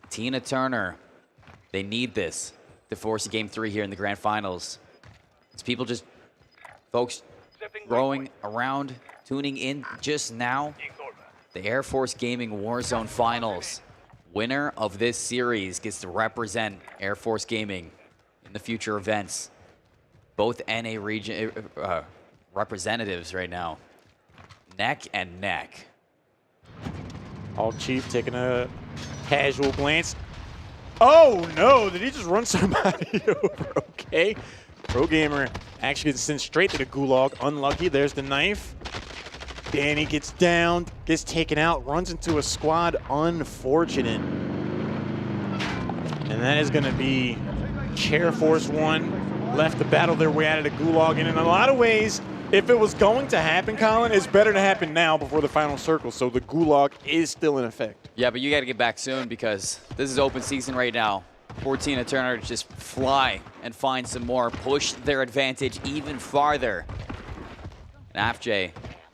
Tina Turner, they need this to force a game 3 here in the grand finals. It's people just, folks, growing around, tuning in just now. The Air Force Gaming Warzone Finals. Winner of this series gets to represent Air Force Gaming in the future events. Both NA region representatives right now. Neck and neck. Hog Chief taking a casual glance. Oh no, did he just run somebody over? Okay. Pro Gamer actually gets sent straight to the gulag. Unlucky, there's the knife. Danny gets down, gets taken out, runs into a squad. Unfortunate. And that is gonna be Air Force One. Left to battle their way out of the gulag. And in a lot of ways, if it was going to happen, Colin, it's better to happen now before the final circle. So the gulag is still in effect. Yeah, but you got to get back soon because this is open season right now. 14 and Turner just fly and find some more, push their advantage even farther. And AFJ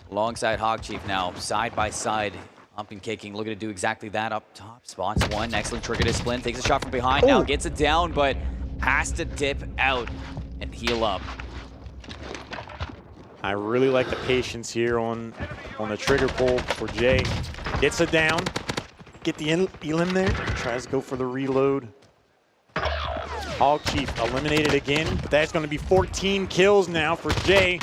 alongside Hog Chief now, side by side, humping, kicking, looking to do exactly that up top. Spots one, excellent trigger discipline, takes a shot from behind, now gets it down, but has to dip out and heal up. I really like the patience here on the trigger pull for Jay. Gets it down, get the elim there, tries to go for the reload. Hog Chief eliminated again, but that's going to be 14 kills now for Jay,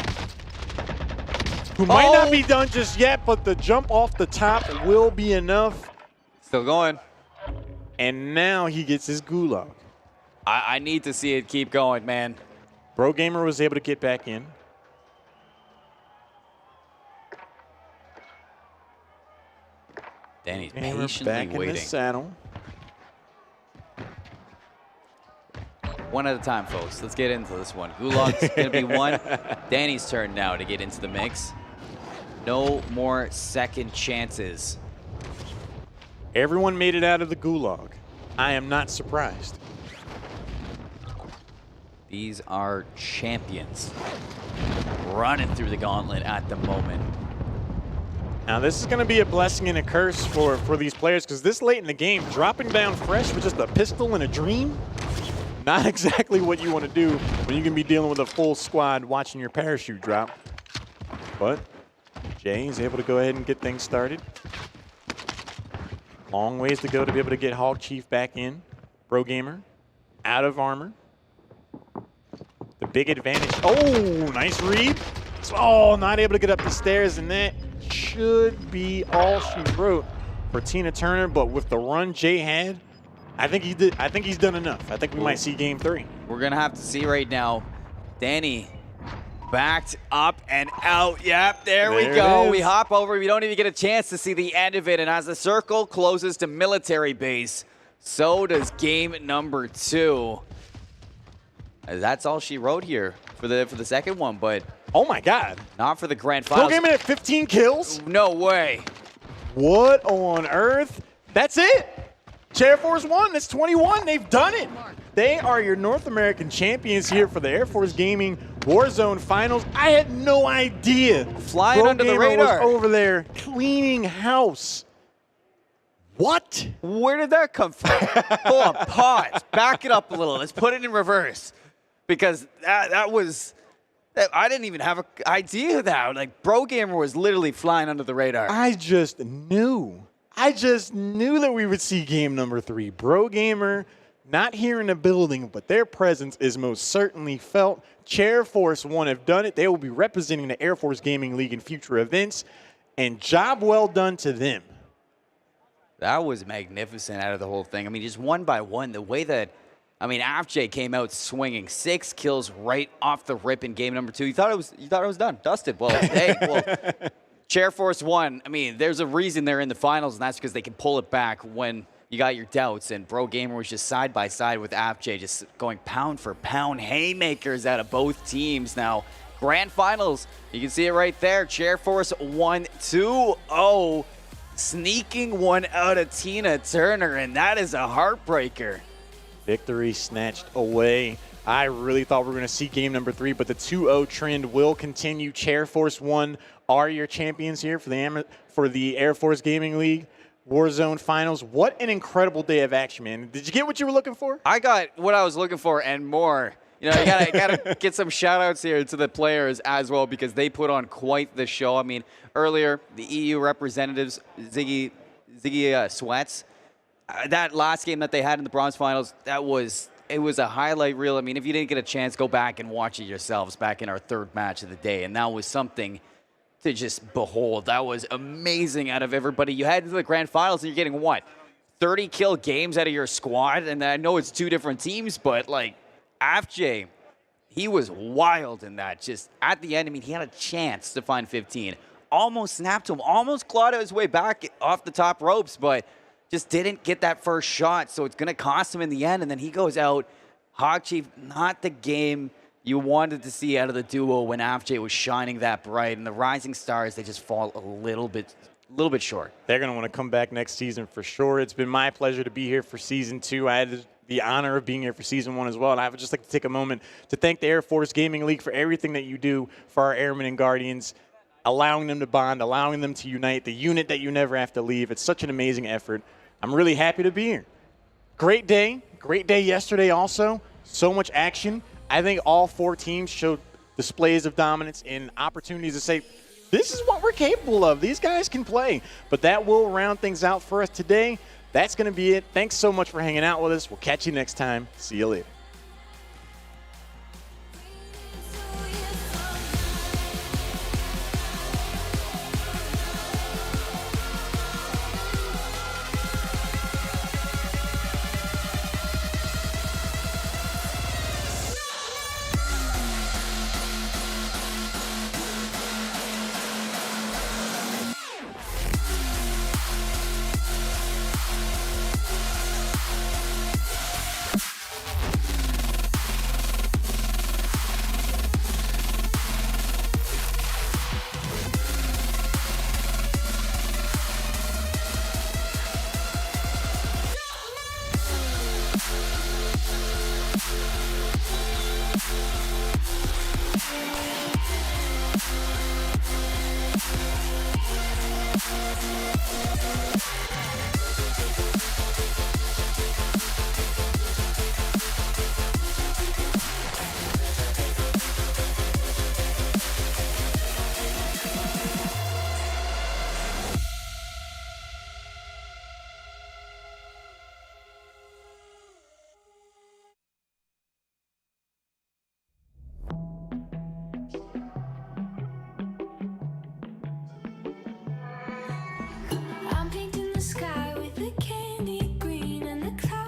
who might not be done just yet, but the jump off the top will be enough. Still going. And now he gets his gulag. I need to see it keep going, man. Bro Gamer was able to get back in. Danny's Gamer patiently back waiting. in the saddle. One at a time, folks. Let's get into this one. Gulag's going to be one. Danny's turn now to get into the mix. No more second chances. Everyone made it out of the gulag. I am not surprised. These are champions running through the gauntlet at the moment. Now this is going to be a blessing and a curse for these players, because this late in the game, dropping down fresh with just a pistol and a dream, not exactly what you want to do when you can be dealing with a full squad watching your parachute drop. But Jay is able to go ahead and get things started. Long ways to go to be able to get Hog Chief back in. Bro Gamer out of armor. The big advantage. Oh, nice read. Oh, not able to get up the stairs, and that should be all she wrote for Tina Turner. But with the run Jay had, I think he's done enough. I think we might see game 3. We're gonna have to see right now. Danny backed up and out. Yep, there we go. We hop over. We don't even get a chance to see the end of it. And as the circle closes to military base, so does game number 2. That's all she wrote here for the second one, but oh my God, not for the grand finals. Pro Gamer at 15 kills? No way. What on earth? That's it. Air Force One, that's 21. They've done it. They are your North American champions here for the Air Force Gaming Warzone Finals. I had no idea. Flying under the radar. Was over there cleaning house. What? Where did that come from? Hold on, pause. Back it up a little. Let's put it in reverse. Because that was, I didn't even have an idea of that. Like, Bro Gamer was literally flying under the radar. I just knew that we would see game number 3. Bro Gamer, not here in the building, but their presence is most certainly felt. Air Force One have done it. They will be representing the Air Force Gaming League in future events, and job well done to them. That was magnificent out of the whole thing. I mean, just one by one, the way that, I mean, AFJ came out swinging 6 kills right off the rip in game number 2. You thought it was done, dusted. Well, hey, Air Force One. I mean, there's a reason they're in the finals, and that's because they can pull it back when you got your doubts. And Bro Gamer was just side by side with AFJ, just going pound for pound haymakers out of both teams. Now, grand finals, you can see it right there. Air Force 1 2-0, sneaking one out of Tina Turner, and that is a heartbreaker. Victory snatched away. I really thought we were going to see game number 3, but the 2-0 trend will continue. Air Force One are your champions here for the Air Force Gaming League Warzone Finals. What an incredible day of action, man. Did you get what you were looking for? I got what I was looking for and more. You know, you gotta get some shout-outs here to the players as well, because they put on quite the show. I mean, earlier, the EU representatives, Ziggy Sweats, that last game that they had in the bronze finals, it was a highlight reel. I mean, if you didn't get a chance, go back and watch it yourselves back in our 3rd match of the day. And that was something to just behold. That was amazing out of everybody. You head into the grand finals and you're getting what? 30 kill games out of your squad, and I know it's 2 different teams, but like AFJ, he was wild in that. Just at the end, I mean, he had a chance to find 15. Almost snapped him, almost clawed his way back off the top ropes, but just didn't get that first shot, so it's going to cost him in the end, and then he goes out. Hog Chief, not the game you wanted to see out of the duo when AFJ was shining that bright, and the Rising Stars, they just fall a little bit short. They're going to want to come back next season for sure. It's been my pleasure to be here for Season 2. I had the honor of being here for Season 1 as well, and I would just like to take a moment to thank the Air Force Gaming League for everything that you do for our Airmen and Guardians, allowing them to bond, allowing them to unite, the unit that you never have to leave. It's such an amazing effort. I'm really happy to be here. Great day yesterday also. So much action. I think all 4 teams showed displays of dominance and opportunities to say, this is what we're capable of. These guys can play. But that will round things out for us today. That's going to be it. Thanks so much for hanging out with us. We'll catch you next time. See you later.